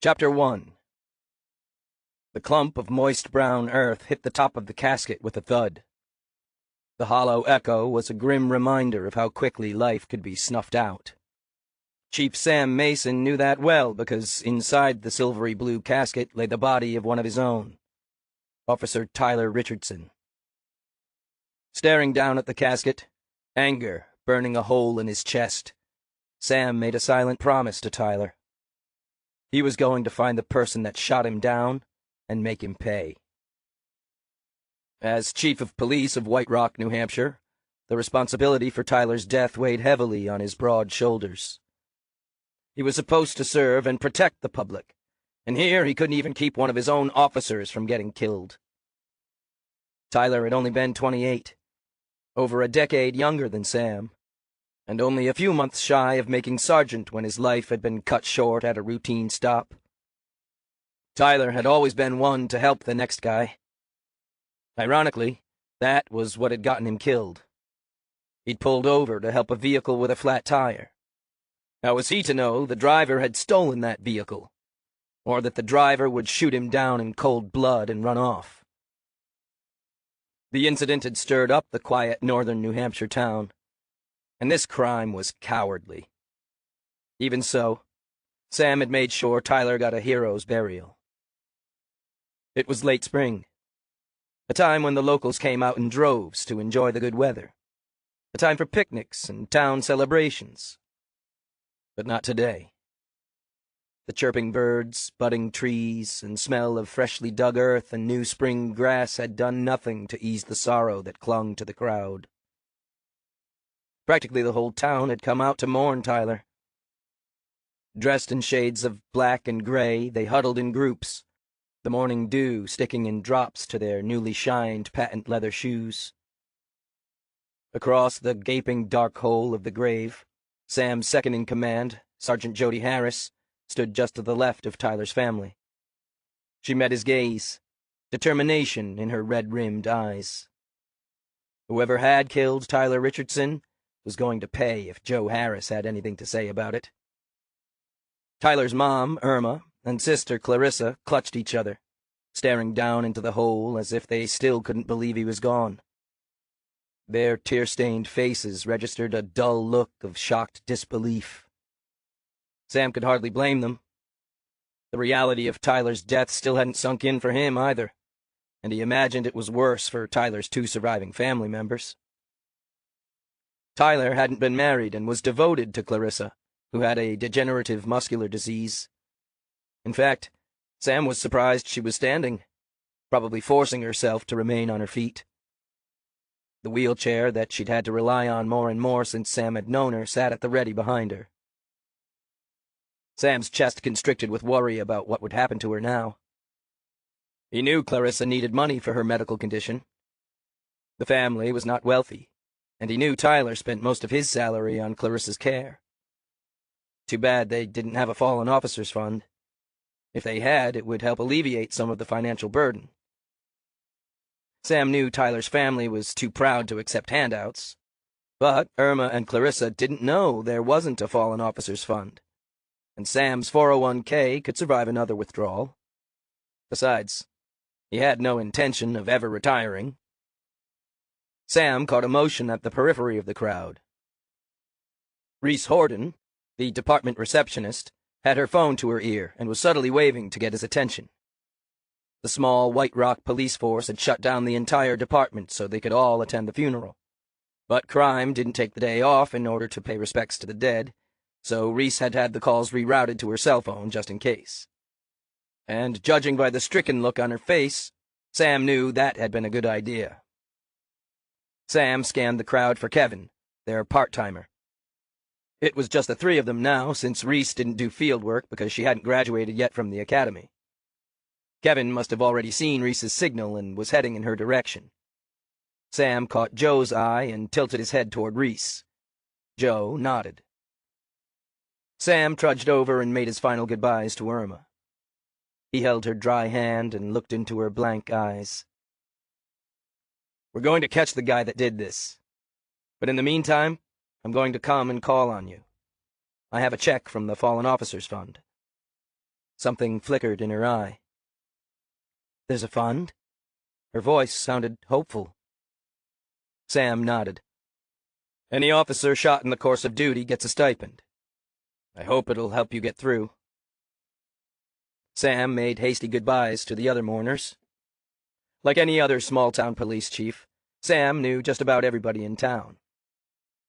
Chapter 1. The clump of moist brown earth hit the top of the casket with a thud. The hollow echo was a grim reminder of how quickly life could be snuffed out. Chief Sam Mason knew that well because inside the silvery blue casket lay the body of one of his own, Officer Tyler Richardson. Staring down at the casket, anger burning a hole in his chest, Sam made a silent promise to Tyler. He was going to find the person that shot him down and make him pay. As chief of police of White Rock, New Hampshire, the responsibility for Tyler's death weighed heavily on his broad shoulders. He was supposed to serve and protect the public, and here he couldn't even keep one of his own officers from getting killed. Tyler had only been 28, over a decade younger than Sam, and only a few months shy of making sergeant when his life had been cut short at a routine stop. Tyler had always been one to help the next guy. Ironically, that was what had gotten him killed. He'd pulled over to help a vehicle with a flat tire. How was he to know the driver had stolen that vehicle, or that the driver would shoot him down in cold blood and run off? The incident had stirred up the quiet northern New Hampshire town, and this crime was cowardly. Even so, Sam had made sure Tyler got a hero's burial. It was late spring, a time when the locals came out in droves to enjoy the good weather, a time for picnics and town celebrations. But not today. The chirping birds, budding trees, and smell of freshly dug earth and new spring grass had done nothing to ease the sorrow that clung to the crowd. Practically the whole town had come out to mourn Tyler. Dressed in shades of black and gray, they huddled in groups, the morning dew sticking in drops to their newly shined patent leather shoes. Across the gaping dark hole of the grave, Sam's second-in-command, Sergeant Jody Harris, stood just to the left of Tyler's family. She met his gaze, determination in her red-rimmed eyes. Whoever had killed Tyler Richardson was going to pay if Joe Harris had anything to say about it. Tyler's mom, Irma, and sister Clarissa clutched each other, staring down into the hole as if they still couldn't believe he was gone. Their tear-stained faces registered a dull look of shocked disbelief. Sam could hardly blame them. The reality of Tyler's death still hadn't sunk in for him either, and he imagined it was worse for Tyler's two surviving family members. Tyler hadn't been married and was devoted to Clarissa, who had a degenerative muscular disease. In fact, Sam was surprised she was standing, probably forcing herself to remain on her feet. The wheelchair that she'd had to rely on more and more since Sam had known her sat at the ready behind her. Sam's chest constricted with worry about what would happen to her now. He knew Clarissa needed money for her medical condition. The family was not wealthy, and he knew Tyler spent most of his salary on Clarissa's care. Too bad they didn't have a fallen officers fund. If they had, it would help alleviate some of the financial burden. Sam knew Tyler's family was too proud to accept handouts, but Irma and Clarissa didn't know there wasn't a fallen officers fund, and Sam's 401k could survive another withdrawal. Besides, he had no intention of ever retiring. Sam caught a motion at the periphery of the crowd. Reese Horton, the department receptionist, had her phone to her ear and was subtly waving to get his attention. The small White Rock police force had shut down the entire department so they could all attend the funeral. But crime didn't take the day off in order to pay respects to the dead, so Reese had had the calls rerouted to her cell phone just in case. And judging by the stricken look on her face, Sam knew that had been a good idea. Sam scanned the crowd for Kevin, their part-timer. It was just the three of them now, since Reese didn't do field work because she hadn't graduated yet from the academy. Kevin must have already seen Reese's signal and was heading in her direction. Sam caught Joe's eye and tilted his head toward Reese. Joe nodded. Sam trudged over and made his final goodbyes to Irma. He held her dry hand and looked into her blank eyes. "We're going to catch the guy that did this. But in the meantime, I'm going to come and call on you. I have a check from the Fallen Officers Fund." Something flickered in her eye. "There's a fund?" Her voice sounded hopeful. Sam nodded. "Any officer shot in the course of duty gets a stipend. I hope it'll help you get through." Sam made hasty goodbyes to the other mourners. Like any other small-town police chief, Sam knew just about everybody in town.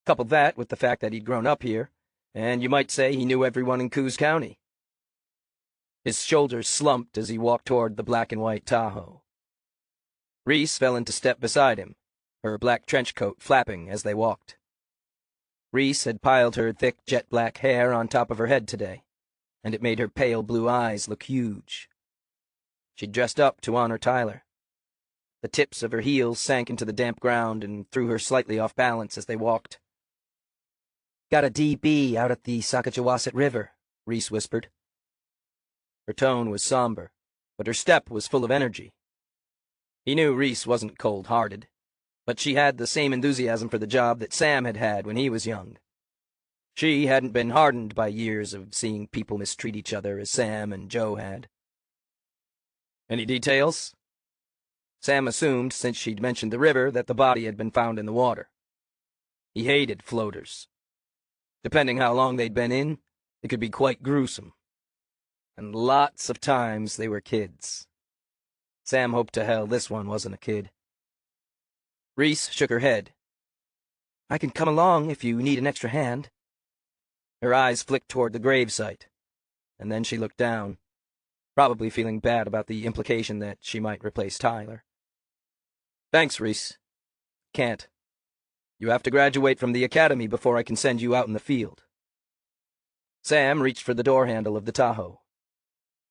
Couple that with the fact that he'd grown up here, and you might say he knew everyone in Coos County. His shoulders slumped as he walked toward the black-and-white Tahoe. Reese fell into step beside him, her black trench coat flapping as they walked. Reese had piled her thick jet-black hair on top of her head today, and it made her pale blue eyes look huge. She'd dressed up to honor Tyler. The tips of her heels sank into the damp ground and threw her slightly off balance as they walked. "Got a DB out at the Saskatchewan River," Reese whispered. Her tone was somber, but her step was full of energy. He knew Reese wasn't cold-hearted, but she had the same enthusiasm for the job that Sam had had when he was young. She hadn't been hardened by years of seeing people mistreat each other as Sam and Joe had. "Any details?" Sam assumed, since she'd mentioned the river, that the body had been found in the water. He hated floaters. Depending how long they'd been in, it could be quite gruesome. And lots of times they were kids. Sam hoped to hell this one wasn't a kid. Reese shook her head. "I can come along if you need an extra hand." Her eyes flicked toward the gravesite, and then she looked down, probably feeling bad about the implication that she might replace Tyler. "Thanks, Reese. Can't. You have to graduate from the academy before I can send you out in the field." Sam reached for the door handle of the Tahoe.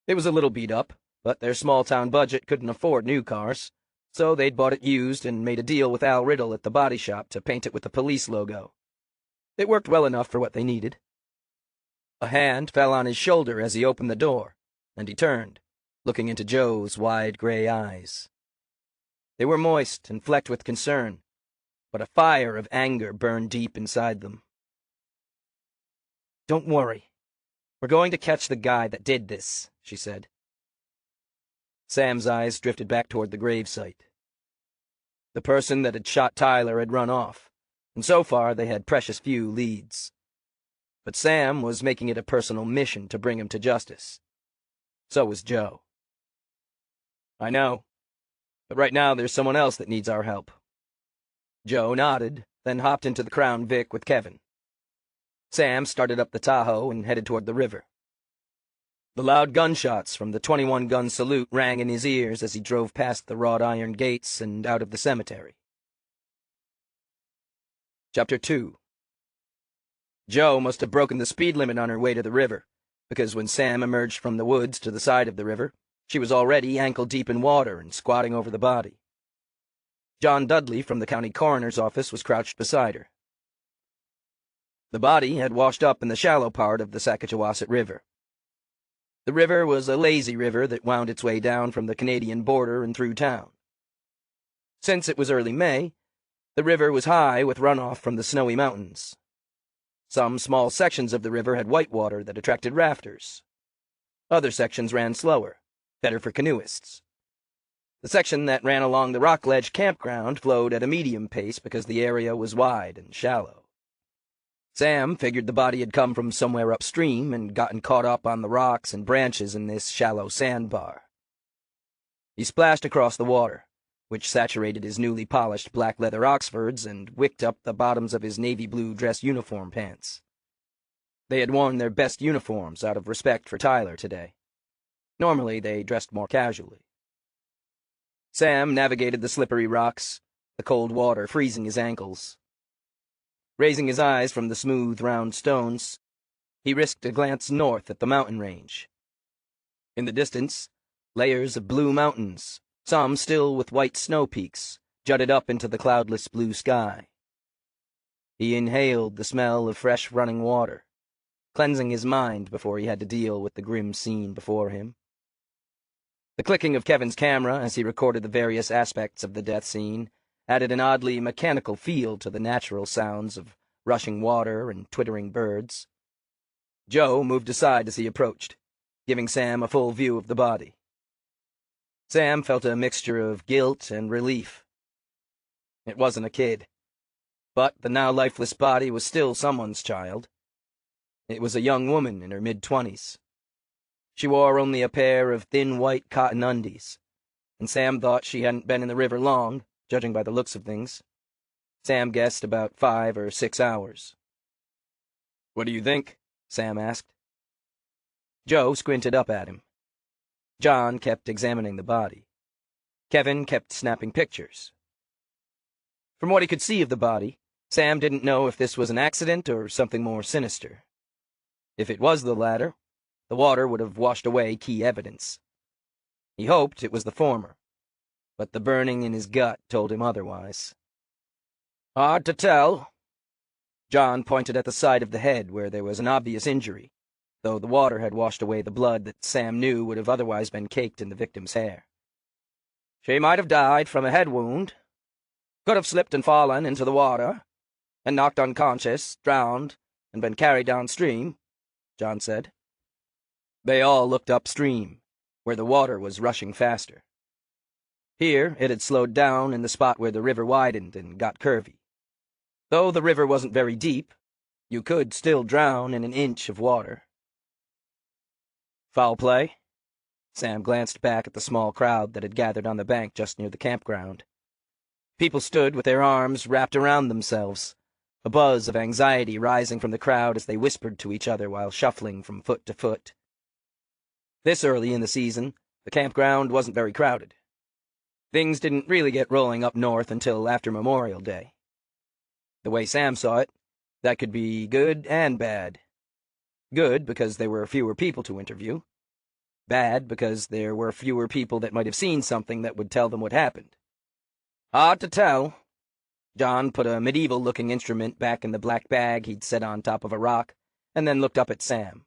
It was a little beat up, but their small-town budget couldn't afford new cars, so they'd bought it used and made a deal with Al Riddle at the body shop to paint it with the police logo. It worked well enough for what they needed. A hand fell on his shoulder as he opened the door, and he turned, looking into Joe's wide gray eyes. They were moist and flecked with concern, but a fire of anger burned deep inside them. "Don't worry. We're going to catch the guy that did this," she said. Sam's eyes drifted back toward the gravesite. The person that had shot Tyler had run off, and so far they had precious few leads. But Sam was making it a personal mission to bring him to justice. So was Joe. "I know, but right now there's someone else that needs our help." Joe nodded, then hopped into the Crown Vic with Kevin. Sam started up the Tahoe and headed toward the river. The loud gunshots from the 21-gun salute rang in his ears as he drove past the wrought iron gates and out of the cemetery. Chapter 2. Joe must have broken the speed limit on her way to the river, because when Sam emerged from the woods to the side of the river, she was already ankle-deep in water and squatting over the body. John Dudley from the county coroner's office was crouched beside her. The body had washed up in the shallow part of the Saskatchewan River. The river was a lazy river that wound its way down from the Canadian border and through town. Since it was early May, the river was high with runoff from the snowy mountains. Some small sections of the river had whitewater that attracted rafters. Other sections ran slower, better for canoeists. The section that ran along the Rockledge campground flowed at a medium pace because the area was wide and shallow. Sam figured the body had come from somewhere upstream and gotten caught up on the rocks and branches in this shallow sandbar. He splashed across the water, which saturated his newly polished black leather Oxfords and wicked up the bottoms of his navy blue dress uniform pants. They had worn their best uniforms out of respect for Tyler today. Normally they dressed more casually. Sam navigated the slippery rocks, the cold water freezing his ankles. Raising his eyes from the smooth, round stones, he risked a glance north at the mountain range. In the distance, layers of blue mountains, some still with white snow peaks, jutted up into the cloudless blue sky. He inhaled the smell of fresh running water, cleansing his mind before he had to deal with the grim scene before him. The clicking of Kevin's camera as he recorded the various aspects of the death scene added an oddly mechanical feel to the natural sounds of rushing water and twittering birds. Joe moved aside as he approached, giving Sam a full view of the body. Sam felt a mixture of guilt and relief. It wasn't a kid, but the now lifeless body was still someone's child. It was a young woman in her mid-20s. She wore only a pair of thin white cotton undies, and Sam thought she hadn't been in the river long, judging by the looks of things. Sam guessed about 5 or 6 hours. "What do you think?" Sam asked. Joe squinted up at him. John kept examining the body. Kevin kept snapping pictures. From what he could see of the body, Sam didn't know if this was an accident or something more sinister. If it was the latter, the water would have washed away key evidence. He hoped it was the former, but the burning in his gut told him otherwise. "Hard to tell." John pointed at the side of the head where there was an obvious injury, though the water had washed away the blood that Sam knew would have otherwise been caked in the victim's hair. "She might have died from a head wound. Could have slipped and fallen into the water, and knocked unconscious, drowned, and been carried downstream," John said. They all looked upstream, where the water was rushing faster. Here it had slowed down in the spot where the river widened and got curvy. Though the river wasn't very deep, you could still drown in an inch of water. "Foul play?" Sam glanced back at the small crowd that had gathered on the bank just near the campground. People stood with their arms wrapped around themselves, a buzz of anxiety rising from the crowd as they whispered to each other while shuffling from foot to foot. This early in the season, the campground wasn't very crowded. Things didn't really get rolling up north until after Memorial Day. The way Sam saw it, that could be good and bad. Good because there were fewer people to interview. Bad because there were fewer people that might have seen something that would tell them what happened. "Hard to tell." John put a medieval-looking instrument back in the black bag he'd set on top of a rock, and then looked up at Sam.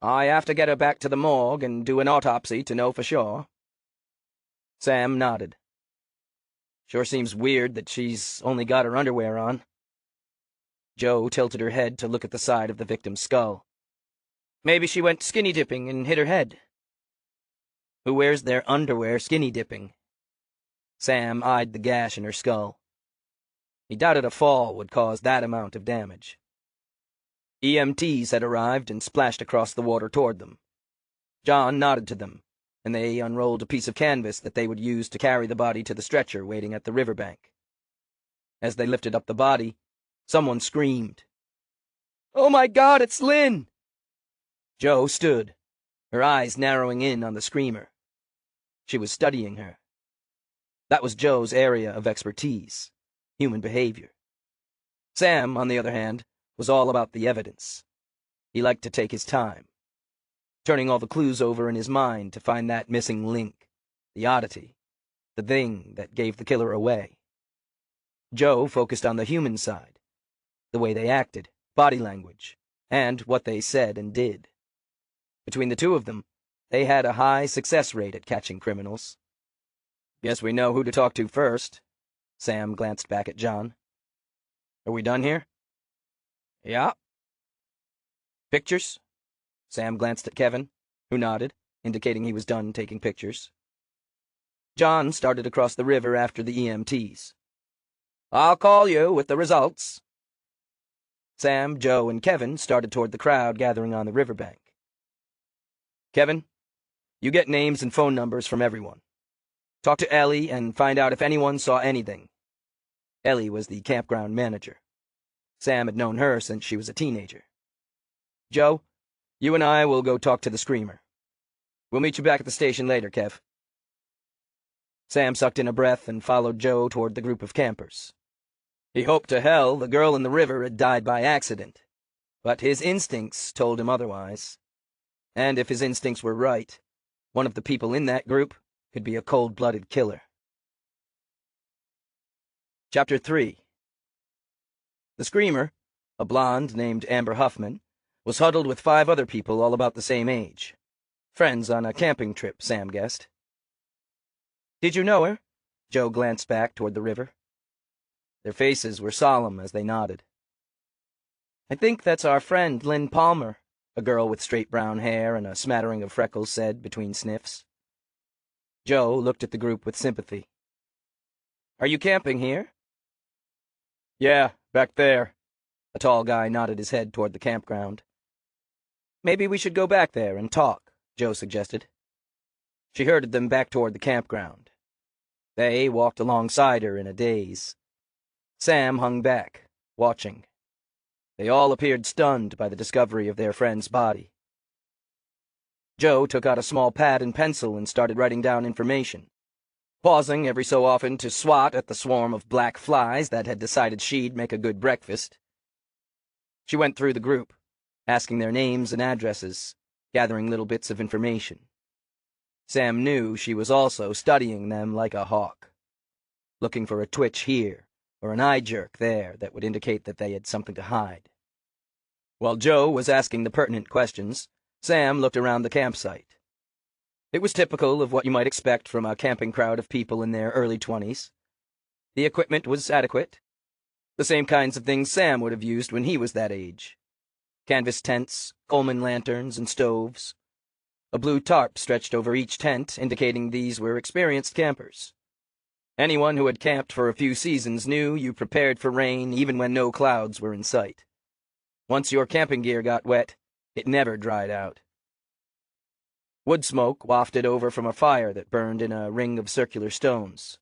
"I have to get her back to the morgue and do an autopsy to know for sure." Sam nodded. "Sure seems weird that she's only got her underwear on." Joe tilted her head to look at the side of the victim's skull. "Maybe she went skinny dipping and hit her head." "Who wears their underwear skinny dipping?" Sam eyed the gash in her skull. He doubted a fall would cause that amount of damage. EMTs had arrived and splashed across the water toward them. John nodded to them, and they unrolled a piece of canvas that they would use to carry the body to the stretcher waiting at the riverbank. As they lifted up the body, someone screamed. "Oh my God, it's Lynn!" Joe stood, her eyes narrowing in on the screamer. She was studying her. That was Joe's area of expertise, human behavior. Sam, on the other hand, was all about the evidence. He liked to take his time, turning all the clues over in his mind to find that missing link, the oddity, the thing that gave the killer away. Joe focused on the human side, the way they acted, body language, and what they said and did. Between the two of them, they had a high success rate at catching criminals. "Guess we know who to talk to first." Sam glanced back at John. "Are we done here?" "Yeah." "Pictures?" Sam glanced at Kevin, who nodded, indicating he was done taking pictures. John started across the river after the EMTs. "I'll call you with the results." Sam, Joe, and Kevin started toward the crowd gathering on the riverbank. "Kevin, you get names and phone numbers from everyone. Talk to Ellie and find out if anyone saw anything." Ellie was the campground manager. Sam had known her since she was a teenager. "Joe, you and I will go talk to the screamer. We'll meet you back at the station later, Kev." Sam sucked in a breath and followed Joe toward the group of campers. He hoped to hell the girl in the river had died by accident, but his instincts told him otherwise. And if his instincts were right, one of the people in that group could be a cold-blooded killer. Chapter 3. The screamer, a blonde named Amber Huffman, was huddled with 5 other people all about the same age. Friends on a camping trip, Sam guessed. "Did you know her?" Joe glanced back toward the river. Their faces were solemn as they nodded. "I think that's our friend, Lynn Palmer," a girl with straight brown hair and a smattering of freckles said between sniffs. Joe looked at the group with sympathy. "Are you camping here?" "Yeah, back there." A tall guy nodded his head toward the campground. "Maybe we should go back there and talk," Joe suggested. She herded them back toward the campground. They walked alongside her in a daze. Sam hung back, watching. They all appeared stunned by the discovery of their friend's body. Joe took out a small pad and pencil and started writing down information, pausing every so often to swat at the swarm of black flies that had decided she'd make a good breakfast. She went through the group, asking their names and addresses, gathering little bits of information. Sam knew she was also studying them like a hawk, looking for a twitch here or an eye jerk there that would indicate that they had something to hide. While Joe was asking the pertinent questions, Sam looked around the campsite. It was typical of what you might expect from a camping crowd of people in their early 20s. The equipment was adequate, the same kinds of things Sam would have used when he was that age. Canvas tents, Coleman lanterns, and stoves. A blue tarp stretched over each tent, indicating these were experienced campers. Anyone who had camped for a few seasons knew you prepared for rain even when no clouds were in sight. Once your camping gear got wet, it never dried out. Wood smoke wafted over from a fire that burned in a ring of circular stones.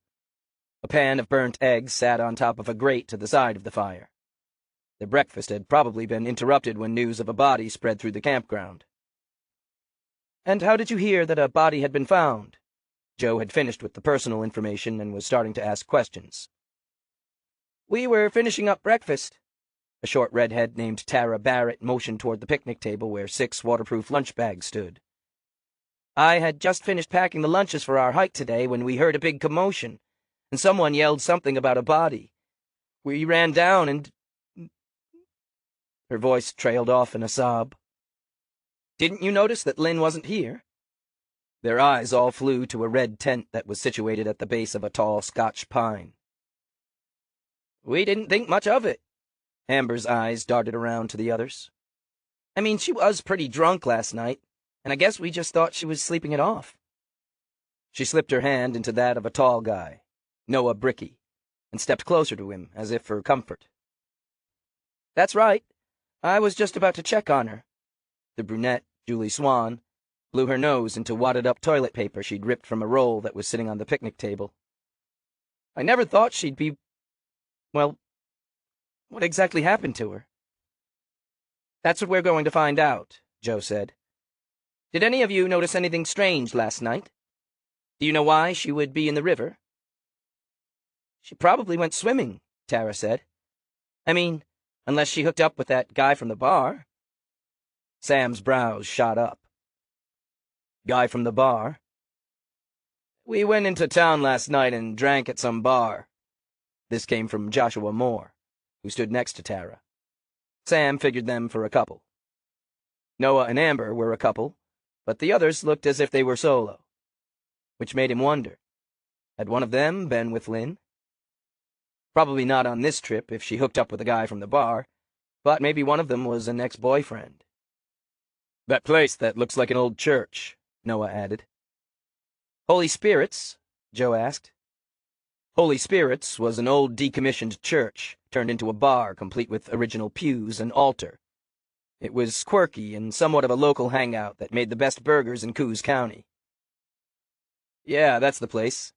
A pan of burnt eggs sat on top of a grate to the side of the fire. Their breakfast had probably been interrupted when news of a body spread through the campground. "And how did you hear that a body had been found?" Joe had finished with the personal information and was starting to ask questions. "We were finishing up breakfast." A short redhead named Tara Barrett motioned toward the picnic table where 6 waterproof lunch bags stood. "I had just finished packing the lunches for our hike today when we heard a big commotion, and someone yelled something about a body. We ran down and—" Her voice trailed off in a sob. "Didn't you notice that Lynn wasn't here?" Their eyes all flew to a red tent that was situated at the base of a tall Scotch pine. "We didn't think much of it." Amber's eyes darted around to the others. "I mean, she was pretty drunk last night, and I guess we just thought she was sleeping it off." She slipped her hand into that of a tall guy, Noah Bricky, and stepped closer to him as if for comfort. "That's right. I was just about to check on her." The brunette, Julie Swan, blew her nose into wadded-up toilet paper she'd ripped from a roll that was sitting on the picnic table. "I never thought she'd be... well, what exactly happened to her?" "That's what we're going to find out," Joe said. "Did any of you notice anything strange last night? Do you know why she would be in the river?" "She probably went swimming," Tara said. "I mean, unless she hooked up with that guy from the bar." Sam's brows shot up. "Guy from the bar?" "We went into town last night and drank at some bar." This came from Joshua Moore, who stood next to Tara. Sam figured them for a couple. Noah and Amber were a couple, but the others looked as if they were solo, which made him wonder. Had one of them been with Lynn? Probably not on this trip if she hooked up with a guy from the bar, but maybe one of them was an ex-boyfriend. "That place that looks like an old church," Noah added. "Holy Spirits?" Joe asked. Holy Spirits was an old decommissioned church, turned into a bar complete with original pews and altar. It was quirky and somewhat of a local hangout that made the best burgers in Coos County. "Yeah, that's the place.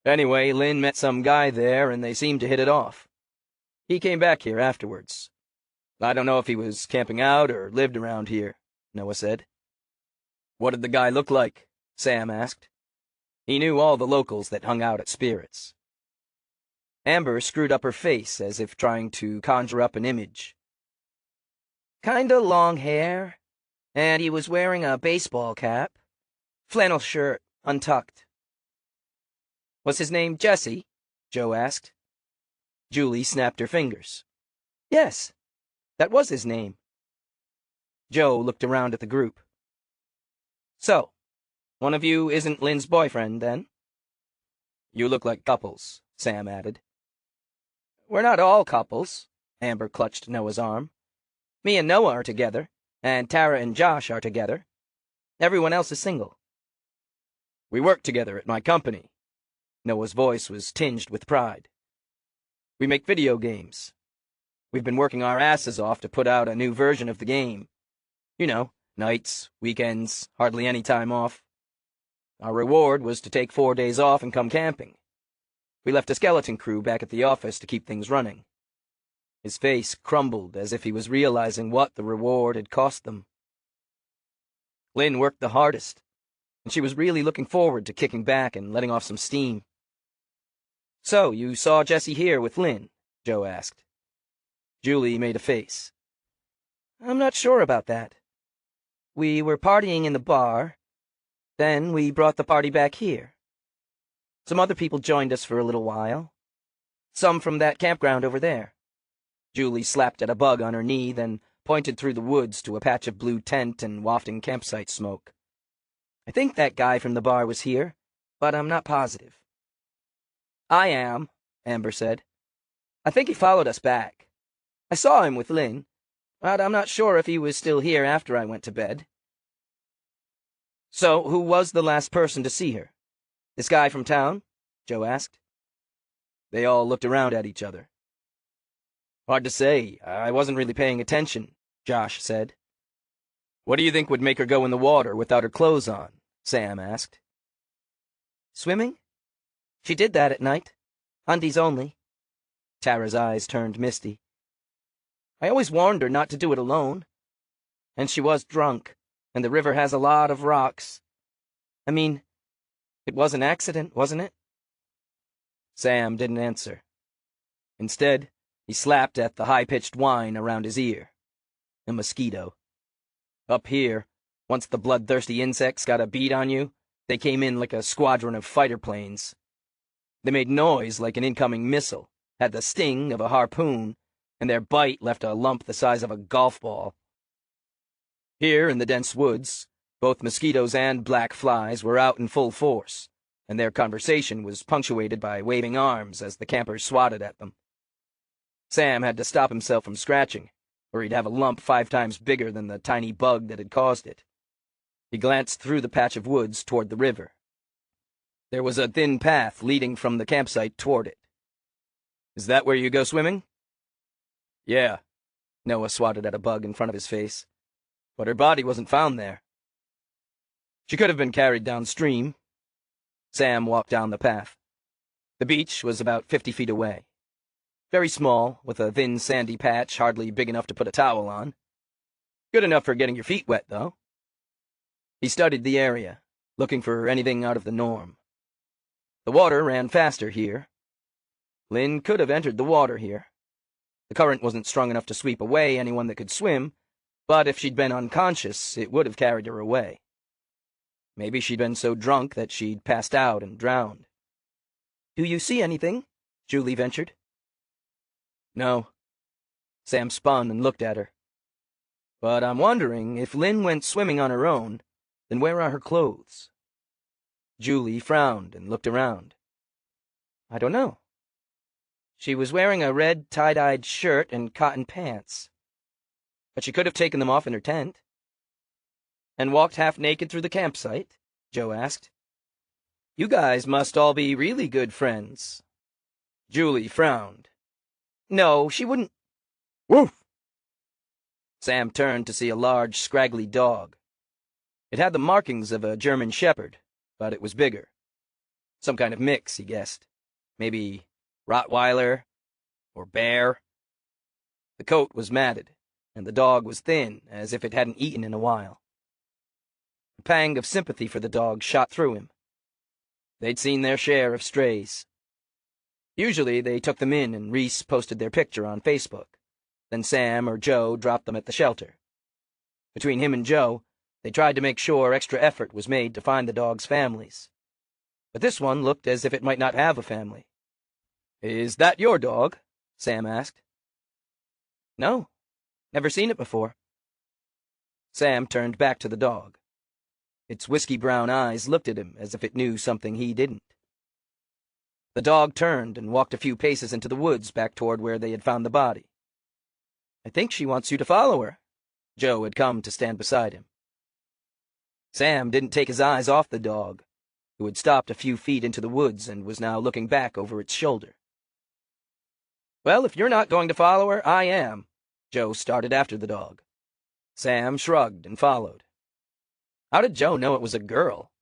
Anyway, Lynn met some guy there and they seemed to hit it off. He came back here afterwards. I don't know if he was camping out or lived around here," Noah said. "What did the guy look like?" Sam asked. He knew all the locals that hung out at Spirits. Amber screwed up her face as if trying to conjure up an image. "Kinda long hair, and he was wearing a baseball cap, flannel shirt, untucked." "Was his name Jesse?" Joe asked. Julie snapped her fingers. "Yes, that was his name." Joe looked around at the group. "So, one of you isn't Lynn's boyfriend, then?" "You look like couples," Sam added. "We're not all couples." Amber clutched Noah's arm. "Me and Noah are together, and Tara and Josh are together. Everyone else is single. We work together at my company. Noah's voice was tinged with pride. We make video games. We've been working our asses off to put out a new version of the game. You know, nights, weekends, hardly any time off. Our reward was to take 4 days off and come camping. We left a skeleton crew back at the office to keep things running. His face crumbled as if he was realizing what the reward had cost them. Lynn worked the hardest, and she was really looking forward to kicking back and letting off some steam. "So, you saw Jessie here with Lynn?" Joe asked. Julie made a face. "I'm not sure about that. We were partying in the bar. Then we brought the party back here. Some other people joined us for a little while. Some from that campground over there." Julie slapped at a bug on her knee, then pointed through the woods to a patch of blue tent and wafting campsite smoke. "I think that guy from the bar was here, but I'm not positive." "I am," Amber said. "I think he followed us back. I saw him with Lynn, but I'm not sure if he was still here after I went to bed." "So, who was the last person to see her? This guy from town?" Joe asked. They all looked around at each other. "Hard to say. I wasn't really paying attention," Josh said. "What do you think would make her go in the water without her clothes on?" Sam asked. "Swimming? She did that at night. Undies only." Tara's eyes turned misty. "I always warned her not to do it alone. And she was drunk, and the river has a lot of rocks. I mean, it was an accident, wasn't it?" Sam didn't answer. Instead, he slapped at the high-pitched whine around his ear. A mosquito. Up here, once the bloodthirsty insects got a bead on you, they came in like a squadron of fighter planes. They made noise like an incoming missile, had the sting of a harpoon, and their bite left a lump the size of a golf ball. Here in the dense woods, both mosquitoes and black flies were out in full force, and their conversation was punctuated by waving arms as the campers swatted at them. Sam had to stop himself from scratching, or he'd have a lump 5 times bigger than the tiny bug that had caused it. He glanced through the patch of woods toward the river. There was a thin path leading from the campsite toward it. "Is that where you go swimming?" "Yeah." Noah swatted at a bug in front of his face. "But her body wasn't found there." "She could have been carried downstream." Sam walked down the path. The beach was about 50 feet away. Very small, with a thin sandy patch hardly big enough to put a towel on. Good enough for getting your feet wet, though. He studied the area, looking for anything out of the norm. The water ran faster here. Lynn could have entered the water here. The current wasn't strong enough to sweep away anyone that could swim, but if she'd been unconscious, it would have carried her away. Maybe she'd been so drunk that she'd passed out and drowned. "Do you see anything?" Julie ventured. "No." Sam spun and looked at her. "But I'm wondering, if Lynn went swimming on her own, then where are her clothes?" Julie frowned and looked around. "I don't know. She was wearing a red tie-dyed shirt and cotton pants. But she could have taken them off in her tent." "And walked half naked through the campsite?" Joe asked. "You guys must all be really good friends." Julie frowned. "No, she wouldn't—" "Woof!" Sam turned to see a large, scraggly dog. It had the markings of a German shepherd, but it was bigger. Some kind of mix, he guessed. Maybe Rottweiler or bear. The coat was matted, and the dog was thin, as if it hadn't eaten in a while. A pang of sympathy for the dog shot through him. They'd seen their share of strays. Usually they took them in and Reese posted their picture on Facebook. Then Sam or Joe dropped them at the shelter. Between him and Joe, they tried to make sure extra effort was made to find the dogs' families. But this one looked as if it might not have a family. "Is that your dog?" Sam asked. "No, never seen it before." Sam turned back to the dog. Its whiskey-brown eyes looked at him as if it knew something he didn't. The dog turned and walked a few paces into the woods back toward where they had found the body. "I think she wants you to follow her." Joe had come to stand beside him. Sam didn't take his eyes off the dog, who had stopped a few feet into the woods and was now looking back over its shoulder. "Well, if you're not going to follow her, I am." Joe started after the dog. Sam shrugged and followed. How did Joe know it was a girl?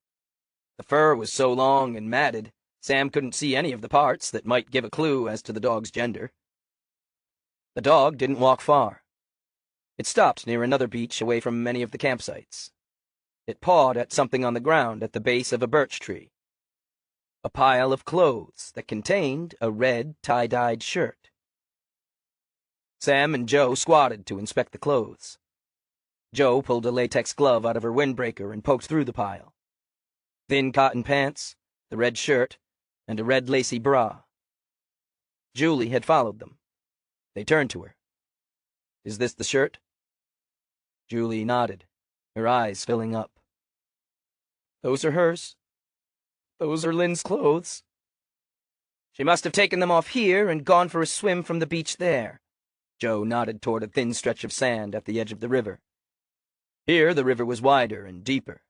The fur was so long and matted, Sam couldn't see any of the parts that might give a clue as to the dog's gender. The dog didn't walk far. It stopped near another beach away from many of the campsites. It pawed at something on the ground at the base of a birch tree. A pile of clothes that contained a red tie-dyed shirt. Sam and Joe squatted to inspect the clothes. Joe pulled a latex glove out of her windbreaker and poked through the pile. Thin cotton pants, the red shirt, and a red lacy bra. Julie had followed them. They turned to her. "Is this the shirt?" Julie nodded, her eyes filling up. "Those are hers. Those are Lynn's clothes. She must have taken them off here and gone for a swim from the beach there." Joe nodded toward a thin stretch of sand at the edge of the river. Here the river was wider and deeper,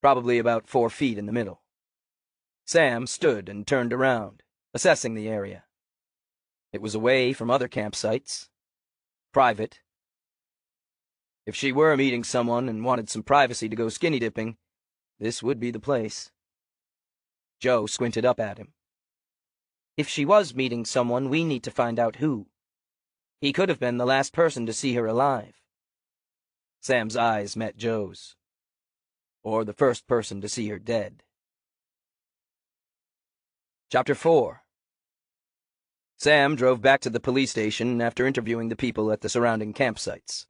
probably about 4 feet in the middle. Sam stood and turned around, assessing the area. It was away from other campsites. Private. If she were meeting someone and wanted some privacy to go skinny dipping, this would be the place. Joe squinted up at him. "If she was meeting someone, we need to find out who. He could have been the last person to see her alive." Sam's eyes met Joe's. Or the first person to see her dead. Chapter 4. Sam drove back to the police station after interviewing the people at the surrounding campsites.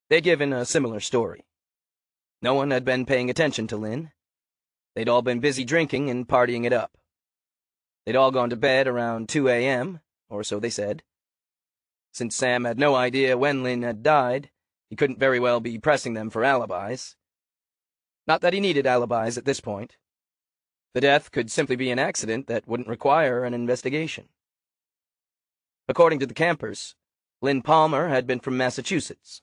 They'd given a similar story. No one had been paying attention to Lynn. They'd all been busy drinking and partying it up. They'd all gone to bed around 2 a.m., or so they said. Since Sam had no idea when Lynn had died, he couldn't very well be pressing them for alibis. Not that he needed alibis at this point. The death could simply be an accident that wouldn't require an investigation. According to the campers, Lynn Palmer had been from Massachusetts,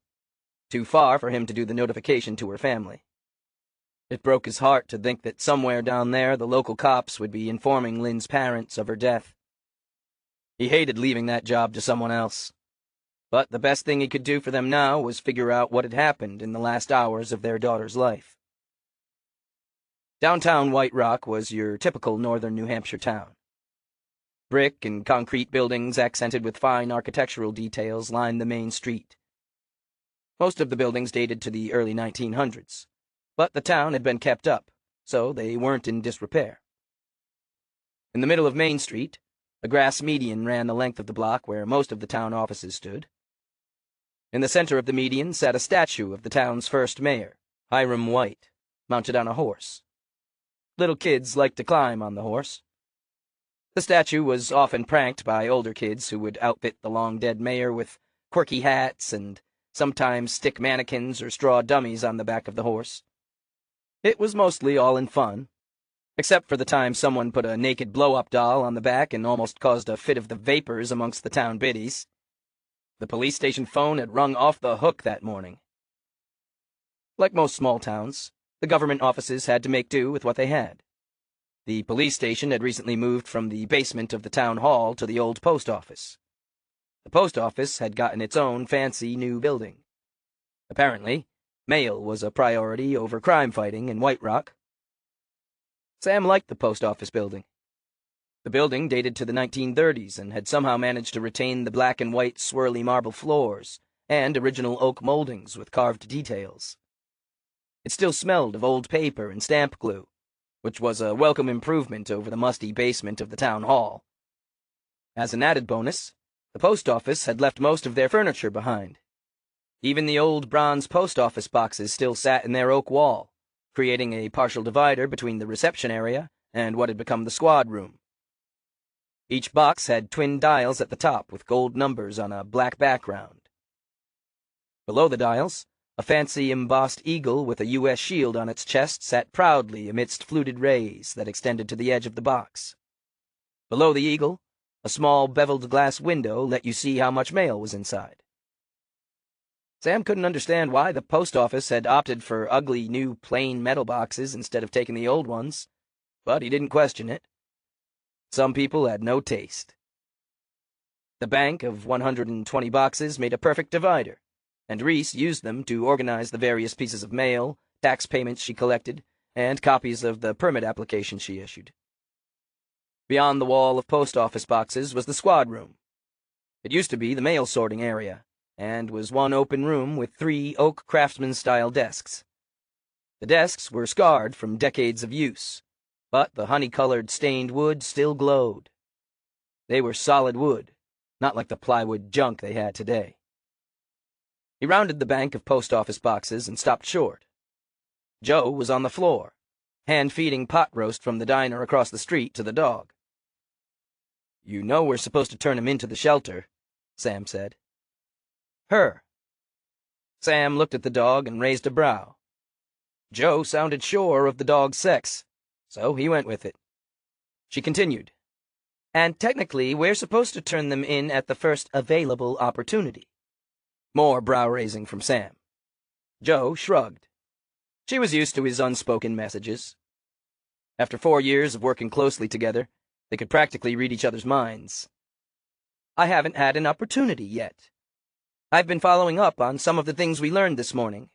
too far for him to do the notification to her family. It broke his heart to think that somewhere down there the local cops would be informing Lynn's parents of her death. He hated leaving that job to someone else, but the best thing he could do for them now was figure out what had happened in the last hours of their daughter's life. Downtown White Rock was your typical northern New Hampshire town. Brick and concrete buildings accented with fine architectural details lined the main street. Most of the buildings dated to the early 1900s, but the town had been kept up, so they weren't in disrepair. In the middle of Main Street, a grass median ran the length of the block where most of the town offices stood. In the center of the median sat a statue of the town's first mayor, Hiram White, mounted on a horse. Little kids liked to climb on the horse. The statue was often pranked by older kids who would outfit the long-dead mayor with quirky hats and sometimes stick mannequins or straw dummies on the back of the horse. It was mostly all in fun, except for the time someone put a naked blow-up doll on the back and almost caused a fit of the vapors amongst the town biddies. The police station phone had rung off the hook that morning. Like most small towns, the government offices had to make do with what they had. The police station had recently moved from the basement of the town hall to the old post office. The post office had gotten its own fancy new building. Apparently, mail was a priority over crime fighting in White Rock. Sam liked the post office building. The building dated to the 1930s and had somehow managed to retain the black and white swirly marble floors and original oak moldings with carved details. It still smelled of old paper and stamp glue, which was a welcome improvement over the musty basement of the town hall. As an added bonus, the post office had left most of their furniture behind. Even the old bronze post office boxes still sat in their oak wall, creating a partial divider between the reception area and what had become the squad room. Each box had twin dials at the top with gold numbers on a black background. Below the dials, a fancy embossed eagle with a U.S. shield on its chest sat proudly amidst fluted rays that extended to the edge of the box. Below the eagle, a small beveled glass window let you see how much mail was inside. Sam couldn't understand why the post office had opted for ugly new plain metal boxes instead of taking the old ones, but he didn't question it. Some people had no taste. The bank of 120 boxes made a perfect divider, and Reese used them to organize the various pieces of mail, tax payments she collected, and copies of the permit applications she issued. Beyond the wall of post office boxes was the squad room. It used to be the mail sorting area, and was one open room with 3 oak craftsman-style desks. The desks were scarred from decades of use, but the honey-colored stained wood still glowed. They were solid wood, not like the plywood junk they had today. He rounded the bank of post office boxes and stopped short. Joe was on the floor, hand-feeding pot roast from the diner across the street to the dog. "You know we're supposed to turn him into the shelter," Sam said. "Her." Sam looked at the dog and raised a brow. Joe sounded sure of the dog's sex, so he went with it. She continued, "And technically, we're supposed to turn them in at the first available opportunity." More brow-raising from Sam. Joe shrugged. She was used to his unspoken messages. After 4 years of working closely together, they could practically read each other's minds. "I haven't had an opportunity yet. I've been following up on some of the things we learned this morning."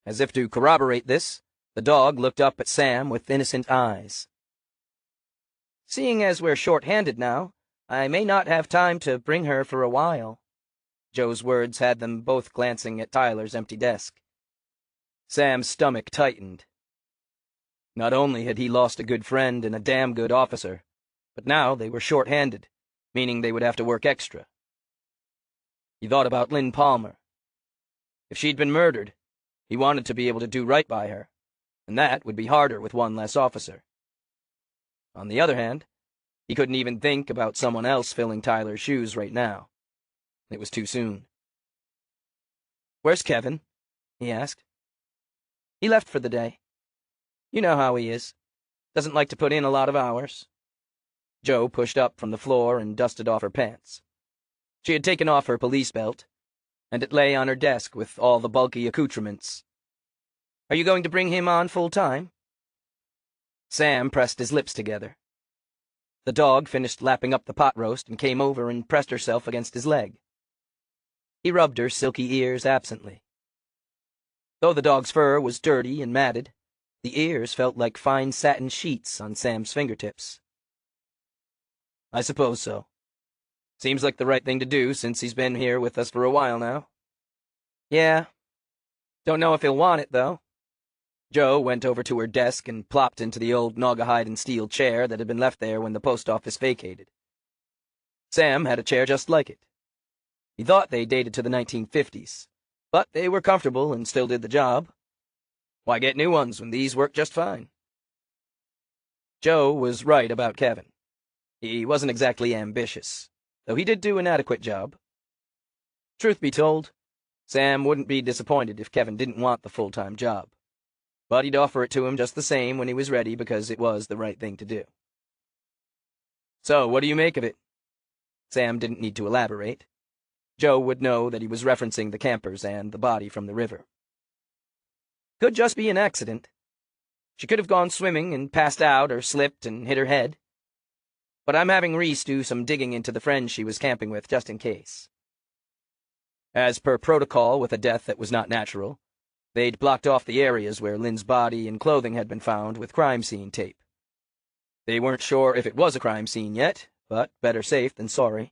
As if to corroborate this, the dog looked up at Sam with innocent eyes. "Seeing as we're short-handed now, I may not have time to bring her for a while." Joe's words had them both glancing at Tyler's empty desk. Sam's stomach tightened. Not only had he lost a good friend and a damn good officer, but now they were short-handed, meaning they would have to work extra. He thought about Lynn Palmer. If she'd been murdered, he wanted to be able to do right by her, and that would be harder with one less officer. On the other hand, he couldn't even think about someone else filling Tyler's shoes right now. It was too soon. "Where's Kevin?" he asked. "He left for the day. You know how he is. Doesn't like to put in a lot of hours." Joe pushed up from the floor and dusted off her pants. She had taken off her police belt, and it lay on her desk with all the bulky accoutrements. "Are you going to bring him on full-time?" Sam pressed his lips together. The dog finished lapping up the pot roast and came over and pressed herself against his leg. He rubbed her silky ears absently. Though the dog's fur was dirty and matted, the ears felt like fine satin sheets on Sam's fingertips. "I suppose so. Seems like the right thing to do since he's been here with us for a while now." "Yeah. Don't know if he'll want it, though." Joe went over to her desk and plopped into the old Naugahyde and steel chair that had been left there when the post office vacated. Sam had a chair just like it. He thought they dated to the 1950s, but they were comfortable and still did the job. Why get new ones when these worked just fine? Joe was right about Kevin. He wasn't exactly ambitious, though he did do an adequate job. Truth be told, Sam wouldn't be disappointed if Kevin didn't want the full-time job, but he'd offer it to him just the same when he was ready because it was the right thing to do. "So, what do you make of it?" Sam didn't need to elaborate. Joe would know that he was referencing the campers and the body from the river. "Could just be an accident. She could have gone swimming and passed out or slipped and hit her head. But I'm having Reese do some digging into the friends she was camping with just in case." As per protocol with a death that was not natural, they'd blocked off the areas where Lynn's body and clothing had been found with crime scene tape. They weren't sure if it was a crime scene yet, but better safe than sorry.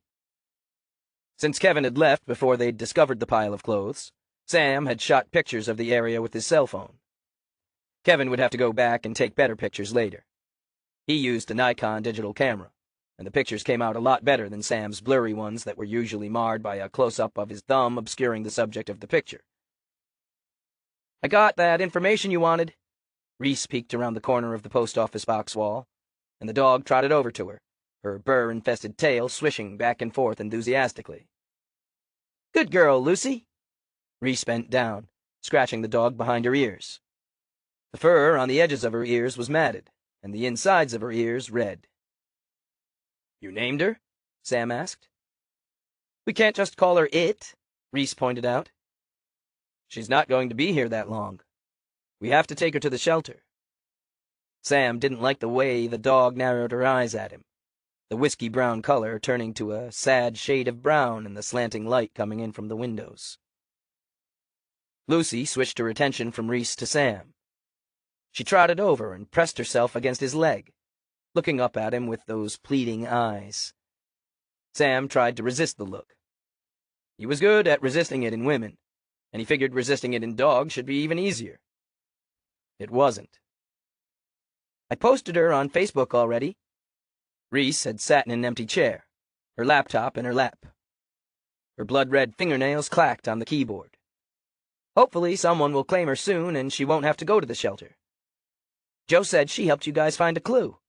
Since Kevin had left before they'd discovered the pile of clothes, Sam had shot pictures of the area with his cell phone. Kevin would have to go back and take better pictures later. He used a Nikon digital camera, and the pictures came out a lot better than Sam's blurry ones that were usually marred by a close-up of his thumb obscuring the subject of the picture. "I got that information you wanted." Reese peeked around the corner of the post office box wall, and the dog trotted over to her burr-infested tail swishing back and forth enthusiastically. "Good girl, Lucy." Reese bent down, scratching the dog behind her ears. The fur on the edges of her ears was matted, and the insides of her ears red. "You named her?" Sam asked. "We can't just call her It," Reese pointed out. She's not going to be here that long. We have to take her to the shelter." Sam didn't like the way the dog narrowed her eyes at him, the whiskey-brown color turning to a sad shade of brown in the slanting light coming in from the windows. Lucy switched her attention from Reese to Sam. She trotted over and pressed herself against his leg, looking up at him with those pleading eyes. Sam tried to resist the look. He was good at resisting it in women, and he figured resisting it in dogs should be even easier. It wasn't. "I posted her on Facebook already." Reese had sat in an empty chair, her laptop in her lap. Her blood-red fingernails clacked on the keyboard. "Hopefully someone will claim her soon and she won't have to go to the shelter. Joe said she helped you guys find a clue.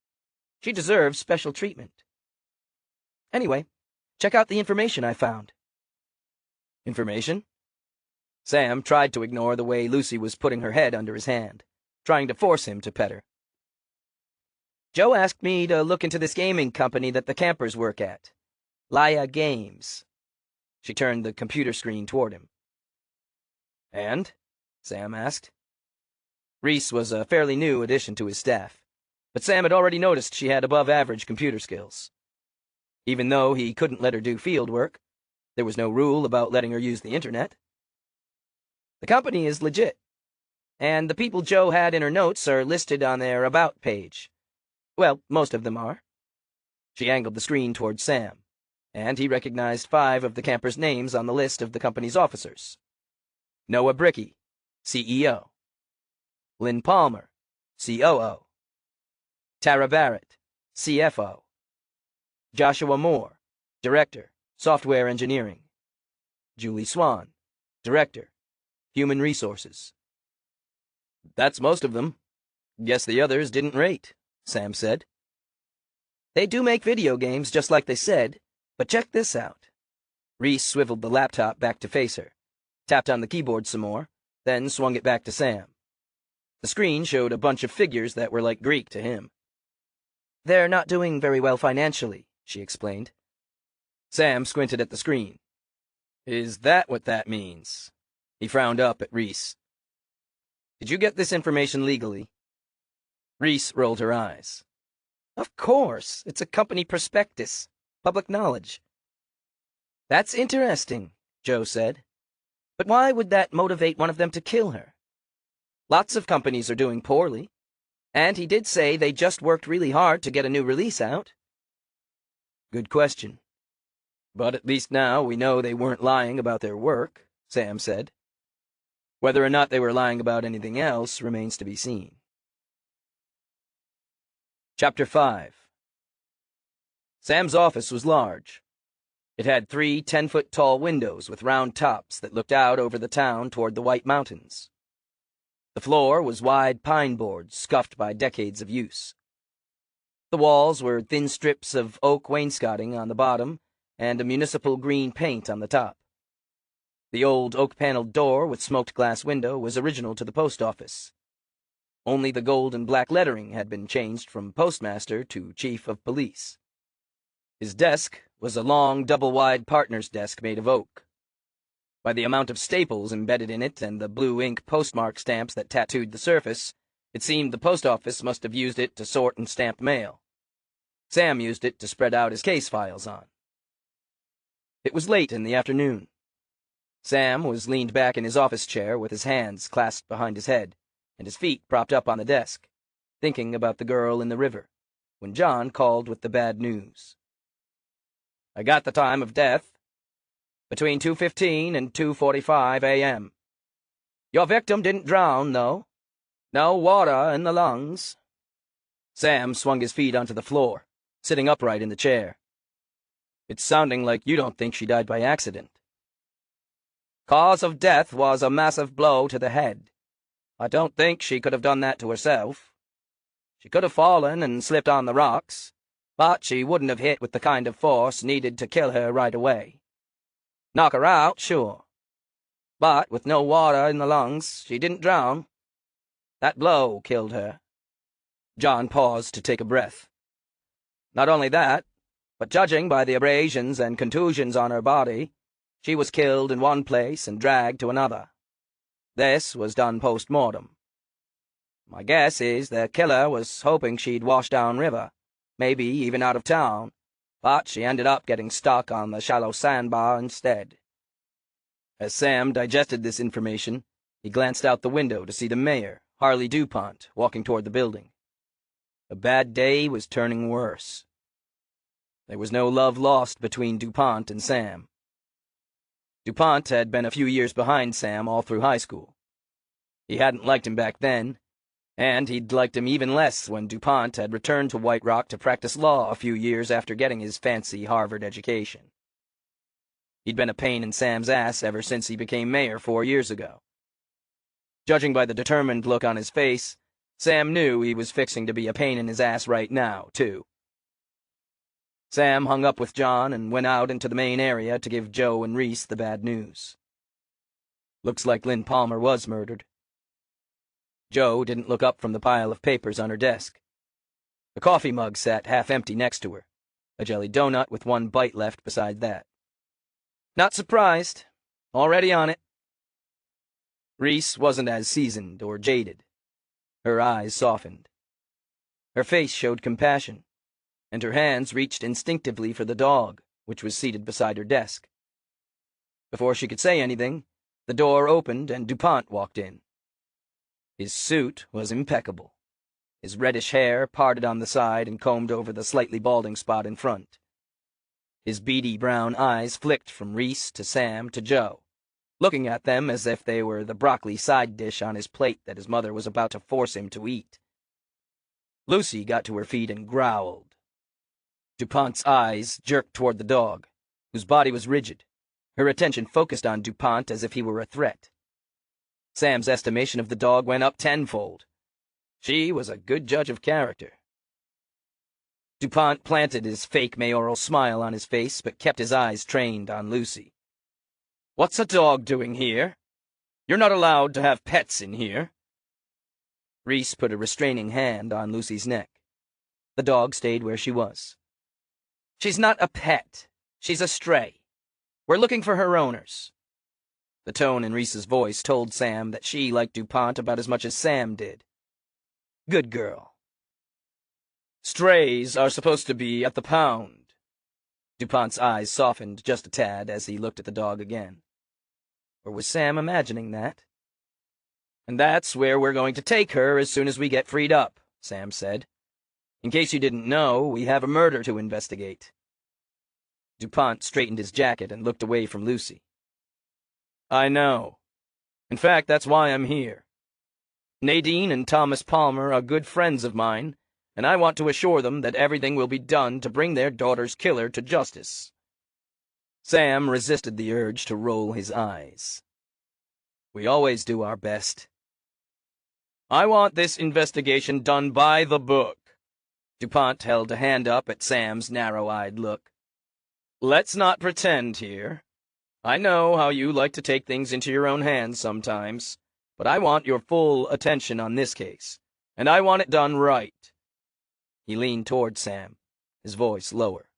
She deserves special treatment. Anyway, check out the information I found." "Information?" Sam tried to ignore the way Lucy was putting her head under his hand, trying to force him to pet her. "Joe asked me to look into this gaming company that the campers work at. Laya Games." She turned the computer screen toward him. "And?" Sam asked. Reese was a fairly new addition to his staff, but Sam had already noticed she had above-average computer skills. Even though he couldn't let her do field work, there was no rule about letting her use the internet. "The company is legit, and the people Joe had in her notes are listed on their About page. Well, most of them are." She angled the screen towards Sam, and he recognized 5 of the campers' names on the list of the company's officers. Noah Bricky, CEO. Lynn Palmer, COO. Tara Barrett, CFO. Joshua Moore, Director, Software Engineering. Julie Swan, Director, Human Resources. "That's most of them. Guess the others didn't rate," Sam said. "They do make video games just like they said, but check this out." Reese swiveled the laptop back to face her, tapped on the keyboard some more, then swung it back to Sam. The screen showed a bunch of figures that were like Greek to him. "They're not doing very well financially," she explained. Sam squinted at the screen. "Is that what that means?" He frowned up at Reese. "Did you get this information legally?" Reese rolled her eyes. "Of course, it's a company prospectus, public knowledge." "That's interesting," Joe said. "But why would that motivate one of them to kill her? Lots of companies are doing poorly, and he did say they just worked really hard to get a new release out." "Good question. But at least now we know they weren't lying about their work," Sam said. "Whether or not they were lying about anything else remains to be seen." Chapter 5. Sam's office was large. It had 3 10-foot-tall windows with round tops that looked out over the town toward the White Mountains. The floor was wide pine boards scuffed by decades of use. The walls were thin strips of oak wainscoting on the bottom and a municipal green paint on the top. The old oak-paneled door with smoked glass window was original to the post office. Only the gold and black lettering had been changed from postmaster to chief of police. His desk was a long, double-wide partner's desk made of oak. By the amount of staples embedded in it and the blue ink postmark stamps that tattooed the surface, it seemed the post office must have used it to sort and stamp mail. Sam used it to spread out his case files on. It was late in the afternoon. Sam was leaned back in his office chair with his hands clasped behind his head and his feet propped up on the desk, thinking about the girl in the river, when John called with the bad news. "I got the time of death. Between 2:15 and 2:45 a.m. Your victim didn't drown, though. No water in the lungs." Sam swung his feet onto the floor, sitting upright in the chair. "It's sounding like you don't think she died by accident." "Cause of death was a massive blow to the head. I don't think she could have done that to herself. She could have fallen and slipped on the rocks, but she wouldn't have hit with the kind of force needed to kill her right away. Knock her out, sure. But with no water in the lungs, she didn't drown. That blow killed her." John paused to take a breath. "Not only that, but judging by the abrasions and contusions on her body, she was killed in one place and dragged to another. This was done post-mortem. My guess is the killer was hoping she'd wash down river, maybe even out of town, but she ended up getting stuck on the shallow sandbar instead. As Sam digested this information, he glanced out the window to see the mayor, Harley DuPont, walking toward the building. A bad day was turning worse. There was no love lost between DuPont and Sam. DuPont had been a few years behind Sam all through high school. He hadn't liked him back then, and he'd liked him even less when DuPont had returned to White Rock to practice law a few years after getting his fancy Harvard education. He'd been a pain in Sam's ass ever since he became mayor 4 years ago. Judging by the determined look on his face, Sam knew he was fixing to be a pain in his ass right now, too. Sam hung up with John and went out into the main area to give Joe and Reese the bad news. Looks like Lynn Palmer was murdered. Joe didn't look up from the pile of papers on her desk. The coffee mug sat half-empty next to her, a jelly donut with one bite left beside that. Not surprised. Already on it. Reese wasn't as seasoned or jaded. Her eyes softened. Her face showed compassion, and her hands reached instinctively for the dog, which was seated beside her desk. Before she could say anything, the door opened and DuPont walked in. His suit was impeccable, his reddish hair parted on the side and combed over the slightly balding spot in front. His beady brown eyes flicked from Reese to Sam to Joe, looking at them as if they were the broccoli side dish on his plate that his mother was about to force him to eat. Lucy got to her feet and growled. DuPont's eyes jerked toward the dog, whose body was rigid, her attention focused on DuPont as if he were a threat. Sam's estimation of the dog went up tenfold. She was a good judge of character. DuPont planted his fake mayoral smile on his face, but kept his eyes trained on Lucy. "What's a dog doing here? You're not allowed to have pets in here." Reese put a restraining hand on Lucy's neck. The dog stayed where she was. "She's not a pet. She's a stray. We're looking for her owners." The tone in Reese's voice told Sam that she liked DuPont about as much as Sam did. Good girl. "Strays are supposed to be at the pound." DuPont's eyes softened just a tad as he looked at the dog again. Or was Sam imagining that? "And that's where we're going to take her as soon as we get freed up," Sam said. "In case you didn't know, we have a murder to investigate." DuPont straightened his jacket and looked away from Lucy. "I know. In fact, that's why I'm here. Nadine and Thomas Palmer are good friends of mine, and I want to assure them that everything will be done to bring their daughter's killer to justice." Sam resisted the urge to roll his eyes. "We always do our best." "I want this investigation done by the book." DuPont held a hand up at Sam's narrow-eyed look. "Let's not pretend here. I know how you like to take things into your own hands sometimes, but I want your full attention on this case, and I want it done right." He leaned toward Sam, his voice lower.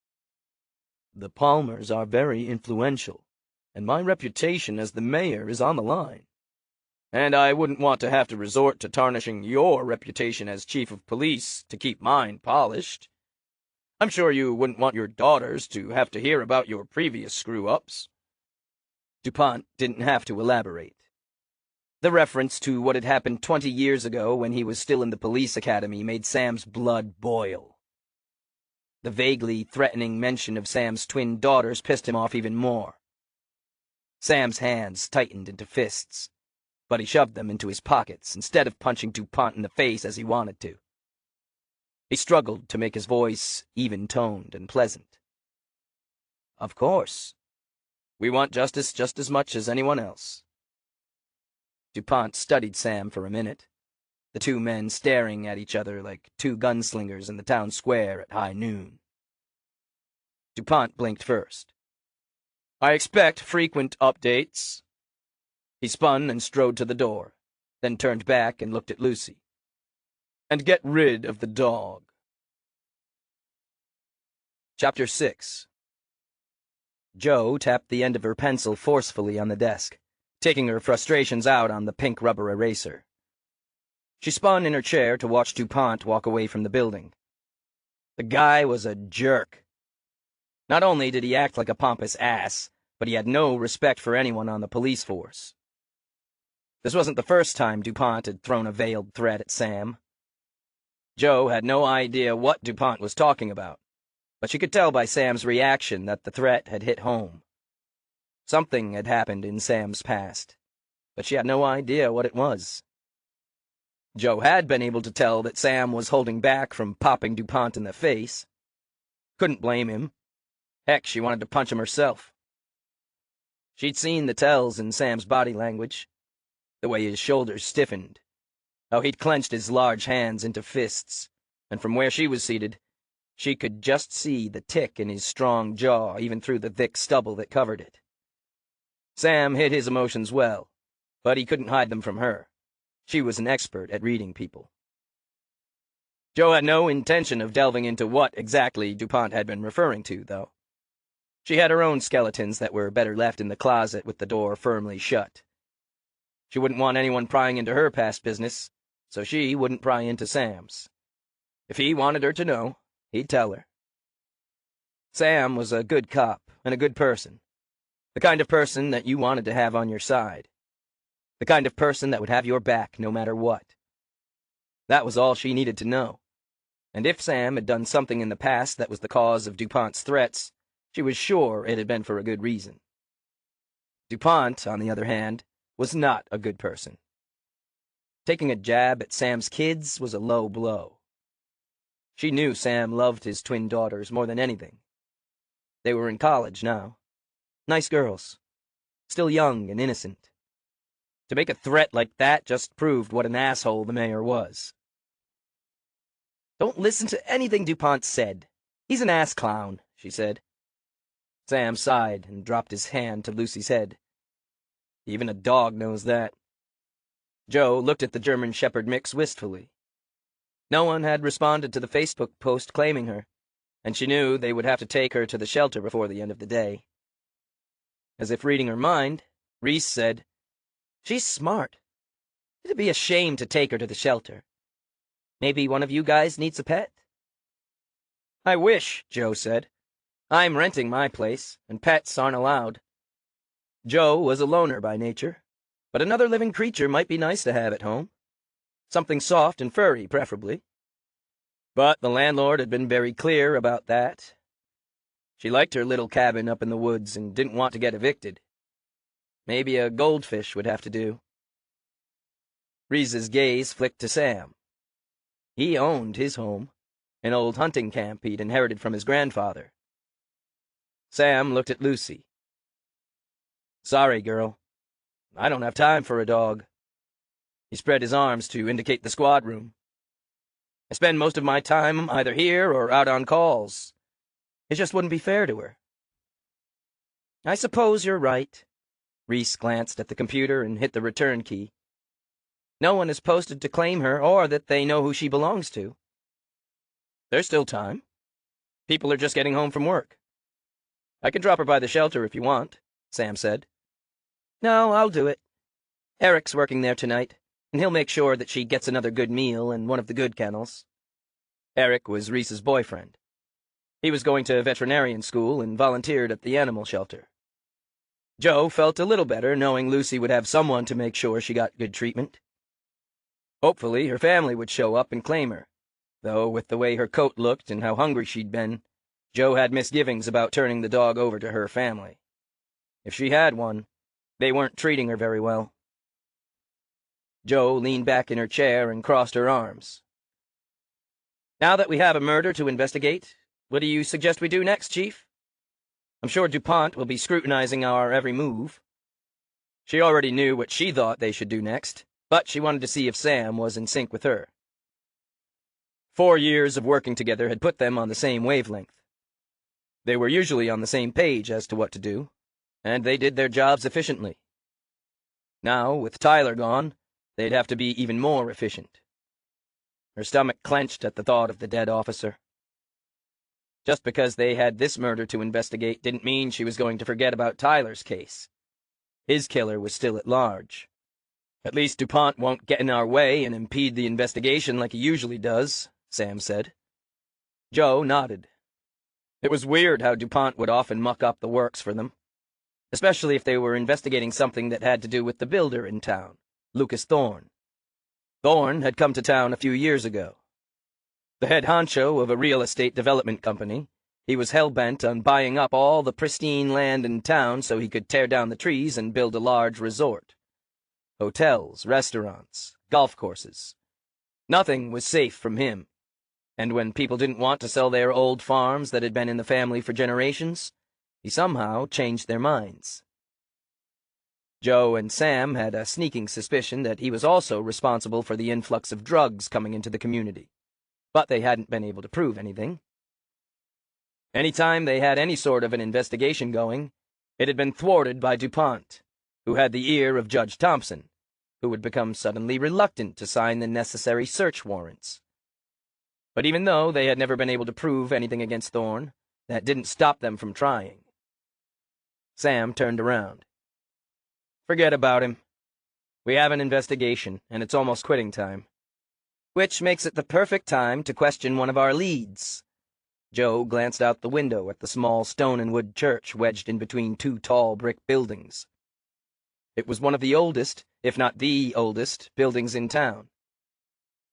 "The Palmers are very influential, and my reputation as the mayor is on the line. And I wouldn't want to have to resort to tarnishing your reputation as chief of police to keep mine polished. I'm sure you wouldn't want your daughters to have to hear about your previous screw-ups." DuPont didn't have to elaborate. The reference to what had happened 20 years ago when he was still in the police academy made Sam's blood boil. The vaguely threatening mention of Sam's twin daughters pissed him off even more. Sam's hands tightened into fists, but he shoved them into his pockets instead of punching DuPont in the face as he wanted to. He struggled to make his voice even-toned and pleasant. "Of course. We want justice just as much as anyone else." DuPont studied Sam for a minute, the two men staring at each other like two gunslingers in the town square at high noon. DuPont blinked first. "I expect frequent updates." He spun and strode to the door, then turned back and looked at Lucy. "And get rid of the dog." Chapter 6. Joe tapped the end of her pencil forcefully on the desk, taking her frustrations out on the pink rubber eraser. She spun in her chair to watch DuPont walk away from the building. The guy was a jerk. Not only did he act like a pompous ass, but he had no respect for anyone on the police force. This wasn't the first time DuPont had thrown a veiled threat at Sam. Joe had no idea what DuPont was talking about, but she could tell by Sam's reaction that the threat had hit home. Something had happened in Sam's past, but she had no idea what it was. Joe had been able to tell that Sam was holding back from popping DuPont in the face. Couldn't blame him. Heck, she wanted to punch him herself. She'd seen the tells in Sam's body language, the way his shoulders stiffened, how he'd clenched his large hands into fists, and from where she was seated, she could just see the tick in his strong jaw even through the thick stubble that covered it. Sam hid his emotions well, but he couldn't hide them from her. She was an expert at reading people. Joe had no intention of delving into what exactly DuPont had been referring to, though. She had her own skeletons that were better left in the closet with the door firmly shut. She wouldn't want anyone prying into her past business, so she wouldn't pry into Sam's. If he wanted her to know, he'd tell her. Sam was a good cop and a good person. The kind of person that you wanted to have on your side. The kind of person that would have your back no matter what. That was all she needed to know. And if Sam had done something in the past that was the cause of DuPont's threats, she was sure it had been for a good reason. DuPont, on the other hand, was not a good person. Taking a jab at Sam's kids was a low blow. She knew Sam loved his twin daughters more than anything. They were in college now. Nice girls. Still young and innocent. To make a threat like that just proved what an asshole the mayor was. "Don't listen to anything DuPont said. He's an ass clown," she said. Sam sighed and dropped his hand to Lucy's head. Even a dog knows that. Joe looked at the German Shepherd mix wistfully. No one had responded to the Facebook post claiming her, and she knew they would have to take her to the shelter before the end of the day. As if reading her mind, Reese said, "She's smart. It'd be a shame to take her to the shelter. Maybe one of you guys needs a pet?" "I wish," Joe said. "I'm renting my place, and pets aren't allowed." Joe was a loner by nature, but another living creature might be nice to have at home. Something soft and furry, preferably. But the landlord had been very clear about that. She liked her little cabin up in the woods and didn't want to get evicted. Maybe a goldfish would have to do. Reese's gaze flicked to Sam. He owned his home, an old hunting camp he'd inherited from his grandfather. Sam looked at Lucy. "Sorry, girl. I don't have time for a dog." He spread his arms to indicate the squad room. "I spend most of my time either here or out on calls. It just wouldn't be fair to her." "I suppose you're right." Reese glanced at the computer and hit the return key. "No one has posted to claim her or that they know who she belongs to." "There's still time. People are just getting home from work." "I can drop her by the shelter if you want," Sam said. "No, I'll do it. Eric's working there tonight, and he'll make sure that she gets another good meal in one of the good kennels." Eric was Reese's boyfriend. He was going to veterinarian school and volunteered at the animal shelter. Joe felt a little better knowing Lucy would have someone to make sure she got good treatment. Hopefully her family would show up and claim her, though with the way her coat looked and how hungry she'd been, Joe had misgivings about turning the dog over to her family. If she had one, they weren't treating her very well. Joe leaned back in her chair and crossed her arms. "Now that we have a murder to investigate, what do you suggest we do next, Chief? I'm sure DuPont will be scrutinizing our every move." She already knew what she thought they should do next, but she wanted to see if Sam was in sync with her. 4 years of working together had put them on the same wavelength. They were usually on the same page as to what to do, and they did their jobs efficiently. Now, with Tyler gone, they'd have to be even more efficient. Her stomach clenched at the thought of the dead officer. Just because they had this murder to investigate didn't mean she was going to forget about Tyler's case. His killer was still at large. "At least DuPont won't get in our way and impede the investigation like he usually does," Sam said. Joe nodded. It was weird how DuPont would often muck up the works for them, especially if they were investigating something that had to do with the builder in town, Lucas Thorne. Thorne had come to town a few years ago. The head honcho of a real estate development company, he was hell-bent on buying up all the pristine land in town so he could tear down the trees and build a large resort. Hotels, restaurants, golf courses. Nothing was safe from him. And when people didn't want to sell their old farms that had been in the family for generations, he somehow changed their minds. Joe and Sam had a sneaking suspicion that he was also responsible for the influx of drugs coming into the community, but they hadn't been able to prove anything. Anytime they had any sort of an investigation going, it had been thwarted by DuPont, who had the ear of Judge Thompson, who would become suddenly reluctant to sign the necessary search warrants. But even though they had never been able to prove anything against Thorne, that didn't stop them from trying. Sam turned around. "Forget about him. We have an investigation, and it's almost quitting time. Which makes it the perfect time to question one of our leads." Joe glanced out the window at the small stone-and-wood church wedged in between two tall brick buildings. It was one of the oldest, if not the oldest, buildings in town.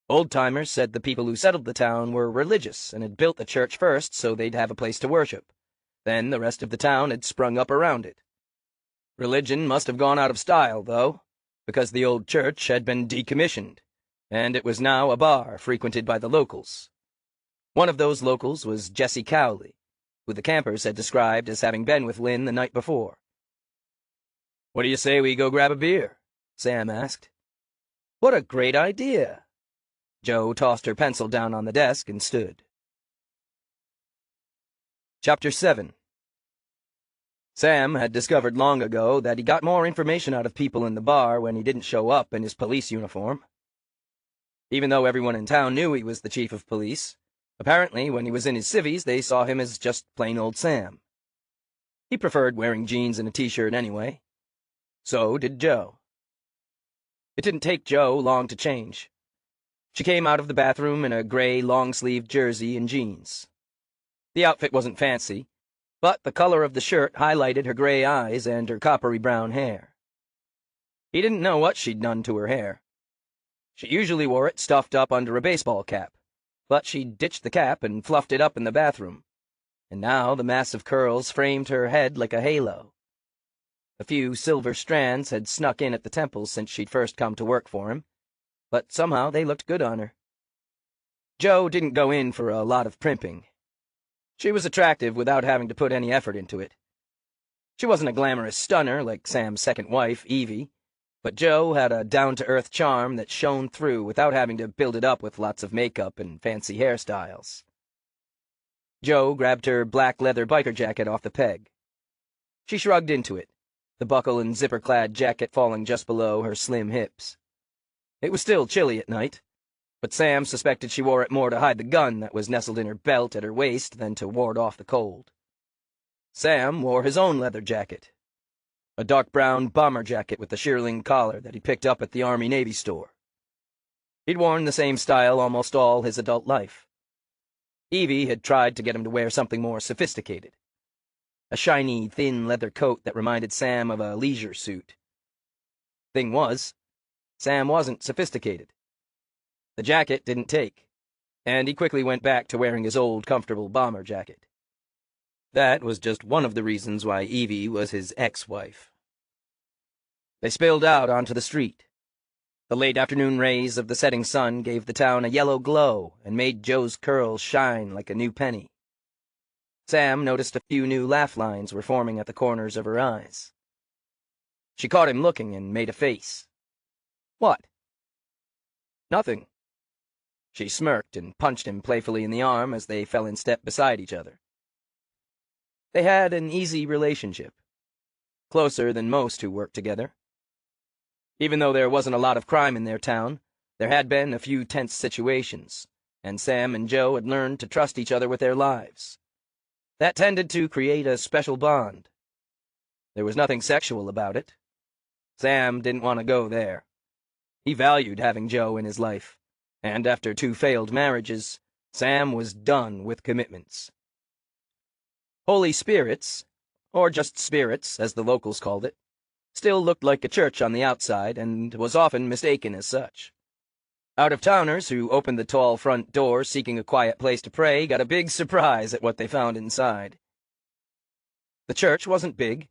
Old-timers said the people who settled the town were religious and had built the church first so they'd have a place to worship. Then the rest of the town had sprung up around it. Religion must have gone out of style, though, because the old church had been decommissioned, and it was now a bar frequented by the locals. One of those locals was Jesse Cowley, who the campers had described as having been with Lynn the night before. "What do you say we go grab a beer?" Sam asked. "What a great idea!" Joe tossed her pencil down on the desk and stood. Chapter 7. Sam had discovered long ago that he got more information out of people in the bar when he didn't show up in his police uniform. Even though everyone in town knew he was the chief of police, apparently when he was in his civvies they saw him as just plain old Sam. He preferred wearing jeans and a t-shirt anyway. So did Joe. It didn't take Joe long to change. She came out of the bathroom in a gray long-sleeved jersey and jeans. The outfit wasn't fancy, but the color of the shirt highlighted her gray eyes and her coppery brown hair. He didn't know what she'd done to her hair. She usually wore it stuffed up under a baseball cap, but she'd ditched the cap and fluffed it up in the bathroom, and now the mass of curls framed her head like a halo. A few silver strands had snuck in at the temples since she'd first come to work for him, but somehow they looked good on her. Joe didn't go in for a lot of primping. She was attractive without having to put any effort into it. She wasn't a glamorous stunner like Sam's second wife, Evie, but Joe had a down-to-earth charm that shone through without having to build it up with lots of makeup and fancy hairstyles. Joe grabbed her black leather biker jacket off the peg. She shrugged into it, the buckle and zipper-clad jacket falling just below her slim hips. It was still chilly at night, but Sam suspected she wore it more to hide the gun that was nestled in her belt at her waist than to ward off the cold. Sam wore his own leather jacket, a dark brown bomber jacket with a shearling collar that he picked up at the Army-Navy store. He'd worn the same style almost all his adult life. Evie had tried to get him to wear something more sophisticated, a shiny, thin leather coat that reminded Sam of a leisure suit. Thing was, Sam wasn't sophisticated. The jacket didn't take, and he quickly went back to wearing his old, comfortable bomber jacket. That was just one of the reasons why Evie was his ex-wife. They spilled out onto the street. The late afternoon rays of the setting sun gave the town a yellow glow and made Joe's curls shine like a new penny. Sam noticed a few new laugh lines were forming at the corners of her eyes. She caught him looking and made a face. "What?" "Nothing." She smirked and punched him playfully in the arm as they fell in step beside each other. They had an easy relationship, closer than most who worked together. Even though there wasn't a lot of crime in their town, there had been a few tense situations, and Sam and Joe had learned to trust each other with their lives. That tended to create a special bond. There was nothing sexual about it, Sam didn't want to go there. He valued having Joe in his life, and after 2 failed marriages, Sam was done with commitments. Holy Spirits, or just Spirits as the locals called it, still looked like a church on the outside and was often mistaken as such. Out-of-towners who opened the tall front door seeking a quiet place to pray got a big surprise at what they found inside. The church wasn't big,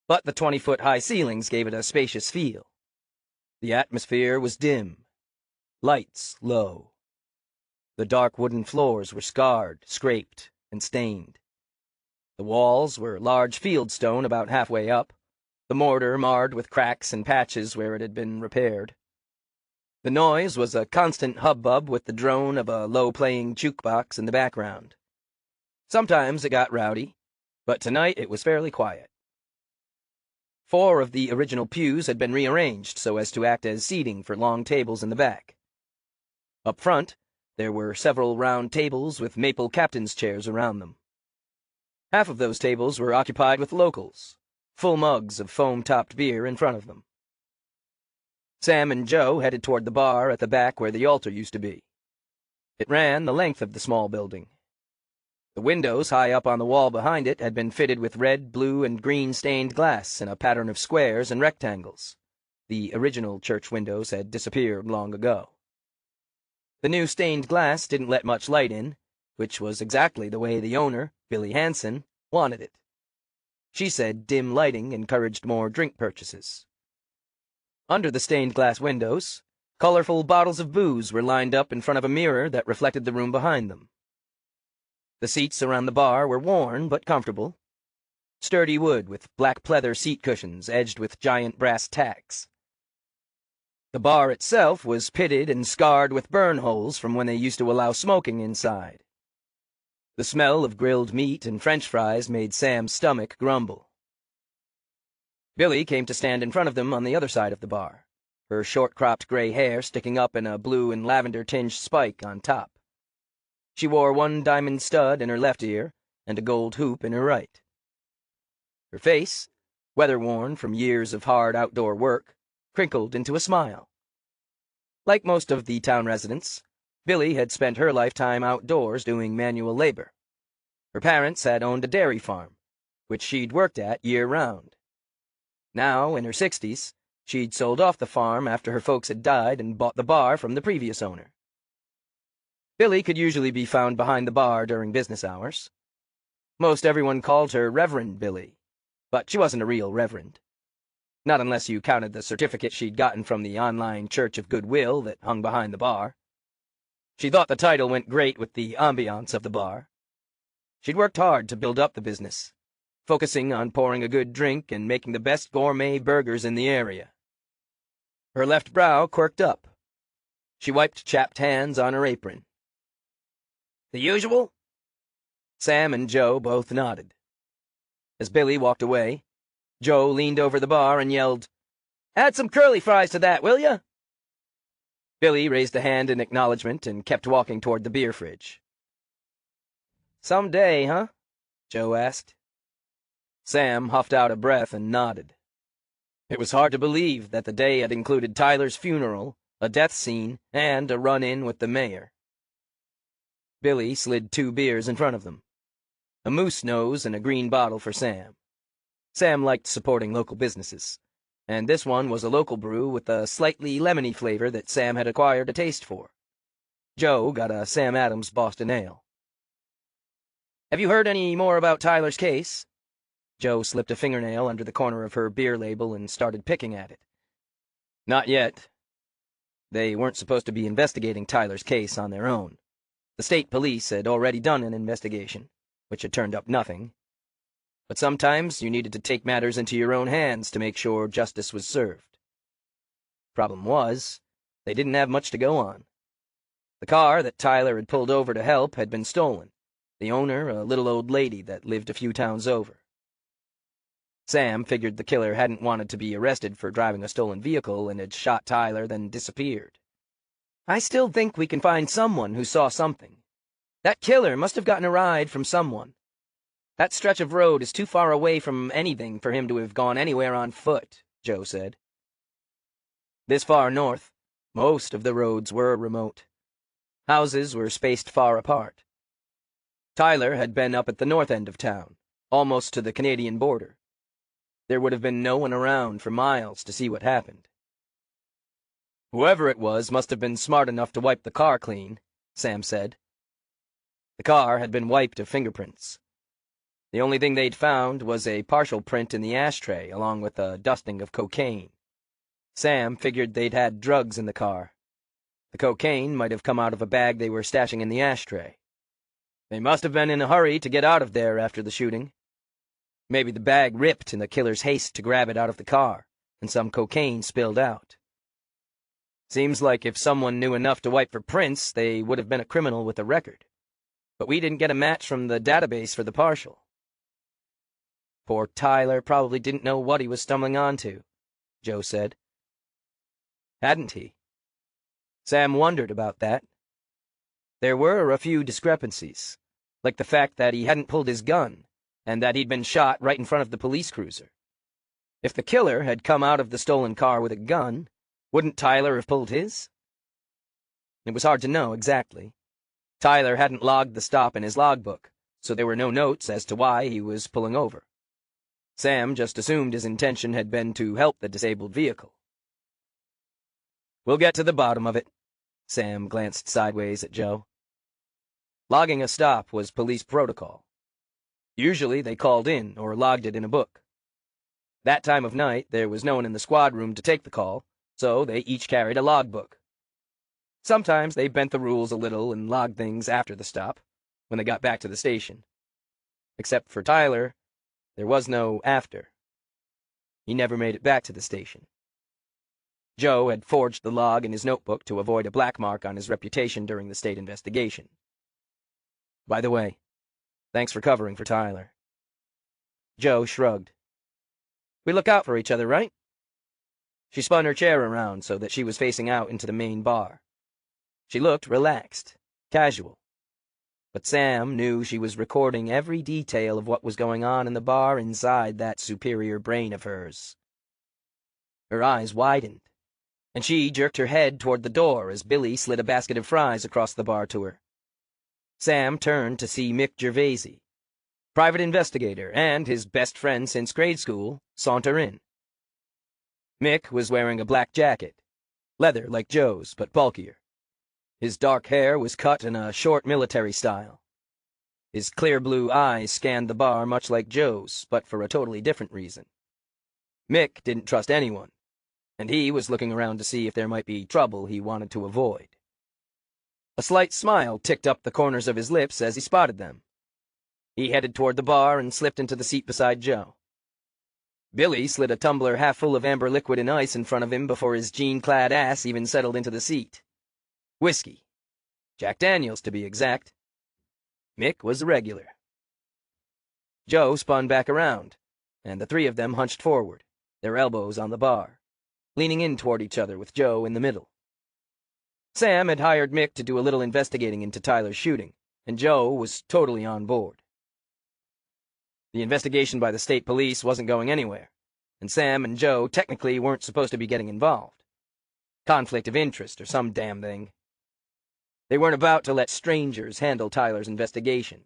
but the 20-foot-high ceilings gave it a spacious feel. The atmosphere was dim, lights low. The dark wooden floors were scarred, scraped, and stained. The walls were large fieldstone about halfway up, the mortar marred with cracks and patches where it had been repaired. The noise was a constant hubbub with the drone of a low-playing jukebox in the background. Sometimes it got rowdy, but tonight it was fairly quiet. 4 of the original pews had been rearranged so as to act as seating for long tables in the back. Up front, there were several round tables with maple captain's chairs around them. Half of those tables were occupied with locals, full mugs of foam-topped beer in front of them. Sam and Joe headed toward the bar at the back where the altar used to be. It ran the length of the small building. The windows high up on the wall behind it had been fitted with red, blue, and green stained glass in a pattern of squares and rectangles. The original church windows had disappeared long ago. The new stained glass didn't let much light in, which was exactly the way the owner, Billy Hansen, wanted it. She said dim lighting encouraged more drink purchases. Under the stained glass windows, colorful bottles of booze were lined up in front of a mirror that reflected the room behind them. The seats around the bar were worn but comfortable. Sturdy wood with black pleather seat cushions edged with giant brass tacks. The bar itself was pitted and scarred with burn holes from when they used to allow smoking inside. The smell of grilled meat and French fries made Sam's stomach grumble. Billy came to stand in front of them on the other side of the bar, her short-cropped gray hair sticking up in a blue and lavender-tinged spike on top. She wore 1 diamond stud in her left ear and a gold hoop in her right. Her face, weather-worn from years of hard outdoor work, crinkled into a smile. Like most of the town residents, Billy had spent her lifetime outdoors doing manual labor. Her parents had owned a dairy farm, which she'd worked at year-round. Now, in her 60s, she'd sold off the farm after her folks had died and bought the bar from the previous owner. Billy could usually be found behind the bar during business hours. Most everyone called her Reverend Billy, but she wasn't a real reverend. Not unless you counted the certificate she'd gotten from the online Church of Goodwill that hung behind the bar. She thought the title went great with the ambiance of the bar. She'd worked hard to build up the business, focusing on pouring a good drink and making the best gourmet burgers in the area. Her left brow quirked up. She wiped chapped hands on her apron. "The usual?" Sam and Joe both nodded. As Billy walked away, Joe leaned over the bar and yelled, "Add some curly fries to that, will ya?" Billy raised a hand in acknowledgement and kept walking toward the beer fridge. "Someday, huh?" Joe asked. Sam huffed out a breath and nodded. It was hard to believe that the day had included Tyler's funeral, a death scene, and a run-in with the mayor. Billy slid 2 beers in front of them, a moose nose and a green bottle for Sam. Sam liked supporting local businesses, and this one was a local brew with a slightly lemony flavor that Sam had acquired a taste for. Joe got a Sam Adams Boston Ale. "Have you heard any more about Tyler's case?" Joe slipped a fingernail under the corner of her beer label and started picking at it. "Not yet. They weren't supposed to be investigating Tyler's case on their own. The state police had already done an investigation, which had turned up nothing. But sometimes you needed to take matters into your own hands to make sure justice was served. Problem was, they didn't have much to go on. The car that Tyler had pulled over to help had been stolen, the owner a little old lady that lived a few towns over. Sam figured the killer hadn't wanted to be arrested for driving a stolen vehicle and had shot Tyler, then disappeared. "I still think we can find someone who saw something. That killer must have gotten a ride from someone. That stretch of road is too far away from anything for him to have gone anywhere on foot," Joe said. This far north, most of the roads were remote. Houses were spaced far apart. Tyler had been up at the north end of town, almost to the Canadian border. There would have been no one around for miles to see what happened. Whoever it was must have been smart enough to wipe the car clean, Sam said. The car had been wiped of fingerprints. The only thing they'd found was a partial print in the ashtray, along with a dusting of cocaine. Sam figured they'd had drugs in the car. The cocaine might have come out of a bag they were stashing in the ashtray. They must have been in a hurry to get out of there after the shooting. Maybe the bag ripped in the killer's haste to grab it out of the car, and some cocaine spilled out. Seems like if someone knew enough to wipe for prints, they would have been a criminal with a record. But we didn't get a match from the database for the partial. Poor Tyler probably didn't know what he was stumbling onto, Joe said. Hadn't he? Sam wondered about that. There were a few discrepancies, like the fact that he hadn't pulled his gun, and that he'd been shot right in front of the police cruiser. If the killer had come out of the stolen car with a gun, wouldn't Tyler have pulled his? It was hard to know exactly. Tyler hadn't logged the stop in his logbook, so there were no notes as to why he was pulling over. Sam just assumed his intention had been to help the disabled vehicle. We'll get to the bottom of it. Sam glanced sideways at Joe. Logging a stop was police protocol. Usually they called in or logged it in a book. That time of night, there was no one in the squad room to take the call, so they each carried a logbook. Sometimes they bent the rules a little and logged things after the stop, when they got back to the station. Except for Tyler, there was no after. He never made it back to the station. Joe had forged the log in his notebook to avoid a black mark on his reputation during the state investigation. By the way, thanks for covering for Tyler. Joe shrugged. We look out for each other, right? She spun her chair around so that she was facing out into the main bar. She looked relaxed, casual. But Sam knew she was recording every detail of what was going on in the bar inside that superior brain of hers. Her eyes widened, and she jerked her head toward the door as Billy slid a basket of fries across the bar to her. Sam turned to see Mick Gervaisi, private investigator and his best friend since grade school, saunter in. Mick was wearing a black jacket, leather like Joe's, but bulkier. His dark hair was cut in a short military style. His clear blue eyes scanned the bar much like Joe's, but for a totally different reason. Mick didn't trust anyone, and he was looking around to see if there might be trouble he wanted to avoid. A slight smile ticked up the corners of his lips as he spotted them. He headed toward the bar and slipped into the seat beside Joe. Billy slid a tumbler half full of amber liquid and ice in front of him before his jean-clad ass even settled into the seat. Whiskey. Jack Daniels, to be exact. Mick was a regular. Joe spun back around, and the three of them hunched forward, their elbows on the bar, leaning in toward each other with Joe in the middle. Sam had hired Mick to do a little investigating into Tyler's shooting, and Joe was totally on board. The investigation by the state police wasn't going anywhere, and Sam and Joe technically weren't supposed to be getting involved. Conflict of interest or some damn thing. They weren't about to let strangers handle Tyler's investigation,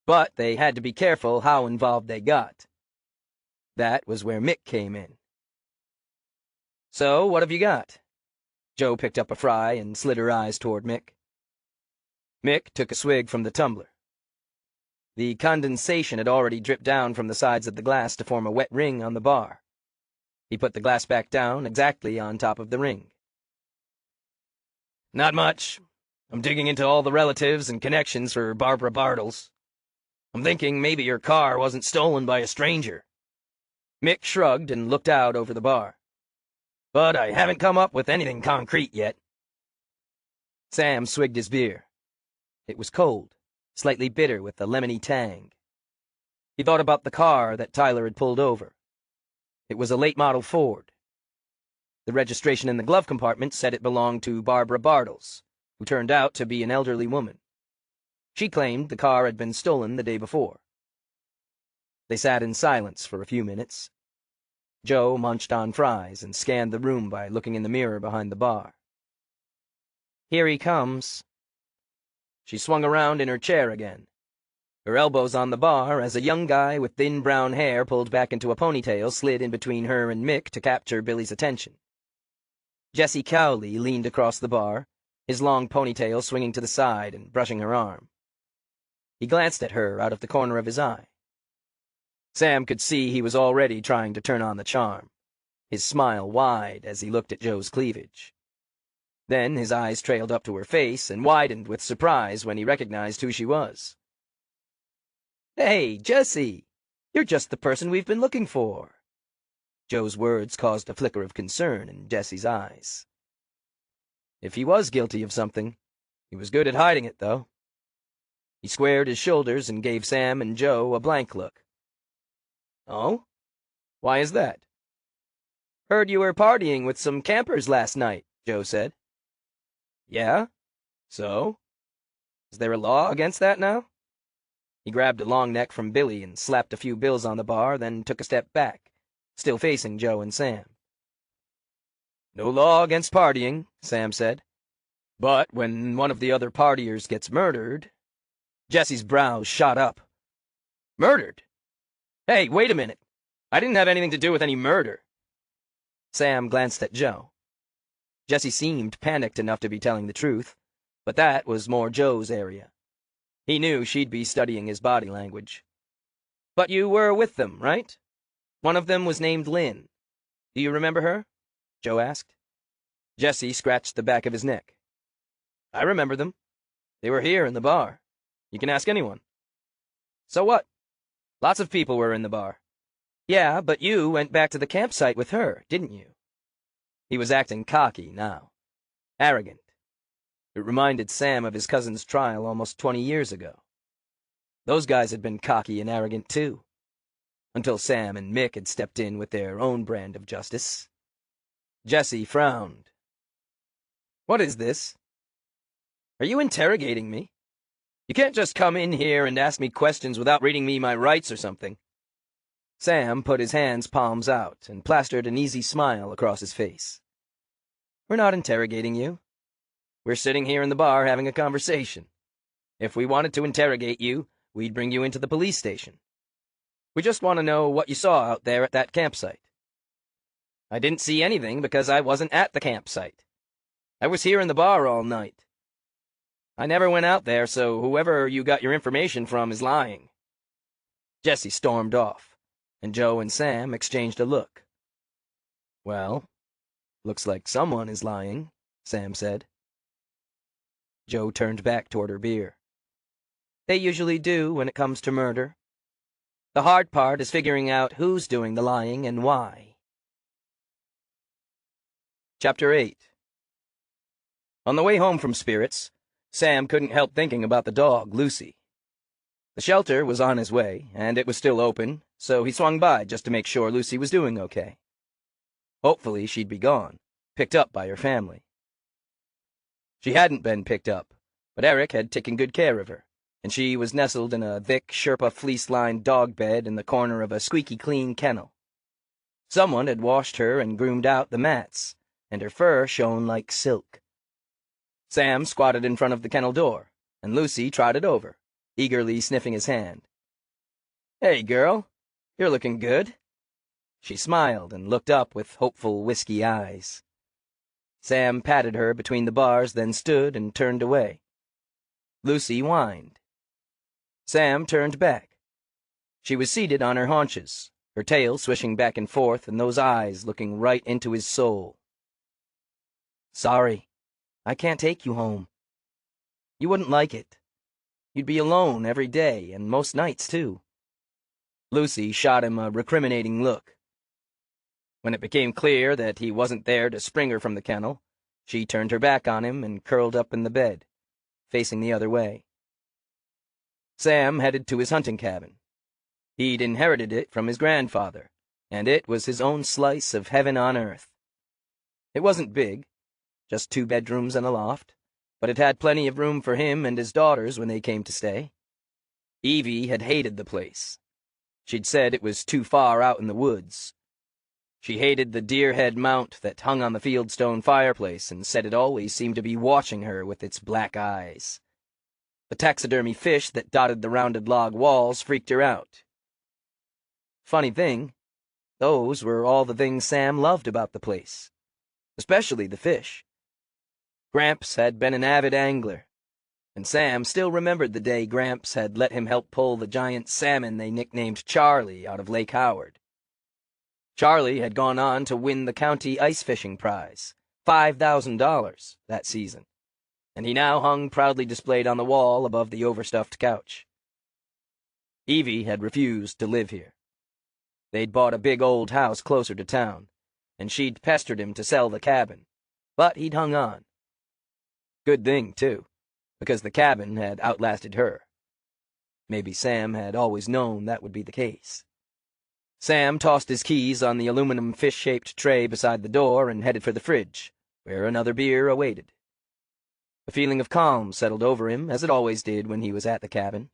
but they had to be careful how involved they got. That was where Mick came in. So, what have you got? Joe picked up a fry and slid her eyes toward Mick. Mick took a swig from the tumbler. The condensation had already dripped down from the sides of the glass to form a wet ring on the bar. He put the glass back down exactly on top of the ring. Not much. I'm digging into all the relatives and connections for Barbara Bartles. I'm thinking maybe your car wasn't stolen by a stranger. Mick shrugged and looked out over the bar. But I haven't come up with anything concrete yet. Sam swigged his beer. It was cold, slightly bitter with a lemony tang. He thought about the car that Tyler had pulled over. It was a late-model Ford. The registration in the glove compartment said it belonged to Barbara Bartles, who turned out to be an elderly woman. She claimed the car had been stolen the day before. They sat in silence for a few minutes. Joe munched on fries and scanned the room by looking in the mirror behind the bar. "Here he comes." She swung around in her chair again, her elbows on the bar as a young guy with thin brown hair pulled back into a ponytail slid in between her and Mick to capture Billy's attention. Jesse Cowley leaned across the bar, his long ponytail swinging to the side and brushing her arm. He glanced at her out of the corner of his eye. Sam could see he was already trying to turn on the charm, his smile wide as he looked at Joe's cleavage. Then his eyes trailed up to her face and widened with surprise when he recognized who she was. "Hey, Jesse! You're just the person we've been looking for." Joe's words caused a flicker of concern in Jesse's eyes. If he was guilty of something, he was good at hiding it, though. He squared his shoulders and gave Sam and Joe a blank look. "Oh? Why is that?" "Heard you were partying with some campers last night," Joe said. "Yeah? So? Is there a law against that now?" He grabbed a long neck from Billy and slapped a few bills on the bar, then took a step back, still facing Joe and Sam. "No law against partying," Sam said. "But when one of the other partiers gets murdered—" Jesse's brows shot up. "Murdered? Hey, wait a minute. I didn't have anything to do with any murder." Sam glanced at Joe. Jesse seemed panicked enough to be telling the truth, but that was more Joe's area. He knew she'd be studying his body language. "But you were with them, right? One of them was named Lynn. Do you remember her?" Joe asked. Jesse scratched the back of his neck. "I remember them. They were here in the bar. You can ask anyone." "So what? Lots of people were in the bar." "Yeah, but you went back to the campsite with her, didn't you?" He was acting cocky now. Arrogant. It reminded Sam of his cousin's trial almost 20 years ago. Those guys had been cocky and arrogant too, until Sam and Mick had stepped in with their own brand of justice. Jesse frowned. "What is this? Are you interrogating me? You can't just come in here and ask me questions without reading me my rights or something." Sam put his hands palms out and plastered an easy smile across his face. "We're not interrogating you. We're sitting here in the bar having a conversation. If we wanted to interrogate you, we'd bring you into the police station. We just want to know what you saw out there at that campsite." "I didn't see anything because I wasn't at the campsite. I was here in the bar all night. I never went out there, so whoever you got your information from is lying." Jesse stormed off, and Joe and Sam exchanged a look. "Well, looks like someone is lying," Sam said. Joe turned back toward her beer. "They usually do when it comes to murder. The hard part is figuring out who's doing the lying and why." Chapter 8. On the way home from Spirits, Sam couldn't help thinking about the dog, Lucy. The shelter was on his way, and it was still open, so he swung by just to make sure Lucy was doing okay. Hopefully she'd be gone, picked up by her family. She hadn't been picked up, but Eric had taken good care of her, and she was nestled in a thick Sherpa fleece-lined dog bed in the corner of a squeaky-clean kennel. Someone had washed her and groomed out the mats, and her fur shone like silk. Sam squatted in front of the kennel door, and Lucy trotted over, eagerly sniffing his hand. "Hey, girl, you're looking good." She smiled and looked up with hopeful, whisky eyes. Sam patted her between the bars, then stood and turned away. Lucy whined. Sam turned back. She was seated on her haunches, her tail swishing back and forth, and those eyes looking right into his soul. "Sorry, I can't take you home. You wouldn't like it. You'd be alone every day, and most nights, too." Lucy shot him a recriminating look. When it became clear that he wasn't there to spring her from the kennel, she turned her back on him and curled up in the bed, facing the other way. Sam headed to his hunting cabin. He'd inherited it from his grandfather, and it was his own slice of heaven on earth. It wasn't big, just 2 bedrooms and a loft, but it had plenty of room for him and his daughters when they came to stay. Evie had hated the place. She'd said it was too far out in the woods. She hated the deer-head mount that hung on the fieldstone fireplace and said it always seemed to be watching her with its black eyes. The taxidermy fish that dotted the rounded log walls freaked her out. Funny thing, those were all the things Sam loved about the place, especially the fish. Gramps had been an avid angler, and Sam still remembered the day Gramps had let him help pull the giant salmon they nicknamed Charlie out of Lake Howard. Charlie had gone on to win the county ice fishing prize, $5,000, that season, and he now hung proudly displayed on the wall above the overstuffed couch. Evie had refused to live here. They'd bought a big old house closer to town, and she'd pestered him to sell the cabin, but he'd hung on. Good thing, too, because the cabin had outlasted her. Maybe Sam had always known that would be the case. Sam tossed his keys on the aluminum fish-shaped tray beside the door and headed for the fridge, where another beer awaited. A feeling of calm settled over him, as it always did when he was at the cabin.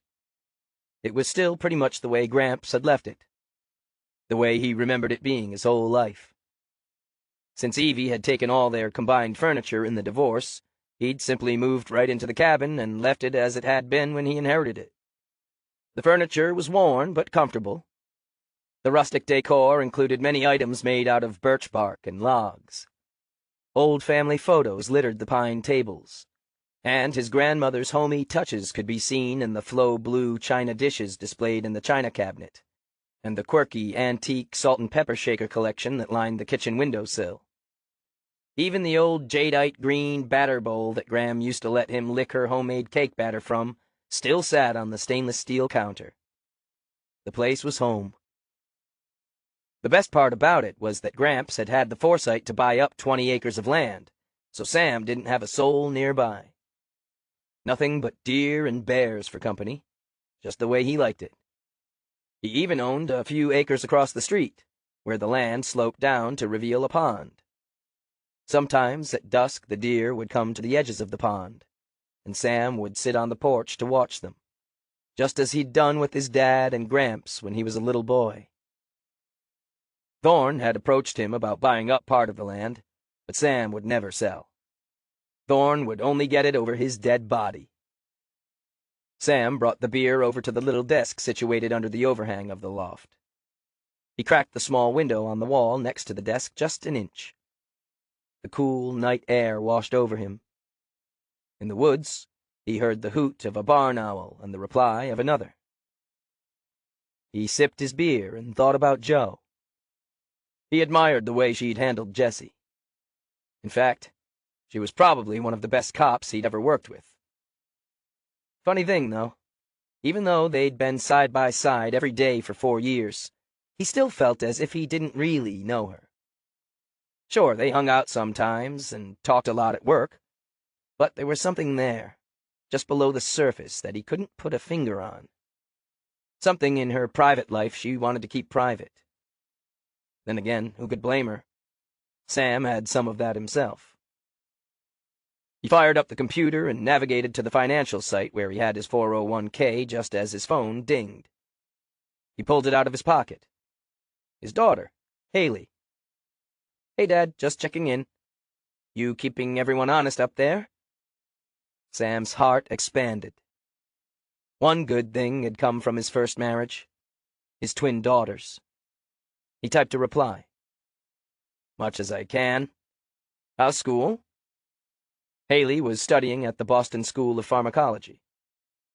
It was still pretty much the way Gramps had left it, the way he remembered it being his whole life. Since Evie had taken all their combined furniture in the divorce, he'd simply moved right into the cabin and left it as it had been when he inherited it. The furniture was worn but comfortable. The rustic decor included many items made out of birch bark and logs. Old family photos littered the pine tables, and his grandmother's homey touches could be seen in the flow blue china dishes displayed in the china cabinet, and the quirky antique salt and pepper shaker collection that lined the kitchen windowsill. Even the old jadeite green batter bowl that Gram used to let him lick her homemade cake batter from still sat on the stainless steel counter. The place was home. The best part about it was that Gramps had had the foresight to buy up 20 acres of land, so Sam didn't have a soul nearby. Nothing but deer and bears for company, just the way he liked it. He even owned a few acres across the street, where the land sloped down to reveal a pond. Sometimes at dusk the deer would come to the edges of the pond, and Sam would sit on the porch to watch them, just as he'd done with his dad and Gramps when he was a little boy. Thorne had approached him about buying up part of the land, but Sam would never sell. Thorne would only get it over his dead body. Sam brought the beer over to the little desk situated under the overhang of the loft. He cracked the small window on the wall next to the desk just an inch. The cool night air washed over him. In the woods, he heard the hoot of a barn owl and the reply of another. He sipped his beer and thought about Jo. He admired the way she'd handled Jessie. In fact, she was probably one of the best cops he'd ever worked with. Funny thing, though, even though they'd been side by side every day for 4 years, he still felt as if he didn't really know her. Sure, they hung out sometimes and talked a lot at work, but there was something there, just below the surface, that he couldn't put a finger on. Something in her private life she wanted to keep private. Then again, who could blame her? Sam had some of that himself. He fired up the computer and navigated to the financial site where he had his 401k just as his phone dinged. He pulled it out of his pocket. His daughter, Haley. "Hey, Dad, just checking in. You keeping everyone honest up there?" Sam's heart expanded. One good thing had come from his first marriage: his twin daughters. He typed a reply. "Much as I can. How's school?" Haley was studying at the Boston School of Pharmacology.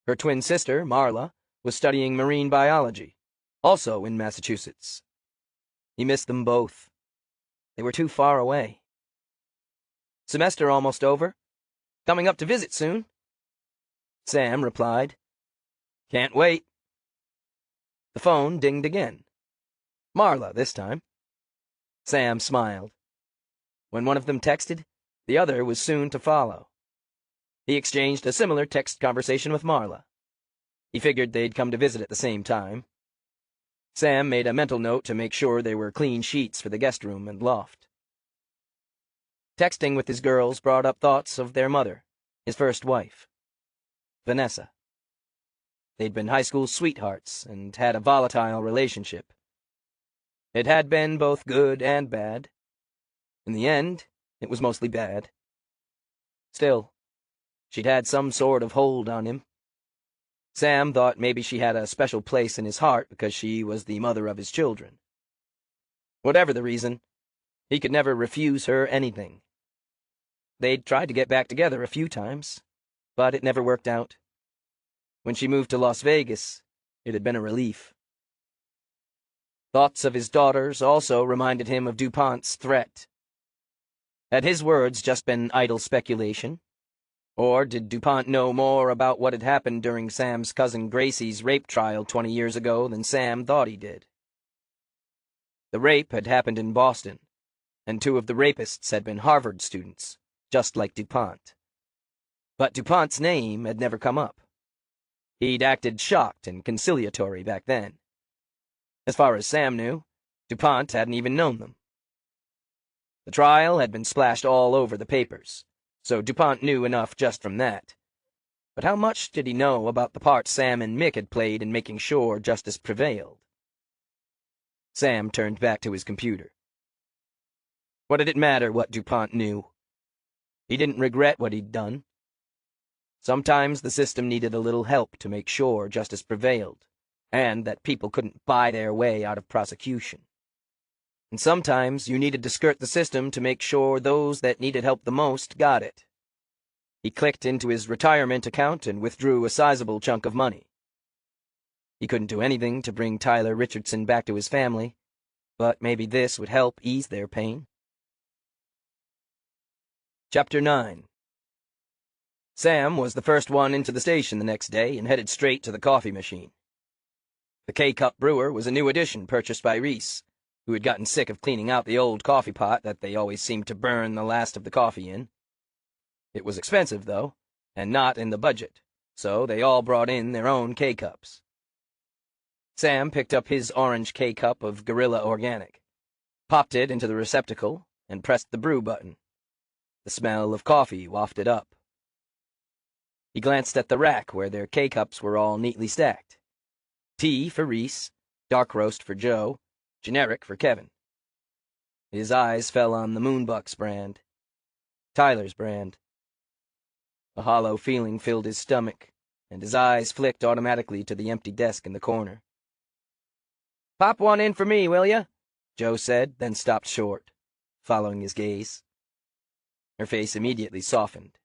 Her twin sister, Marla, was studying marine biology, also in Massachusetts. He missed them both. They were too far away. "Semester almost over. Coming up to visit soon?" Sam replied, "Can't wait." The phone dinged again. Marla, this time. Sam smiled. When one of them texted, the other was soon to follow. He exchanged a similar text conversation with Marla. He figured they'd come to visit at the same time. Sam made a mental note to make sure there were clean sheets for the guest room and loft. Texting with his girls brought up thoughts of their mother, his first wife, Vanessa. They'd been high school sweethearts and had a volatile relationship. It had been both good and bad. In the end, it was mostly bad. Still, she'd had some sort of hold on him. Sam thought maybe she had a special place in his heart because she was the mother of his children. Whatever the reason, he could never refuse her anything. They'd tried to get back together a few times, but it never worked out. When she moved to Las Vegas, it had been a relief. Thoughts of his daughters also reminded him of DuPont's threat. Had his words just been idle speculation? Or did DuPont know more about what had happened during Sam's cousin Gracie's rape trial 20 years ago than Sam thought he did? The rape had happened in Boston, and 2 of the rapists had been Harvard students, just like DuPont. But DuPont's name had never come up. He'd acted shocked and conciliatory back then. As far as Sam knew, DuPont hadn't even known them. The trial had been splashed all over the papers, so DuPont knew enough just from that. But how much did he know about the part Sam and Mick had played in making sure justice prevailed? Sam turned back to his computer. What did it matter what DuPont knew? He didn't regret what he'd done. Sometimes the system needed a little help to make sure justice prevailed, and that people couldn't buy their way out of prosecution. And sometimes you needed to skirt the system to make sure those that needed help the most got it. He clicked into his retirement account and withdrew a sizable chunk of money. He couldn't do anything to bring Tyler Richardson back to his family, but maybe this would help ease their pain. Chapter 9. Sam was the first one into the station the next day and headed straight to the coffee machine. The K-Cup brewer was a new addition purchased by Reese, who had gotten sick of cleaning out the old coffee pot that they always seemed to burn the last of the coffee in. It was expensive, though, and not in the budget, so they all brought in their own K-Cups. Sam picked up his orange K-Cup of Gorilla Organic, popped it into the receptacle, and pressed the brew button. The smell of coffee wafted up. He glanced at the rack where their K-Cups were all neatly stacked. Tea for Reese, dark roast for Joe, generic for Kevin. His eyes fell on the Moonbucks brand. Tyler's brand. A hollow feeling filled his stomach, and his eyes flicked automatically to the empty desk in the corner. "Pop one in for me, will ya?" Joe said, then stopped short, following his gaze. Her face immediately softened,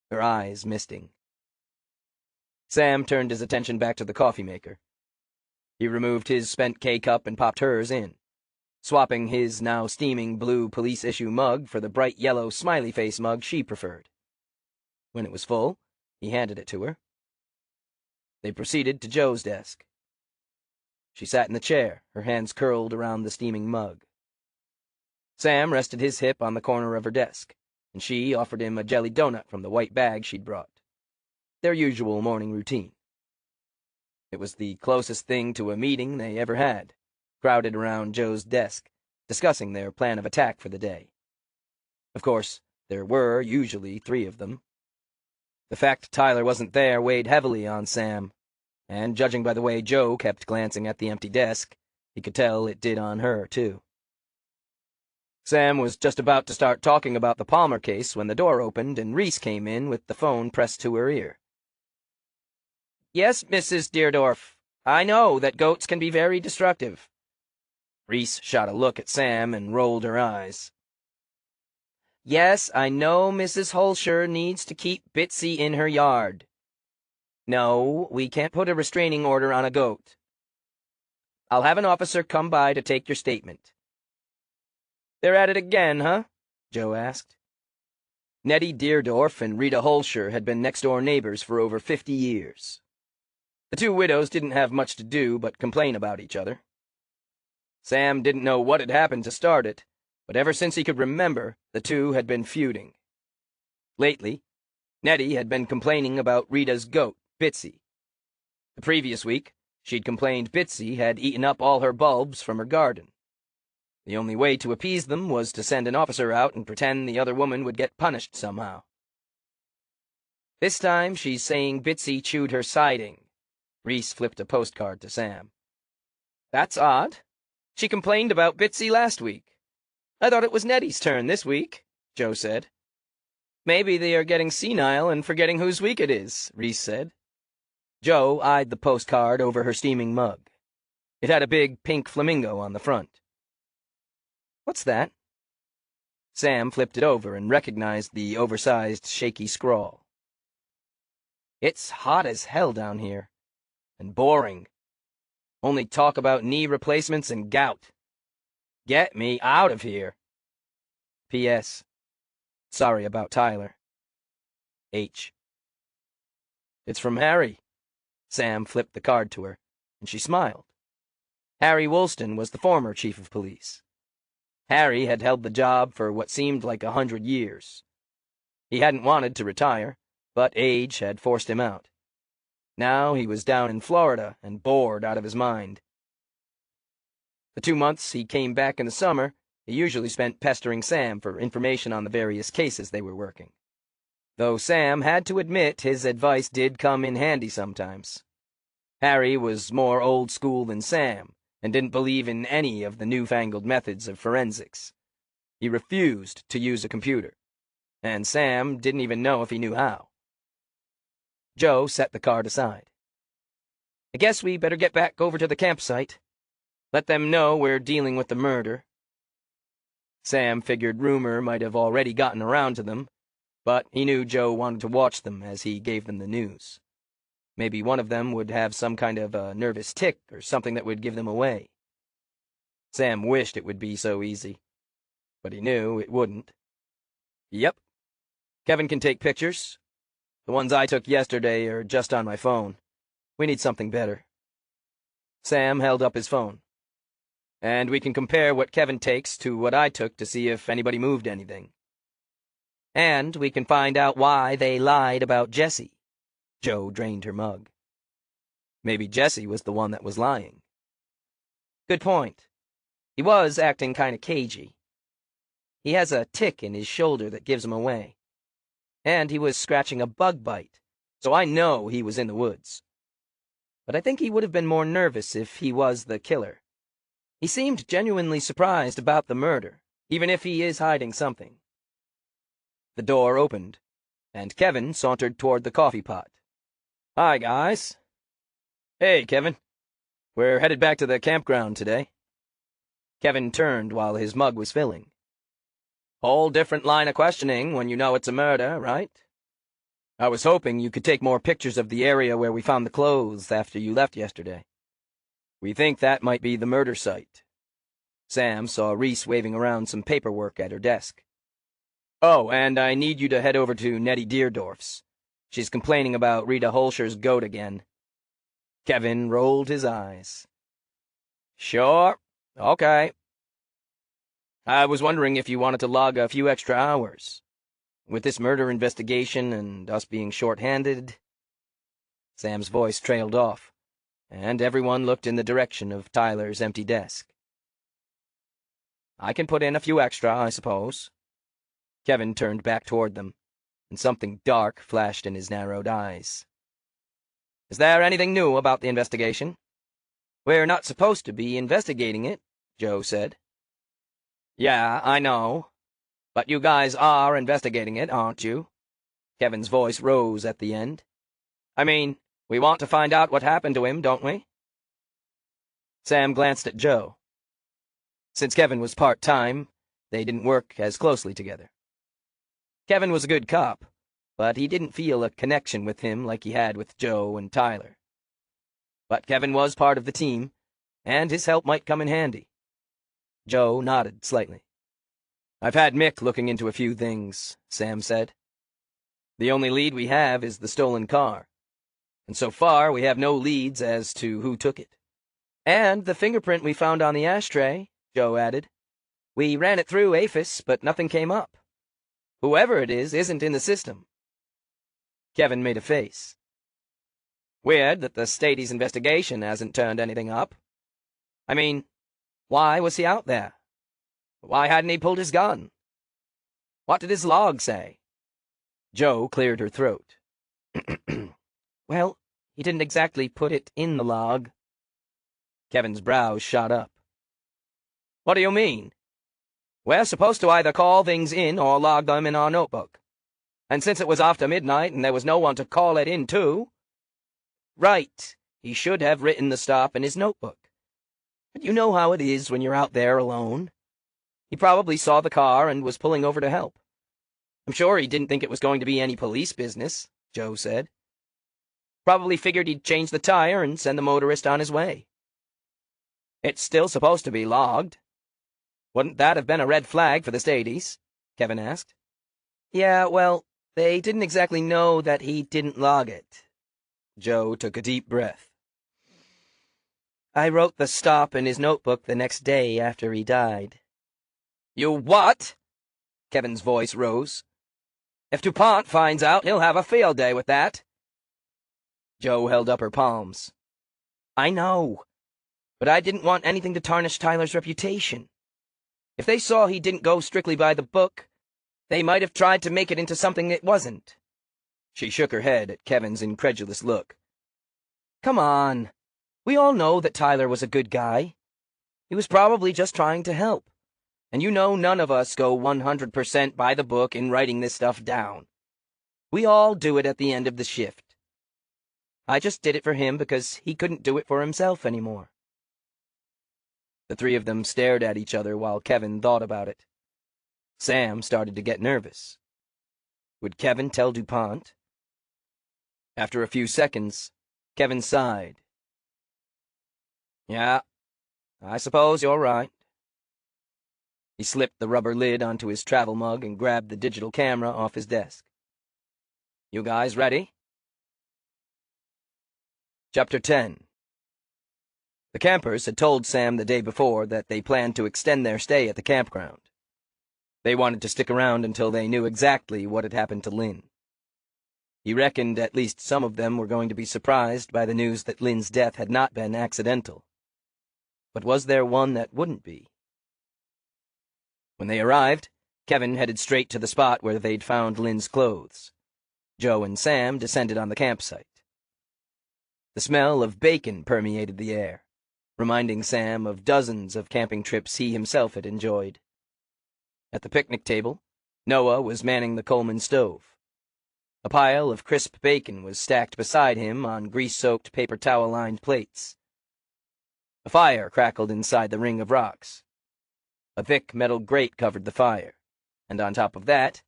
her eyes misting. Sam turned his attention back to the coffee maker. He removed his spent K-Cup and popped hers in, swapping his now steaming blue police-issue mug for the bright yellow smiley-face mug she preferred. When it was full, he handed it to her. They proceeded to Joe's desk. She sat in the chair, her hands curled around the steaming mug. Sam rested his hip on the corner of her desk, and she offered him a jelly donut from the white bag she'd brought. Their usual morning routine. It was the closest thing to a meeting they ever had, crowded around Joe's desk, discussing their plan of attack for the day. Of course, there were usually 3 of them. The fact Tyler wasn't there weighed heavily on Sam, and judging by the way Joe kept glancing at the empty desk, he could tell it did on her, too. Sam was just about to start talking about the Palmer case when the door opened and Reese came in with the phone pressed to her ear. "Yes, Mrs. Deardorff. I know that goats can be very destructive." Reese shot a look at Sam and rolled her eyes. "Yes, I know Mrs. Holscher needs to keep Bitsy in her yard. No, we can't put a restraining order on a goat. I'll have an officer come by to take your statement." "They're at it again, huh?" Joe asked. Nettie Deardorff and Rita Holscher had been next-door neighbors for over 50 years. The 2 widows didn't have much to do but complain about each other. Sam didn't know what had happened to start it, but ever since he could remember, the 2 had been feuding. Lately, Nettie had been complaining about Rita's goat, Bitsy. The previous week, she'd complained Bitsy had eaten up all her bulbs from her garden. The only way to appease them was to send an officer out and pretend the other woman would get punished somehow. This time, she's saying Bitsy chewed her siding. Reese flipped a postcard to Sam. "That's odd. She complained about Bitsy last week. I thought it was Nettie's turn this week, Joe said. Maybe they are getting senile and forgetting whose week it is, Reese said. Joe eyed the postcard over her steaming mug. It had a big pink flamingo on the front. What's that? Sam flipped it over and recognized the oversized, shaky scrawl. It's hot as hell down here. And boring. Only talk about knee replacements and gout. Get me out of here. P.S. Sorry about Tyler. H. It's from Harry. Sam flipped the card to her, and she smiled. Harry Woolston was the former chief of police. Harry had held the job for what seemed like 100 years. He hadn't wanted to retire, but age had forced him out. Now he was down in Florida and bored out of his mind. The 2 months he came back in the summer, he usually spent pestering Sam for information on the various cases they were working. Though Sam had to admit his advice did come in handy sometimes. Harry was more old school than Sam, and didn't believe in any of the newfangled methods of forensics. He refused to use a computer, and Sam didn't even know if he knew how. Joe set the card aside. I guess we better get back over to the campsite. Let them know we're dealing with the murder. Sam figured rumor might have already gotten around to them, but he knew Joe wanted to watch them as he gave them the news. Maybe one of them would have some kind of a nervous tic or something that would give them away. Sam wished it would be so easy, but he knew it wouldn't. Yep. Kevin can take pictures. The ones I took yesterday are just on my phone. We need something better. Sam held up his phone. And we can compare what Kevin takes to what I took to see if anybody moved anything. And we can find out why they lied about Jesse. Joe drained her mug. Maybe Jesse was the one that was lying. Good point. He was acting kind of cagey. He has a tick in his shoulder that gives him away. And he was scratching a bug bite, so I know he was in the woods. But I think he would have been more nervous if he was the killer. He seemed genuinely surprised about the murder, even if he is hiding something. The door opened, and Kevin sauntered toward the coffee pot. Hi, guys. Hey, Kevin. We're headed back to the campground today. Kevin turned while his mug was filling. Whole different line of questioning when you know it's a murder, right? I was hoping you could take more pictures of the area where we found the clothes after you left yesterday. We think that might be the murder site. Sam saw Reese waving around some paperwork at her desk. Oh, and I need you to head over to Nettie Deerdorf's. She's complaining about Rita Holscher's goat again. Kevin rolled his eyes. Sure, okay. I was wondering if you wanted to log a few extra hours. With this murder investigation and us being short-handed... Sam's voice trailed off, and everyone looked in the direction of Tyler's empty desk. I can put in a few extra, I suppose. Kevin turned back toward them, and something dark flashed in his narrowed eyes. Is there anything new about the investigation? We're not supposed to be investigating it, Joe said. Yeah, I know. But you guys are investigating it, aren't you? Kevin's voice rose at the end. I mean, we want to find out what happened to him, don't we? Sam glanced at Joe. Since Kevin was part-time, they didn't work as closely together. Kevin was a good cop, but he didn't feel a connection with him like he had with Joe and Tyler. But Kevin was part of the team, and his help might come in handy. Joe nodded slightly. I've had Mick looking into a few things, Sam said. The only lead we have is the stolen car, and so far we have no leads as to who took it. And the fingerprint we found on the ashtray, Joe added. We ran it through APHIS, but nothing came up. Whoever it is isn't in the system. Kevin made a face. Weird that the Stady's investigation hasn't turned anything up. I mean, why was he out there? Why hadn't he pulled his gun? What did his log say? Joe cleared her throat. Well, he didn't exactly put it in the log. Kevin's brows shot up. What do you mean? We're supposed to either call things in or log them in our notebook. And since it was after midnight and there was no one to call it in to... Right, he should have written the stop in his notebook. But you know how it is when you're out there alone. He probably saw the car and was pulling over to help. I'm sure he didn't think it was going to be any police business, Joe said. Probably figured he'd change the tire and send the motorist on his way. It's still supposed to be logged. Wouldn't that have been a red flag for the Stadies? Kevin asked. Yeah, well, they didn't exactly know that he didn't log it. Joe took a deep breath. I wrote the stop in his notebook the next day after he died. You what? Kevin's voice rose. If DuPont finds out, he'll have a field day with that. Joe held up her palms. I know, but I didn't want anything to tarnish Tyler's reputation. If they saw he didn't go strictly by the book, they might have tried to make it into something it wasn't. She shook her head at Kevin's incredulous look. Come on. We all know that Tyler was a good guy. He was probably just trying to help. And you know none of us go 100% by the book in writing this stuff down. We all do it at the end of the shift. I just did it for him because he couldn't do it for himself anymore. The three of them stared at each other while Kevin thought about it. Sam started to get nervous. Would Kevin tell DuPont? After a few seconds, Kevin sighed. Yeah, I suppose you're right. He slipped the rubber lid onto his travel mug and grabbed the digital camera off his desk. You guys ready? Chapter 10. The campers had told Sam the day before that they planned to extend their stay at the campground. They wanted to stick around until they knew exactly what had happened to Lynn. He reckoned at least some of them were going to be surprised by the news that Lynn's death had not been accidental. But was there one that wouldn't be? When they arrived, Kevin headed straight to the spot where they'd found Lynn's clothes. Joe and Sam descended on the campsite. The smell of bacon permeated the air, reminding Sam of dozens of camping trips he himself had enjoyed. At the picnic table, Noah was manning the Coleman stove. A pile of crisp bacon was stacked beside him on grease-soaked paper towel-lined plates. A fire crackled inside the ring of rocks. A thick metal grate covered the fire, and on top of that,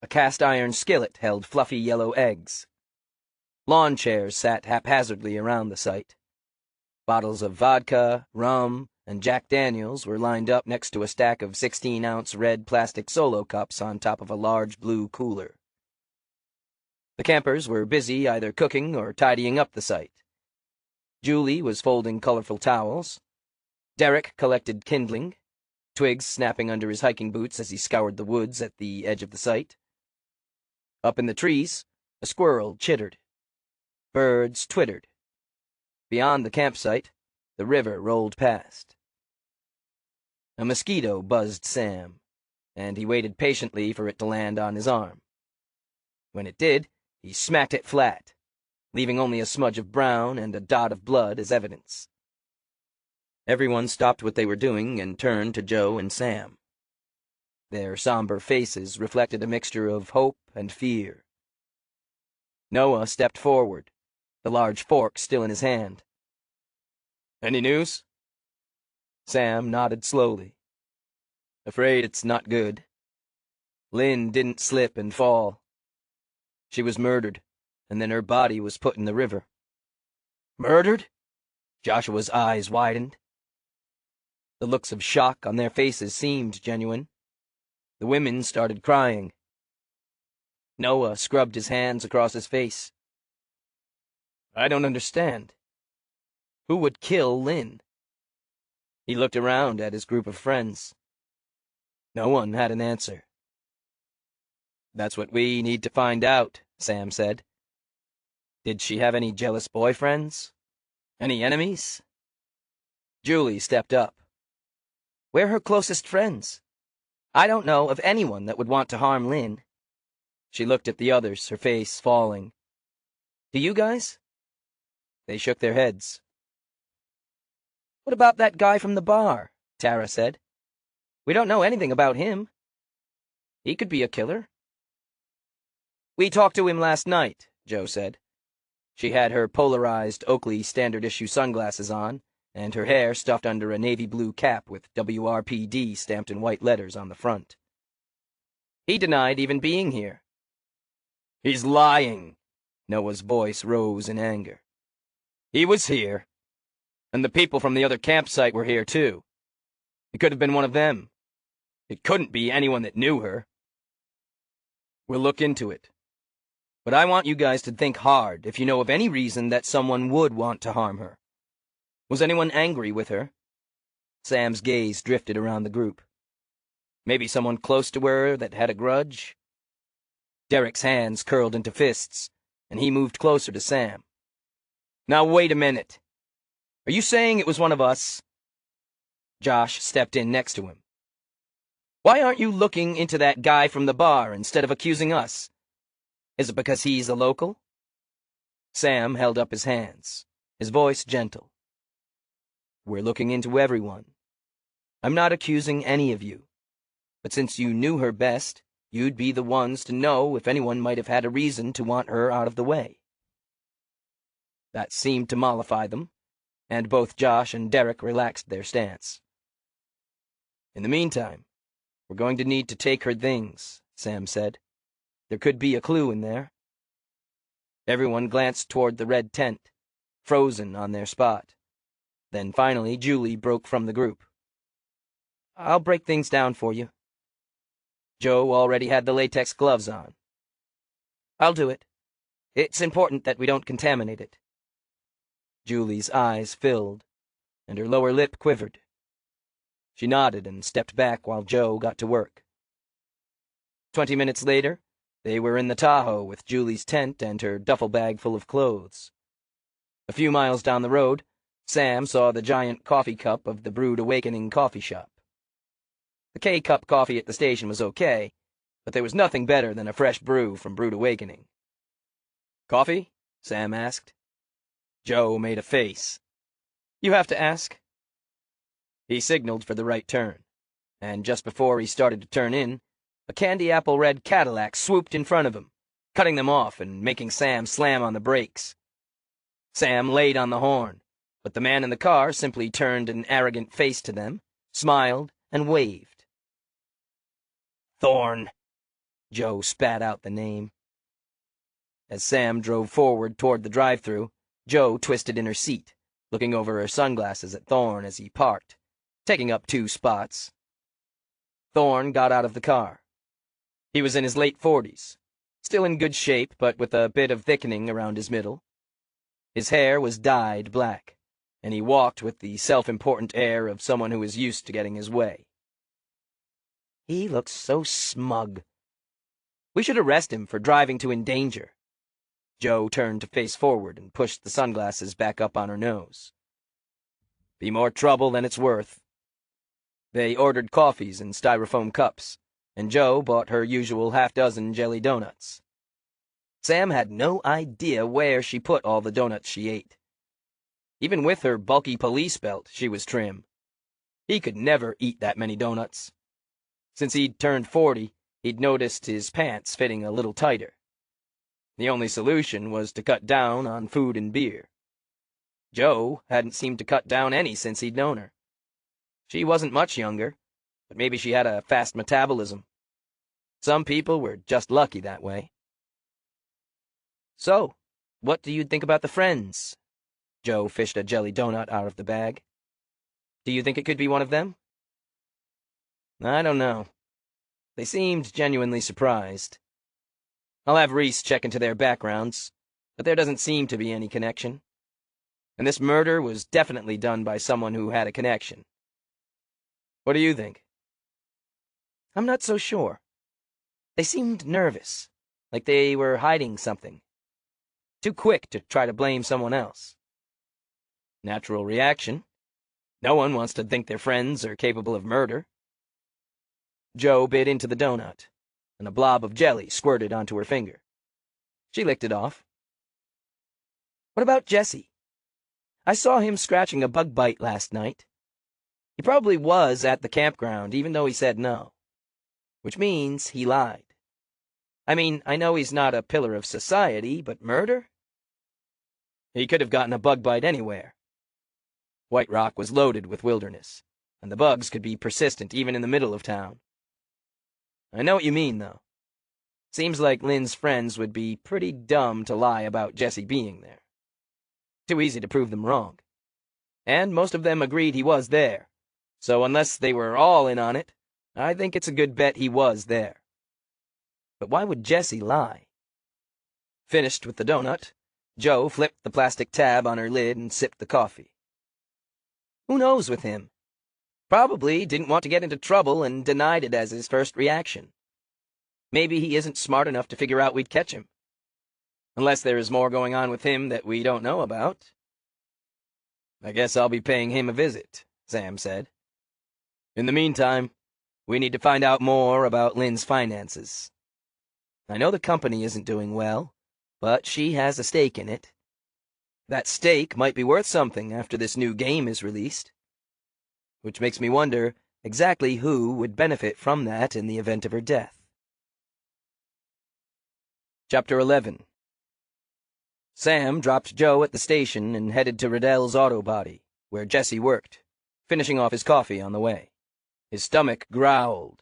a cast-iron skillet held fluffy yellow eggs. Lawn chairs sat haphazardly around the site. Bottles of vodka, rum, and Jack Daniels were lined up next to a stack of 16-ounce red plastic Solo cups on top of a large blue cooler. The campers were busy either cooking or tidying up the site. Julie was folding colorful towels. Derek collected kindling, twigs snapping under his hiking boots as he scoured the woods at the edge of the site. Up in the trees, a squirrel chittered. Birds twittered. Beyond the campsite, the river rolled past. A mosquito buzzed Sam, and he waited patiently for it to land on his arm. When it did, he smacked it flat, leaving only a smudge of brown and a dot of blood as evidence. Everyone stopped what they were doing and turned to Joe and Sam. Their somber faces reflected a mixture of hope and fear. Noah stepped forward, the large fork still in his hand. Any news? Sam nodded slowly. Afraid it's not good. Lynn didn't slip and fall. She was murdered, and then her body was put in the river. Murdered? Joshua's eyes widened. The looks of shock on their faces seemed genuine. The women started crying. Noah scrubbed his hands across his face. I don't understand. Who would kill Lynn? He looked around at his group of friends. No one had an answer. That's what we need to find out, Sam said. Did she have any jealous boyfriends? Any enemies? Julie stepped up. We're her closest friends. I don't know of anyone that would want to harm Lynn. She looked at the others, her face falling. Do you guys? They shook their heads. What about that guy from the bar? Tara said. We don't know anything about him. He could be a killer. We talked to him last night, Jo said. She had her polarized Oakley standard-issue sunglasses on, and her hair stuffed under a navy blue cap with WRPD stamped in white letters on the front. He denied even being here. He's lying. Noah's voice rose in anger. He was here. And the people from the other campsite were here, too. It could have been one of them. It couldn't be anyone that knew her. We'll look into it. But I want you guys to think hard if you know of any reason that someone would want to harm her. Was anyone angry with her? Sam's gaze drifted around the group. Maybe someone close to her that had a grudge? Derek's hands curled into fists, and he moved closer to Sam. Now wait a minute. Are you saying it was one of us? Josh stepped in next to him. Why aren't you looking into that guy from the bar instead of accusing us? Is it because he's a local? Sam held up his hands, his voice gentle. We're looking into everyone. I'm not accusing any of you. But since you knew her best, you'd be the ones to know if anyone might have had a reason to want her out of the way. That seemed to mollify them, and both Josh and Derek relaxed their stance. In the meantime, we're going to need to take her things, Sam said. There could be a clue in there. Everyone glanced toward the red tent, frozen on their spot. Then finally Julie broke from the group. I'll break things down for you. Jo already had the latex gloves on. I'll do it. It's important that we don't contaminate it. Julie's eyes filled, and her lower lip quivered. She nodded and stepped back while Jo got to work. 20 minutes later, they were in the Tahoe with Julie's tent and her duffel bag full of clothes. A few miles down the road, Sam saw the giant coffee cup of the Brewed Awakening coffee shop. The K-Cup coffee at the station was okay, but there was nothing better than a fresh brew from Brewed Awakening. Coffee? Sam asked. Jo made a face. You have to ask. He signaled for the right turn, and just before he started to turn in, a candy apple red Cadillac swooped in front of him, cutting them off and making Sam slam on the brakes. Sam laid on the horn, but the man in the car simply turned an arrogant face to them, smiled, and waved. Thorne. Jo spat out the name. As Sam drove forward toward the drive-thru, Jo twisted in her seat, looking over her sunglasses at Thorne as he parked, taking up 2 spots. Thorne got out of the car. He was in his late 40s, still in good shape but with a bit of thickening around his middle. His hair was dyed black, and he walked with the self-important air of someone who is used to getting his way. He looks so smug. We should arrest him for driving to endanger. Jo turned to face forward and pushed the sunglasses back up on her nose. Be more trouble than it's worth. They ordered coffees in styrofoam cups, and Jo bought her usual half-dozen jelly donuts. Sam had no idea where she put all the donuts she ate. Even with her bulky police belt, she was trim. He could never eat that many donuts. Since he'd turned 40, he'd noticed his pants fitting a little tighter. The only solution was to cut down on food and beer. Jo hadn't seemed to cut down any since he'd known her. She wasn't much younger, but maybe she had a fast metabolism. Some people were just lucky that way. So, what do you think about the friends? Jo fished a jelly donut out of the bag. Do you think it could be one of them? I don't know. They seemed genuinely surprised. I'll have Reese check into their backgrounds, but there doesn't seem to be any connection. And this murder was definitely done by someone who had a connection. What do you think? I'm not so sure. They seemed nervous, like they were hiding something. Too quick to try to blame someone else. Natural reaction. No one wants to think their friends are capable of murder. Jo bit into the donut, and a blob of jelly squirted onto her finger. She licked it off. What about Jesse? I saw him scratching a bug bite last night. He probably was at the campground, even though he said no. Which means he lied. I mean, I know he's not a pillar of society, but murder? He could have gotten a bug bite anywhere. White Rock was loaded with wilderness, and the bugs could be persistent even in the middle of town. I know what you mean, though. Seems like Lynn's friends would be pretty dumb to lie about Jesse being there. Too easy to prove them wrong. And most of them agreed he was there. So unless they were all in on it, I think it's a good bet he was there. But why would Jesse lie? Finished with the donut, Jo flipped the plastic tab on her lid and sipped the coffee. Who knows with him? Probably didn't want to get into trouble and denied it as his first reaction. Maybe he isn't smart enough to figure out we'd catch him. Unless there is more going on with him that we don't know about. I guess I'll be paying him a visit, Sam said. In the meantime, we need to find out more about Lynn's finances. I know the company isn't doing well, but she has a stake in it. That stake might be worth something after this new game is released. Which makes me wonder exactly who would benefit from that in the event of her death. Chapter 11. Sam dropped Jo at the station and headed to Riddell's auto body, where Jesse worked, finishing off his coffee on the way. His stomach growled.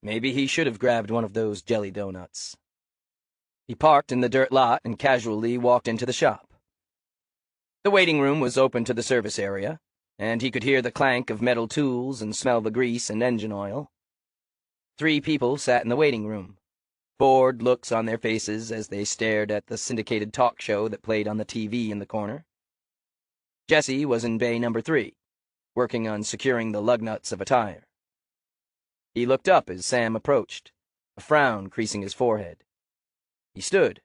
Maybe he should have grabbed one of those jelly donuts. He parked in the dirt lot and casually walked into the shop. The waiting room was open to the service area, and he could hear the clank of metal tools and smell the grease and engine oil. 3 people sat in the waiting room, bored looks on their faces as they stared at the syndicated talk show that played on the TV in the corner. Jesse was in bay number 3, working on securing the lug nuts of a tire. He looked up as Sam approached, a frown creasing his forehead. He stood.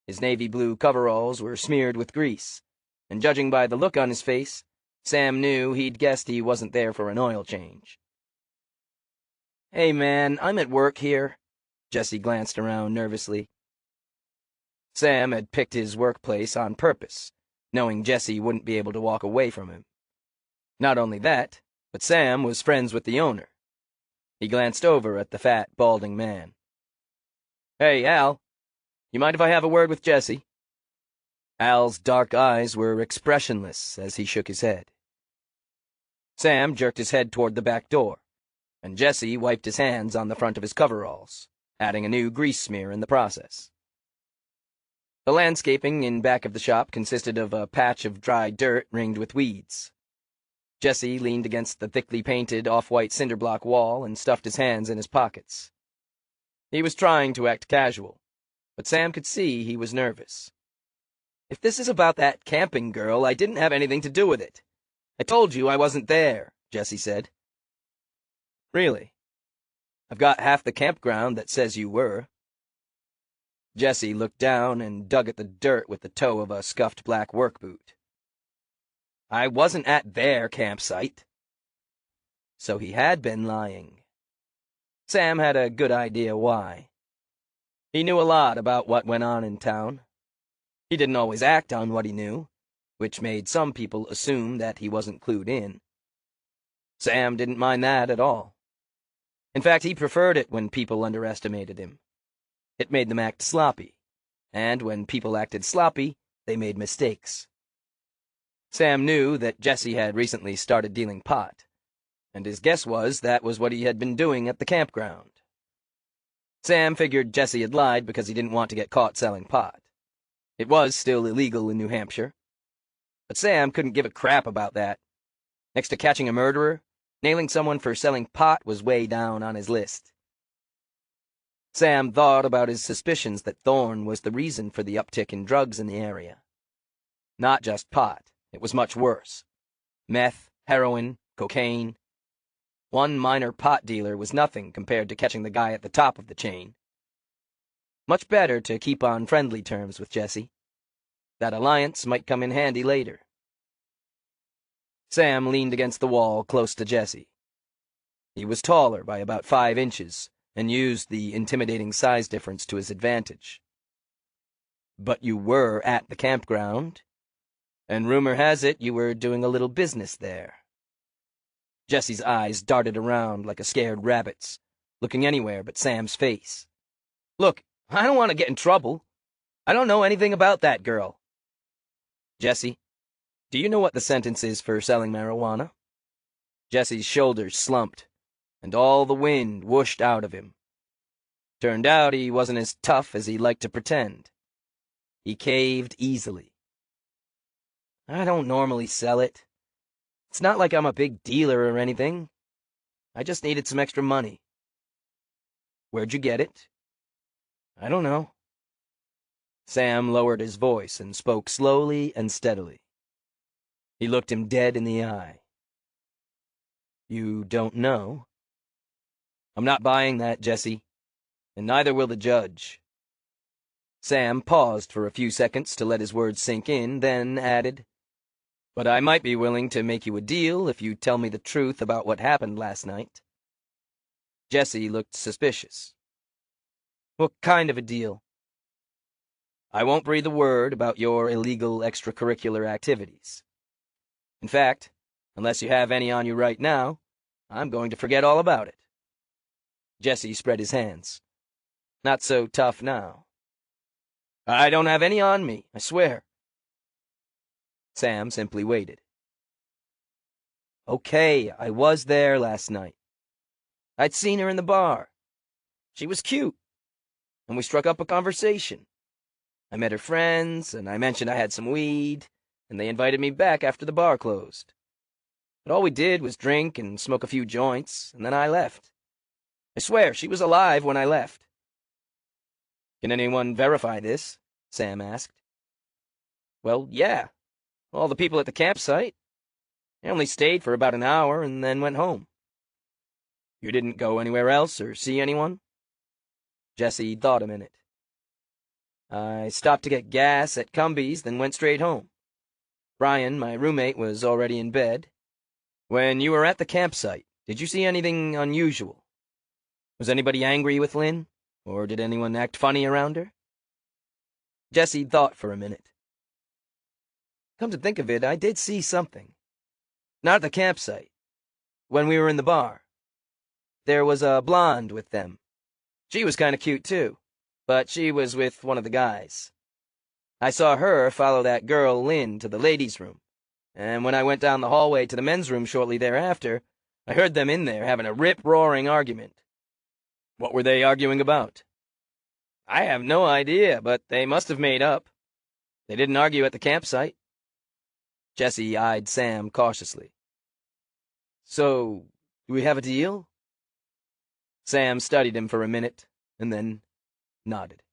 His navy blue coveralls were smeared with grease, and judging by the look on his face, Sam knew he'd guessed he wasn't there for an oil change. Hey man, I'm at work here. Jesse glanced around nervously. Sam had picked his workplace on purpose, knowing Jesse wouldn't be able to walk away from him. Not only that, but Sam was friends with the owner. He glanced over at the fat, balding man. Hey, Al, you mind if I have a word with Jesse? Al's dark eyes were expressionless as he shook his head. Sam jerked his head toward the back door, and Jesse wiped his hands on the front of his coveralls, adding a new grease smear in the process. The landscaping in back of the shop consisted of a patch of dry dirt ringed with weeds. Jesse leaned against the thickly painted off-white cinder-block wall and stuffed his hands in his pockets. He was trying to act casual, but Sam could see he was nervous. If this is about that camping girl, I didn't have anything to do with it. I told you I wasn't there, Jesse said. Really? I've got half the campground that says you were. Jesse looked down and dug at the dirt with the toe of a scuffed black work boot. I wasn't at their campsite. So he had been lying. Sam had a good idea why. He knew a lot about what went on in town. He didn't always act on what he knew, which made some people assume that he wasn't clued in. Sam didn't mind that at all. In fact, he preferred it when people underestimated him. It made them act sloppy, and when people acted sloppy, they made mistakes. Sam knew that Jesse had recently started dealing pot, and his guess was that was what he had been doing at the campground. Sam figured Jesse had lied because he didn't want to get caught selling pot. It was still illegal in New Hampshire. But Sam couldn't give a crap about that. Next to catching a murderer, nailing someone for selling pot was way down on his list. Sam thought about his suspicions that Thorne was the reason for the uptick in drugs in the area. Not just pot, it was much worse. Meth, heroin, cocaine. One minor pot dealer was nothing compared to catching the guy at the top of the chain. Much better to keep on friendly terms with Jesse. That alliance might come in handy later. Sam leaned against the wall close to Jesse. He was taller by about 5 inches, and used the intimidating size difference to his advantage. But you were at the campground, and rumor has it you were doing a little business there. Jesse's eyes darted around like a scared rabbit's, looking anywhere but Sam's face. "Look, I don't want to get in trouble. I don't know anything about that girl." "Jesse, do you know what the sentence is for selling marijuana?" Jesse's shoulders slumped, and all the wind whooshed out of him. Turned out he wasn't as tough as he liked to pretend. He caved easily. "I don't normally sell it. It's not like I'm a big dealer or anything. I just needed some extra money." "Where'd you get it?" "I don't know." Sam lowered his voice and spoke slowly and steadily. He looked him dead in the eye. "You don't know?" "I'm not buying that, Jesse, and neither will the judge." Sam paused for a few seconds to let his words sink in, then added, "But I might be willing to make you a deal if you tell me the truth about what happened last night." Jesse looked suspicious. "What kind of a deal?" "I won't breathe a word about your illegal extracurricular activities. In fact, unless you have any on you right now, I'm going to forget all about it." Jesse spread his hands. "Not so tough now." "I don't have any on me, I swear." Sam simply waited. "Okay, I was there last night. I'd seen her in the bar. She was cute, and we struck up a conversation. I met her friends, and I mentioned I had some weed, and they invited me back after the bar closed. But all we did was drink and smoke a few joints, and then I left. I swear, she was alive when I left." "Can anyone verify this?" Sam asked. "Well, yeah. All the people at the campsite. I only stayed for about an hour and then went home." "You didn't go anywhere else or see anyone?" Jesse thought a minute. "I stopped to get gas at Cumby's, then went straight home. Brian, my roommate, was already in bed. When you were at the campsite, did you see anything unusual? Was anybody angry with Lynn, or did anyone act funny around her?" Jesse thought for a minute. "Come to think of it, I did see something. Not at the campsite. When we were in the bar. There was a blonde with them. She was kind of cute, too, but she was with one of the guys. I saw her follow that girl, Lynn, to the ladies' room, and when I went down the hallway to the men's room shortly thereafter, I heard them in there having a rip-roaring argument." "What were they arguing about?" "I have no idea, but they must have made up. They didn't argue at the campsite." Jesse eyed Sam cautiously. "So, do we have a deal?" Sam studied him for a minute, and then nodded.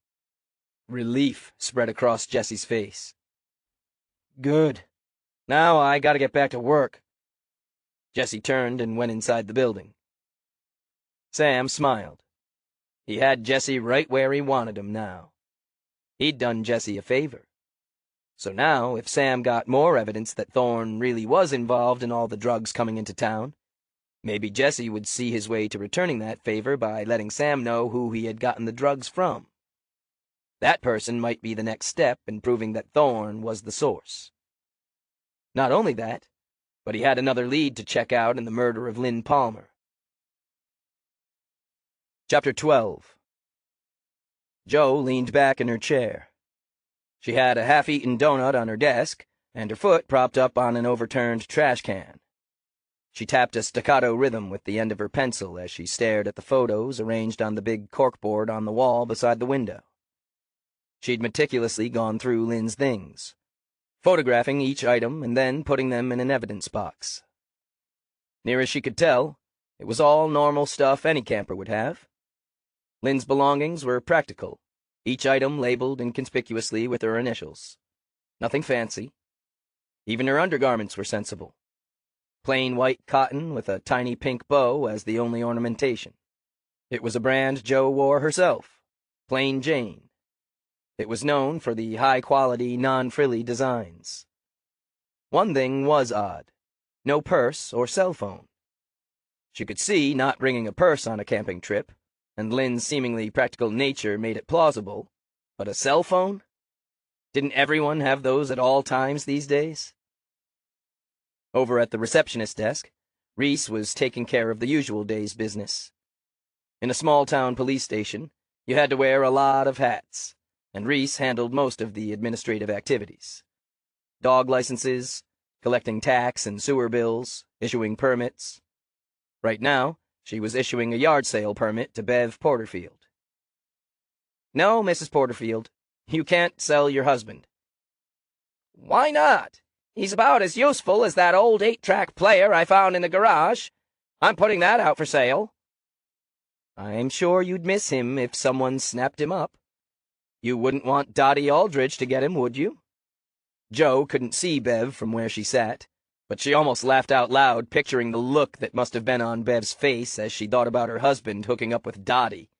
Relief spread across Jesse's face. "Good. Now I gotta get back to work." Jesse turned and went inside the building. Sam smiled. He had Jesse right where he wanted him now. He'd done Jesse a favor. So now, if Sam got more evidence that Thorne really was involved in all the drugs coming into town, maybe Jesse would see his way to returning that favor by letting Sam know who he had gotten the drugs from. That person might be the next step in proving that Thorne was the source. Not only that, but he had another lead to check out in the murder of Lynn Palmer. Chapter 12. Joe leaned back in her chair. She had a half-eaten donut on her desk, and her foot propped up on an overturned trash can. She tapped a staccato rhythm with the end of her pencil as she stared at the photos arranged on the big corkboard on the wall beside the window. She'd meticulously gone through Lynn's things, photographing each item and then putting them in an evidence box. Near as she could tell, it was all normal stuff any camper would have. Lynn's belongings were practical, each item labeled inconspicuously with her initials. Nothing fancy. Even her undergarments were sensible. Plain white cotton with a tiny pink bow as the only ornamentation. It was a brand Joe wore herself, Plain Jane. It was known for the high-quality, non-frilly designs. One thing was odd. No purse or cell phone. She could see not bringing a purse on a camping trip, and Lynn's seemingly practical nature made it plausible, but a cell phone? Didn't everyone have those at all times these days? Over at the receptionist desk, Reese was taking care of the usual day's business. In a small-town police station, you had to wear a lot of hats, and Reese handled most of the administrative activities. Dog licenses, collecting tax and sewer bills, issuing permits. Right now, she was issuing a yard sale permit to Bev Porterfield. "No, Mrs. Porterfield, you can't sell your husband." "Why not? He's about as useful as that old 8-track player I found in the garage. I'm putting that out for sale." "I'm sure you'd miss him if someone snapped him up. You wouldn't want Dottie Aldridge to get him, would you?" Joe couldn't see Bev from where she sat, but she almost laughed out loud, picturing the look that must have been on Bev's face as she thought about her husband hooking up with Dottie.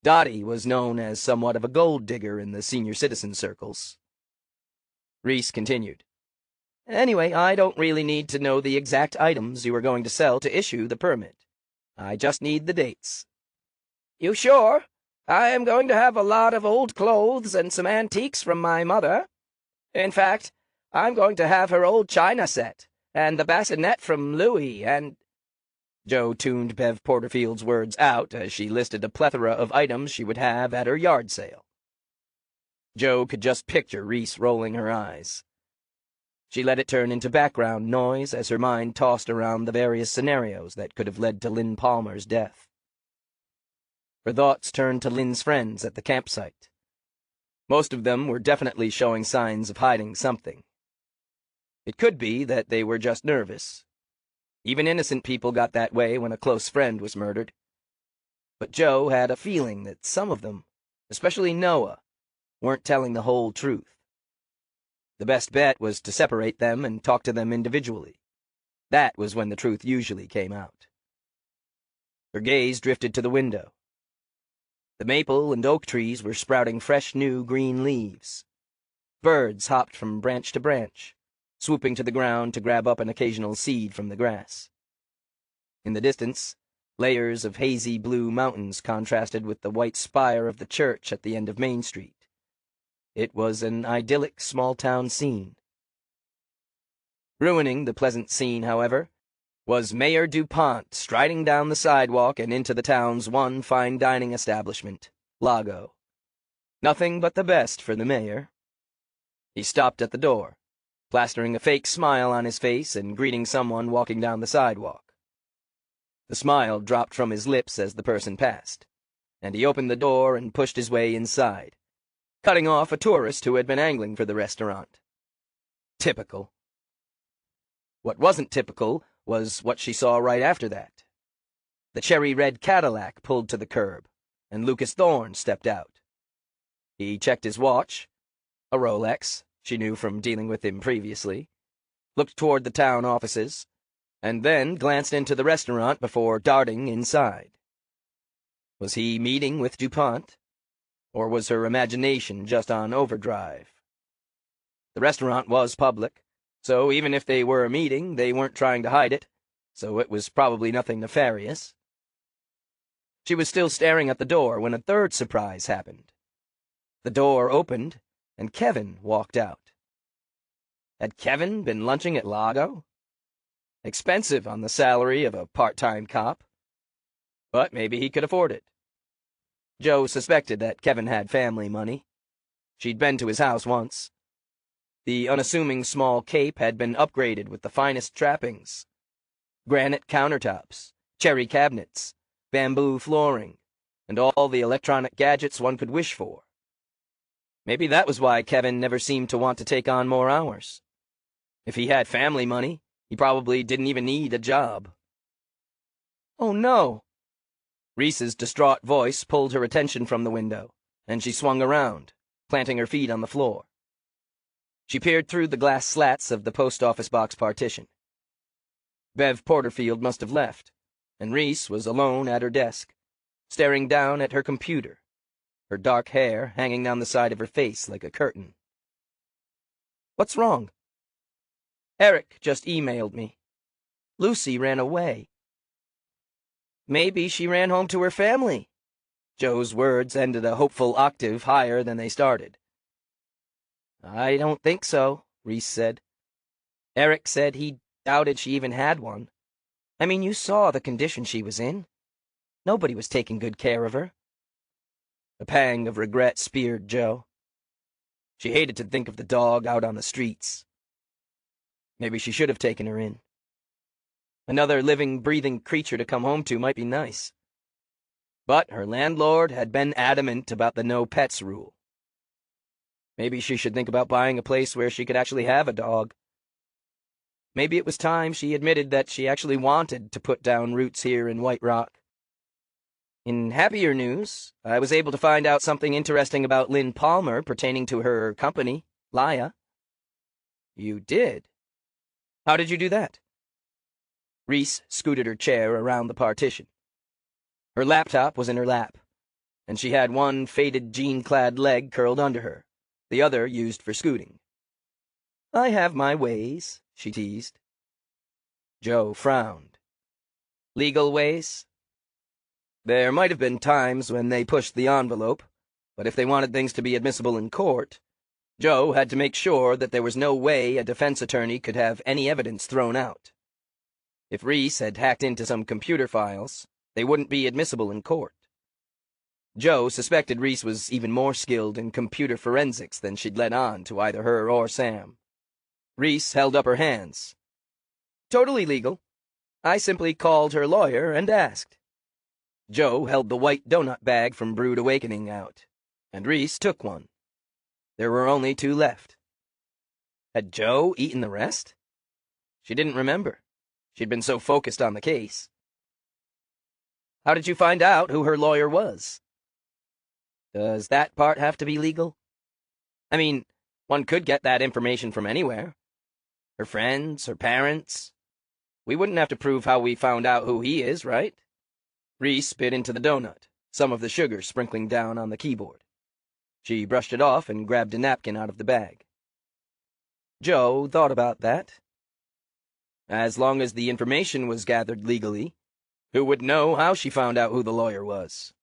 Dottie was known as somewhat of a gold digger in the senior citizen circles. Reese continued. "Anyway, I don't really need to know the exact items you are going to sell to issue the permit. I just need the dates." "You sure? I am going to have a lot of old clothes and some antiques from my mother. In fact, I'm going to have her old china set, and the bassinet from Louis, and—" Joe tuned Bev Porterfield's words out as she listed a plethora of items she would have at her yard sale. Joe could just picture Reese rolling her eyes. She let it turn into background noise as her mind tossed around the various scenarios that could have led to Lynn Palmer's death. Her thoughts turned to Lynn's friends at the campsite. Most of them were definitely showing signs of hiding something. It could be that they were just nervous. Even innocent people got that way when a close friend was murdered. But Joe had a feeling that some of them, especially Noah, weren't telling the whole truth. The best bet was to separate them and talk to them individually. That was when the truth usually came out. Her gaze drifted to the window. The maple and oak trees were sprouting fresh new green leaves. Birds hopped from branch to branch, swooping to the ground to grab up an occasional seed from the grass. In the distance, layers of hazy blue mountains contrasted with the white spire of the church at the end of Main Street. It was an idyllic small-town scene. Ruining the pleasant scene, however, was Mayor DuPont striding down the sidewalk and into the town's one fine dining establishment, Lago. Nothing but the best for the mayor. He stopped at the door, plastering a fake smile on his face and greeting someone walking down the sidewalk. The smile dropped from his lips as the person passed, and he opened the door and pushed his way inside, cutting off a tourist who had been angling for the restaurant. Typical. What wasn't typical was what she saw right after that. The cherry-red Cadillac pulled to the curb, and Lucas Thorne stepped out. He checked his watch, a Rolex, she knew from dealing with him previously, looked toward the town offices, and then glanced into the restaurant before darting inside. Was he meeting with DuPont? Or was her imagination just on overdrive? The restaurant was public, so even if they were meeting, they weren't trying to hide it, so it was probably nothing nefarious. She was still staring at the door when a third surprise happened. The door opened, and Kevin walked out. Had Kevin been lunching at Lago? Expensive on the salary of a part-time cop. But maybe he could afford it. Joe suspected that Kevin had family money. She'd been to his house once. The unassuming small cape had been upgraded with the finest trappings. Granite countertops, cherry cabinets, bamboo flooring, and all the electronic gadgets one could wish for. Maybe that was why Kevin never seemed to want to take on more hours. If he had family money, he probably didn't even need a job. "Oh, no!" Reese's distraught voice pulled her attention from the window, and she swung around, planting her feet on the floor. She peered through the glass slats of the post office box partition. Bev Porterfield must have left, and Reese was alone at her desk, staring down at her computer, her dark hair hanging down the side of her face like a curtain. "What's wrong?" "Eric just emailed me. Lucy ran away." "Maybe she ran home to her family." Joe's words ended a hopeful octave higher than they started. "I don't think so," Reese said. "Eric said he doubted she even had one. I mean, you saw the condition she was in. Nobody was taking good care of her. A pang of regret speared Joe. She hated to think of the dog out on the streets. Maybe she should have taken her in. Another living, breathing creature to come home to might be nice. But her landlord had been adamant about the no pets rule. Maybe she should think about buying a place where she could actually have a dog. Maybe it was time she admitted that she actually wanted to put down roots here in White Rock. In happier news, I was able to find out something interesting about Lynn Palmer pertaining to her company, Laya. You did? How did you do that? Reese scooted her chair around the partition. Her laptop was in her lap, and she had one faded jean-clad leg curled under her, the other used for scooting. I have my ways, she teased. Joe frowned. Legal ways? There might have been times when they pushed the envelope, but if they wanted things to be admissible in court, Joe had to make sure that there was no way a defense attorney could have any evidence thrown out. If Reese had hacked into some computer files, they wouldn't be admissible in court. Joe suspected Reese was even more skilled in computer forensics than she'd let on to either her or Sam. Reese held up her hands. Totally legal. I simply called her lawyer and asked. Joe held the white donut bag from Brood Awakening out, and Reese took one. There were only 2 left. Had Joe eaten the rest? She didn't remember. She'd been so focused on the case. How did you find out who her lawyer was? Does that part have to be legal? I mean, one could get that information from anywhere. Her friends, her parents. We wouldn't have to prove how we found out who he is, right? Reese bit into the donut, some of the sugar sprinkling down on the keyboard. She brushed it off and grabbed a napkin out of the bag. Joe thought about that. As long as the information was gathered legally, who would know how she found out who the lawyer was?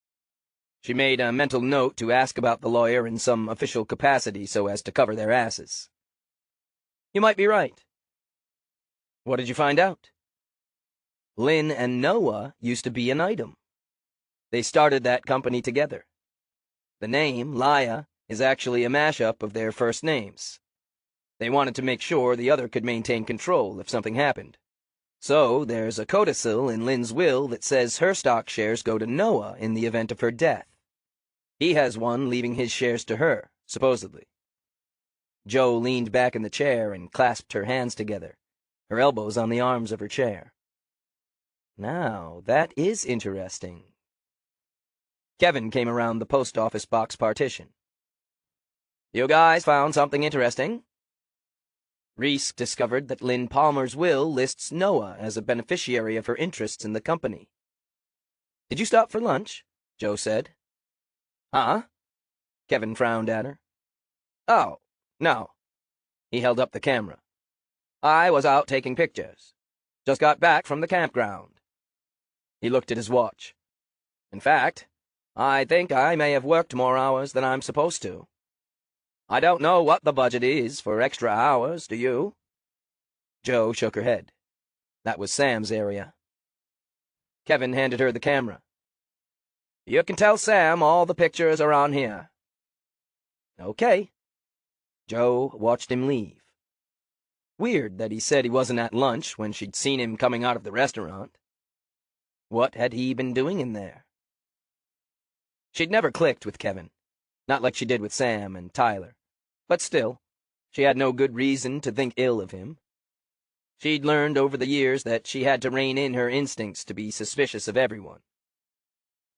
She made a mental note to ask about the lawyer in some official capacity so as to cover their asses. You might be right. What did you find out? Lynn and Noah used to be an item. They started that company together. The name, Laya, is actually a mashup of their first names. They wanted to make sure the other could maintain control if something happened. So there's a codicil in Lynn's will that says her stock shares go to Noah in the event of her death. He has one leaving his shares to her, supposedly. Joe leaned back in the chair and clasped her hands together, her elbows on the arms of her chair. Now, that is interesting. Kevin came around the post office box partition. You guys found something interesting? Reese discovered that Lynn Palmer's will lists Noah as a beneficiary of her interests in the company. Did you stop for lunch? Joe said. Huh? Kevin frowned at her. Oh, no. He held up the camera. I was out taking pictures. Just got back from the campground. He looked at his watch. In fact, I think I may have worked more hours than I'm supposed to. I don't know what the budget is for extra hours, do you? Joe shook her head. That was Sam's area. Kevin handed her the camera. You can tell Sam all the pictures are on here. Okay. Joe watched him leave. Weird that he said he wasn't at lunch when she'd seen him coming out of the restaurant. What had he been doing in there? She'd never clicked with Kevin, not like she did with Sam and Tyler. But still, she had no good reason to think ill of him. She'd learned over the years that she had to rein in her instincts to be suspicious of everyone.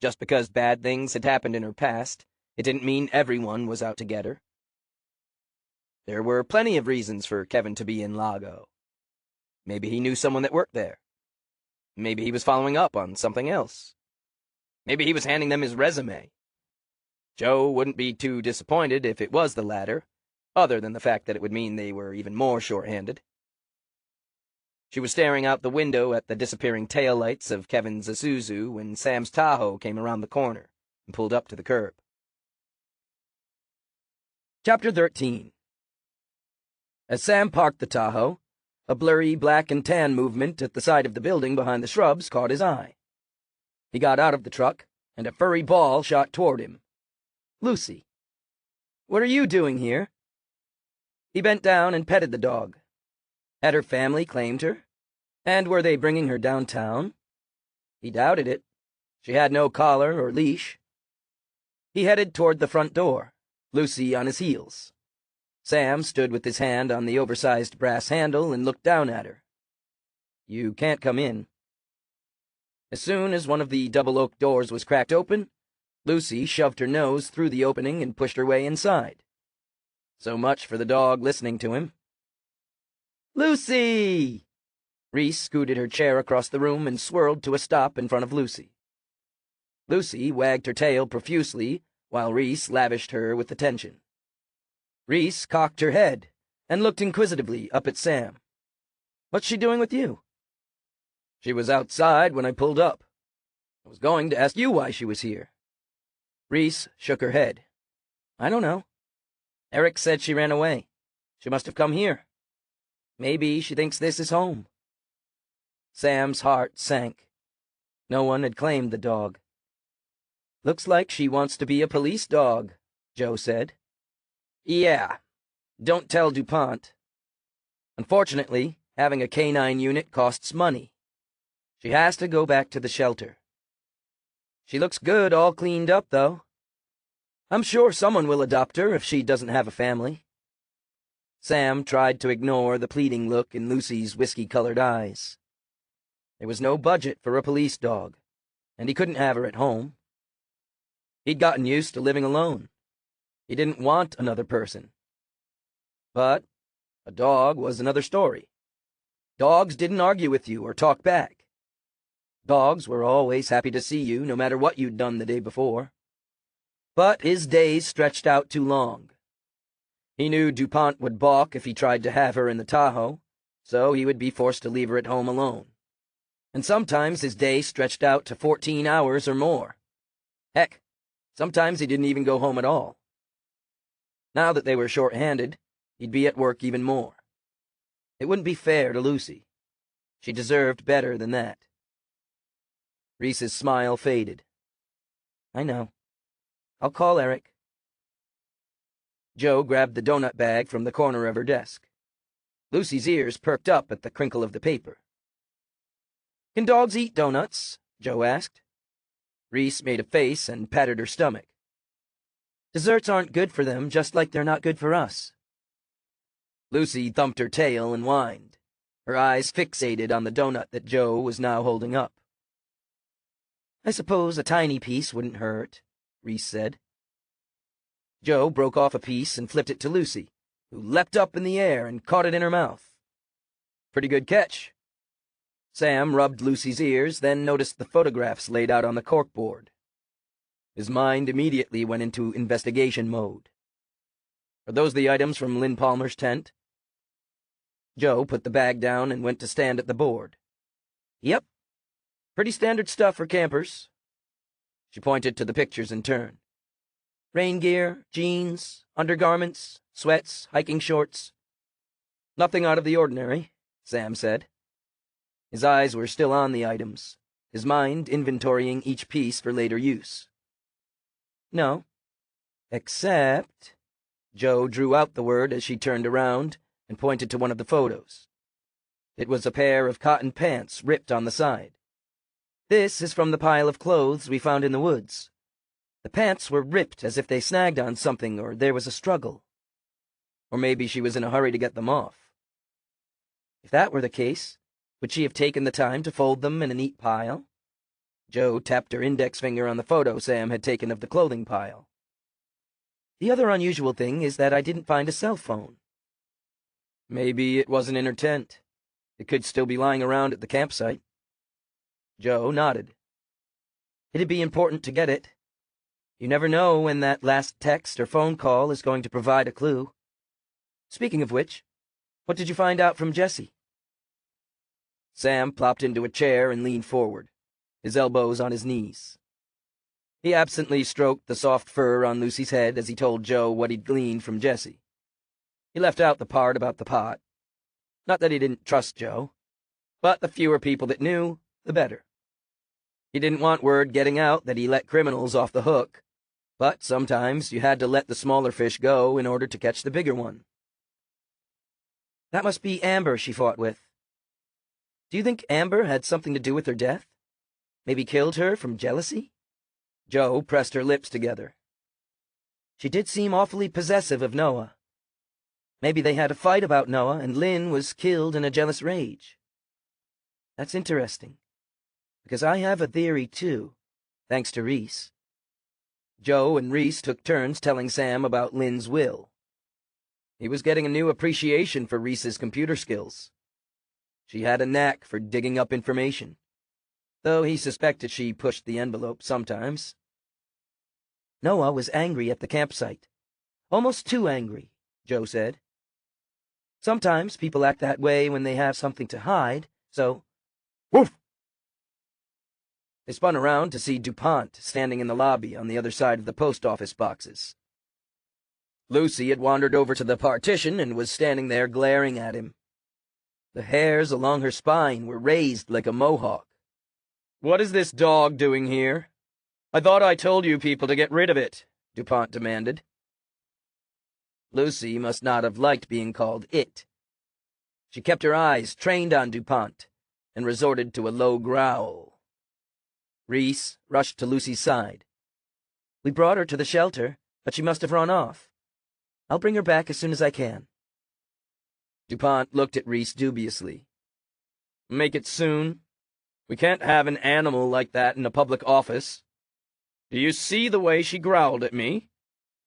Just because bad things had happened in her past, it didn't mean everyone was out to get her. There were plenty of reasons for Kevin to be in Lago. Maybe he knew someone that worked there. Maybe he was following up on something else. Maybe he was handing them his resume. Joe wouldn't be too disappointed if it was the latter, other than the fact that it would mean they were even more short-handed. She was staring out the window at the disappearing taillights of Kevin's Isuzu when Sam's Tahoe came around the corner and pulled up to the curb. Chapter 13. As Sam parked the Tahoe, A blurry black and tan movement at the side of the building behind the shrubs caught his eye. He got out of the truck, and a furry ball shot toward him. Lucy. What are you doing here? He bent down and petted the dog. Had her family claimed her? And were they bringing her downtown? He doubted it. She had no collar or leash. He headed toward the front door, Lucy on his heels. Sam stood with his hand on the oversized brass handle and looked down at her. You can't come in. As soon as one of the double oak doors was cracked open, Lucy shoved her nose through the opening and pushed her way inside. So much for the dog listening to him. Lucy! Reese scooted her chair across the room and swirled to a stop in front of Lucy. Lucy wagged her tail profusely while Reese lavished her with attention. Reese cocked her head and looked inquisitively up at Sam. What's she doing with you? She was outside when I pulled up. I was going to ask you why she was here. Reese shook her head. I don't know. Eric said she ran away. She must have come here. Maybe she thinks this is home. Sam's heart sank. No one had claimed the dog. Looks like she wants to be a police dog, Joe said. Yeah. Don't tell DuPont. Unfortunately, having a canine unit costs money. She has to go back to the shelter. She looks good all cleaned up, though. I'm sure someone will adopt her if she doesn't have a family. Sam tried to ignore the pleading look in Lucy's whiskey-colored eyes. There was no budget for a police dog, and he couldn't have her at home. He'd gotten used to living alone. He didn't want another person. But a dog was another story. Dogs didn't argue with you or talk back. Dogs were always happy to see you, no matter what you'd done the day before. But his days stretched out too long. He knew DuPont would balk if he tried to have her in the Tahoe, so he would be forced to leave her at home alone. And sometimes his day stretched out to 14 hours or more. Heck, sometimes he didn't even go home at all. Now that they were short-handed, he'd be at work even more. It wouldn't be fair to Lucy. She deserved better than that. Reese's smile faded. I know. I'll call Eric. Joe grabbed the donut bag from the corner of her desk. Lucy's ears perked up at the crinkle of the paper. Can dogs eat donuts? Joe asked. Reese made a face and patted her stomach. Desserts aren't good for them, just like they're not good for us. Lucy thumped her tail and whined, her eyes fixated on the donut that Joe was now holding up. I suppose a tiny piece wouldn't hurt, Reese said. Joe broke off a piece and flipped it to Lucy, who leapt up in the air and caught it in her mouth. Pretty good catch. Sam rubbed Lucy's ears, then noticed the photographs laid out on the corkboard. His mind immediately went into investigation mode. Are those the items from Lynn Palmer's tent? Joe put the bag down and went to stand at the board. Yep. Pretty standard stuff for campers. She pointed to the pictures in turn. Rain gear, jeans, undergarments, sweats, hiking shorts. Nothing out of the ordinary, Sam said. His eyes were still on the items, his mind inventorying each piece for later use. No. Except... Joe drew out the word as she turned around and pointed to one of the photos. It was a pair of cotton pants ripped on the side. This is from the pile of clothes we found in the woods. The pants were ripped as if they snagged on something or there was a struggle. Or maybe she was in a hurry to get them off. If that were the case, would she have taken the time to fold them in a neat pile? Joe tapped her index finger on the photo Sam had taken of the clothing pile. The other unusual thing is that I didn't find a cell phone. Maybe it wasn't in her tent. It could still be lying around at the campsite. Joe nodded. It'd be important to get it. You never know when that last text or phone call is going to provide a clue. Speaking of which, what did you find out from Jesse? Sam plopped into a chair and leaned forward, his elbows on his knees. He absently stroked the soft fur on Lucy's head as he told Joe what he'd gleaned from Jesse. He left out the part about the pot. Not that he didn't trust Joe, but the fewer people that knew, the better. He didn't want word getting out that he let criminals off the hook, but sometimes you had to let the smaller fish go in order to catch the bigger one. That must be Amber she fought with. Do you think Amber had something to do with her death? Maybe killed her from jealousy? Joe pressed her lips together. She did seem awfully possessive of Noah. Maybe they had a fight about Noah, and Lynn was killed in a jealous rage. That's interesting, because I have a theory, too, thanks to Reese. Joe and Reese took turns telling Sam about Lynn's will. He was getting a new appreciation for Reese's computer skills. She had a knack for digging up information, though he suspected she pushed the envelope sometimes. Noah was angry at the campsite. Almost too angry, Joe said. Sometimes people act that way when they have something to hide, so... Woof! They spun around to see DuPont standing in the lobby on the other side of the post office boxes. Lucy had wandered over to the partition and was standing there glaring at him. The hairs along her spine were raised like a mohawk. "What is this dog doing here? I thought I told you people to get rid of it," DuPont demanded. Lucy must not have liked being called it. She kept her eyes trained on DuPont and resorted to a low growl. Reese rushed to Lucy's side. "We brought her to the shelter, but she must have run off. I'll bring her back as soon as I can." DuPont looked at Reese dubiously. "Make it soon. We can't have an animal like that in a public office. Do you see the way she growled at me?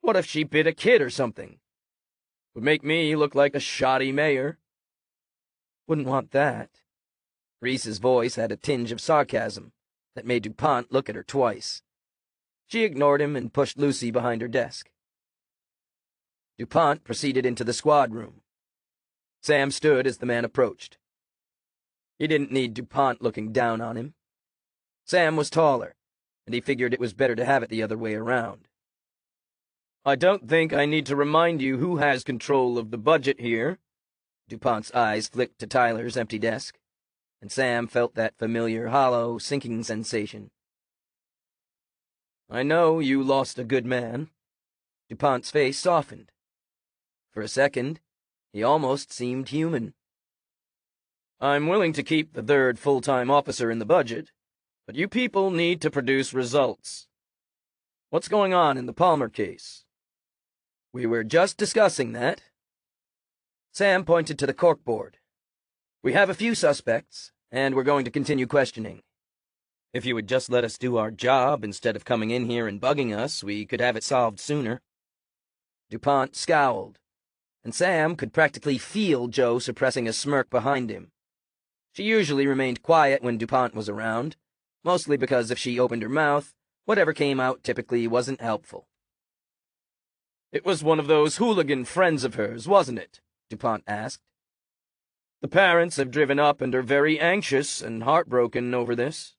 What if she bit a kid or something? Would make me look like a shoddy mayor." "Wouldn't want that." Reese's voice had a tinge of sarcasm that made DuPont look at her twice. She ignored him and pushed Lucy behind her desk. DuPont proceeded into the squad room. Sam stood as the man approached. He didn't need DuPont looking down on him. Sam was taller, and he figured it was better to have it the other way around. "I don't think I need to remind you who has control of the budget here." DuPont's eyes flicked to Tyler's empty desk, and Sam felt that familiar, hollow, sinking sensation. "I know you lost a good man." DuPont's face softened. For a second, he almost seemed human. "I'm willing to keep the third full-time officer in the budget, but you people need to produce results. What's going on in the Palmer case?" "We were just discussing that." Sam pointed to the corkboard. "We have a few suspects, and we're going to continue questioning. If you would just let us do our job instead of coming in here and bugging us, we could have it solved sooner." DuPont scowled, and Sam could practically feel Joe suppressing a smirk behind him. She usually remained quiet when DuPont was around, mostly because if she opened her mouth, whatever came out typically wasn't helpful. "It was one of those hooligan friends of hers, wasn't it?" DuPont asked. "The parents have driven up and are very anxious and heartbroken over this."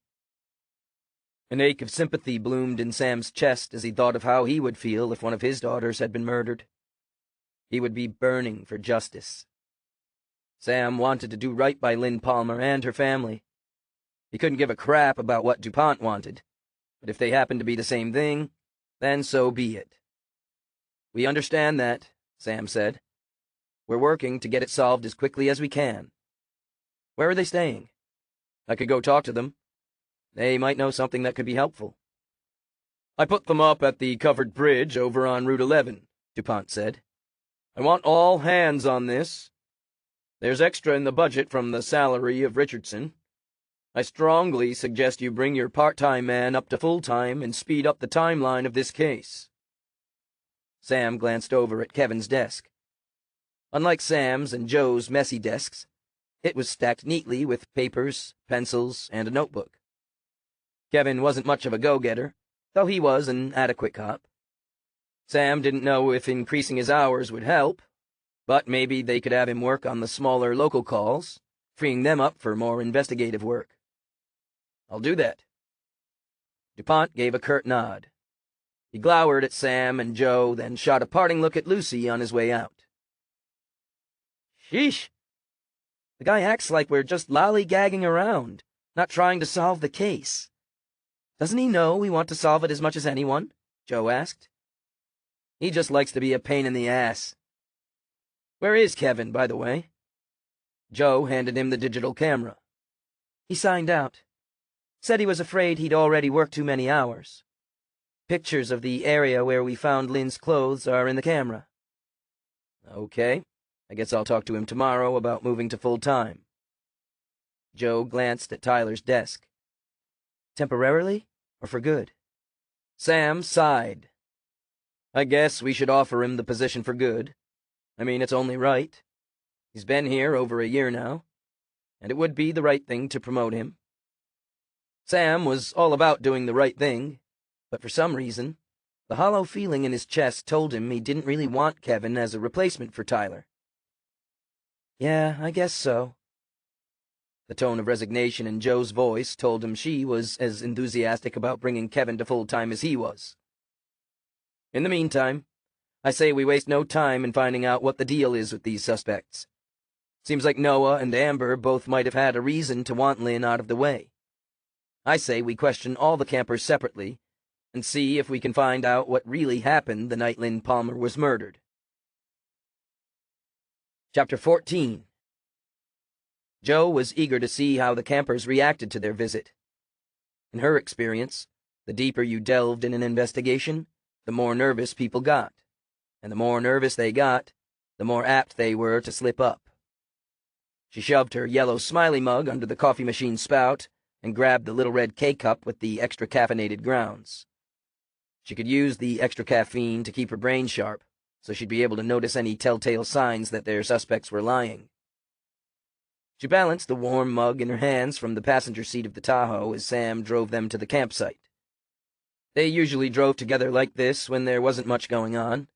An ache of sympathy bloomed in Sam's chest as he thought of how he would feel if one of his daughters had been murdered. He would be burning for justice. Sam wanted to do right by Lynn Palmer and her family. He couldn't give a crap about what DuPont wanted, but if they happened to be the same thing, then so be it. "We understand that," Sam said. "We're working to get it solved as quickly as we can. Where are they staying? I could go talk to them. They might know something that could be helpful." "I put them up at the covered bridge over on Route 11, DuPont said. "I want all hands on this. There's extra in the budget from the salary of Richardson. I strongly suggest you bring your part-time man up to full-time and speed up the timeline of this case." Sam glanced over at Kevin's desk. Unlike Sam's and Joe's messy desks, it was stacked neatly with papers, pencils, and a notebook. Kevin wasn't much of a go-getter, though he was an adequate cop. Sam didn't know if increasing his hours would help, but maybe they could have him work on the smaller local calls, freeing them up for more investigative work. "I'll do that." DuPont gave a curt nod. He glowered at Sam and Joe, then shot a parting look at Lucy on his way out. "Sheesh! The guy acts like we're just lollygagging around, not trying to solve the case. Doesn't he know we want to solve it as much as anyone? Joe asked. He just likes to be a pain in the ass. Where is Kevin, by the way? Joe handed him the digital camera. He signed out. Said he was afraid he'd already worked too many hours. Pictures of the area where we found Lynn's clothes are in the camera. Okay, I guess I'll talk to him tomorrow about moving to full-time. Joe glanced at Tyler's desk. Temporarily, or for good? Sam sighed. I guess we should offer him the position for good. I mean, it's only right. He's been here over a year now, and it would be the right thing to promote him. Sam was all about doing the right thing, but for some reason, the hollow feeling in his chest told him he didn't really want Kevin as a replacement for Tyler. Yeah, I guess so. The tone of resignation in Joe's voice told him she was as enthusiastic about bringing Kevin to full-time as he was. In the meantime, I say we waste no time in finding out what the deal is with these suspects. Seems like Noah and Amber both might have had a reason to want Lynn out of the way. I say we question all the campers separately and see if we can find out what really happened the night Lynn Palmer was murdered. Chapter 14. Joe was eager to see how the campers reacted to their visit. In her experience, the deeper you delved in an investigation, the more nervous people got, and the more nervous they got, the more apt they were to slip up. She shoved her yellow smiley mug under the coffee machine spout and grabbed the little red K-cup with the extra caffeinated grounds. She could use the extra caffeine to keep her brain sharp, so she'd be able to notice any telltale signs that their suspects were lying. She balanced the warm mug in her hands from the passenger seat of the Tahoe as Sam drove them to the campsite. They usually drove together like this when there wasn't much going on.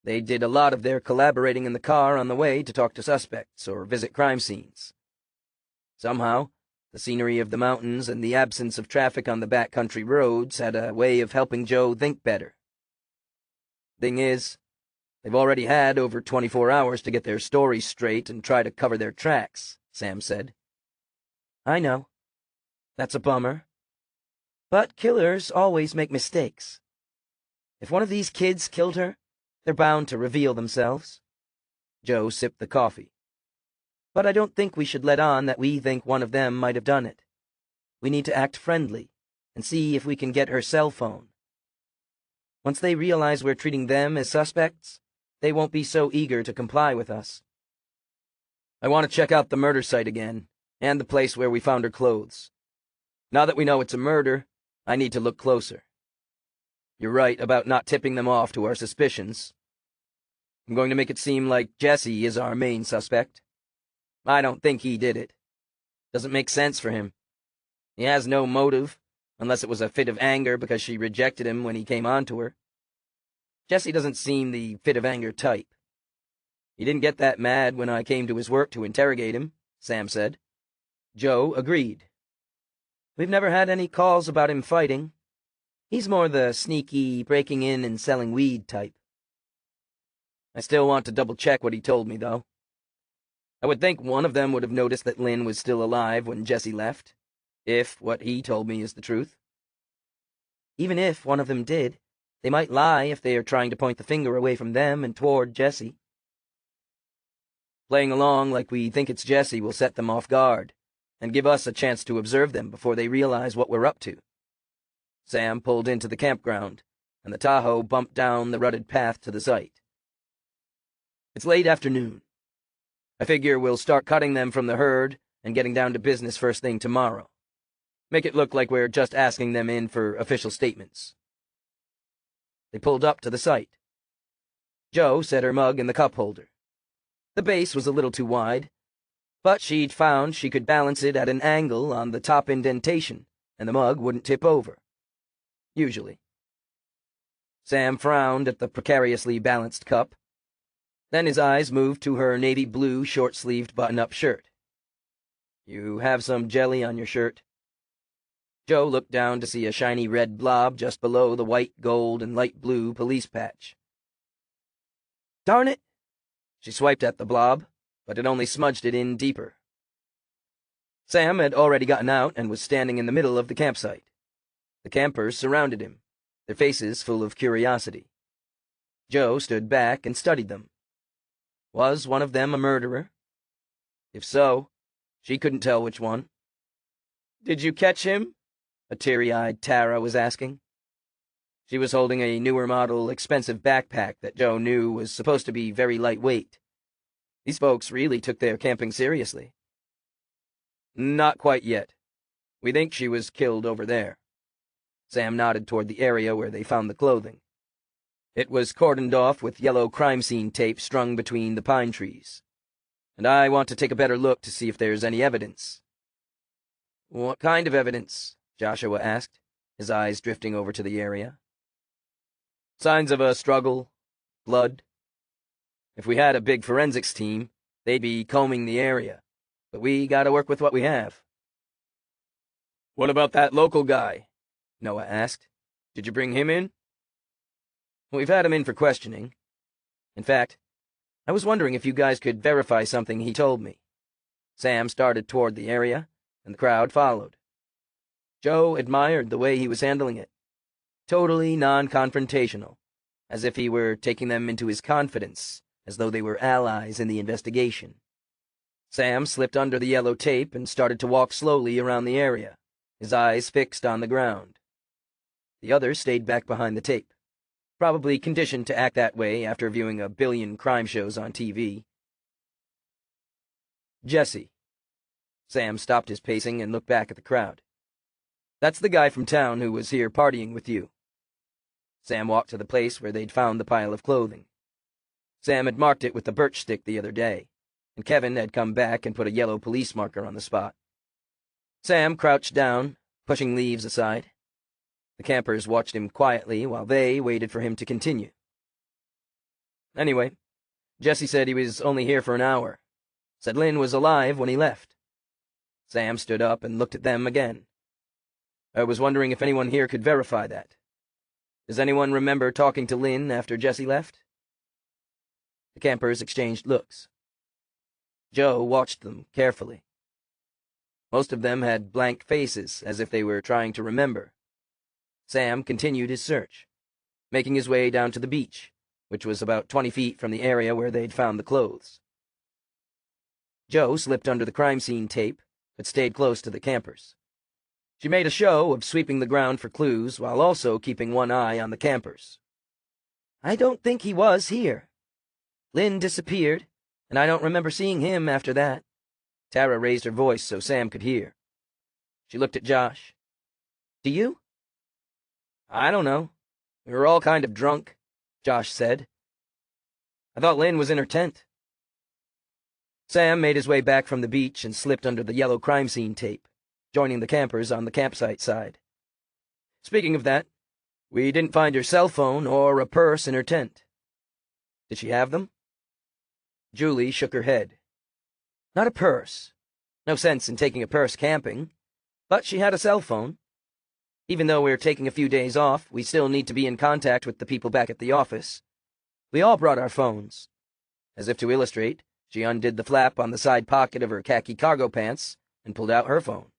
They did a lot of their collaborating in the car on the way to talk to suspects or visit crime scenes. Somehow, the scenery of the mountains and the absence of traffic on the backcountry roads had a way of helping Joe think better. Thing is, they've already had over 24 hours to get their stories straight and try to cover their tracks, Sam said. I know. That's a bummer. But killers always make mistakes. If one of these kids killed her, they're bound to reveal themselves. Joe sipped the coffee. But I don't think we should let on that we think one of them might have done it. We need to act friendly and see if we can get her cell phone. Once they realize we're treating them as suspects, they won't be so eager to comply with us. I want to check out the murder site again, and the place where we found her clothes. Now that we know it's a murder, I need to look closer. You're right about not tipping them off to our suspicions. I'm going to make it seem like Jesse is our main suspect. I don't think he did it. Doesn't make sense for him. He has no motive, unless it was a fit of anger because she rejected him when he came on to her. Jesse doesn't seem the fit of anger type. He didn't get that mad when I came to his work to interrogate him, Sam said. Joe agreed. We've never had any calls about him fighting. He's more the sneaky, breaking in and selling weed type. I still want to double-check what he told me, though. I would think one of them would have noticed that Lynn was still alive when Jesse left, if what he told me is the truth. Even if one of them did, they might lie if they are trying to point the finger away from them and toward Jesse. Playing along like we think it's Jesse will set them off guard, and give us a chance to observe them before they realize what we're up to. Sam pulled into the campground, and the Tahoe bumped down the rutted path to the site. It's late afternoon. I figure we'll start cutting them from the herd and getting down to business first thing tomorrow. Make it look like we're just asking them in for official statements. They pulled up to the site. Joe set her mug in the cup holder. The base was a little too wide, but she'd found she could balance it at an angle on the top indentation, and the mug wouldn't tip over. Usually. Sam frowned at the precariously balanced cup. Then his eyes moved to her navy blue short-sleeved button-up shirt. You have some jelly on your shirt? Joe looked down to see a shiny red blob just below the white, gold, and light blue police patch. Darn it! She swiped at the blob, but it only smudged it in deeper. Sam had already gotten out and was standing in the middle of the campsite. The campers surrounded him, their faces full of curiosity. Joe stood back and studied them. Was one of them a murderer? If so, she couldn't tell which one. "Did you catch him?" a teary-eyed Tara was asking. She was holding a newer model, expensive backpack that Joe knew was supposed to be very lightweight. These folks really took their camping seriously. "Not quite yet. We think she was killed over there." Sam nodded toward the area where they found the clothing. It was cordoned off with yellow crime scene tape strung between the pine trees. "And I want to take a better look to see if there's any evidence." "What kind of evidence?" Joshua asked, his eyes drifting over to the area. "Signs of a struggle, blood. If we had a big forensics team, they'd be combing the area, but we gotta work with what we have." "What about that local guy?" Noah asked. "Did you bring him in?" "We've had him in for questioning. In fact, I was wondering if you guys could verify something he told me." Sam started toward the area, and the crowd followed. Joe admired the way he was handling it. Totally non-confrontational, as if he were taking them into his confidence, as though they were allies in the investigation. Sam slipped under the yellow tape and started to walk slowly around the area, his eyes fixed on the ground. The others stayed back behind the tape, probably conditioned to act that way after viewing a billion crime shows on TV. "Jesse." Sam stopped his pacing and looked back at the crowd. "That's the guy from town who was here partying with you." Sam walked to the place where they'd found the pile of clothing. Sam had marked it with the birch stick the other day, and Kevin had come back and put a yellow police marker on the spot. Sam crouched down, pushing leaves aside. The campers watched him quietly while they waited for him to continue. "Anyway, Jesse said he was only here for an hour. Said Lynn was alive when he left." Sam stood up and looked at them again. "I was wondering if anyone here could verify that. Does anyone remember talking to Lynn after Jesse left?" The campers exchanged looks. Joe watched them carefully. Most of them had blank faces, as if they were trying to remember. Sam continued his search, making his way down to the beach, which was about 20 feet from the area where they'd found the clothes. Joe slipped under the crime scene tape, but stayed close to the campers. She made a show of sweeping the ground for clues while also keeping one eye on the campers. "I don't think he was here. Lynn disappeared, and I don't remember seeing him after that." Tara raised her voice so Sam could hear. She looked at Josh. "Do you?" "I don't know. We were all kind of drunk," Josh said. "I thought Lynn was in her tent." Sam made his way back from the beach and slipped under the yellow crime scene tape, joining the campers on the campsite side. "Speaking of that, we didn't find her cell phone or a purse in her tent. Did she have them?" Julie shook her head. "Not a purse. No sense in taking a purse camping. But she had a cell phone. Even though we're taking a few days off, we still need to be in contact with the people back at the office. We all brought our phones." As if to illustrate, she undid the flap on the side pocket of her khaki cargo pants and pulled out her phone.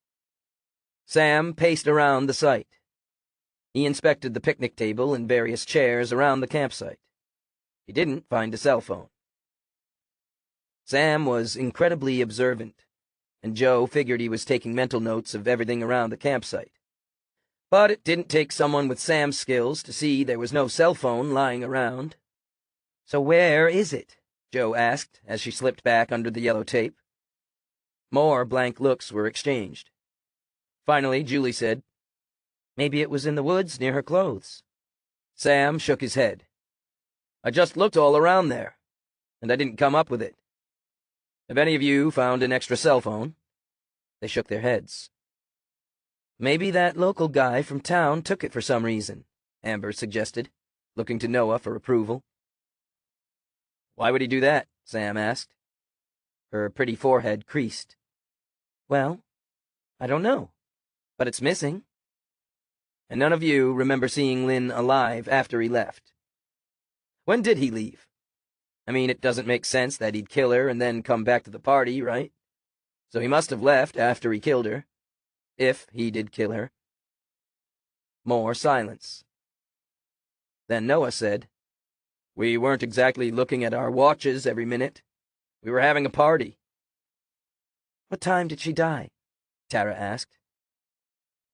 Sam paced around the site. He inspected the picnic table and various chairs around the campsite. He didn't find a cell phone. Sam was incredibly observant, and Joe figured he was taking mental notes of everything around the campsite. But it didn't take someone with Sam's skills to see there was no cell phone lying around. "So where is it?" Joe asked as she slipped back under the yellow tape. More blank looks were exchanged. Finally, Julie said, "Maybe it was in the woods near her clothes." Sam shook his head. "I just looked all around there, and I didn't come up with it. Have any of you found an extra cell phone?" They shook their heads. "Maybe that local guy from town took it for some reason," Amber suggested, looking to Noah for approval. "Why would he do that?" Sam asked. Her pretty forehead creased. "Well, I don't know, but it's missing." "And none of you remember seeing Lynn alive after he left. When did he leave?" I mean, it doesn't make sense that he'd kill her and then come back to the party, right? So he must have left after he killed her. If he did kill her. More silence. Then Noah said, "We weren't exactly looking at our watches every minute. We were having a party." "What time did she die?" Tara asked.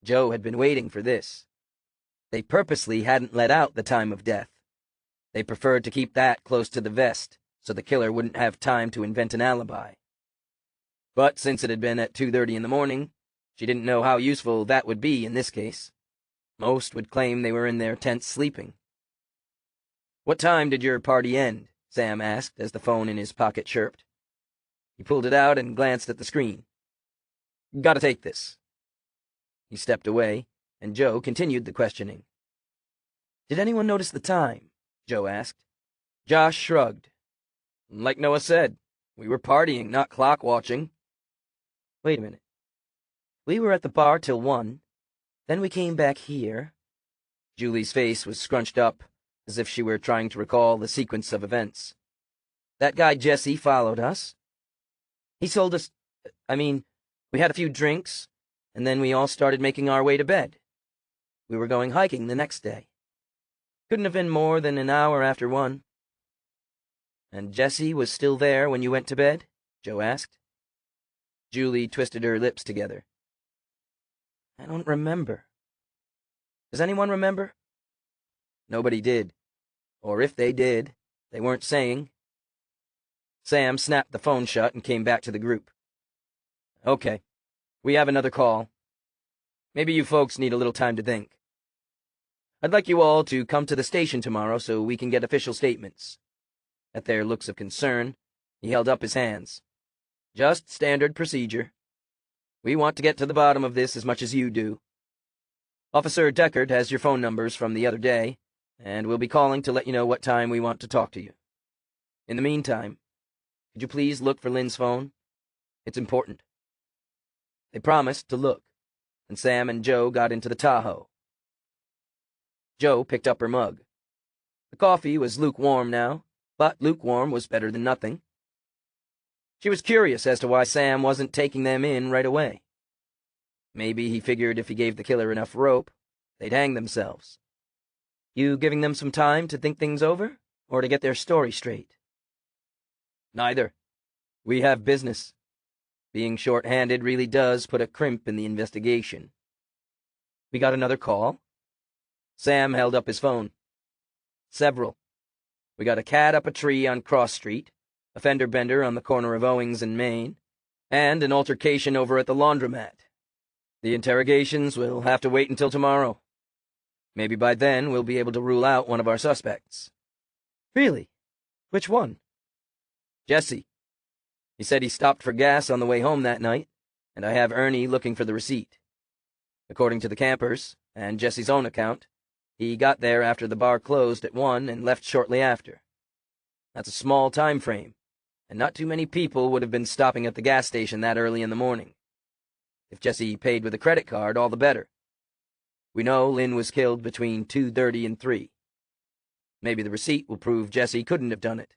Joe had been waiting for this. They purposely hadn't let out the time of death. They preferred to keep that close to the vest, so the killer wouldn't have time to invent an alibi. But since it had been at 2:30 in the morning, she didn't know how useful that would be in this case. Most would claim they were in their tents sleeping. "What time did your party end?" Sam asked as the phone in his pocket chirped. He pulled it out and glanced at the screen. "Gotta take this." He stepped away, and Joe continued the questioning. "Did anyone notice the time?" Joe asked. Josh shrugged. "Like Noah said, we were partying, not clock watching." "Wait a minute. We were at the bar till 1. Then we came back here." Julie's face was scrunched up, as if she were trying to recall the sequence of events. "That guy Jesse followed us. He sold us... we had a few drinks, and then we all started making our way to bed. We were going hiking the next day. Couldn't have been more than an hour after 1. "And Jesse was still there when you went to bed?" Joe asked. Julie twisted her lips together. "I don't remember. Does anyone remember?" Nobody did. Or if they did, they weren't saying. Sam snapped the phone shut and came back to the group. "Okay, we have another call. Maybe you folks need a little time to think. I'd like you all to come to the station tomorrow so we can get official statements." At their looks of concern, he held up his hands. "Just standard procedure. We want to get to the bottom of this as much as you do. Officer Deckard has your phone numbers from the other day, and we'll be calling to let you know what time we want to talk to you. In the meantime, could you please look for Lynn's phone? It's important." They promised to look, and Sam and Joe got into the Tahoe. Joe picked up her mug. The coffee was lukewarm now, but lukewarm was better than nothing. She was curious as to why Sam wasn't taking them in right away. Maybe he figured if he gave the killer enough rope, they'd hang themselves. "You giving them some time to think things over, or to get their story straight?" "Neither. We have business. Being short-handed really does put a crimp in the investigation." "We got another call?" Sam held up his phone. "Several. We got a cat up a tree on Cross Street, a fender bender on the corner of Owings and Main, and an altercation over at the laundromat. The interrogations will have to wait until tomorrow. Maybe by then we'll be able to rule out one of our suspects." "Really? Which one?" "Jesse. He said he stopped for gas on the way home that night, and I have Ernie looking for the receipt. According to the campers, and Jesse's own account, he got there after the bar closed at 1 and left shortly after. That's a small time frame, and not too many people would have been stopping at the gas station that early in the morning. If Jesse paid with a credit card, all the better. We know Lynn was killed between 2:30 and 3. Maybe the receipt will prove Jesse couldn't have done it."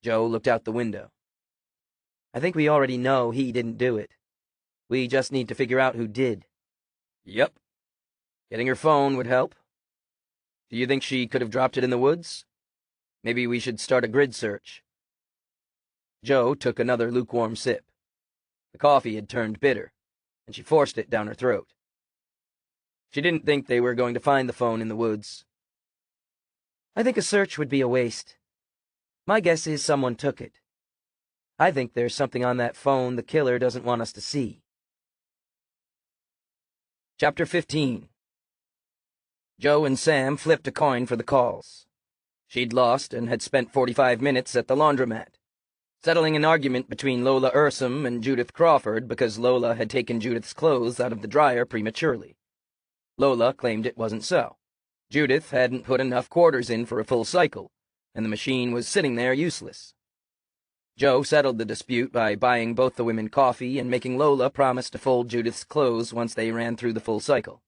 Joe looked out the window. "I think we already know he didn't do it. We just need to figure out who did." "Yep. Getting her phone would help. Do you think she could have dropped it in the woods? Maybe we should start a grid search." Joe took another lukewarm sip. The coffee had turned bitter, and she forced it down her throat. She didn't think they were going to find the phone in the woods. "I think a search would be a waste. My guess is someone took it. I think there's something on that phone the killer doesn't want us to see." Chapter 15. Joe and Sam flipped a coin for the calls. She'd lost and had spent 45 minutes at the laundromat, settling an argument between Lola Ursum and Judith Crawford because Lola had taken Judith's clothes out of the dryer prematurely. Lola claimed it wasn't so. Judith hadn't put enough quarters in for a full cycle, and the machine was sitting there useless. Joe settled the dispute by buying both the women coffee and making Lola promise to fold Judith's clothes once they ran through the full cycle.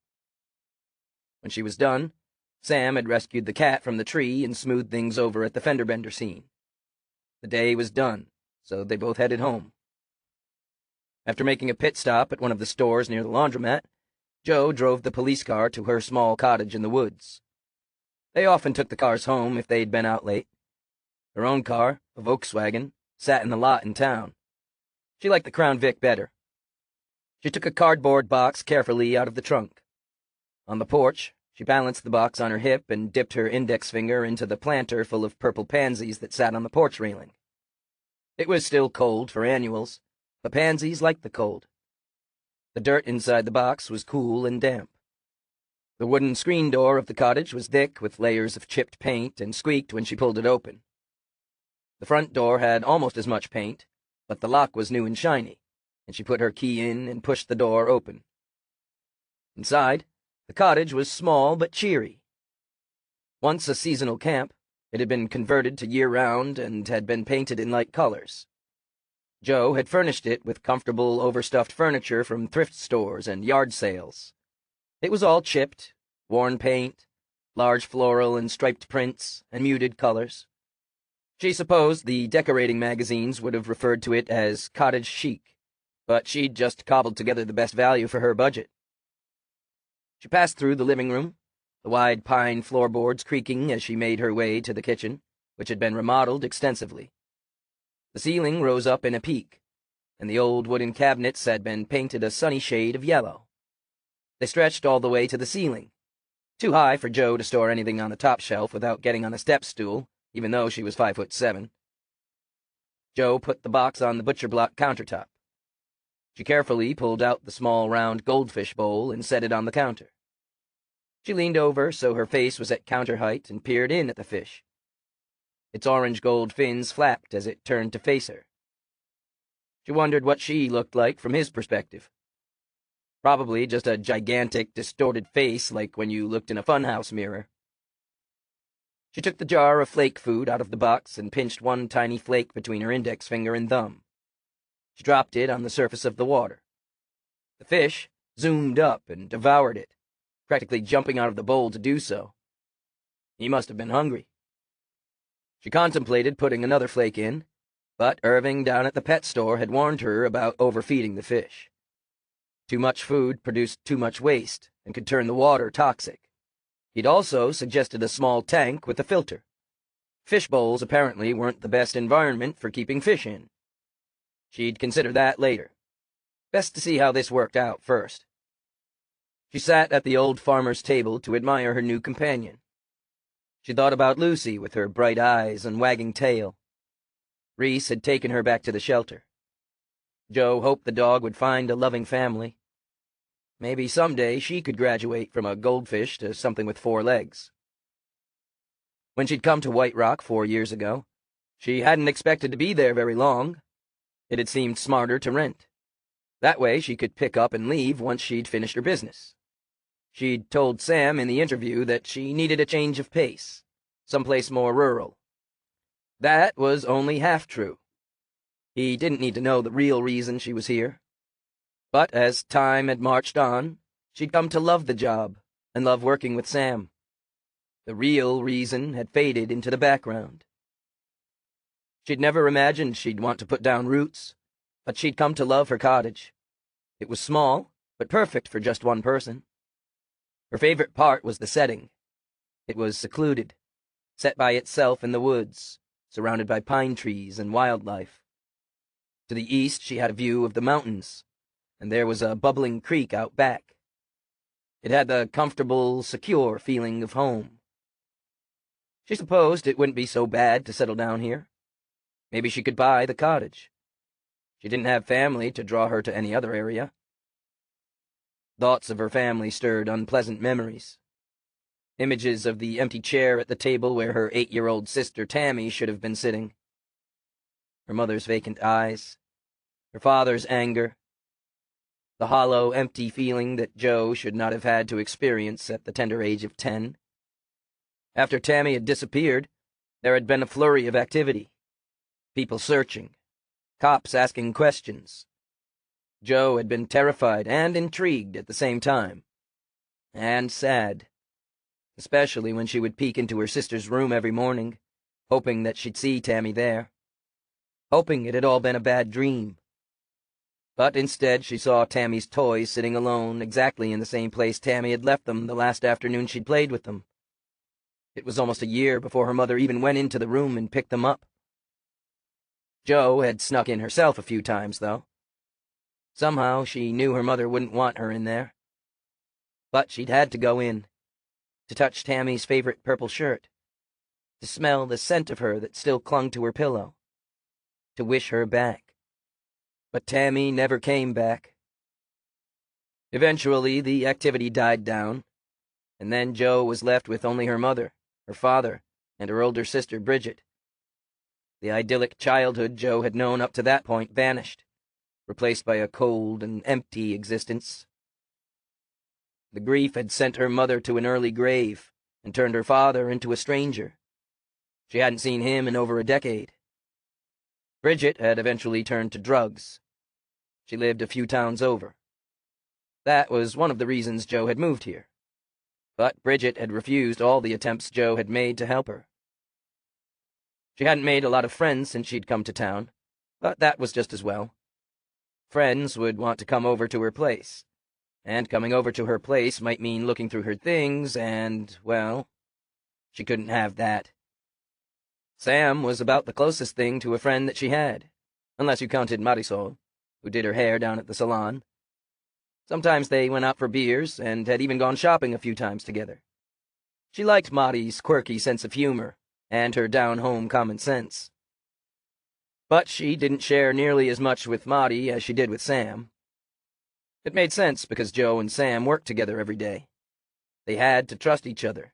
When she was done, Sam had rescued the cat from the tree and smoothed things over at the fender bender scene. The day was done, so they both headed home. After making a pit stop at one of the stores near the laundromat, Jo drove the police car to her small cottage in the woods. They often took the cars home if they'd been out late. Her own car, a Volkswagen, sat in the lot in town. She liked the Crown Vic better. She took a cardboard box carefully out of the trunk. On the porch, she balanced the box on her hip and dipped her index finger into the planter full of purple pansies that sat on the porch railing. It was still cold for annuals, but pansies liked the cold. The dirt inside the box was cool and damp. The wooden screen door of the cottage was thick with layers of chipped paint and squeaked when she pulled it open. The front door had almost as much paint, but the lock was new and shiny, and she put her key in and pushed the door open. Inside, the cottage was small but cheery. Once a seasonal camp, it had been converted to year-round and had been painted in light colors. Jo had furnished it with comfortable, overstuffed furniture from thrift stores and yard sales. It was all chipped, worn paint, large floral and striped prints, and muted colors. She supposed the decorating magazines would have referred to it as cottage chic, but she'd just cobbled together the best value for her budget. She passed through the living room, the wide pine floorboards creaking as she made her way to the kitchen, which had been remodeled extensively. The ceiling rose up in a peak, and the old wooden cabinets had been painted a sunny shade of yellow. They stretched all the way to the ceiling, too high for Jo to store anything on the top shelf without getting on a step stool, even though she was 5'7". Jo put the box on the butcher block countertop. She carefully pulled out the small round goldfish bowl and set it on the counter. She leaned over so her face was at counter height and peered in at the fish. Its orange-gold fins flapped as it turned to face her. She wondered what she looked like from his perspective. Probably just a gigantic, distorted face like when you looked in a funhouse mirror. She took the jar of flake food out of the box and pinched one tiny flake between her index finger and thumb. She dropped it on the surface of the water. The fish zoomed up and devoured it, practically jumping out of the bowl to do so. He must have been hungry. She contemplated putting another flake in, but Irving down at the pet store had warned her about overfeeding the fish. Too much food produced too much waste and could turn the water toxic. He'd also suggested a small tank with a filter. Fish bowls apparently weren't the best environment for keeping fish in. She'd consider that later. Best to see how this worked out first. She sat at the old farmer's table to admire her new companion. She thought about Lucy with her bright eyes and wagging tail. Reese had taken her back to the shelter. Jo hoped the dog would find a loving family. Maybe someday she could graduate from a goldfish to something with 4 legs. When she'd come to White Rock 4 years ago, she hadn't expected to be there very long. It had seemed smarter to rent. That way she could pick up and leave once she'd finished her business. She'd told Sam in the interview that she needed a change of pace, someplace more rural. That was only half true. He didn't need to know the real reason she was here. But as time had marched on, she'd come to love the job and love working with Sam. The real reason had faded into the background. She'd never imagined she'd want to put down roots, but she'd come to love her cottage. It was small, but perfect for just one person. Her favorite part was the setting. It was secluded, set by itself in the woods, surrounded by pine trees and wildlife. To the east she had a view of the mountains, and there was a bubbling creek out back. It had the comfortable, secure feeling of home. She supposed it wouldn't be so bad to settle down here. Maybe she could buy the cottage. She didn't have family to draw her to any other area. Thoughts of her family stirred unpleasant memories. Images of the empty chair at the table where her 8-year-old sister Tammy should have been sitting. Her mother's vacant eyes. Her father's anger. The hollow, empty feeling that Jo should not have had to experience at the tender age of 10. After Tammy had disappeared, there had been a flurry of activity. People searching. Cops asking questions. Jo had been terrified and intrigued at the same time. And sad. especially when she would peek into her sister's room every morning, hoping that she'd see Tammy there, hoping it had all been a bad dream. But instead she saw Tammy's toys sitting alone exactly in the same place Tammy had left them the last afternoon she'd played with them. It was almost a year before her mother even went into the room and picked them up. Jo had snuck in herself a few times, though. Somehow she knew her mother wouldn't want her in there. But she'd had to go in, to touch Tammy's favorite purple shirt, to smell the scent of her that still clung to her pillow, to wish her back. But Tammy never came back. Eventually, the activity died down, and then Jo was left with only her mother, her father, and her older sister, Bridget. The idyllic childhood Jo had known up to that point vanished, replaced by a cold and empty existence. The grief had sent her mother to an early grave and turned her father into a stranger. She hadn't seen him in over a decade. Bridget had eventually turned to drugs. She lived a few towns over. That was one of the reasons Jo had moved here. But Bridget had refused all the attempts Jo had made to help her. She hadn't made a lot of friends since she'd come to town, but that was just as well. Friends would want to come over to her place, and coming over to her place might mean looking through her things, and, well, she couldn't have that. Sam was about the closest thing to a friend that she had, unless you counted Marisol, who did her hair down at the salon. Sometimes they went out for beers, and had even gone shopping a few times together. She liked Mari's quirky sense of humor, and her down-home common sense. But she didn't share nearly as much with Mari as she did with Sam. It made sense because Jo and Sam worked together every day. They had to trust each other.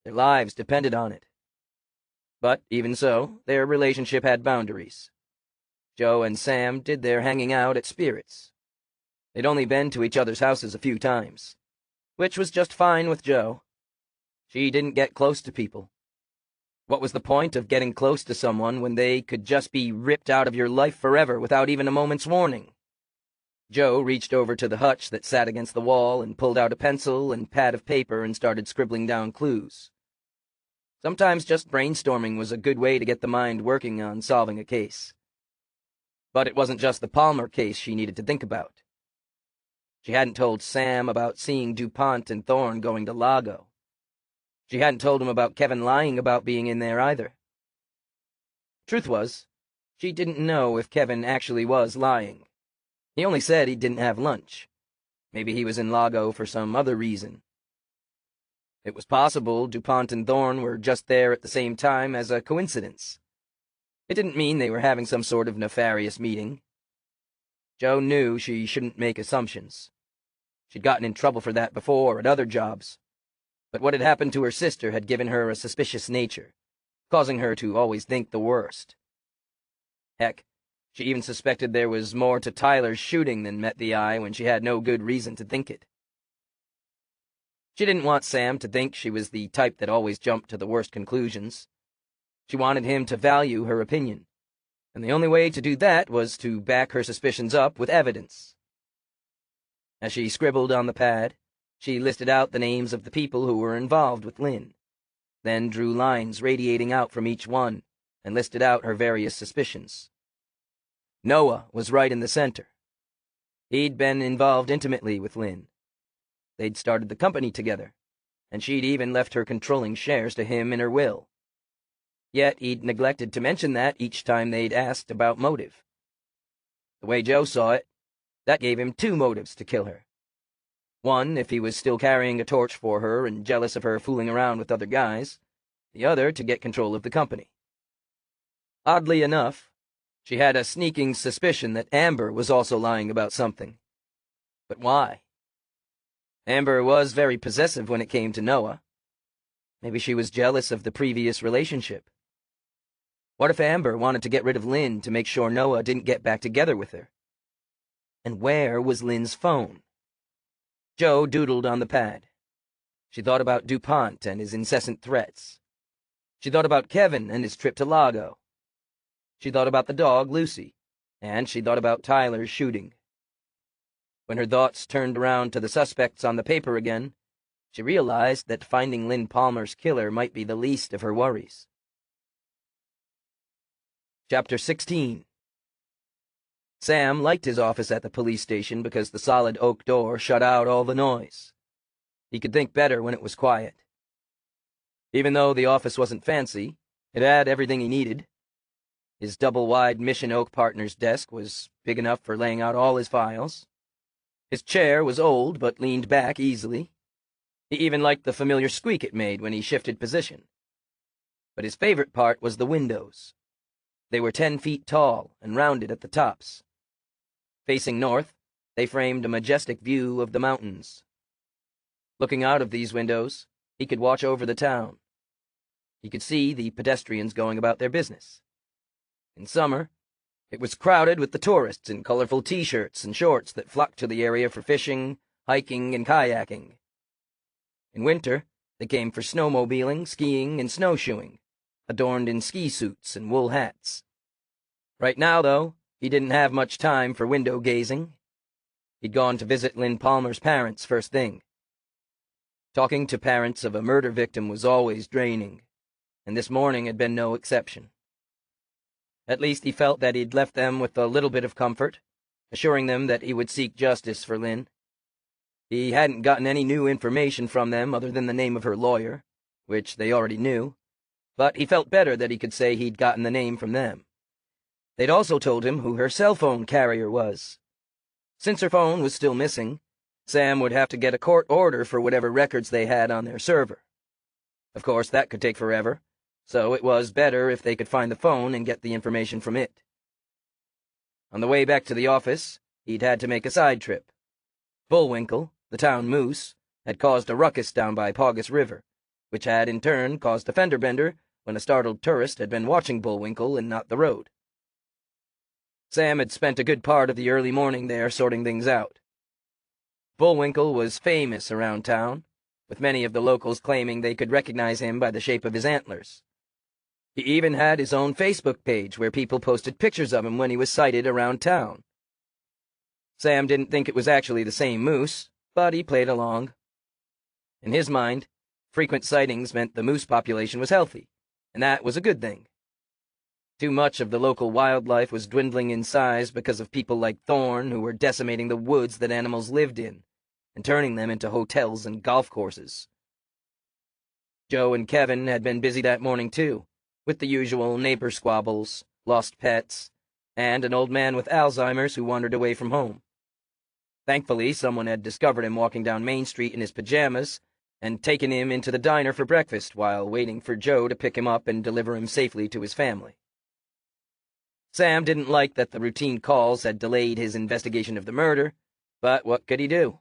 Their lives depended on it. But even so, their relationship had boundaries. Jo and Sam did their hanging out at Spirits. They'd only been to each other's houses a few times, which was just fine with Jo. She didn't get close to people. What was the point of getting close to someone when they could just be ripped out of your life forever without even a moment's warning? Jo reached over to the hutch that sat against the wall and pulled out a pencil and pad of paper and started scribbling down clues. Sometimes just brainstorming was a good way to get the mind working on solving a case. But it wasn't just the Palmer case she needed to think about. She hadn't told Sam about seeing DuPont and Thorne going to Lago. She hadn't told him about Kevin lying about being in there either. Truth was, she didn't know if Kevin actually was lying. He only said he didn't have lunch. Maybe he was in Lago for some other reason. It was possible DuPont and Thorne were just there at the same time as a coincidence. It didn't mean they were having some sort of nefarious meeting. Jo knew she shouldn't make assumptions. She'd gotten in trouble for that before at other jobs. But what had happened to her sister had given her a suspicious nature, causing her to always think the worst. Heck, she even suspected there was more to Tyler's shooting than met the eye when she had no good reason to think it. She didn't want Sam to think she was the type that always jumped to the worst conclusions. She wanted him to value her opinion, and the only way to do that was to back her suspicions up with evidence. As she scribbled on the pad, she listed out the names of the people who were involved with Lynn, then drew lines radiating out from each one, and listed out her various suspicions. Noah was right in the center. He'd been involved intimately with Lynn. They'd started the company together, and she'd even left her controlling shares to him in her will. Yet he'd neglected to mention that each time they'd asked about motive. The way Jo saw it, that gave him two motives to kill her. One, if he was still carrying a torch for her and jealous of her fooling around with other guys. The other, to get control of the company. Oddly enough, she had a sneaking suspicion that Amber was also lying about something. But why? Amber was very possessive when it came to Noah. Maybe she was jealous of the previous relationship. What if Amber wanted to get rid of Lynn to make sure Noah didn't get back together with her? And where was Lynn's phone? Jo doodled on the pad. She thought about DuPont and his incessant threats. She thought about Kevin and his trip to Lago. She thought about the dog, Lucy, and she thought about Tyler's shooting. When her thoughts turned around to the suspects on the paper again, She realized that finding Lynn Palmer's killer might be the least of her worries. Chapter 16. Sam liked his office at the police station because the solid oak door shut out all the noise. He could think better when it was quiet. Even though the office wasn't fancy, it had everything he needed. His double-wide mission oak partner's desk was big enough for laying out all his files. His chair was old but leaned back easily. He even liked the familiar squeak it made when he shifted position. But his favorite part was the windows. They were 10 feet tall and rounded at the tops. Facing north, they framed a majestic view of the mountains. Looking out of these windows, he could watch over the town. He could see the pedestrians going about their business. In summer, it was crowded with the tourists in colorful t-shirts and shorts that flocked to the area for fishing, hiking, and kayaking. In winter, they came for snowmobiling, skiing, and snowshoeing, adorned in ski suits and wool hats. Right now, though, he didn't have much time for window gazing. He'd gone to visit Lynn Palmer's parents first thing. Talking to parents of a murder victim was always draining, and this morning had been no exception. At least he felt that he'd left them with a little bit of comfort, assuring them that he would seek justice for Lynn. He hadn't gotten any new information from them other than the name of her lawyer, which they already knew, but he felt better that he could say he'd gotten the name from them. They'd also told him who her cell phone carrier was. Since her phone was still missing, Sam would have to get a court order for whatever records they had on their server. Of course, that could take forever, so it was better if they could find the phone and get the information from it. On the way back to the office, he'd had to make a side trip. Bullwinkle, the town moose, had caused a ruckus down by Paugus River, which had in turn caused a fender bender when a startled tourist had been watching Bullwinkle and not the road. Sam had spent a good part of the early morning there sorting things out. Bullwinkle was famous around town, with many of the locals claiming they could recognize him by the shape of his antlers. He even had his own Facebook page where people posted pictures of him when he was sighted around town. Sam didn't think it was actually the same moose, but he played along. In his mind, frequent sightings meant the moose population was healthy, and that was a good thing. Too much of the local wildlife was dwindling in size because of people like Thorne who were decimating the woods that animals lived in and turning them into hotels and golf courses. Joe and Kevin had been busy that morning too, with the usual neighbor squabbles, lost pets, and an old man with Alzheimer's who wandered away from home. Thankfully, someone had discovered him walking down Main Street in his pajamas and taken him into the diner for breakfast while waiting for Joe to pick him up and deliver him safely to his family. Sam didn't like that the routine calls had delayed his investigation of the murder, but what could he do?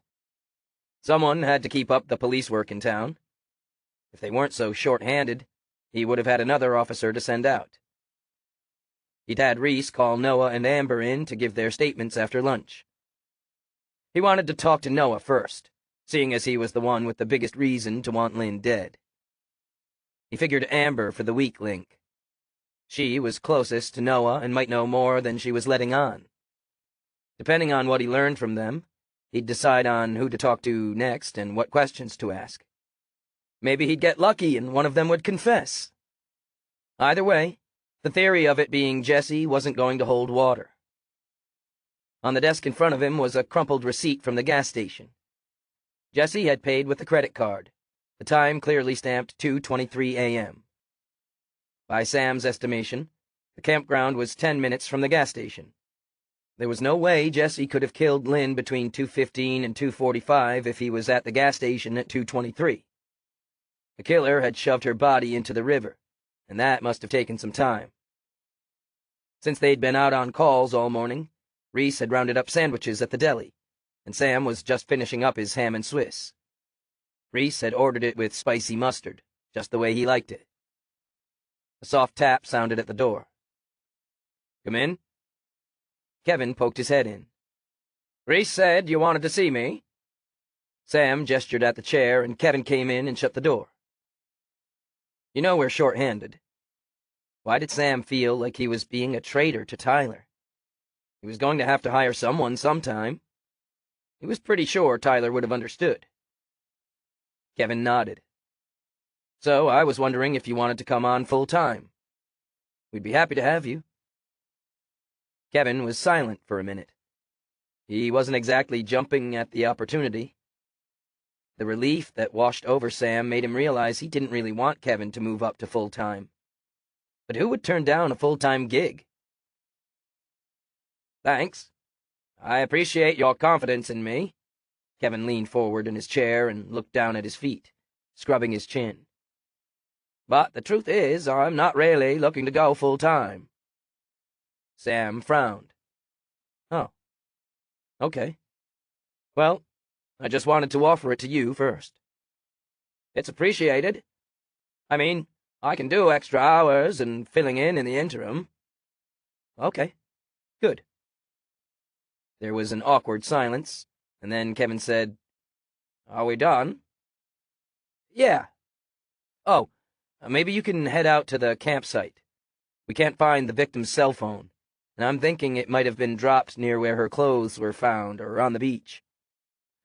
Someone had to keep up the police work in town. If they weren't so short-handed, he would have had another officer to send out. He'd had Reese call Noah and Amber in to give their statements after lunch. He wanted to talk to Noah first, seeing as he was the one with the biggest reason to want Lynn dead. He figured Amber for the weak link. She was closest to Noah and might know more than she was letting on. Depending on what he learned from them, he'd decide on who to talk to next and what questions to ask. Maybe he'd get lucky and one of them would confess. Either way, the theory of it being Jesse wasn't going to hold water. On the desk in front of him was a crumpled receipt from the gas station. Jesse had paid with a credit card, the time clearly stamped 2:23 a.m. By Sam's estimation, the campground was 10 minutes from the gas station. There was no way Jesse could have killed Lynn between 2:15 and 2:45 if he was at the gas station at 2:23. The killer had shoved her body into the river, and that must have taken some time. Since they'd been out on calls all morning, Reese had rounded up sandwiches at the deli, and Sam was just finishing up his ham and Swiss. Reese had ordered it with spicy mustard, just the way he liked it. A soft tap sounded at the door. "Come in?" Kevin poked his head in. "Reese said you wanted to see me." Sam gestured at the chair, and Kevin came in and shut the door. You know we're short-handed. Why did Sam feel like he was being a traitor to Tyler? He was going to have to hire someone sometime. He was pretty sure Tyler would have understood. Kevin nodded. So I was wondering if you wanted to come on full-time. We'd be happy to have you. Kevin was silent for a minute. He wasn't exactly jumping at the opportunity. The relief that washed over Sam made him realize he didn't really want Kevin to move up to full-time. But who would turn down a full-time gig? Thanks. I appreciate your confidence in me. Kevin leaned forward in his chair and looked down at his feet, scrubbing his chin. But the truth is, I'm not really looking to go full-time. Sam frowned. Oh. Okay. Well, I just wanted to offer it to you first. It's appreciated. I mean, I can do extra hours and filling in the interim. Okay. Good. There was an awkward silence, and then Kevin said, Are we done? Yeah. Oh, maybe you can head out to the campsite. We can't find the victim's cell phone, and I'm thinking it might have been dropped near where her clothes were found, or on the beach.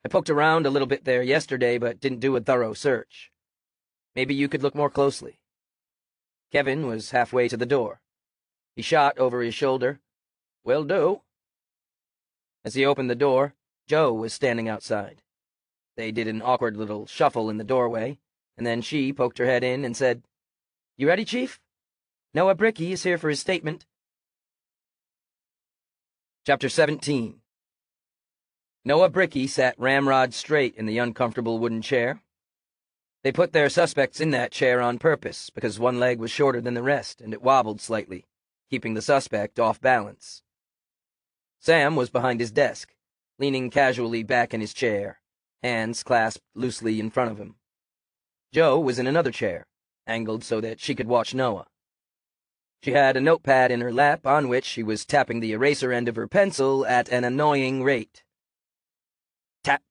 I poked around a little bit there yesterday, but didn't do a thorough search. Maybe you could look more closely. Kevin was halfway to the door. He shot over his shoulder. Will do. As he opened the door, Joe was standing outside. They did an awkward little shuffle in the doorway, and then she poked her head in and said, You ready, Chief? Noah Bricky is here for his statement. Chapter 17. Noah Bricky sat ramrod straight in the uncomfortable wooden chair. They put their suspects in that chair on purpose because one leg was shorter than the rest, and it wobbled slightly, keeping the suspect off balance. Sam was behind his desk, leaning casually back in his chair, hands clasped loosely in front of him. Joe was in another chair, angled so that she could watch Noah. She had a notepad in her lap on which she was tapping the eraser end of her pencil at an annoying rate. Tap,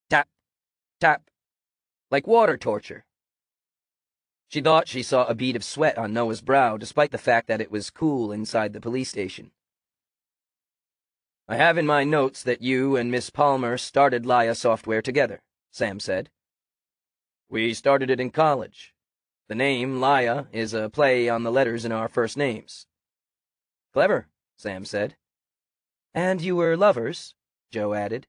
tap, tap, like water torture. She thought she saw a bead of sweat on Noah's brow, despite the fact that it was cool inside the police station. I have in my notes that you and Miss Palmer started Laya Software together, Sam said. We started it in college. The name, Laya, is a play on the letters in our first names. Clever, Sam said. And you were lovers, Joe added.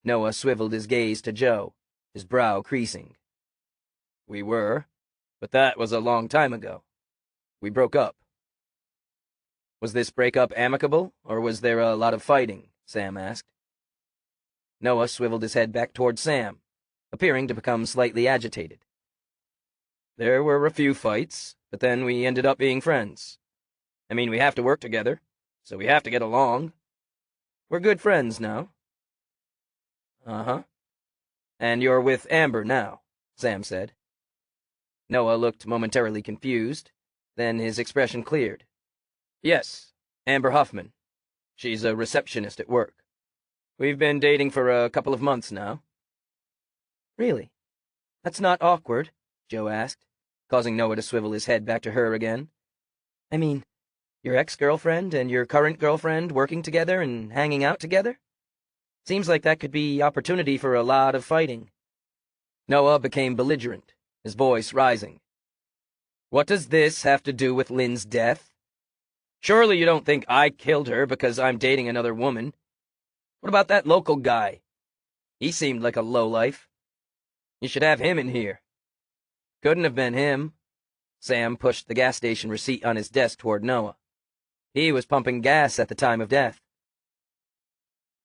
Noah swiveled his gaze to Joe, his brow creasing. We were, but that was a long time ago. We broke up. Was this breakup amicable, or was there a lot of fighting? Sam asked. Noah swiveled his head back toward Sam, appearing to become slightly agitated. There were a few fights, but then we ended up being friends. I mean, we have to work together, so we have to get along. We're good friends now. Uh-huh. And you're with Amber now, Sam said. Noah looked momentarily confused, then his expression cleared. Yes, Amber Huffman. She's a receptionist at work. We've been dating for a couple of months now. Really? That's not awkward, Joe asked, causing Noah to swivel his head back to her again. I mean, your ex-girlfriend and your current girlfriend working together and hanging out together? Seems like that could be opportunity for a lot of fighting. Noah became belligerent, his voice rising. What does this have to do with Lynn's death? Surely you don't think I killed her because I'm dating another woman. What about that local guy? He seemed like a lowlife. You should have him in here. Couldn't have been him. Sam pushed the gas station receipt on his desk toward Noah. He was pumping gas at the time of death.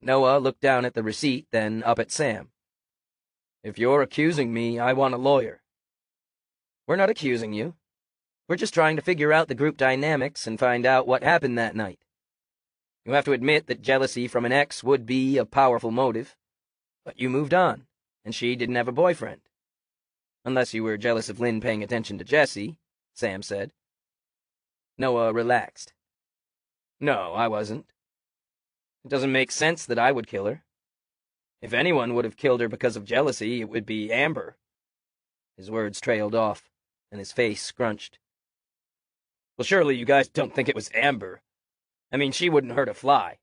Noah looked down at the receipt, then up at Sam. If you're accusing me, I want a lawyer. We're not accusing you. We're just trying to figure out the group dynamics and find out what happened that night. You have to admit that jealousy from an ex would be a powerful motive. But you moved on, and she didn't have a boyfriend. Unless you were jealous of Lynn paying attention to Jesse, Sam said. Noah relaxed. No, I wasn't. It doesn't make sense that I would kill her. If anyone would have killed her because of jealousy, it would be Amber. His words trailed off, and his face scrunched. Well, surely you guys don't think it was Amber. I mean, she wouldn't hurt a fly.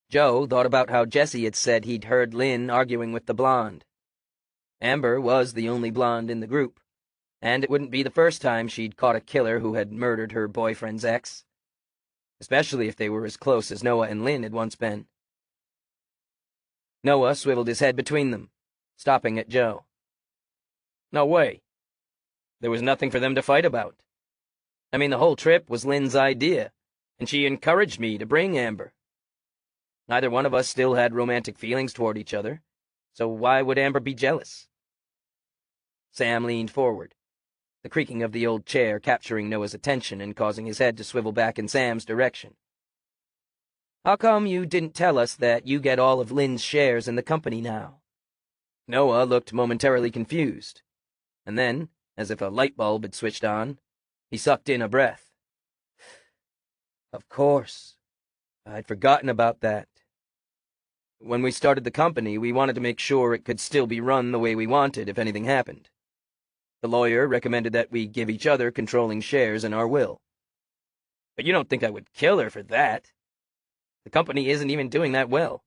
Joe thought about how Jesse had said he'd heard Lynn arguing with the blonde. Amber was the only blonde in the group, and it wouldn't be the first time she'd caught a killer who had murdered her boyfriend's ex, especially if they were as close as Noah and Lynn had once been. Noah swiveled his head between them, stopping at Joe. No way. There was nothing for them to fight about. I mean, the whole trip was Lynn's idea, and she encouraged me to bring Amber. Neither one of us still had romantic feelings toward each other, so why would Amber be jealous? Sam leaned forward, the creaking of the old chair capturing Noah's attention and causing his head to swivel back in Sam's direction. How come you didn't tell us that you get all of Lynn's shares in the company now? Noah looked momentarily confused, and then, as if a light bulb had switched on, he sucked in a breath. Of course. I'd forgotten about that. When we started the company, we wanted to make sure it could still be run the way we wanted if anything happened. The lawyer recommended that we give each other controlling shares in our will. But you don't think I would kill her for that? The company isn't even doing that well.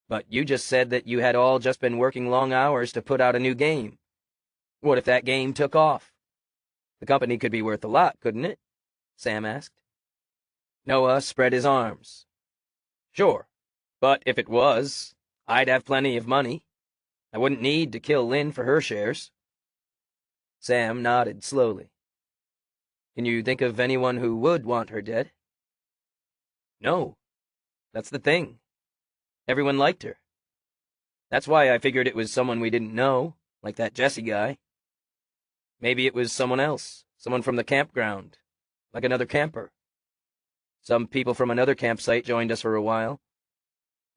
But you just said that you had all just been working long hours to put out a new game. What if that game took off? The company could be worth a lot, couldn't it? Sam asked. Noah spread his arms. Sure, but if it was, I'd have plenty of money. I wouldn't need to kill Lynn for her shares. Sam nodded slowly. Can you think of anyone who would want her dead? No. That's the thing. Everyone liked her. That's why I figured it was someone we didn't know, like that Jesse guy. Maybe it was someone else, someone from the campground, like another camper. Some people from another campsite joined us for a while.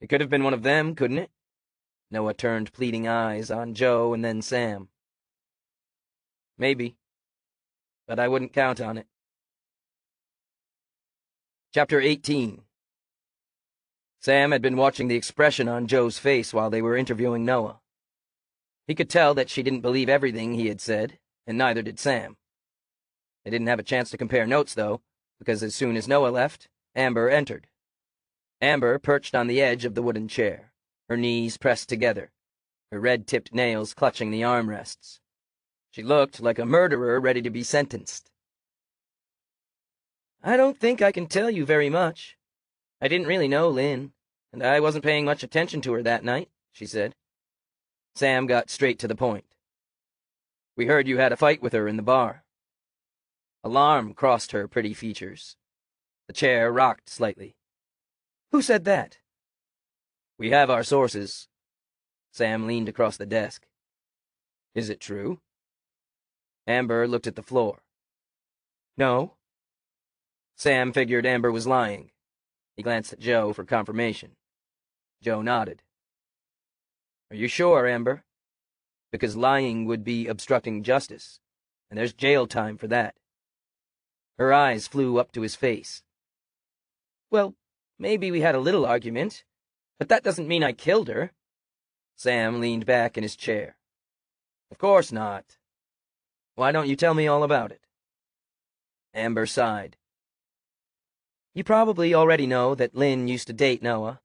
It could have been one of them, couldn't it? Noah turned pleading eyes on Joe and then Sam. Maybe, but I wouldn't count on it. Chapter 18. Sam had been watching the expression on Joe's face while they were interviewing Noah. He could tell that she didn't believe everything he had said, and neither did Sam. They didn't have a chance to compare notes, though, because as soon as Noah left, Amber entered. Amber perched on the edge of the wooden chair, her knees pressed together, her red-tipped nails clutching the armrests. She looked like a murderer ready to be sentenced. I don't think I can tell you very much. I didn't really know Lynn, and I wasn't paying much attention to her that night, she said. Sam got straight to the point. We heard you had a fight with her in the bar. Alarm crossed her pretty features. The chair rocked slightly. Who said that? We have our sources. Sam leaned across the desk. Is it true? Amber looked at the floor. No. Sam figured Amber was lying. He glanced at Joe for confirmation. Joe nodded. Are you sure, Amber? Because lying would be obstructing justice, and there's jail time for that. Her eyes flew up to his face. Well, maybe we had a little argument, but that doesn't mean I killed her. Sam leaned back in his chair. Of course not. Why don't you tell me all about it? Amber sighed. You probably already know that Lynn used to date Noah.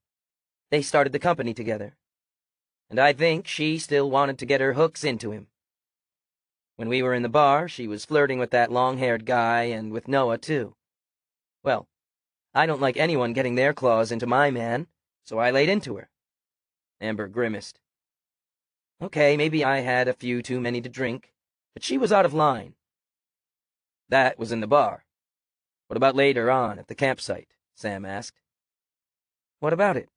They started the company together. And I think she still wanted to get her hooks into him. When we were in the bar, she was flirting with that long-haired guy and with Noah, too. Well, I don't like anyone getting their claws into my man, so I laid into her. Amber grimaced. Okay, maybe I had a few too many to drink, but she was out of line. That was in the bar. What about later on at the campsite? Sam asked. What about it?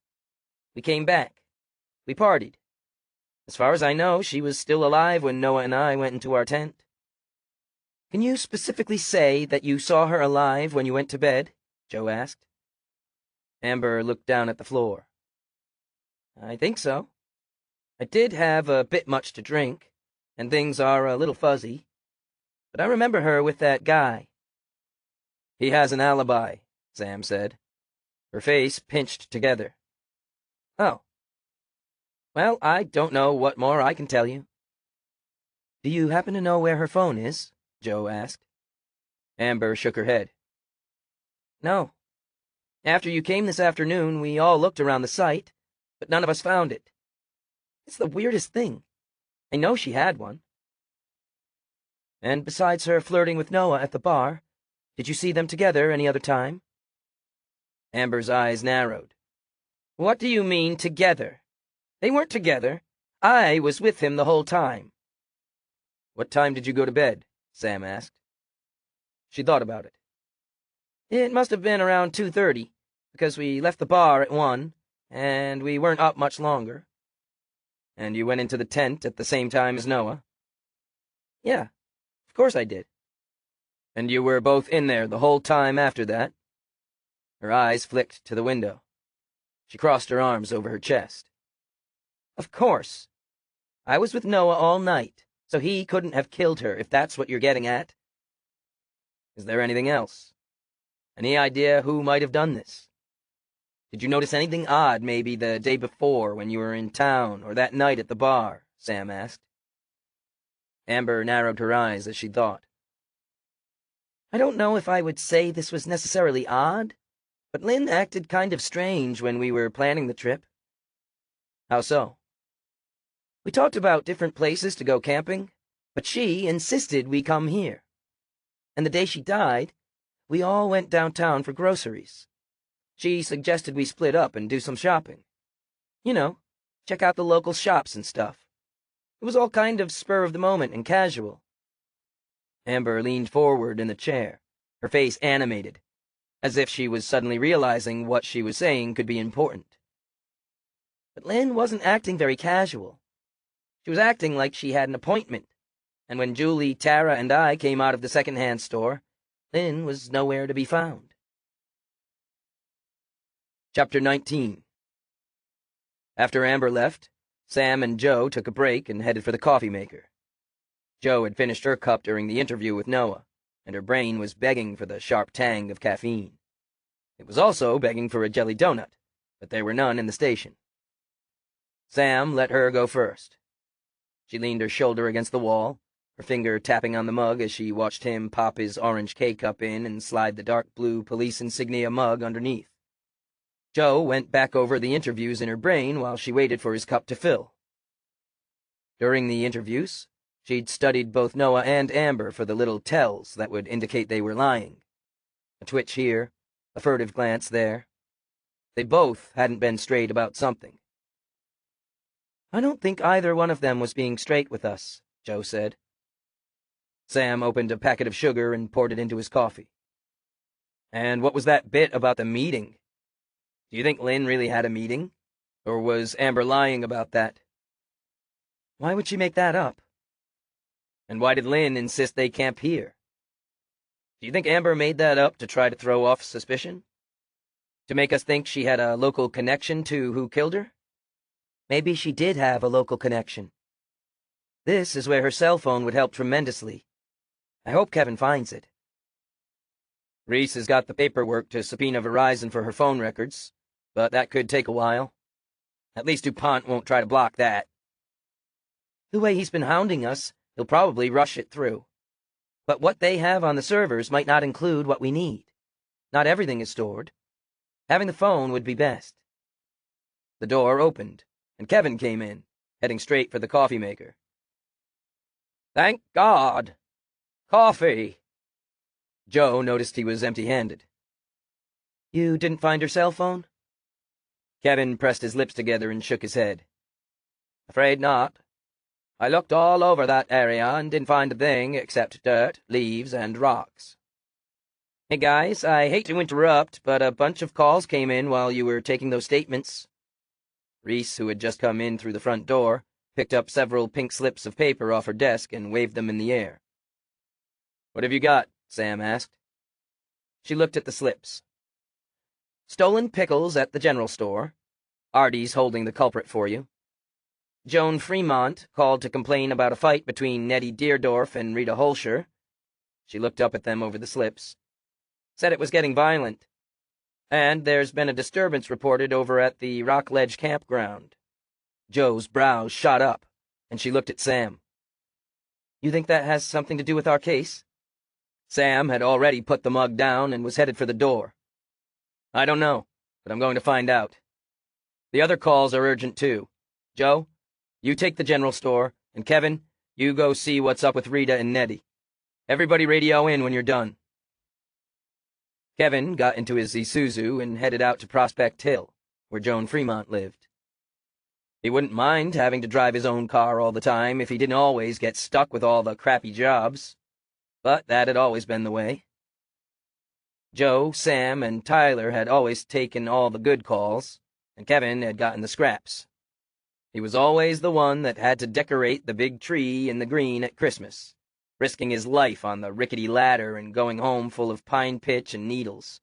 We came back. We partied. As far as I know, she was still alive when Noah and I went into our tent. Can you specifically say that you saw her alive when you went to bed? Joe asked. Amber looked down at the floor. I think so. I did have a bit much to drink, and things are a little fuzzy, but I remember her with that guy. He has an alibi, Sam said. Her face pinched together. Oh. Well, I don't know what more I can tell you. Do you happen to know where her phone is? Joe asked. Amber shook her head. No. After you came this afternoon, we all looked around the site, but none of us found it. It's the weirdest thing. I know she had one. And besides her flirting with Noah at the bar, did you see them together any other time? Amber's eyes narrowed. What do you mean, together? They weren't together. I was with him the whole time. What time did you go to bed? Sam asked. She thought about it. It must have been around 2:30, because we left the bar at 1, and we weren't up much longer. And you went into the tent at the same time as Noah? Yeah, of course I did. And you were both in there the whole time after that? Her eyes flicked to the window. She crossed her arms over her chest. Of course. I was with Noah all night, so he couldn't have killed her, if that's what you're getting at. Is there anything else? Any idea who might have done this? Did you notice anything odd maybe the day before when you were in town, or that night at the bar? Sam asked. Amber narrowed her eyes as she thought. I don't know if I would say this was necessarily odd, but Lynn acted kind of strange when we were planning the trip. How so? We talked about different places to go camping, but she insisted we come here. And the day she died, we all went downtown for groceries. She suggested we split up and do some shopping. You know, check out the local shops and stuff. It was all kind of spur of the moment and casual. Amber leaned forward in the chair, her face animated, as if she was suddenly realizing what she was saying could be important. But Lynn wasn't acting very casual. She was acting like she had an appointment, and when Julie, Tara, and I came out of the second-hand store, Lynn was nowhere to be found. Chapter 19. After Amber left, Sam and Joe took a break and headed for the coffee maker. Joe had finished her cup during the interview with Noah, and her brain was begging for the sharp tang of caffeine. It was also begging for a jelly donut, but there were none in the station. Sam let her go first. She leaned her shoulder against the wall, her finger tapping on the mug as she watched him pop his orange K-cup in and slide the dark blue police insignia mug underneath. Joe went back over the interviews in her brain while she waited for his cup to fill. During the interviews, she'd studied both Noah and Amber for the little tells that would indicate they were lying. A twitch here, a furtive glance there. They both hadn't been straight about something. I don't think either one of them was being straight with us, Joe said. Sam opened a packet of sugar and poured it into his coffee. And what was that bit about the meeting? Do you think Lynn really had a meeting? Or was Amber lying about that? Why would she make that up? And why did Lynn insist they camp here? Do you think Amber made that up to try to throw off suspicion? To make us think she had a local connection to who killed her? Maybe she did have a local connection. This is where her cell phone would help tremendously. I hope Kevin finds it. Reese has got the paperwork to subpoena Verizon for her phone records, but that could take a while. At least DuPont won't try to block that. The way he's been hounding us, he'll probably rush it through. But what they have on the servers might not include what we need. Not everything is stored. Having the phone would be best. The door opened, and Kevin came in, heading straight for the coffee maker. Thank God! Coffee! Joe noticed he was empty-handed. You didn't find her cell phone? Kevin pressed his lips together and shook his head. Afraid not. I looked all over that area and didn't find a thing except dirt, leaves, and rocks. Hey guys, I hate to interrupt, but a bunch of calls came in while you were taking those statements. Reese, who had just come in through the front door, picked up several pink slips of paper off her desk and waved them in the air. What have you got? Sam asked. She looked at the slips. Stolen pickles at the general store. Artie's holding the culprit for you. Joan Fremont called to complain about a fight between Nettie Deerdorf and Rita Holscher. She looked up at them over the slips. Said it was getting violent. And there's been a disturbance reported over at the Rockledge campground. Joe's brows shot up, and she looked at Sam. You think that has something to do with our case? Sam had already put the mug down and was headed for the door. I don't know, but I'm going to find out. The other calls are urgent, too. Joe, you take the general store, And Kevin, you go see what's up with Rita and Nettie. Everybody radio in when you're done." Kevin got into his Isuzu and headed out to Prospect Hill, where Joan Fremont lived. He wouldn't mind having to drive his own car all the time if he didn't always get stuck with all the crappy jobs, but that had always been the way. Joe, Sam, and Tyler had always taken all the good calls, and Kevin had gotten the scraps. He was always the one that had to decorate the big tree in the green at Christmas, risking his life on the rickety ladder and going home full of pine pitch and needles.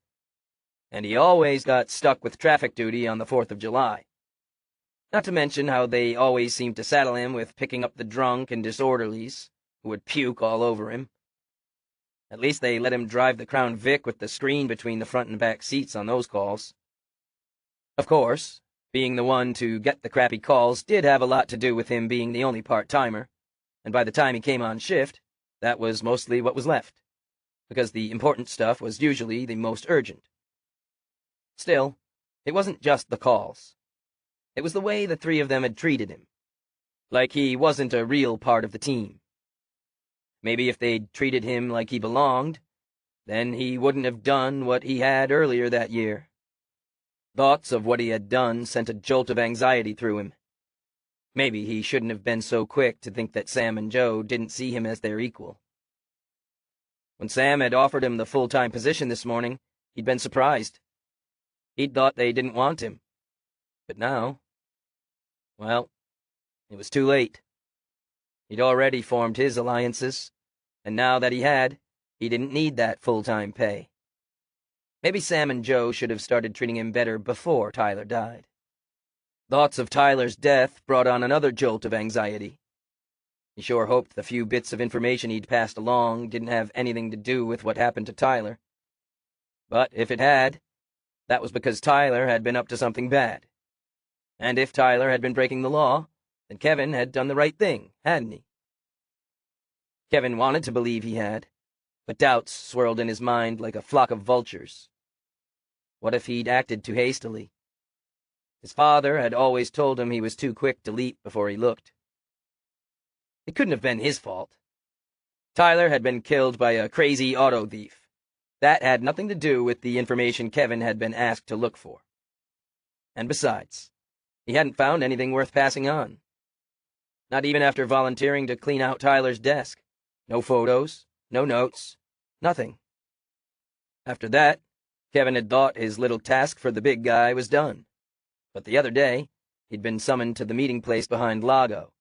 And he always got stuck with traffic duty on the 4th of July. Not to mention how they always seemed to saddle him with picking up the drunk and disorderlies, who would puke all over him. At least they let him drive the Crown Vic with the screen between the front and back seats on those calls. Of course, being the one to get the crappy calls did have a lot to do with him being the only part-timer, and by the time he came on shift, that was mostly what was left, because the important stuff was usually the most urgent. Still, it wasn't just the calls. It was the way the three of them had treated him, like he wasn't a real part of the team. Maybe if they'd treated him like he belonged, then he wouldn't have done what he had earlier that year. Thoughts of what he had done sent a jolt of anxiety through him. Maybe he shouldn't have been so quick to think that Sam and Joe didn't see him as their equal. When Sam had offered him the full-time position this morning, he'd been surprised. He'd thought they didn't want him. But now, well, it was too late. He'd already formed his alliances, and now that he didn't need that full-time pay. Maybe Sam and Joe should have started treating him better before Tyler died. Thoughts of Tyler's death brought on another jolt of anxiety. He sure hoped the few bits of information he'd passed along didn't have anything to do with what happened to Tyler. But if it had, that was because Tyler had been up to something bad. And if Tyler had been breaking the law, then Kevin had done the right thing, hadn't he? Kevin wanted to believe he had, but doubts swirled in his mind like a flock of vultures. What if he'd acted too hastily? His father had always told him he was too quick to leap before he looked. It couldn't have been his fault. Tyler had been killed by a crazy auto thief. That had nothing to do with the information Kevin had been asked to look for. And besides, he hadn't found anything worth passing on. Not even after volunteering to clean out Tyler's desk. No photos, no notes, nothing. After that, Kevin had thought his little task for the big guy was done. But the other day, he'd been summoned to the meeting place behind Lago,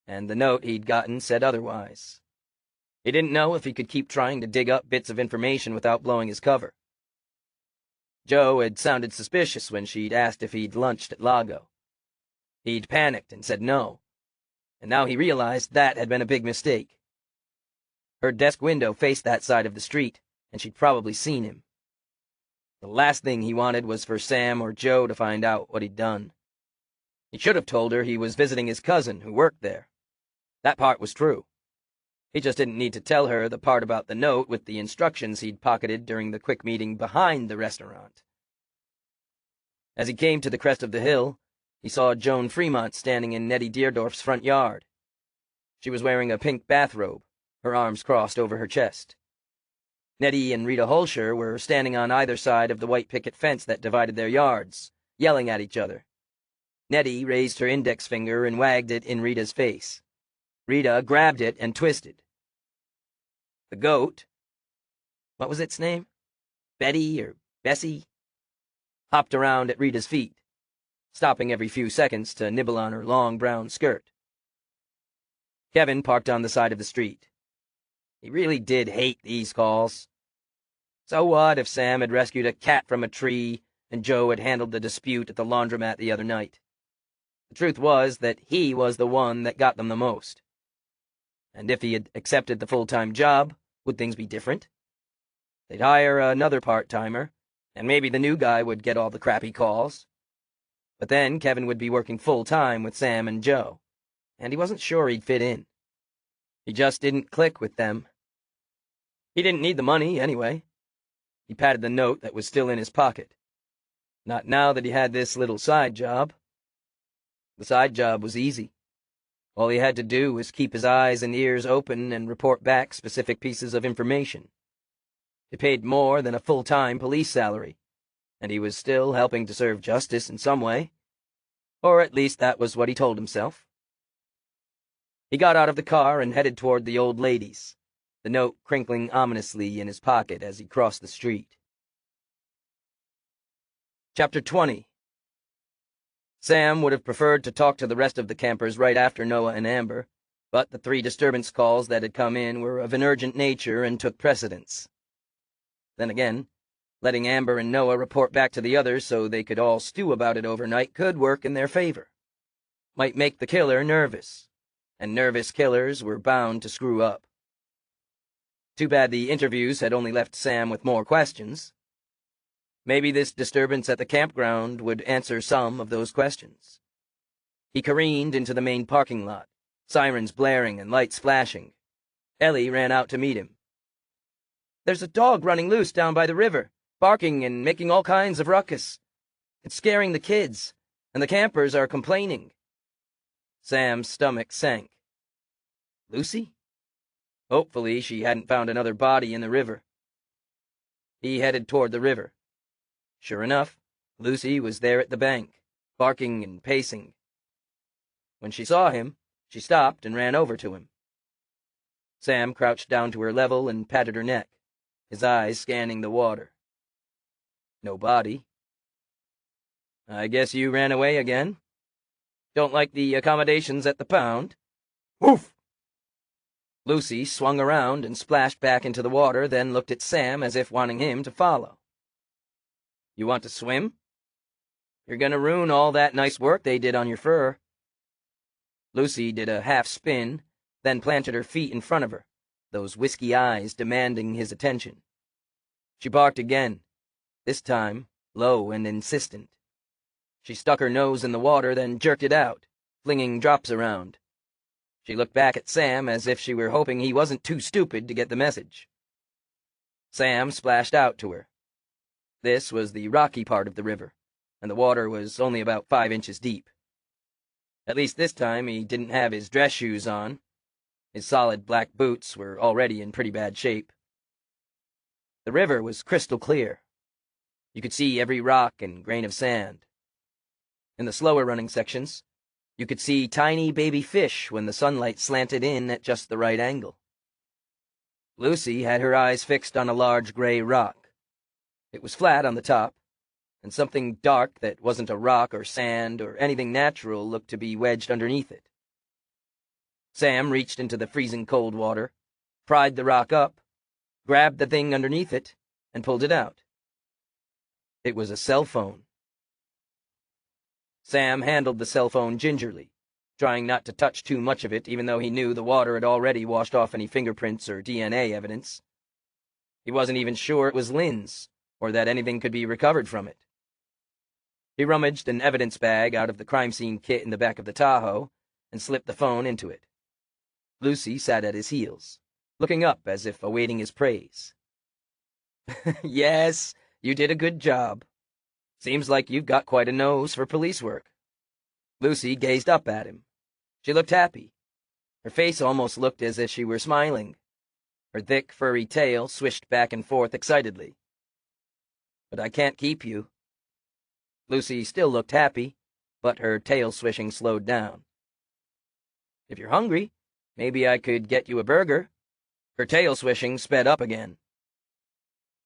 and the note he'd gotten said otherwise. He didn't know if he could keep trying to dig up bits of information without blowing his cover. Joe had sounded suspicious when she'd asked if he'd lunched at Lago. He'd panicked and said no, and now he realized that had been a big mistake. Her desk window faced that side of the street, and she'd probably seen him. The last thing he wanted was for Sam or Joe to find out what he'd done. He should have told her he was visiting his cousin who worked there. That part was true. He just didn't need to tell her the part about the note with the instructions he'd pocketed during the quick meeting behind the restaurant. As he came to the crest of the hill, he saw Joan Fremont standing in Nettie Deerdorf's front yard. She was wearing a pink bathrobe, her arms crossed over her chest. Nettie and Rita Holscher were standing on either side of the white picket fence that divided their yards, yelling at each other. Nettie raised her index finger and wagged it in Rita's face. Rita grabbed it and twisted. The goat, what was its name? Betty or Bessie? Hopped around at Rita's feet, stopping every few seconds to nibble on her long brown skirt. Kevin parked on the side of the street. He really did hate these calls. So what if Sam had rescued a cat from a tree and Joe had handled the dispute at the laundromat the other night? The truth was that he was the one that got them the most. And if he had accepted the full-time job, would things be different? They'd hire another part-timer, and maybe the new guy would get all the crappy calls. But then Kevin would be working full-time with Sam and Joe, and he wasn't sure he'd fit in. He just didn't click with them. He didn't need the money, anyway. He patted the note that was still in his pocket. Not now that he had this little side job. The side job was easy. All he had to do was keep his eyes and ears open and report back specific pieces of information. It paid more than a full-time police salary, and he was still helping to serve justice in some way. Or at least that was what he told himself. He got out of the car and headed toward the old ladies, the note crinkling ominously in his pocket as he crossed the street. Chapter 20. Sam would have preferred to talk to the rest of the campers right after Noah and Amber, but the 3 disturbance calls that had come in were of an urgent nature and took precedence. Then again, letting Amber and Noah report back to the others so they could all stew about it overnight could work in their favor. Might make the killer nervous, and nervous killers were bound to screw up. Too bad the interviews had only left Sam with more questions. Maybe this disturbance at the campground would answer some of those questions. He careened into the main parking lot, sirens blaring and lights flashing. Ellie ran out to meet him. "There's a dog running loose down by the river, barking and making all kinds of ruckus. It's scaring the kids, and the campers are complaining." Sam's stomach sank. Lucy? Hopefully she hadn't found another body in the river. He headed toward the river. Sure enough, Lucy was there at the bank, barking and pacing. When she saw him, she stopped and ran over to him. Sam crouched down to her level and patted her neck, his eyes scanning the water. No body. "I guess you ran away again? Don't like the accommodations at the pound?" "Woof!" Lucy swung around and splashed back into the water, then looked at Sam as if wanting him to follow. "You want to swim? You're gonna ruin all that nice work they did on your fur." Lucy did a half spin, then planted her feet in front of her, those whiskey eyes demanding his attention. She barked again, this time low and insistent. She stuck her nose in the water, then jerked it out, flinging drops around. She looked back at Sam as if she were hoping he wasn't too stupid to get the message. Sam splashed out to her. This was the rocky part of the river, and the water was only about 5 inches deep. At least this time he didn't have his dress shoes on. His solid black boots were already in pretty bad shape. The river was crystal clear. You could see every rock and grain of sand. In the slower-running sections, you could see tiny baby fish when the sunlight slanted in at just the right angle. Lucy had her eyes fixed on a large gray rock. It was flat on the top, and something dark that wasn't a rock or sand or anything natural looked to be wedged underneath it. Sam reached into the freezing cold water, pried the rock up, grabbed the thing underneath it, and pulled it out. It was a cell phone. Sam handled the cell phone gingerly, trying not to touch too much of it, even though he knew the water had already washed off any fingerprints or DNA evidence. He wasn't even sure it was Lynn's, or that anything could be recovered from it. He rummaged an evidence bag out of the crime scene kit in the back of the Tahoe and slipped the phone into it. Lucy sat at his heels, looking up as if awaiting his praise. "Yes, you did a good job. Seems like you've got quite a nose for police work." Lucy gazed up at him. She looked happy. Her face almost looked as if she were smiling. Her thick, furry tail swished back and forth excitedly. "But I can't keep you." Lucy still looked happy, but her tail swishing slowed down. "If you're hungry, maybe I could get you a burger." Her tail swishing sped up again.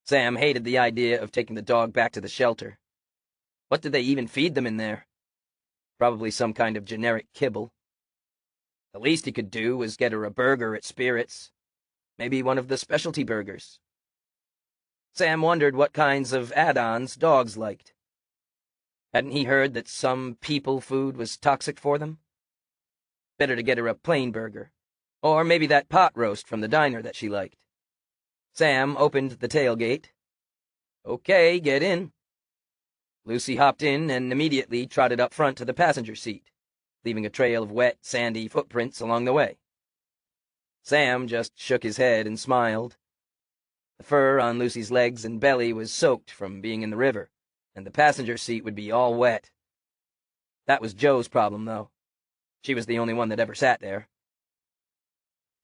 Sam hated the idea of taking the dog back to the shelter. What did they even feed them in there? Probably some kind of generic kibble. The least he could do was get her a burger at Spirits. Maybe one of the specialty burgers. Sam wondered what kinds of add-ons dogs liked. Hadn't he heard that some people food was toxic for them? Better to get her a plain burger, or maybe that pot roast from the diner that she liked. Sam opened the tailgate. "Okay, get in." Lucy hopped in and immediately trotted up front to the passenger seat, leaving a trail of wet, sandy footprints along the way. Sam just shook his head and smiled. The fur on Lucy's legs and belly was soaked from being in the river, and the passenger seat would be all wet. That was Joe's problem, though. She was the only one that ever sat there.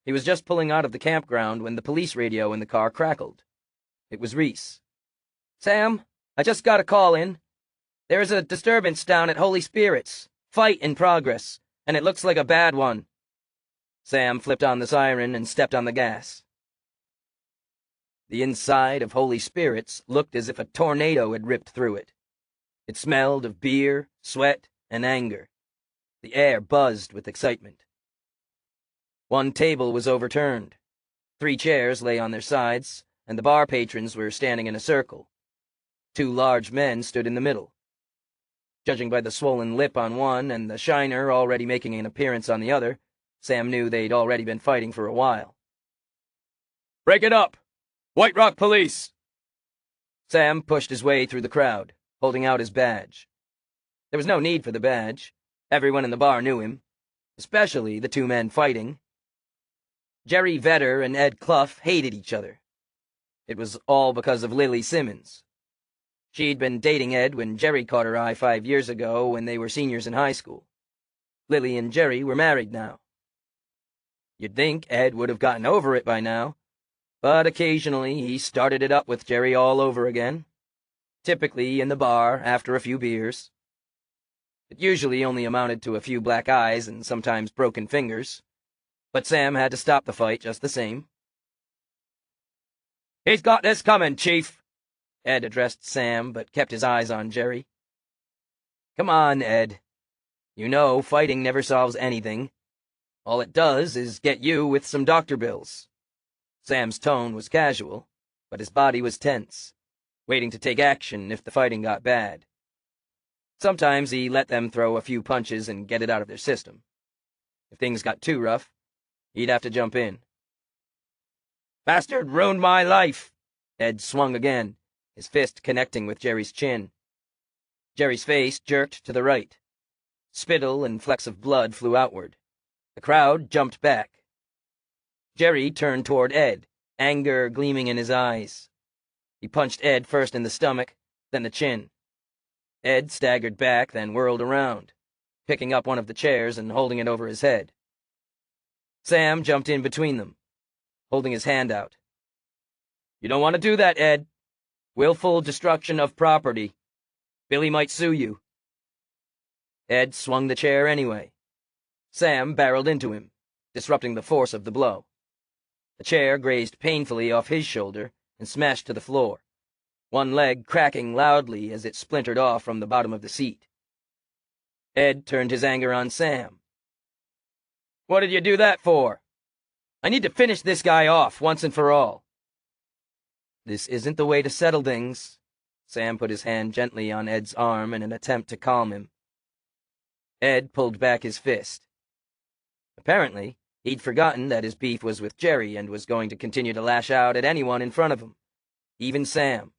He was just pulling out of the campground when the police radio in the car crackled. It was Reese. "Sam, I just got a call in. There is a disturbance down at Holy Spirits. Fight in progress, and it looks like a bad one." Sam flipped on the siren and stepped on the gas. The inside of Holy Spirits looked as if a tornado had ripped through it. It smelled of beer, sweat, and anger. The air buzzed with excitement. One table was overturned. 3 chairs lay on their sides, and the bar patrons were standing in a circle. 2 large men stood in the middle. Judging by the swollen lip on one and the shiner already making an appearance on the other, Sam knew they'd already been fighting for a while. "Break it up! White Rock Police!" Sam pushed his way through the crowd, holding out his badge. There was no need for the badge. Everyone in the bar knew him, especially the 2 men fighting. Jerry Vedder and Ed Clough hated each other. It was all because of Lily Simmons. She'd been dating Ed when Jerry caught her eye 5 years ago when they were seniors in high school. Lily and Jerry were married now. You'd think Ed would have gotten over it by now, but occasionally he started it up with Jerry all over again, typically in the bar after a few beers. It usually only amounted to a few black eyes and sometimes broken fingers, but Sam had to stop the fight just the same. "He's got this coming, Chief," Ed addressed Sam, but kept his eyes on Jerry. "Come on, Ed. You know fighting never solves anything. All it does is get you with some doctor bills." Sam's tone was casual, but his body was tense, waiting to take action if the fighting got bad. Sometimes he let them throw a few punches and get it out of their system. If things got too rough, he'd have to jump in. "Bastard ruined my life!" Ed swung again, his fist connecting with Jerry's chin. Jerry's face jerked to the right. Spittle and flecks of blood flew outward. The crowd jumped back. Jerry turned toward Ed, anger gleaming in his eyes. He punched Ed first in the stomach, then the chin. Ed staggered back, then whirled around, picking up one of the chairs and holding it over his head. Sam jumped in between them, holding his hand out. "You don't want to do that, Ed. Willful destruction of property. Billy might sue you." Ed swung the chair anyway. Sam barreled into him, disrupting the force of the blow. The chair grazed painfully off his shoulder and smashed to the floor, one leg cracking loudly as it splintered off from the bottom of the seat. Ed turned his anger on Sam. "What did you do that for? I need to finish this guy off once and for all." "This isn't the way to settle things." Sam put his hand gently on Ed's arm in an attempt to calm him. Ed pulled back his fist. Apparently, he'd forgotten that his beef was with Jerry and was going to continue to lash out at anyone in front of him, even Sam.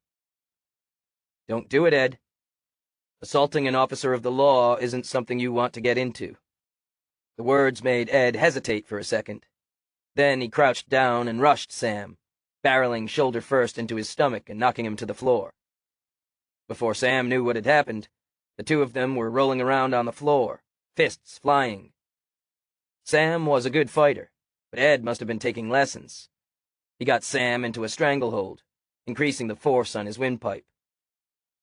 "Don't do it, Ed. Assaulting an officer of the law isn't something you want to get into." The words made Ed hesitate for a second. Then he crouched down and rushed Sam, barreling shoulder first into his stomach and knocking him to the floor. Before Sam knew what had happened, the 2 of them were rolling around on the floor, fists flying. Sam was a good fighter, but Ed must have been taking lessons. He got Sam into a stranglehold, increasing the force on his windpipe.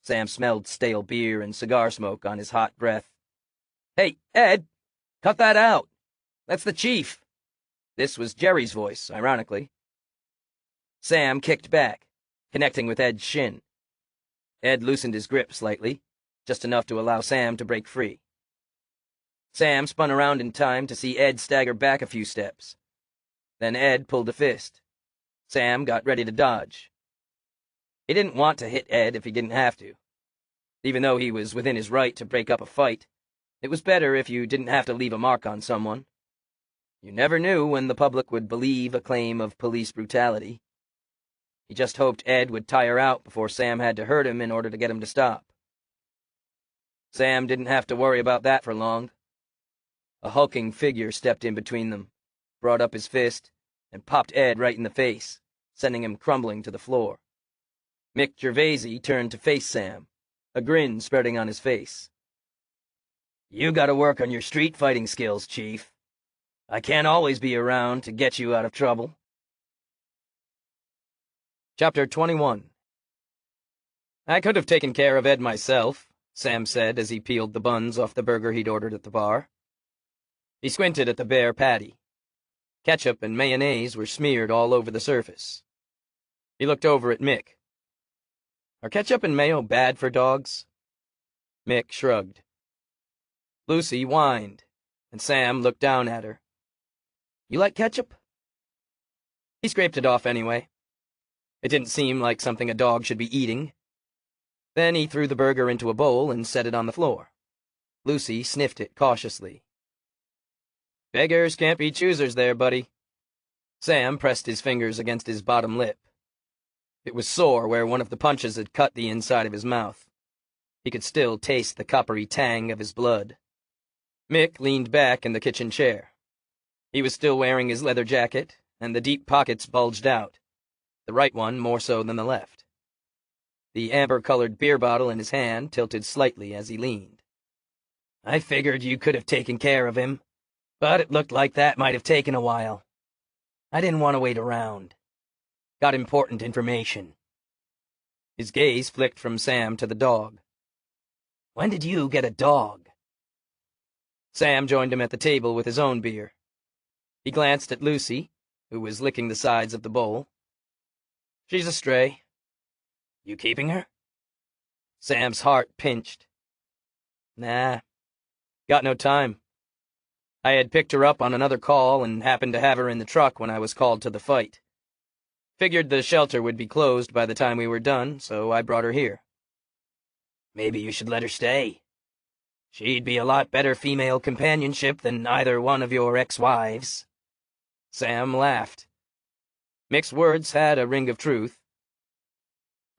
Sam smelled stale beer and cigar smoke on his hot breath. "Hey, Ed, cut that out. That's the chief." This was Jerry's voice, ironically. Sam kicked back, connecting with Ed's shin. Ed loosened his grip slightly, just enough to allow Sam to break free. Sam spun around in time to see Ed stagger back a few steps. Then Ed pulled a fist. Sam got ready to dodge. He didn't want to hit Ed if he didn't have to. Even though he was within his right to break up a fight, it was better if you didn't have to leave a mark on someone. You never knew when the public would believe a claim of police brutality. He just hoped Ed would tire out before Sam had to hurt him in order to get him to stop. Sam didn't have to worry about that for long. A hulking figure stepped in between them, brought up his fist, and popped Ed right in the face, sending him crumbling to the floor. Mick Gervaisi turned to face Sam, a grin spreading on his face. You gotta work on your street fighting skills, Chief. I can't always be around to get you out of trouble. Chapter 21. I could have taken care of Ed myself, Sam said as he peeled the buns off the burger he'd ordered at the bar. He squinted at the bare patty. Ketchup and mayonnaise were smeared all over the surface. He looked over at Mick. Are ketchup and mayo bad for dogs? Mick shrugged. Lucy whined, and Sam looked down at her. You like ketchup? He scraped it off anyway. It didn't seem like something a dog should be eating. Then he threw the burger into a bowl and set it on the floor. Lucy sniffed it cautiously. Beggars can't be choosers there, buddy. Sam pressed his fingers against his bottom lip. It was sore where one of the punches had cut the inside of his mouth. He could still taste the coppery tang of his blood. Mick leaned back in the kitchen chair. He was still wearing his leather jacket, and the deep pockets bulged out, the right one more so than the left. The amber-colored beer bottle in his hand tilted slightly as he leaned. I figured you could have taken care of him, but it looked like that might have taken a while. I didn't want to wait around. Got important information. His gaze flicked from Sam to the dog. When did you get a dog? Sam joined him at the table with his own beer. He glanced at Lucy, who was licking the sides of the bowl. She's a stray. You keeping her? Sam's heart pinched. Nah, got no time. I had picked her up on another call and happened to have her in the truck when I was called to the fight. Figured the shelter would be closed by the time we were done, so I brought her here. Maybe you should let her stay. She'd be a lot better female companionship than either one of your ex-wives. Sam laughed. Mick's words had a ring of truth.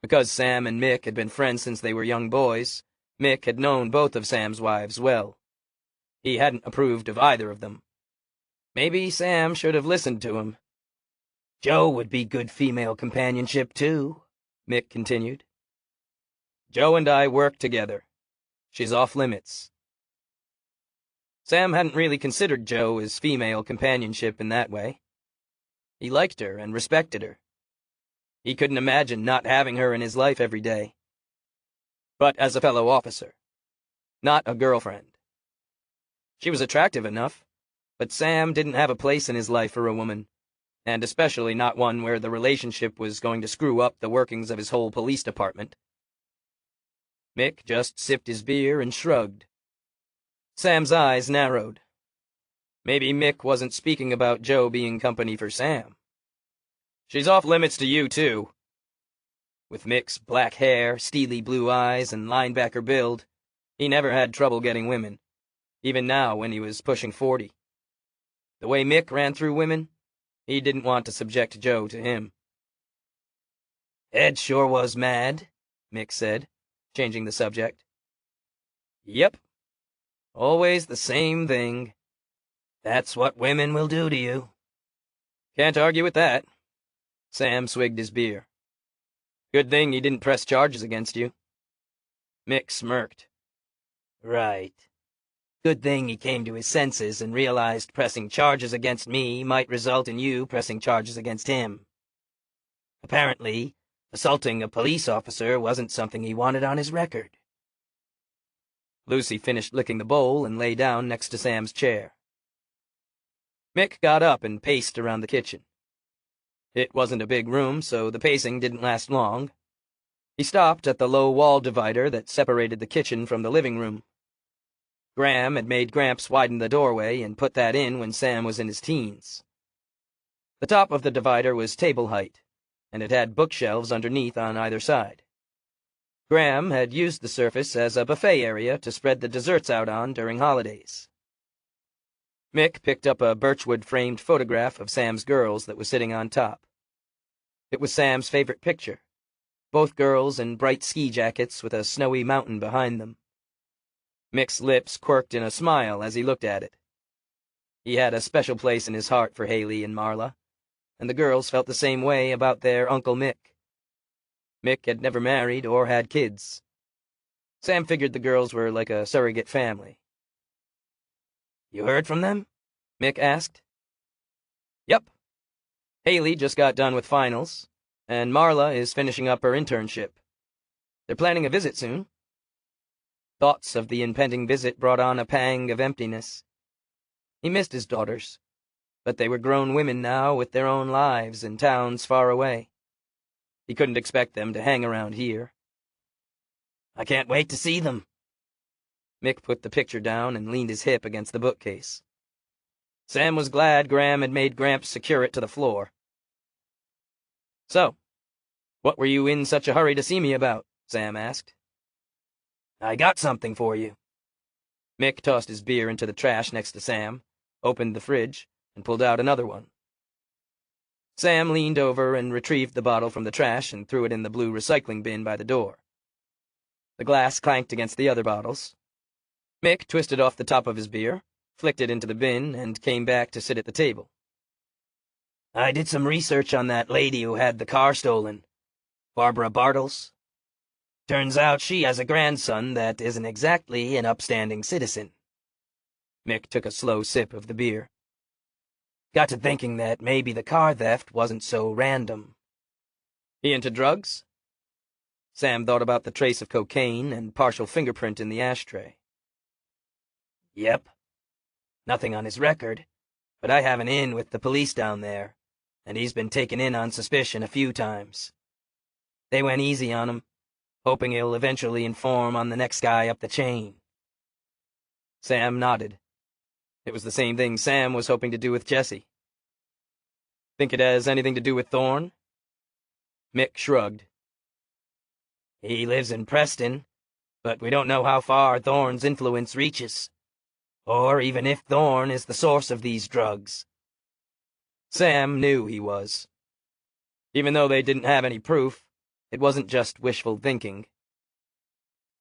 Because Sam and Mick had been friends since they were young boys, Mick had known both of Sam's wives well. He hadn't approved of either of them. Maybe Sam should have listened to him. Jo would be good female companionship, too, Mick continued. Jo and I work together. She's off limits. Sam hadn't really considered Jo as female companionship in that way. He liked her and respected her. He couldn't imagine not having her in his life every day. But as a fellow officer, not a girlfriend. She was attractive enough, but Sam didn't have a place in his life for a woman, and especially not one where the relationship was going to screw up the workings of his whole police department. Mick just sipped his beer and shrugged. Sam's eyes narrowed. Maybe Mick wasn't speaking about Jo being company for Sam. She's off limits to you, too. With Mick's black hair, steely blue eyes, and linebacker build, he never had trouble getting women, even now when he was pushing 40. The way Mick ran through women, he didn't want to subject Jo to him. Ed sure was mad, Mick said, changing the subject. Yep. Always the same thing. That's what women will do to you. Can't argue with that. Sam swigged his beer. Good thing he didn't press charges against you. Mick smirked. Right. Good thing he came to his senses and realized pressing charges against me might result in you pressing charges against him. Apparently, assaulting a police officer wasn't something he wanted on his record. Lucy finished licking the bowl and lay down next to Sam's chair. Mick got up and paced around the kitchen. It wasn't a big room, so the pacing didn't last long. He stopped at the low wall divider that separated the kitchen from the living room. Graham had made Gramps widen the doorway and put that in when Sam was in his teens. The top of the divider was table height, and it had bookshelves underneath on either side. Graham had used the surface as a buffet area to spread the desserts out on during holidays. Mick picked up a birchwood-framed photograph of Sam's girls that was sitting on top. It was Sam's favorite picture, both girls in bright ski jackets with a snowy mountain behind them. Mick's lips quirked in a smile as he looked at it. He had a special place in his heart for Haley and Marla, and the girls felt the same way about their Uncle Mick. Mick had never married or had kids. Sam figured the girls were like a surrogate family. You heard from them? Mick asked. Yep. Haley just got done with finals, and Marla is finishing up her internship. They're planning a visit soon. Thoughts of the impending visit brought on a pang of emptiness. He missed his daughters, but they were grown women now with their own lives in towns far away. He couldn't expect them to hang around here. I can't wait to see them. Mick put the picture down and leaned his hip against the bookcase. Sam was glad Graham had made Gramps secure it to the floor. So, what were you in such a hurry to see me about? Sam asked. I got something for you. Mick tossed his beer into the trash next to Sam, opened the fridge, and pulled out another one. Sam leaned over and retrieved the bottle from the trash and threw it in the blue recycling bin by the door. The glass clanked against the other bottles. Mick twisted off the top of his beer, flicked it into the bin, and came back to sit at the table. I did some research on that lady who had the car stolen, Barbara Bartles. Turns out she has a grandson that isn't exactly an upstanding citizen. Mick took a slow sip of the beer. Got to thinking that maybe the car theft wasn't so random. He into drugs? Sam thought about the trace of cocaine and partial fingerprint in the ashtray. Yep. Nothing on his record, but I have an in with the police down there, and he's been taken in on suspicion a few times. They went easy on him, hoping he'll eventually inform on the next guy up the chain. Sam nodded. It was the same thing Sam was hoping to do with Jesse. Think it has anything to do with Thorne? Mick shrugged. He lives in Preston, but we don't know how far Thorne's influence reaches, or even if Thorne is the source of these drugs. Sam knew he was. Even though they didn't have any proof, it wasn't just wishful thinking.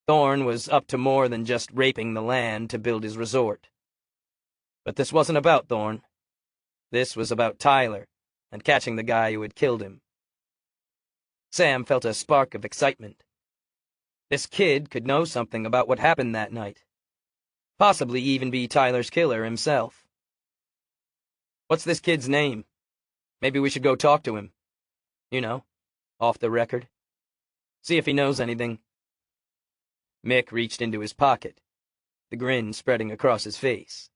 Thorne was up to more than just raping the land to build his resort. But this wasn't about Thorne. This was about Tyler, and catching the guy who had killed him. Sam felt a spark of excitement. This kid could know something about what happened that night. Possibly even be Tyler's killer himself. What's this kid's name? Maybe we should go talk to him. You know, off the record. See if he knows anything. Mick reached into his pocket, the grin spreading across his face.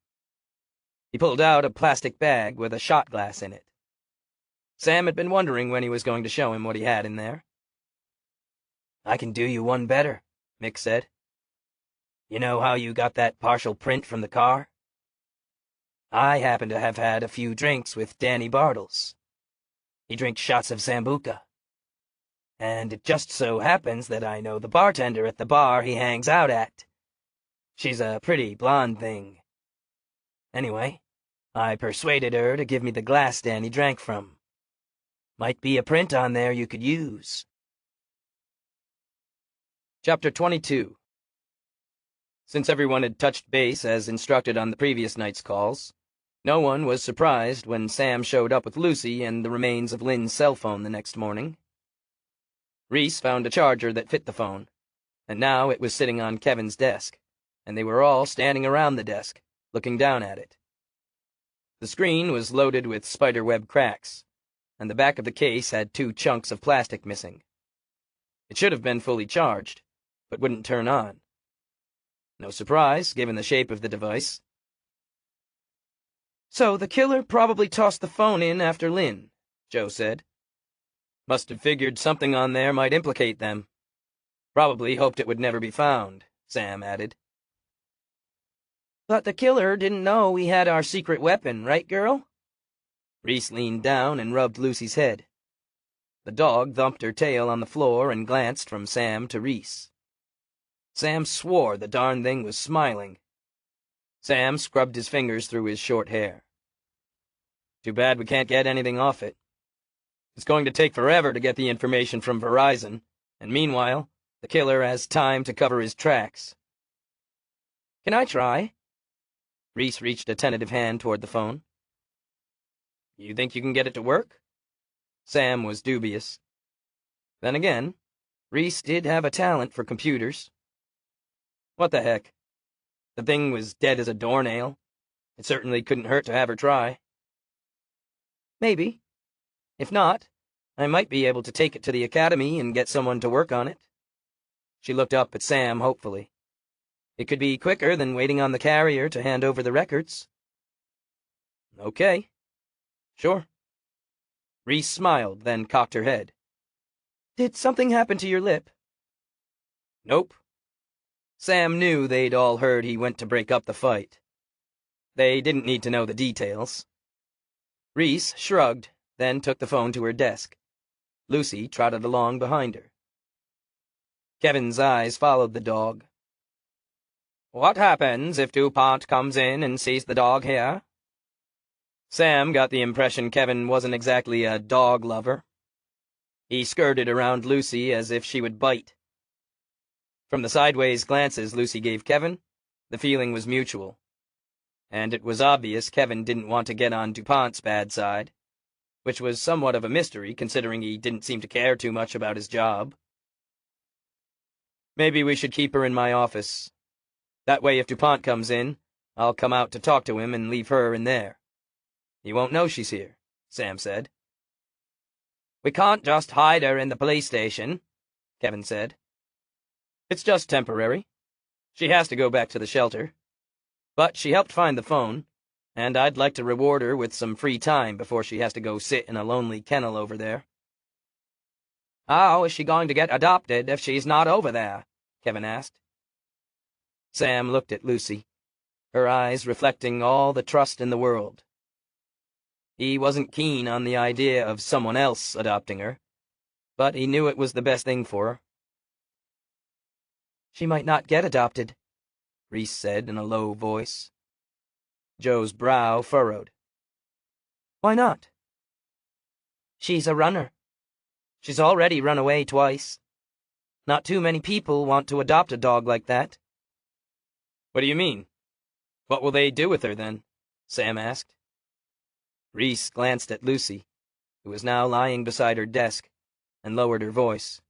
He pulled out a plastic bag with a shot glass in it. Sam had been wondering when he was going to show him what he had in there. I can do you one better, Mick said. You know how you got that partial print from the car? I happen to have had a few drinks with Danny Bartles. He drinks shots of Sambuca. And it just so happens that I know the bartender at the bar he hangs out at. She's a pretty blonde thing. Anyway, I persuaded her to give me the glass Danny drank from. Might be a print on there you could use. Chapter 22. Since everyone had touched base as instructed on the previous night's calls, no one was surprised when Sam showed up with Lucy and the remains of Lynn's cell phone the next morning. Reese found a charger that fit the phone, and now it was sitting on Kevin's desk, and they were all standing around the desk, looking down at it. The screen was loaded with spiderweb cracks, and the back of the case had 2 chunks of plastic missing. It should have been fully charged, but wouldn't turn on. No surprise, given the shape of the device. So the killer probably tossed the phone in after Lynn, Joe said. Must have figured something on there might implicate them. Probably hoped it would never be found, Sam added. But the killer didn't know we had our secret weapon, right, girl? Reese leaned down and rubbed Lucy's head. The dog thumped her tail on the floor and glanced from Sam to Reese. Sam swore the darn thing was smiling. Sam scrubbed his fingers through his short hair. Too bad we can't get anything off it. It's going to take forever to get the information from Verizon, and meanwhile, the killer has time to cover his tracks. Can I try? Reese reached a tentative hand toward the phone. You think you can get it to work? Sam was dubious. Then again, Reese did have a talent for computers. What the heck? The thing was dead as a doornail. It certainly couldn't hurt to have her try. Maybe. If not, I might be able to take it to the academy and get someone to work on it. She looked up at Sam hopefully. It could be quicker than waiting on the carrier to hand over the records. Okay. Sure. Reese smiled, then cocked her head. Did something happen to your lip? Nope. Sam knew they'd all heard he went to break up the fight. They didn't need to know the details. Reese shrugged, then took the phone to her desk. Lucy trotted along behind her. Kevin's eyes followed the dog. What happens if DuPont comes in and sees the dog here? Sam got the impression Kevin wasn't exactly a dog lover. He skirted around Lucy as if she would bite. From the sideways glances Lucy gave Kevin, the feeling was mutual. And it was obvious Kevin didn't want to get on DuPont's bad side, which was somewhat of a mystery considering he didn't seem to care too much about his job. Maybe we should keep her in my office. That way if DuPont comes in, I'll come out to talk to him and leave her in there. He won't know she's here, Sam said. We can't just hide her in the police station, Kevin said. It's just temporary. She has to go back to the shelter. But she helped find the phone, and I'd like to reward her with some free time before she has to go sit in a lonely kennel over there. How is she going to get adopted if she's not over there? Kevin asked. Sam looked at Lucy, her eyes reflecting all the trust in the world. He wasn't keen on the idea of someone else adopting her, but he knew it was the best thing for her. She might not get adopted, Reese said in a low voice. Joe's brow furrowed. Why not? She's a runner. She's already run away twice. Not too many people want to adopt a dog like that. What do you mean? What will they do with her, then? Sam asked. Reese glanced at Lucy, who was now lying beside her desk, and lowered her voice.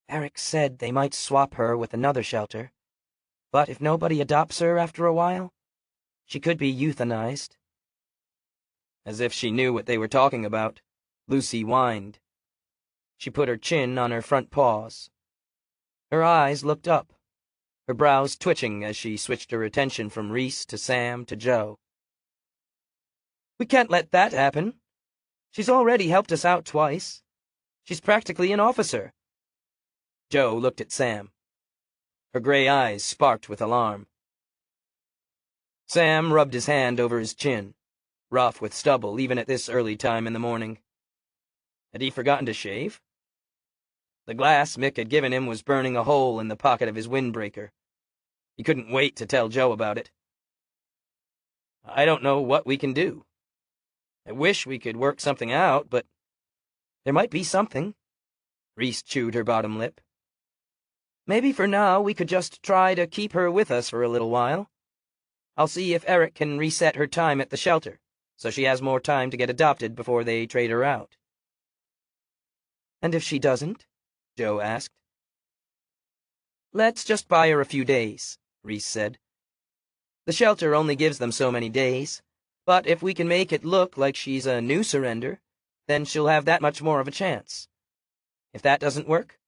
Eric said they might swap her with another shelter, but if nobody adopts her after a while, she could be euthanized. As if she knew what they were talking about, Lucy whined. She put her chin on her front paws. Her eyes looked up, her brows twitching as she switched her attention from Reese to Sam to Joe. We can't let that happen. She's already helped us out twice. She's practically an officer. Joe looked at Sam. Her gray eyes sparked with alarm. Sam rubbed his hand over his chin, rough with stubble even at this early time in the morning. Had he forgotten to shave? The glass Mick had given him was burning a hole in the pocket of his windbreaker. He couldn't wait to tell Joe about it. I don't know what we can do. I wish we could work something out, but there might be something. Reese chewed her bottom lip. Maybe for now we could just try to keep her with us for a little while. I'll see if Eric can reset her time at the shelter, so she has more time to get adopted before they trade her out. And if she doesn't? Joe asked. Let's just buy her a few days, Reese said. The shelter only gives them so many days, but if we can make it look like she's a new surrender, then she'll have that much more of a chance. If that doesn't work,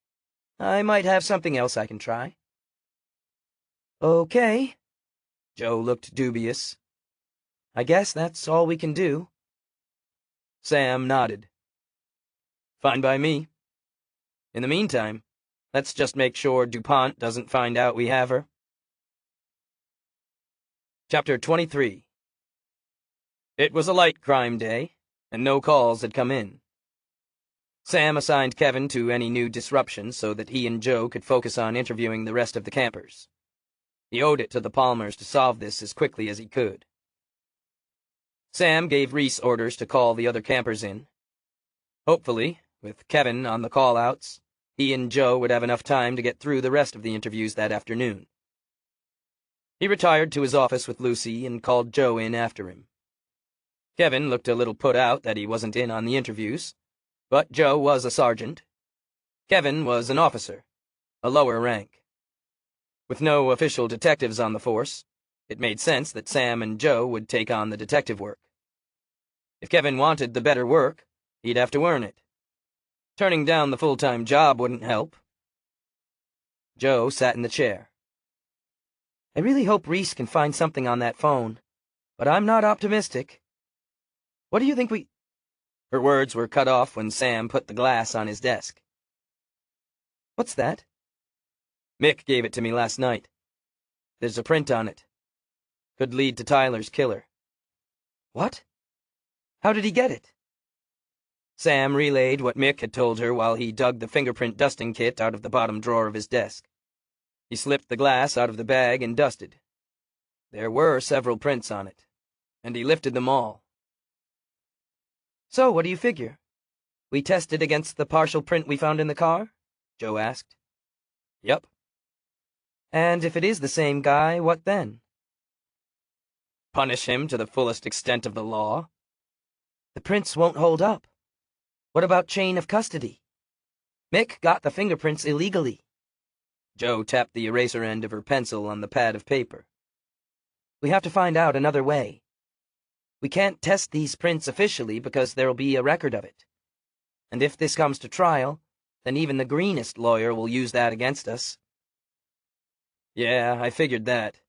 I might have something else I can try. Okay. Joe looked dubious. I guess that's all we can do. Sam nodded. Fine by me. In the meantime, let's just make sure DuPont doesn't find out we have her. Chapter 23. It was a light crime day, and no calls had come in. Sam assigned Kevin to any new disruption so that he and Joe could focus on interviewing the rest of the campers. He owed it to the Palmers to solve this as quickly as he could. Sam gave Reese orders to call the other campers in. Hopefully, with Kevin on the call-outs, he and Joe would have enough time to get through the rest of the interviews that afternoon. He retired to his office with Lucy and called Joe in after him. Kevin looked a little put out that he wasn't in on the interviews, but Joe was a sergeant. Kevin was an officer, a lower rank. With no official detectives on the force, It made sense that Sam and Joe would take on the detective work. If Kevin wanted the better work, he'd have to earn it. Turning down the full-time job wouldn't help. Joe sat in the chair. I really hope Reese can find something on that phone, but I'm not optimistic. What do you think we— Her words were cut off when Sam put the glass on his desk. What's that? Mick gave it to me last night. There's a print on it. Could lead to Tyler's killer. What? How did he get it? Sam relayed what Mick had told her while he dug the fingerprint dusting kit out of the bottom drawer of his desk. He slipped the glass out of the bag and dusted. There were several prints on it, and he lifted them all. So, what do you figure? We tested against the partial print we found in the car? Joe asked. Yep. And if it is the same guy, what then? Punish him to the fullest extent of the law. The prints won't hold up. What about chain of custody? Mick got the fingerprints illegally. Joe tapped the eraser end of her pencil on the pad of paper. We have to find out another way. We can't test these prints officially because there'll be a record of it. And if this comes to trial, then even the greenest lawyer will use that against us. Yeah, I figured that.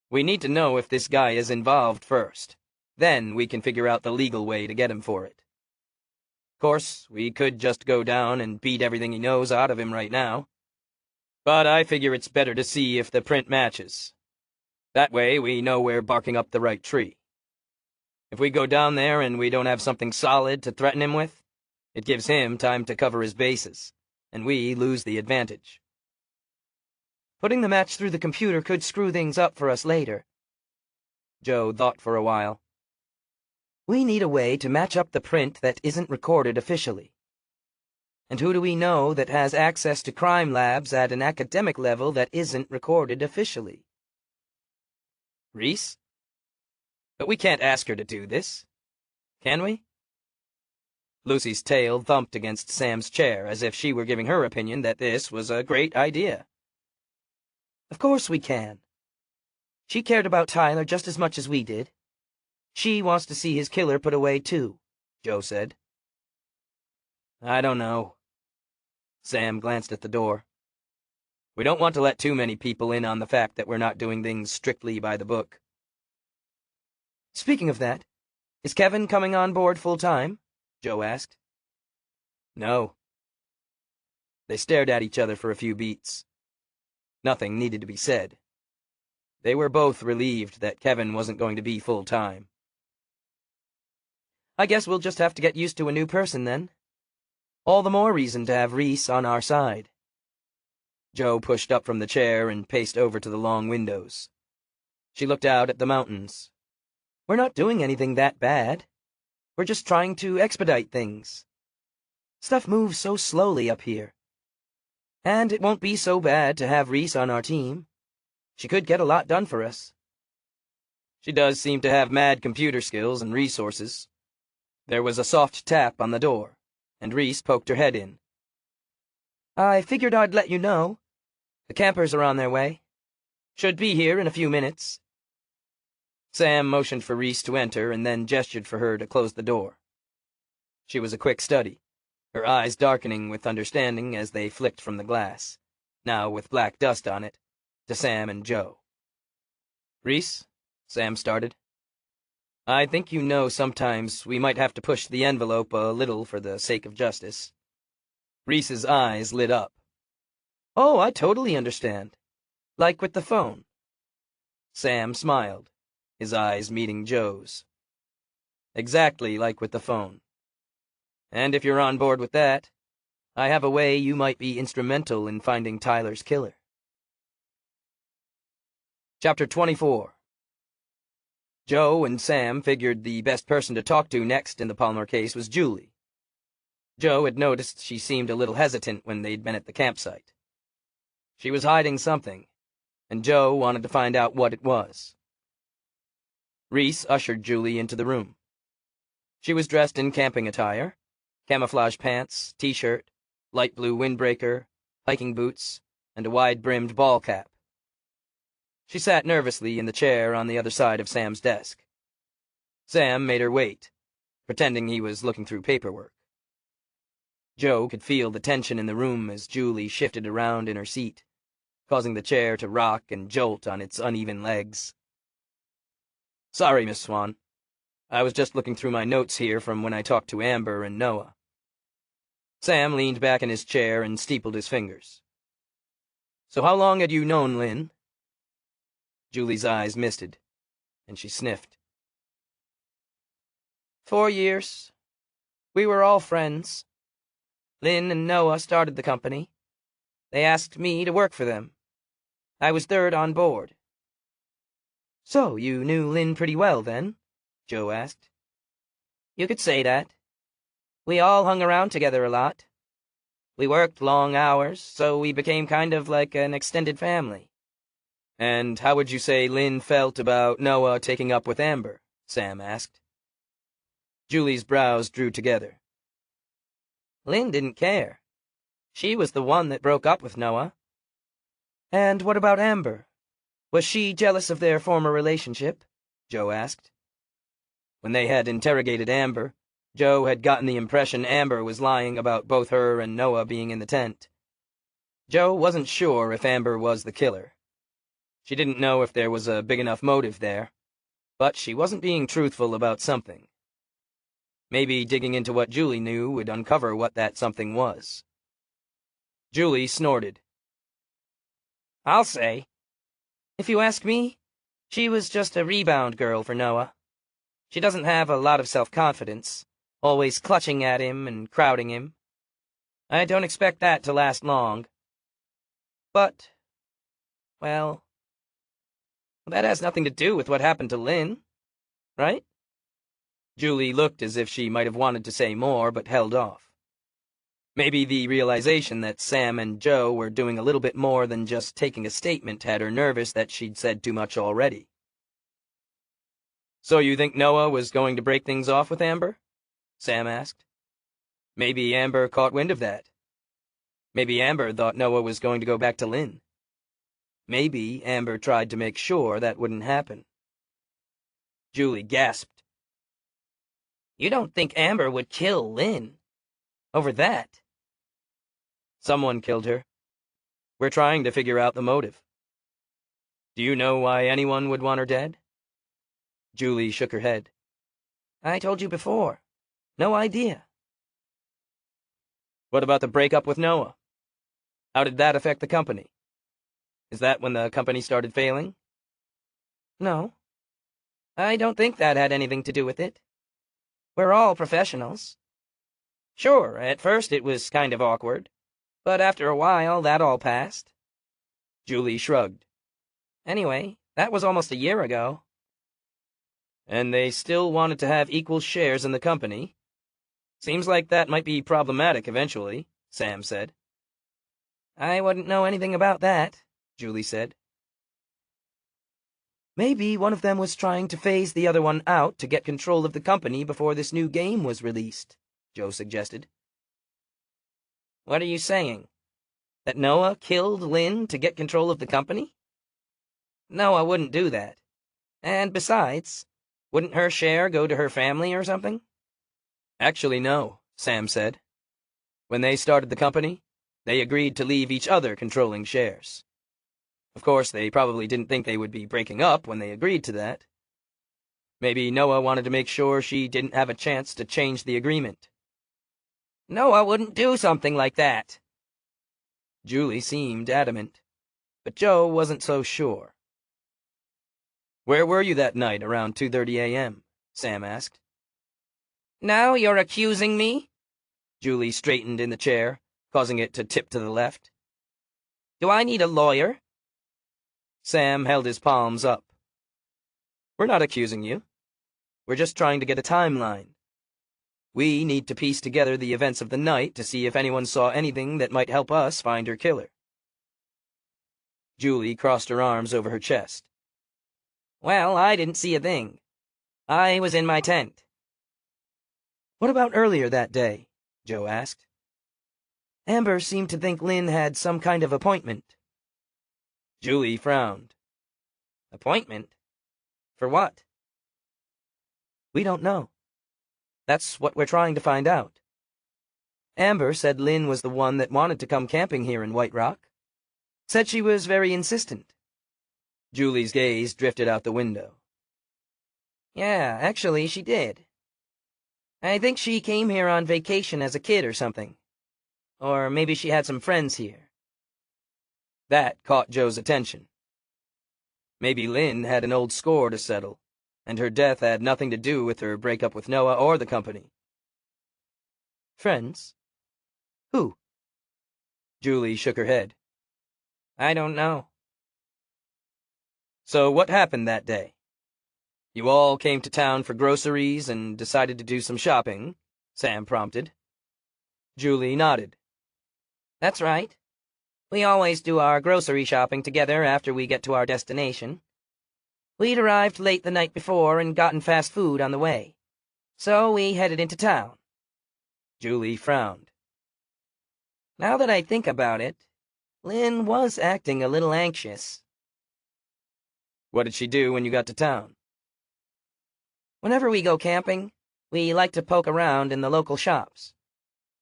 We need to know if this guy is involved first. Then we can figure out the legal way to get him for it. Of course, we could just go down and beat everything he knows out of him right now. But I figure it's better to see if the print matches. That way we know we're barking up the right tree. If we go down there and we don't have something solid to threaten him with, it gives him time to cover his bases, and we lose the advantage. Putting the match through the computer could screw things up for us later. Joe thought for a while. We need a way to match up the print that isn't recorded officially. And who do we know that has access to crime labs at an academic level that isn't recorded officially? Reese? But we can't ask her to do this, can we? Lucy's tail thumped against Sam's chair as if she were giving her opinion that this was a great idea. Of course we can. She cared about Tyler just as much as we did. She wants to see his killer put away too, Joe said. I don't know. Sam glanced at the door. We don't want to let too many people in on the fact that we're not doing things strictly by the book. Speaking of that, is Kevin coming on board full-time? Joe asked. No. They stared at each other for a few beats. Nothing needed to be said. They were both relieved that Kevin wasn't going to be full-time. I guess we'll just have to get used to a new person then. All the more reason to have Reese on our side. Joe pushed up from the chair and paced over to the long windows. She looked out at the mountains. We're not doing anything that bad. We're just trying to expedite things. Stuff moves so slowly up here. And it won't be so bad to have Reese on our team. She could get a lot done for us. She does seem to have mad computer skills and resources. There was a soft tap on the door, and Reese poked her head in. I figured I'd let you know. The campers are on their way. Should be here in a few minutes. Sam motioned for Reese to enter and then gestured for her to close the door. She was a quick study, her eyes darkening with understanding as they flicked from the glass, now with black dust on it, to Sam and Joe. Reese, Sam started. I think you know sometimes we might have to push the envelope a little for the sake of justice. Reese's eyes lit up. Oh, I totally understand. Like with the phone. Sam smiled, his eyes meeting Joe's. Exactly like with the phone. And if you're on board with that, I have a way you might be instrumental in finding Tyler's killer. Chapter 24. Joe and Sam figured the best person to talk to next in the Palmer case was Julie. Joe had noticed she seemed a little hesitant when they'd been at the campsite. She was hiding something, and Joe wanted to find out what it was. Reese ushered Julie into the room. She was dressed in camping attire, camouflage pants, t-shirt, light blue windbreaker, hiking boots, and a wide-brimmed ball cap. She sat nervously in the chair on the other side of Sam's desk. Sam made her wait, pretending he was looking through paperwork. Joe could feel the tension in the room as Julie shifted around in her seat, causing the chair to rock and jolt on its uneven legs. "Sorry, Miss Swan. I was just looking through my notes here from when I talked to Amber and Noah." Sam leaned back in his chair and steepled his fingers. "So how long had you known Lynn?" Julie's eyes misted, and she sniffed. 4 years. We were all friends. Lynn and Noah started the company. They asked me to work for them. I was third on board." "So you knew Lynn pretty well, then?" Joe asked. "You could say that. We all hung around together a lot. We worked long hours, so we became kind of like an extended family." "And how would you say Lynn felt about Noah taking up with Amber?" Sam asked. Julie's brows drew together. "Lynn didn't care. She was the one that broke up with Noah." "And what about Amber? Was she jealous of their former relationship?" Joe asked. When they had interrogated Amber, Joe had gotten the impression Amber was lying about both her and Noah being in the tent. Joe wasn't sure if Amber was the killer. She didn't know if there was a big enough motive there, but she wasn't being truthful about something. Maybe digging into what Julie knew would uncover what that something was. Julie snorted. "I'll say. If you ask me, she was just a rebound girl for Noah. She doesn't have a lot of self-confidence, always clutching at him and crowding him. I don't expect that to last long. But, well, that has nothing to do with what happened to Lynn, right?" Julie looked as if she might have wanted to say more, but held off. Maybe the realization that Sam and Joe were doing a little bit more than just taking a statement had her nervous that she'd said too much already. "So you think Noah was going to break things off with Amber?" Sam asked. Maybe Amber caught wind of that. Maybe Amber thought Noah was going to go back to Lynn. Maybe Amber tried to make sure that wouldn't happen. Julie gasped. "You don't think Amber would kill Lynn over that?" "Someone killed her. We're trying to figure out the motive." "Do you know why anyone would want her dead?" Julie shook her head. "I told you before. No idea." "What about the breakup with Noah? How did that affect the company? Is that when the company started failing?" "No. I don't think that had anything to do with it. We're all professionals. Sure, at first it was kind of awkward, but after a while that all passed." Julie shrugged. "Anyway, that was almost a year ago." "And they still wanted to have equal shares in the company? Seems like that might be problematic eventually," Sam said. "I wouldn't know anything about that," Julie said. "Maybe one of them was trying to phase the other one out to get control of the company before this new game was released," Joe suggested. "What are you saying? That Noah killed Lynn to get control of the company? Noah wouldn't do that. And besides, wouldn't her share go to her family or something?" "Actually, no," Sam said. "When they started the company, they agreed to leave each other controlling shares. Of course, they probably didn't think they would be breaking up when they agreed to that. Maybe Noah wanted to make sure she didn't have a chance to change the agreement." "Noah wouldn't do something like that." Julie seemed adamant, but Joe wasn't so sure. "Where were you that night around 2:30 a.m.? Sam asked. "Now you're accusing me?" Julie straightened in the chair, causing it to tip to the left. "Do I need a lawyer?" Sam held his palms up. "We're not accusing you. We're just trying to get a timeline. We need to piece together the events of the night to see if anyone saw anything that might help us find her killer." Julie crossed her arms over her chest. "Well, I didn't see a thing. I was in my tent." "What about earlier that day?" Joe asked. "Amber seemed to think Lynn had some kind of appointment." Julie frowned. Appointment? For what? We don't know. That's what we're trying to find out. Amber said Lynn was the one that wanted to come camping here in White Rock. Said she was very insistent. Julie's gaze drifted out the window. Yeah, actually, she did. I think she came here on vacation as a kid or something. Or maybe she had some friends here. That caught Joe's attention. Maybe Lynn had an old score to settle, and her death had nothing to do with her breakup with Noah or the company. Friends? Who? Julie shook her head. I don't know. So what happened that day? You all came to town for groceries and decided to do some shopping, Sam prompted. Julie nodded. That's right. We always do our grocery shopping together after we get to our destination. We'd arrived late the night before and gotten fast food on the way, so we headed into town. Julie frowned. Now that I think about it, Lynn was acting a little anxious. What did she do when you got to town? Whenever we go camping, we like to poke around in the local shops.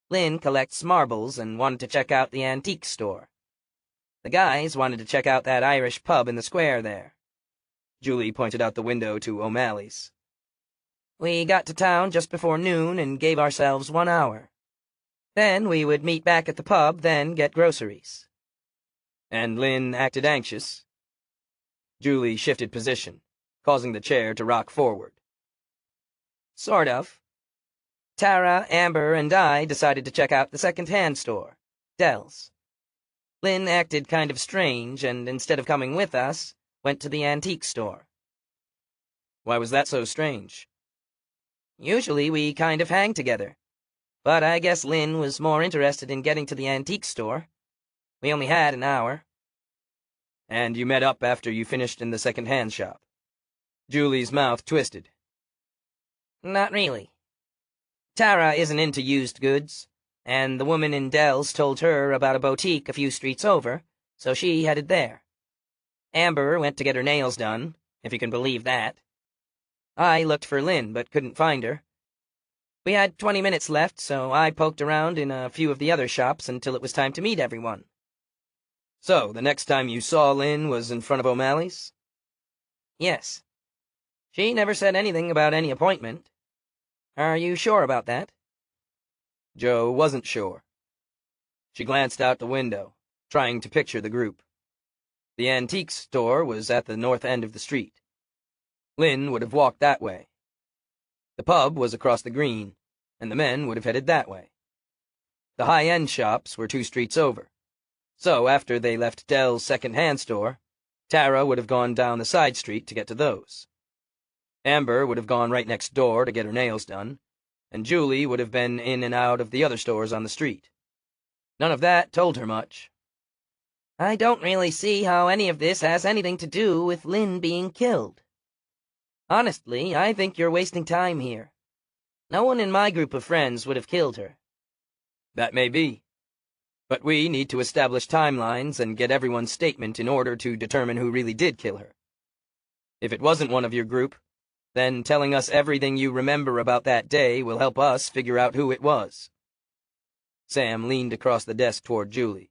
Lynn collects marbles and wanted to check out the antique store. The guys wanted to check out that Irish pub in the square there. Julie pointed out the window to O'Malley's. We got to town just before noon and gave ourselves 1 hour. Then we would meet back at the pub, then get groceries. And Lynn acted anxious. Julie shifted position, causing the chair to rock forward. Sort of. Tara, Amber, and I decided to check out the second-hand store, Dell's. Lynn acted kind of strange, and instead of coming with us, went to the antique store. Why was that so strange? Usually we kind of hang together, but I guess Lynn was more interested in getting to the antique store. We only had an hour. And you met up after you finished in the second-hand shop. Julie's mouth twisted. Not really. Tara isn't into used goods, and the woman in Dell's told her about a boutique a few streets over, so she headed there. Amber went to get her nails done, if you can believe that. I looked for Lynn, but couldn't find her. We had 20 minutes left, so I poked around in a few of the other shops until it was time to meet everyone. So, the next time you saw Lynn was in front of O'Malley's? Yes. She never said anything about any appointment. Are you sure about that? Joe wasn't sure. She glanced out the window, trying to picture the group. The antique store was at the north end of the street. Lynn would have walked that way. The pub was across the green, and the men would have headed that way. The high-end shops were 2 streets over, so after they left Dell's second-hand store, Tara would have gone down the side street to get to those. Amber would have gone right next door to get her nails done, and Julie would have been in and out of the other stores on the street. None of that told her much. I don't really see how any of this has anything to do with Lynn being killed. Honestly, I think you're wasting time here. No one in my group of friends would have killed her. That may be. But we need to establish timelines and get everyone's statement in order to determine who really did kill her. If it wasn't one of your group, then telling us everything you remember about that day will help us figure out who it was. Sam leaned across the desk toward Julie.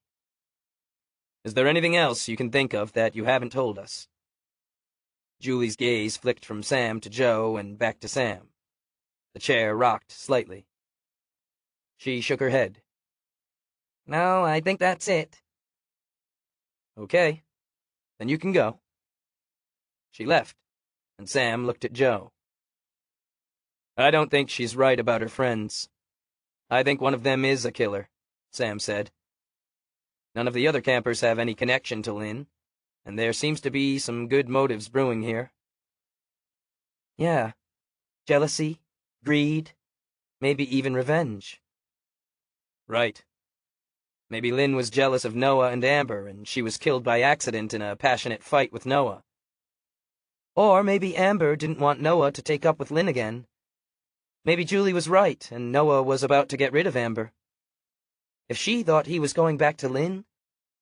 Is there anything else you can think of that you haven't told us? Julie's gaze flicked from Sam to Joe and back to Sam. The chair rocked slightly. She shook her head. No, I think that's it. Okay, then you can go. She left, and Sam looked at Joe. I don't think she's right about her friends. I think one of them is a killer, Sam said. None of the other campers have any connection to Lynn, and there seems to be some good motives brewing here. Yeah, jealousy, greed, maybe even revenge. Right. Maybe Lynn was jealous of Noah and Amber, and she was killed by accident in a passionate fight with Noah. Or maybe Amber didn't want Noah to take up with Lynn again. Maybe Julie was right, and Noah was about to get rid of Amber. If she thought he was going back to Lynn,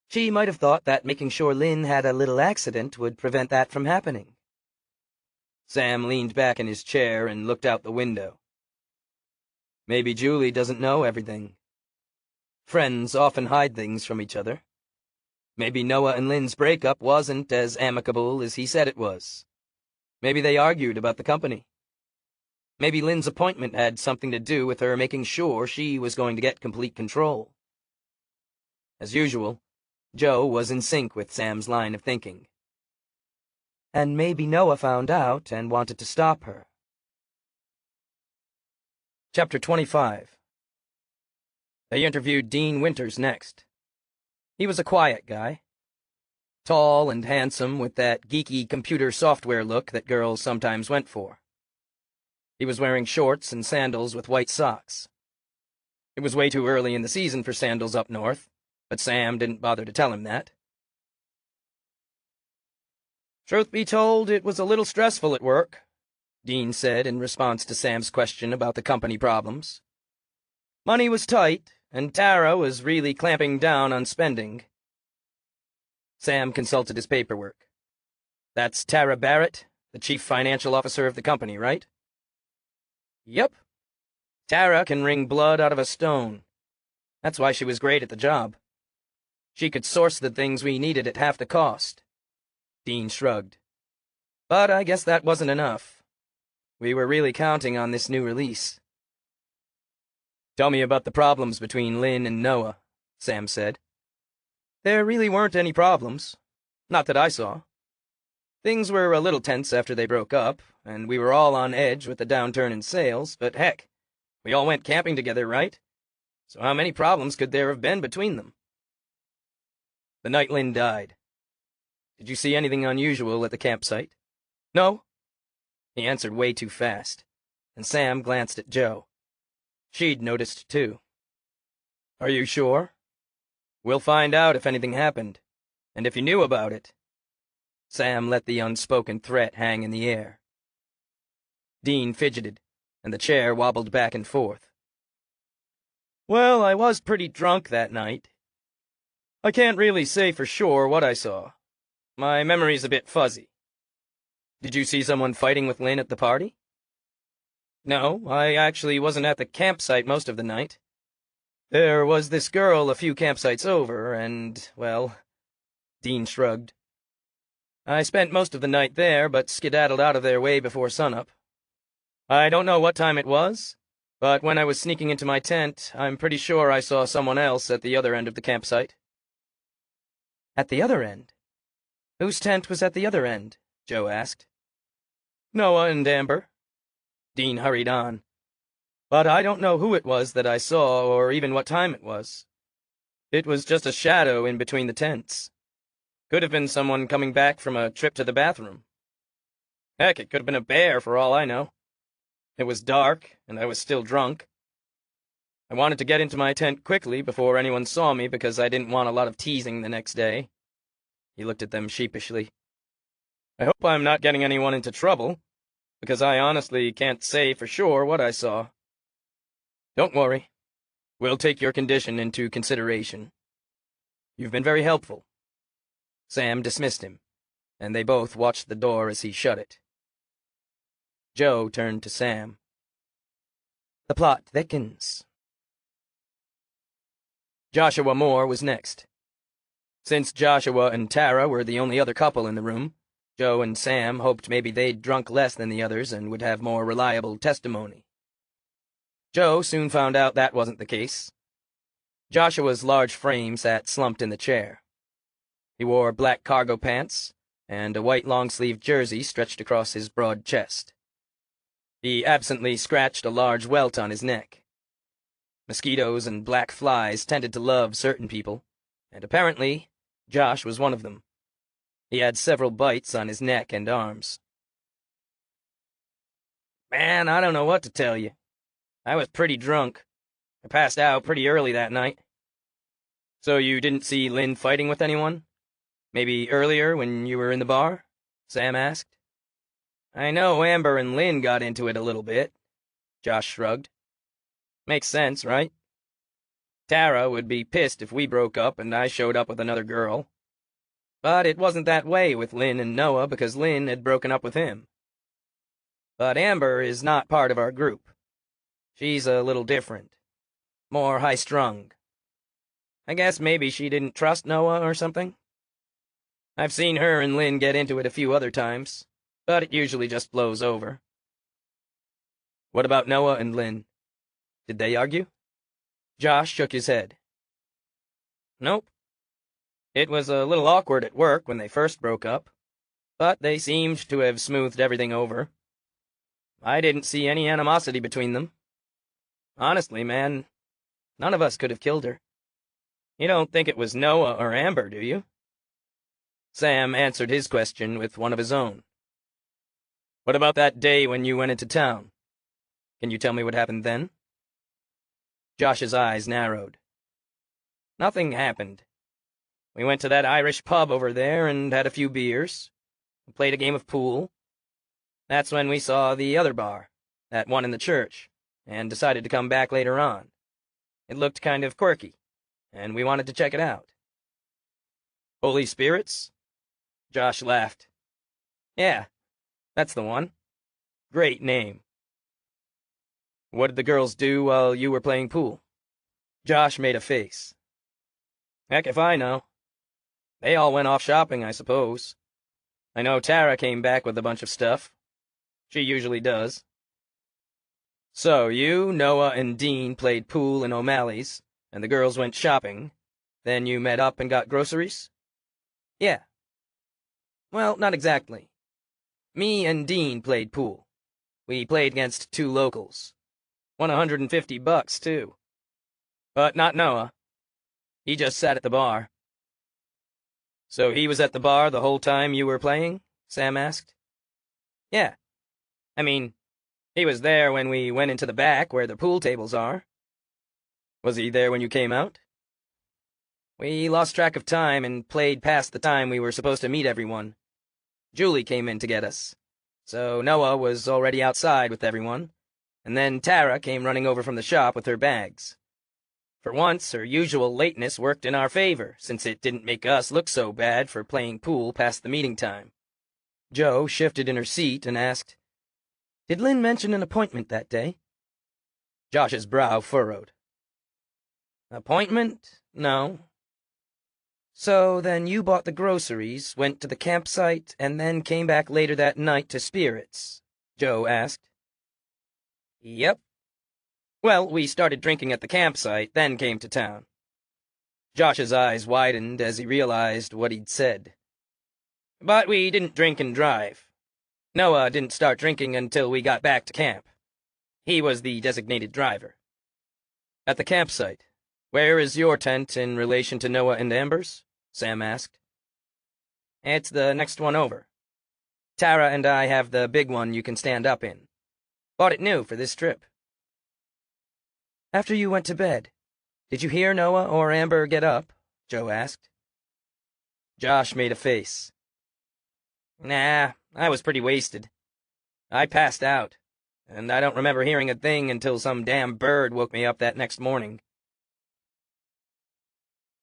She might have thought that making sure Lynn had a little accident would prevent that from happening. Sam leaned back in his chair and looked out the window. Maybe Julie doesn't know everything. Friends often hide things from each other. Maybe Noah and Lynn's breakup wasn't as amicable as he said it was. Maybe they argued about the company. Maybe Lynn's appointment had something to do with her making sure she was going to get complete control. As usual, Joe was in sync with Sam's line of thinking. And maybe Noah found out and wanted to stop her. Chapter 25. They interviewed Dean Winters next. He was a quiet guy. Tall and handsome with that geeky computer software look that girls sometimes went for. He was wearing shorts and sandals with white socks. It was way too early in the season for sandals up north, but Sam didn't bother to tell him that. Truth be told, it was a little stressful at work, Dean said in response to Sam's question about the company problems. Money was tight, and Tara was really clamping down on spending. Sam consulted his paperwork. That's Tara Barrett, the chief financial officer of the company, right? Yep. Tara can wring blood out of a stone. That's why she was great at the job. She could source the things we needed at half the cost. Dean shrugged. But I guess that wasn't enough. We were really counting on this new release. Tell me about the problems between Lynn and Noah, Sam said. There really weren't any problems. Not that I saw. Things were a little tense after they broke up, and we were all on edge with the downturn in sales, but heck, we all went camping together, right? So how many problems could there have been between them? The night Lynn died. Did you see anything unusual at the campsite? No? He answered way too fast, and Sam glanced at Joe. She'd noticed, too. Are you sure? We'll find out if anything happened, and if you knew about it. Sam let the unspoken threat hang in the air. Dean fidgeted, and the chair wobbled back and forth. Well, I was pretty drunk that night. I can't really say for sure what I saw. My memory's a bit fuzzy. Did you see someone fighting with Lynn at the party? No, I actually wasn't at the campsite most of the night. There was this girl a few campsites over, and, well, Dean shrugged. I spent most of the night there, but skedaddled out of there way before sunup. I don't know what time it was, but when I was sneaking into my tent, I'm pretty sure I saw someone else at the other end of the campsite. At the other end? Whose tent was at the other end? Joe asked. Noah and Amber. Dean hurried on. But I don't know who it was that I saw, or even what time it was. It was just a shadow in between the tents. Could have been someone coming back from a trip to the bathroom. Heck, it could have been a bear for all I know. It was dark, and I was still drunk. I wanted to get into my tent quickly before anyone saw me because I didn't want a lot of teasing the next day. He looked at them sheepishly. I hope I'm not getting anyone into trouble, because I honestly can't say for sure what I saw. Don't worry. We'll take your condition into consideration. You've been very helpful. Sam dismissed him, and they both watched the door as he shut it. Joe turned to Sam. The plot thickens. Joshua Moore was next. Since Joshua and Tara were the only other couple in the room, Joe and Sam hoped maybe they'd drunk less than the others and would have more reliable testimony. Joe soon found out that wasn't the case. Joshua's large frame sat slumped in the chair. He wore black cargo pants, and a white long-sleeved jersey stretched across his broad chest. He absently scratched a large welt on his neck. Mosquitoes and black flies tended to love certain people, and apparently Josh was one of them. He had several bites on his neck and arms. Man, I don't know what to tell you. I was pretty drunk. I passed out pretty early that night. So you didn't see Lynn fighting with anyone? Maybe earlier when you were in the bar? Sam asked. I know Amber and Lynn got into it a little bit. Josh shrugged. Makes sense, right? Tara would be pissed if we broke up and I showed up with another girl. But it wasn't that way with Lynn and Noah because Lynn had broken up with him. But Amber is not part of our group. She's a little different. More high-strung. I guess maybe she didn't trust Noah or something. I've seen her and Lynn get into it a few other times, but it usually just blows over. What about Noah and Lynn? Did they argue? Josh shook his head. Nope. It was a little awkward at work when they first broke up, but they seemed to have smoothed everything over. I didn't see any animosity between them. Honestly, man, none of us could have killed her. You don't think it was Noah or Amber, do you? Sam answered his question with one of his own. What about that day when you went into town? Can you tell me what happened then? Josh's eyes narrowed. Nothing happened. We went to that Irish pub over there and had a few beers. We played a game of pool. That's when we saw the other bar, that one in the church, and decided to come back later on. It looked kind of quirky, and we wanted to check it out. Holy Spirits? Josh laughed. Yeah, that's the one. Great name. What did the girls do while you were playing pool? Josh made a face. Heck if I know. They all went off shopping, I suppose. I know Tara came back with a bunch of stuff. She usually does. So you, Noah, and Dean played pool in O'Malley's, and the girls went shopping. Then you met up and got groceries? Yeah. Well, not exactly. Me and Dean played pool. We played against two locals. Won $150, too. But not Noah. He just sat at the bar. So he was at the bar the whole time you were playing? Sam asked. Yeah. I mean, he was there when we went into the back where the pool tables are. Was he there when you came out? We lost track of time and played past the time we were supposed to meet everyone. Julie came in to get us. So Noah was already outside with everyone, and then Tara came running over from the shop with her bags. For once, her usual lateness worked in our favor, since it didn't make us look so bad for playing pool past the meeting time. Jo shifted in her seat and asked, Did Lynn mention an appointment that day? Josh's brow furrowed. Appointment? No. So then you bought the groceries, went to the campsite, and then came back later that night to Spirits? Jo asked. Yep. Well, we started drinking at the campsite, then came to town. Josh's eyes widened as he realized what he'd said. But we didn't drink and drive. Noah didn't start drinking until we got back to camp. He was the designated driver. At the campsite, where is your tent in relation to Noah and Amber's? Sam asked. It's the next one over. Tara and I have the big one you can stand up in. Bought it new for this trip. After you went to bed, did you hear Noah or Amber get up? Jo asked. Josh made a face. Nah, I was pretty wasted. I passed out, and I don't remember hearing a thing until some damn bird woke me up that next morning.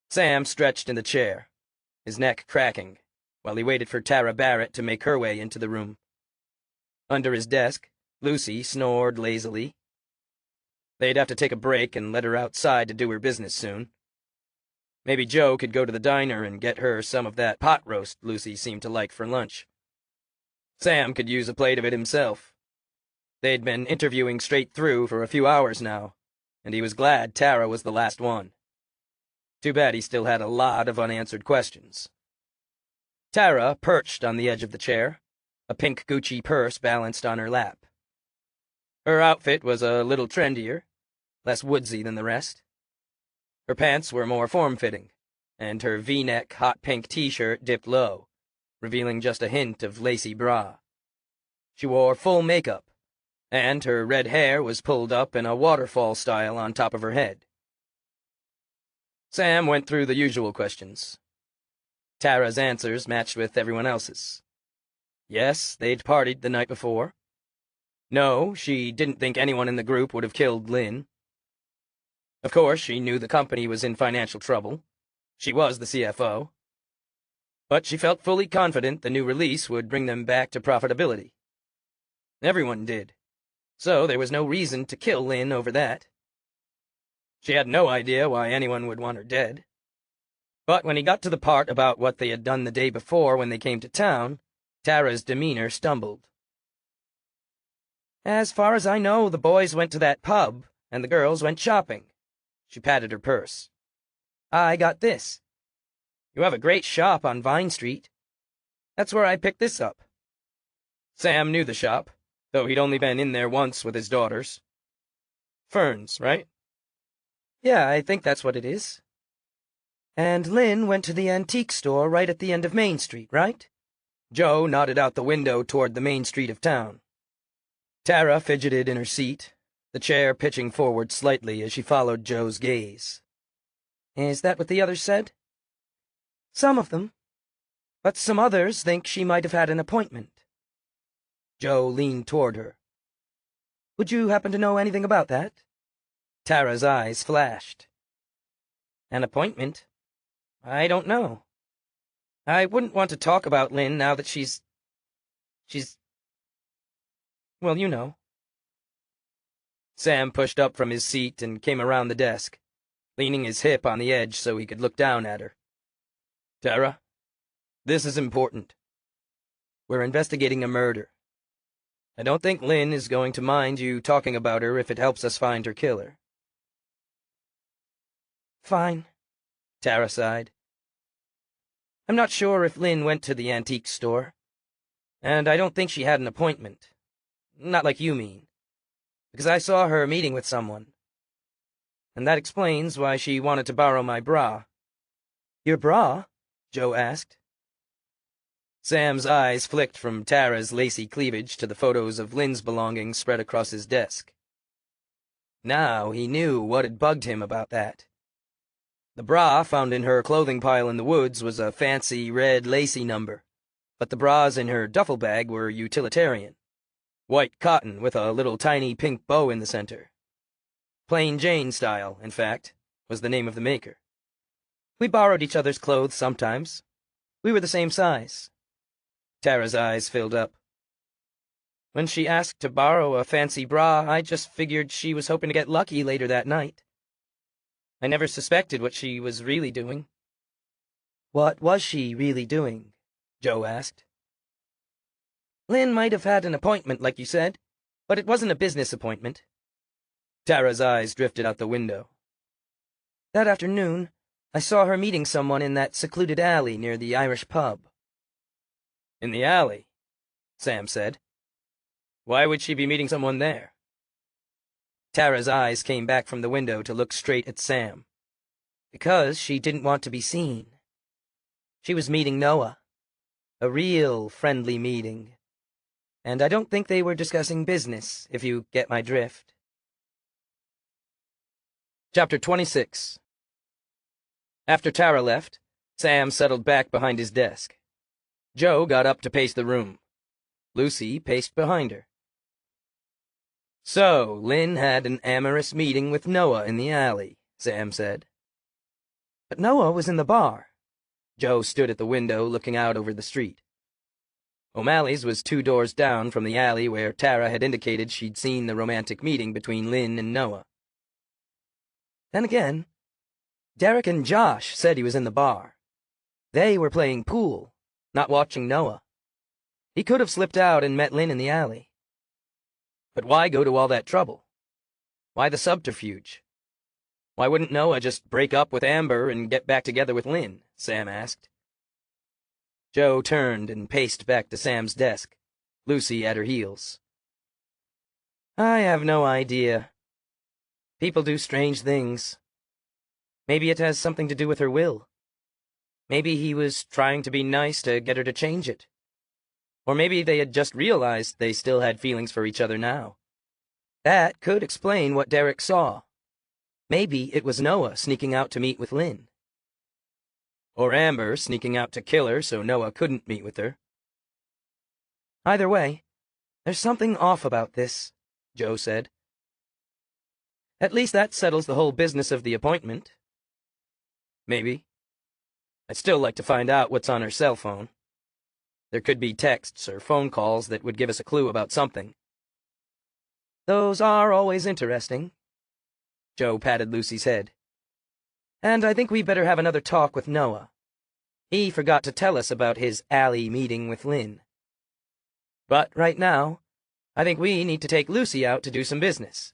Sam stretched in the chair, his neck cracking, while he waited for Tara Barrett to make her way into the room. Under his desk, Lucy snored lazily. They'd have to take a break and let her outside to do her business soon. Maybe Jo could go to the diner and get her some of that pot roast Lucy seemed to like for lunch. Sam could use a plate of it himself. They'd been interviewing straight through for a few hours now, and he was glad Tara was the last one. Too bad he still had a lot of unanswered questions. Tara perched on the edge of the chair, a pink Gucci purse balanced on her lap. Her outfit was a little trendier, less woodsy than the rest. Her pants were more form-fitting, and her V-neck hot pink t-shirt dipped low, revealing just a hint of lacy bra. She wore full makeup, and her red hair was pulled up in a waterfall style on top of her head. Sam went through the usual questions. Tara's answers matched with everyone else's. Yes, they'd partied the night before. No, she didn't think anyone in the group would have killed Lynn. Of course, she knew the company was in financial trouble. She was the CFO. But she felt fully confident the new release would bring them back to profitability. Everyone did, so there was no reason to kill Lynn over that. She had no idea why anyone would want her dead. But when he got to the part about what they had done the day before when they came to town, Tara's demeanor stumbled. As far as I know, the boys went to that pub, and the girls went shopping. She patted her purse. I got this. You have a great shop on Vine Street. That's where I picked this up. Sam knew the shop, though he'd only been in there once with his daughters. Fern's, right? Yeah, I think that's what it is. And Lynn went to the antique store right at the end of Main Street, right? Joe nodded out the window toward the main street of town. Tara fidgeted in her seat, the chair pitching forward slightly as she followed Joe's gaze. Is that what the others said? Some of them. But some others think she might have had an appointment. Joe leaned toward her. Would you happen to know anything about that? Tara's eyes flashed. An appointment? I don't know. I wouldn't want to talk about Lynn now that she's... well, you know. Sam pushed up from his seat and came around the desk, leaning his hip on the edge so he could look down at her. Tara, this is important. We're investigating a murder. I don't think Lynn is going to mind you talking about her if it helps us find her killer. Fine, Tara sighed. I'm not sure if Lynn went to the antique store, and I don't think she had an appointment. Not like you mean, because I saw her meeting with someone. And that explains why she wanted to borrow my bra. Your bra? Joe asked. Sam's eyes flicked from Tara's lacy cleavage to the photos of Lynn's belongings spread across his desk. Now he knew what had bugged him about that. The bra found in her clothing pile in the woods was a fancy red lacy number, but the bras in her duffel bag were utilitarian. White cotton with a little tiny pink bow in the center. Plain Jane style, in fact, was the name of the maker. We borrowed each other's clothes sometimes. We were the same size. Tara's eyes filled up. When she asked to borrow a fancy bra, I just figured she was hoping to get lucky later that night. I never suspected what she was really doing. What was she really doing? Joe asked. Lynn might have had an appointment, like you said, but it wasn't a business appointment. Tara's eyes drifted out the window. That afternoon, I saw her meeting someone in that secluded alley near the Irish pub. In the alley, Sam said. Why would she be meeting someone there? Tara's eyes came back from the window to look straight at Sam. Because she didn't want to be seen. She was meeting Noah. A real friendly meeting. And I don't think they were discussing business, if you get my drift. Chapter 26. After Tara left, Sam settled back behind his desk. Joe got up to pace the room. Lucy paced behind her. So, Lynn had an amorous meeting with Noah in the alley, Sam said. But Noah was in the bar. Joe stood at the window looking out over the street. O'Malley's was 2 doors down from the alley where Tara had indicated she'd seen the romantic meeting between Lynn and Noah. Then again, Derek and Josh said he was in the bar. They were playing pool, not watching Noah. He could have slipped out and met Lynn in the alley. But why go to all that trouble? Why the subterfuge? Why wouldn't Noah just break up with Amber and get back together with Lynn? Sam asked. Joe turned and paced back to Sam's desk, Lucy at her heels. I have no idea. People do strange things. Maybe it has something to do with her will. Maybe he was trying to be nice to get her to change it. Or maybe they had just realized they still had feelings for each other now. That could explain what Derek saw. Maybe it was Noah sneaking out to meet with Lynn. Or Amber sneaking out to kill her so Noah couldn't meet with her. Either way, there's something off about this, Joe said. At least that settles the whole business of the appointment. Maybe. I'd still like to find out what's on her cell phone. There could be texts or phone calls that would give us a clue about something. Those are always interesting. Joe patted Lucy's head. And I think we better have another talk with Noah. He forgot to tell us about his alley meeting with Lynn. But right now, I think we need to take Lucy out to do some business.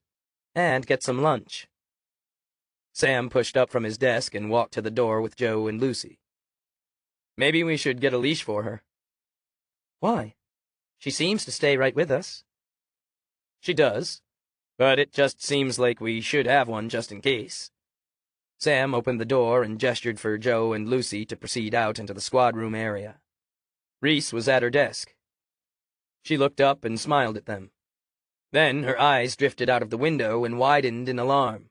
And get some lunch. Sam pushed up from his desk and walked to the door with Joe and Lucy. Maybe we should get a leash for her. Why? She seems to stay right with us. She does, but it just seems like we should have one just in case. Sam opened the door and gestured for Joe and Lucy to proceed out into the squad room area. Reese was at her desk. She looked up and smiled at them. Then her eyes drifted out of the window and widened in alarm.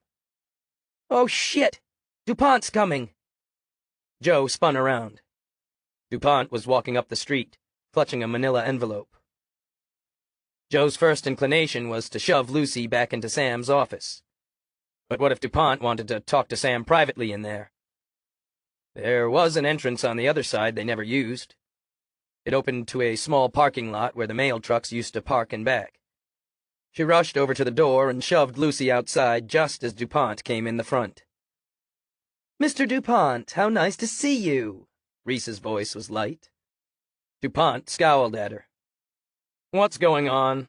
Oh, shit! DuPont's coming! Joe spun around. DuPont was walking up the street, clutching a manila envelope. Joe's first inclination was to shove Lucy back into Sam's office. But what if DuPont wanted to talk to Sam privately in there? There was an entrance on the other side they never used. It opened to a small parking lot where the mail trucks used to park and back. She rushed over to the door and shoved Lucy outside just as DuPont came in the front. Mr. DuPont, how nice to see you! Reese's voice was light. DuPont scowled at her. What's going on?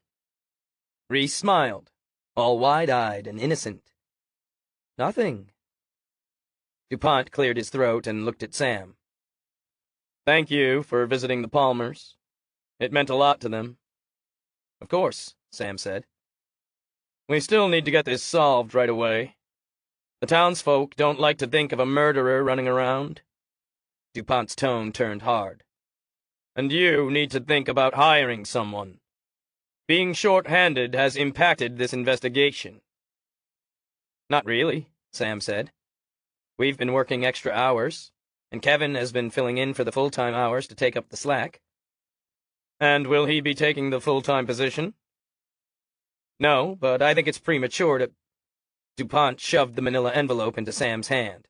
Reese smiled, all wide-eyed and innocent. Nothing. DuPont cleared his throat and looked at Sam. Thank you for visiting the Palmers. It meant a lot to them. Of course, Sam said. We still need to get this solved right away. The townsfolk don't like to think of a murderer running around. DuPont's tone turned hard. And you need to think about hiring someone. Being short-handed has impacted this investigation. Not really, Sam said. We've been working extra hours, and Kevin has been filling in for the full-time hours to take up the slack. And will he be taking the full-time position? No, but I think it's premature to... DuPont shoved the manila envelope into Sam's hand.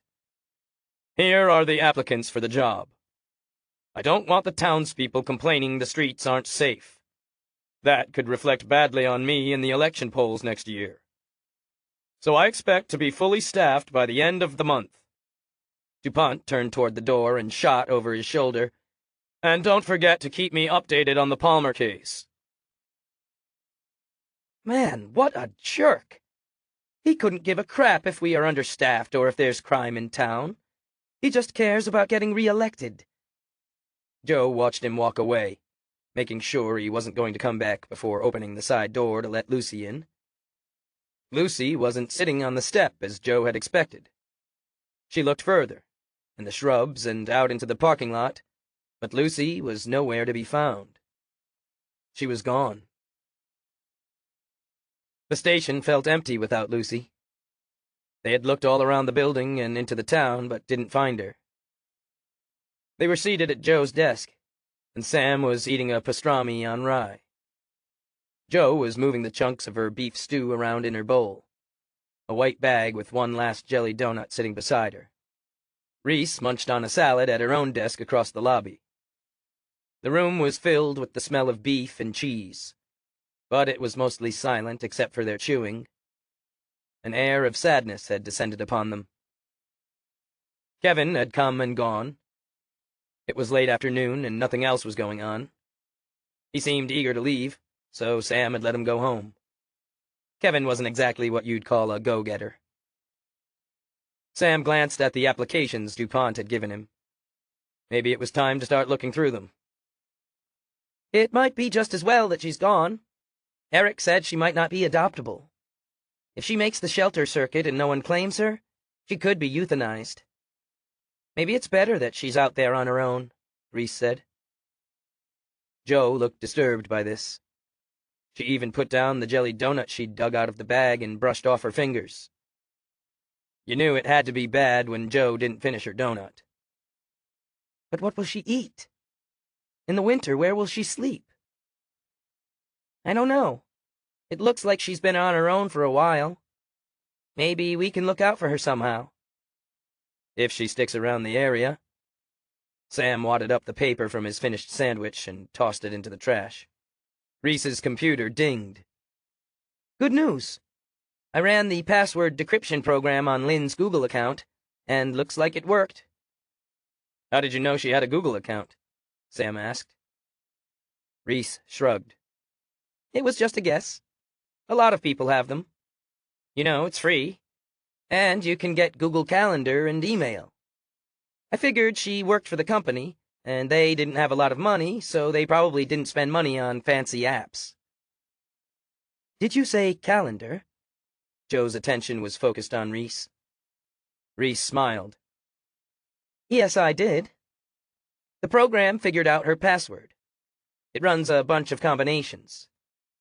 Here are the applicants for the job. I don't want the townspeople complaining the streets aren't safe. That could reflect badly on me in the election polls next year. So I expect to be fully staffed by the end of the month. DuPont turned toward the door and shot over his shoulder. And don't forget to keep me updated on the Palmer case. Man, what a jerk! He couldn't give a crap if we are understaffed or if there's crime in town. He just cares about getting re-elected. Joe watched him walk away, making sure he wasn't going to come back before opening the side door to let Lucy in. Lucy wasn't sitting on the step as Joe had expected. She looked further, in the shrubs and out into the parking lot, but Lucy was nowhere to be found. She was gone. The station felt empty without Lucy. They had looked all around the building and into the town, but didn't find her. They were seated at Joe's desk, and Sam was eating a pastrami on rye. Joe was moving the chunks of her beef stew around in her bowl, a white bag with one last jelly donut sitting beside her. Reese munched on a salad at her own desk across the lobby. The room was filled with the smell of beef and cheese, but it was mostly silent except for their chewing. An air of sadness had descended upon them. Kevin had come and gone. It was late afternoon, and nothing else was going on. He seemed eager to leave, so Sam had let him go home. Kevin wasn't exactly what you'd call a go-getter. Sam glanced at the applications DuPont had given him. Maybe it was time to start looking through them. It might be just as well that she's gone. Eric said she might not be adoptable. If she makes the shelter circuit and no one claims her, she could be euthanized. Maybe it's better that she's out there on her own, Reese said. Joe looked disturbed by this. She even put down the jelly donut she'd dug out of the bag and brushed off her fingers. You knew it had to be bad when Joe didn't finish her donut. But what will she eat? In the winter, where will she sleep? I don't know. It looks like she's been on her own for a while. Maybe we can look out for her somehow. If she sticks around the area. Sam wadded up the paper from his finished sandwich and tossed it into the trash. Reese's computer dinged. Good news. I ran the password decryption program on Lynn's Google account, and looks like it worked. How did you know she had a Google account? Sam asked. Reese shrugged. It was just a guess. A lot of people have them. You know, it's free. And you can get Google Calendar and email. I figured she worked for the company, and they didn't have a lot of money, so they probably didn't spend money on fancy apps. Did you say calendar? Joe's attention was focused on Reese. Reese smiled. Yes, I did. The program figured out her password. It runs a bunch of combinations.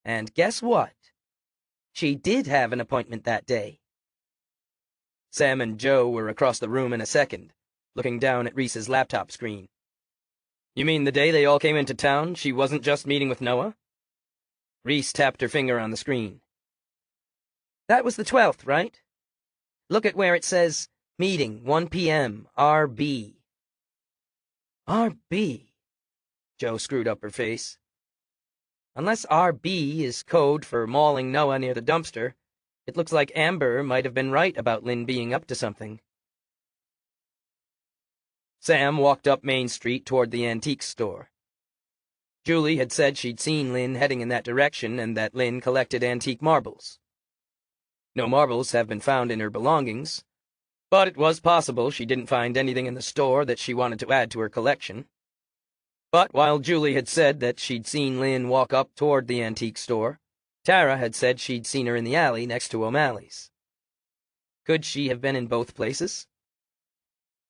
And guess what? She did have an appointment that day. Sam and Joe were across the room in a second, looking down at Reese's laptop screen. You mean the day they all came into town, she wasn't just meeting with Noah? Reese tapped her finger on the screen. That was the 12th, right? Look at where it says, meeting, 1 p.m., RB. RB? Joe screwed up her face. Unless RB is code for mauling Noah near the dumpster, it looks like Amber might have been right about Lynn being up to something. Sam walked up Main Street toward the antique store. Julie had said she'd seen Lynn heading in that direction and that Lynn collected antique marbles. No marbles have been found in her belongings, but it was possible she didn't find anything in the store that she wanted to add to her collection. But while Julie had said that she'd seen Lynn walk up toward the antique store, Tara had said she'd seen her in the alley next to O'Malley's. Could she have been in both places?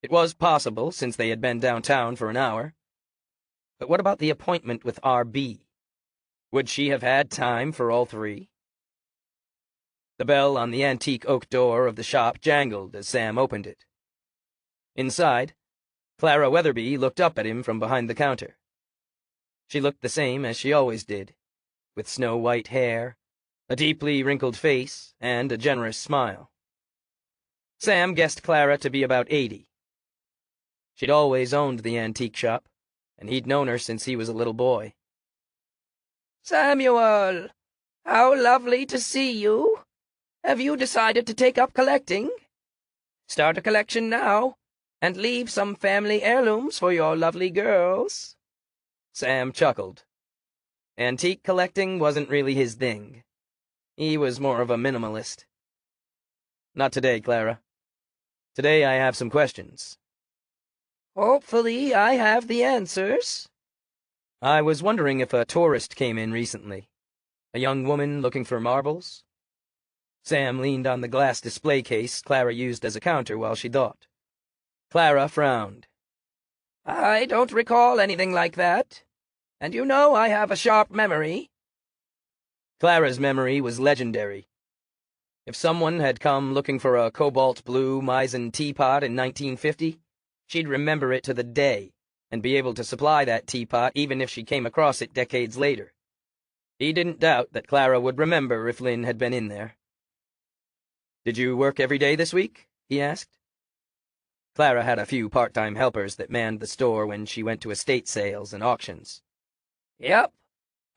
It was possible, since they had been downtown for an hour. But what about the appointment with R.B.? Would she have had time for all three? The bell on the antique oak door of the shop jangled as Sam opened it. Inside, Clara Weatherby looked up at him from behind the counter. She looked the same as she always did, with snow-white hair, a deeply wrinkled face, and a generous smile. Sam guessed Clara to be about 80. She'd always owned the antique shop, and he'd known her since he was a little boy. Samuel, how lovely to see you. Have you decided to take up collecting? Start a collection now, and leave some family heirlooms for your lovely girls. Sam chuckled. Antique collecting wasn't really his thing. He was more of a minimalist. Not today, Clara. Today I have some questions. Hopefully I have the answers. I was wondering if a tourist came in recently. A young woman looking for marbles? Sam leaned on the glass display case Clara used as a counter while she thought. Clara frowned. I don't recall anything like that. And you know I have a sharp memory. Clara's memory was legendary. If someone had come looking for a cobalt blue Meissen teapot in 1950, she'd remember it to the day, and be able to supply that teapot even if she came across it decades later. He didn't doubt that Clara would remember if Lynn had been in there. Did you work every day this week? He asked. Clara had a few part-time helpers that manned the store when she went to estate sales and auctions. Yep.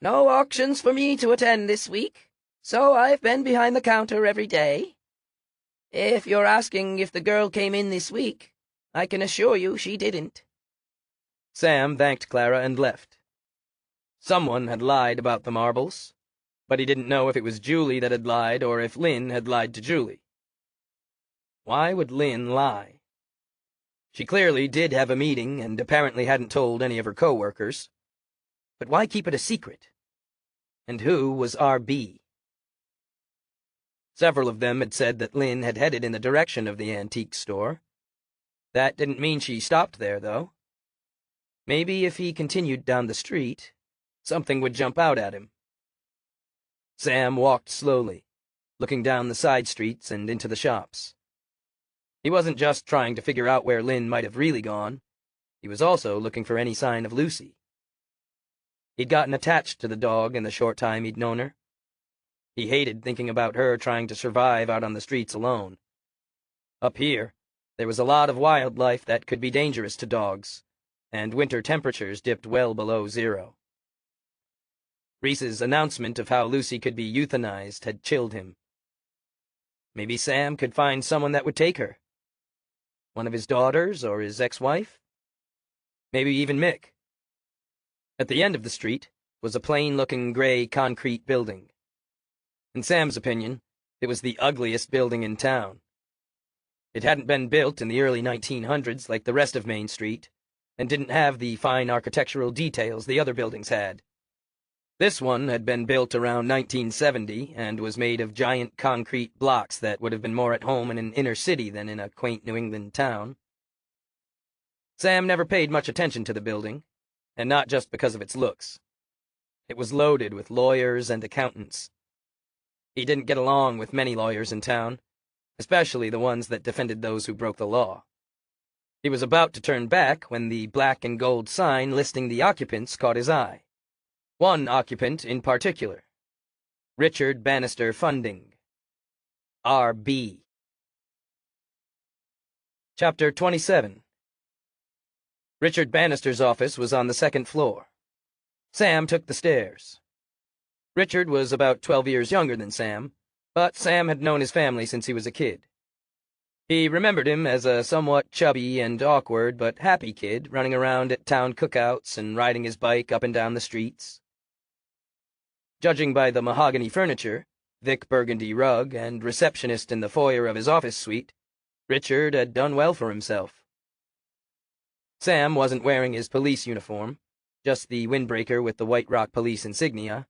No auctions for me to attend this week, so I've been behind the counter every day. If you're asking if the girl came in this week, I can assure you she didn't. Sam thanked Clara and left. Someone had lied about the marbles, but he didn't know if it was Julie that had lied or if Lynn had lied to Julie. Why would Lynn lie? She clearly did have a meeting and apparently hadn't told any of her co-workers. But why keep it a secret? And who was R.B.? Several of them had said that Lynn had headed in the direction of the antique store. That didn't mean she stopped there, though. Maybe if he continued down the street, something would jump out at him. Sam walked slowly, looking down the side streets and into the shops. He wasn't just trying to figure out where Lynn might have really gone. He was also looking for any sign of Lucy. He'd gotten attached to the dog in the short time he'd known her. He hated thinking about her trying to survive out on the streets alone. Up here, there was a lot of wildlife that could be dangerous to dogs, and winter temperatures dipped well below 0. Reese's announcement of how Lucy could be euthanized had chilled him. Maybe Sam could find someone that would take her. One of his daughters or his ex-wife? Maybe even Mick. At the end of the street was a plain-looking gray concrete building. In Sam's opinion, it was the ugliest building in town. It hadn't been built in the early 1900s like the rest of Main Street, and didn't have the fine architectural details the other buildings had. This one had been built around 1970 and was made of giant concrete blocks that would have been more at home in an inner city than in a quaint New England town. Sam never paid much attention to the building, and not just because of its looks. It was loaded with lawyers and accountants. He didn't get along with many lawyers in town, especially the ones that defended those who broke the law. He was about to turn back when the black and gold sign listing the occupants caught his eye. One occupant in particular. Richard Bannister Funding. R.B. Chapter 27. Richard Bannister's office was on the 2nd floor. Sam took the stairs. Richard was about 12 years younger than Sam, but Sam had known his family since he was a kid. He remembered him as a somewhat chubby and awkward but happy kid running around at town cookouts and riding his bike up and down the streets. Judging by the mahogany furniture, thick burgundy rug, and receptionist in the foyer of his office suite, Richard had done well for himself. Sam wasn't wearing his police uniform, just the windbreaker with the White Rock Police insignia,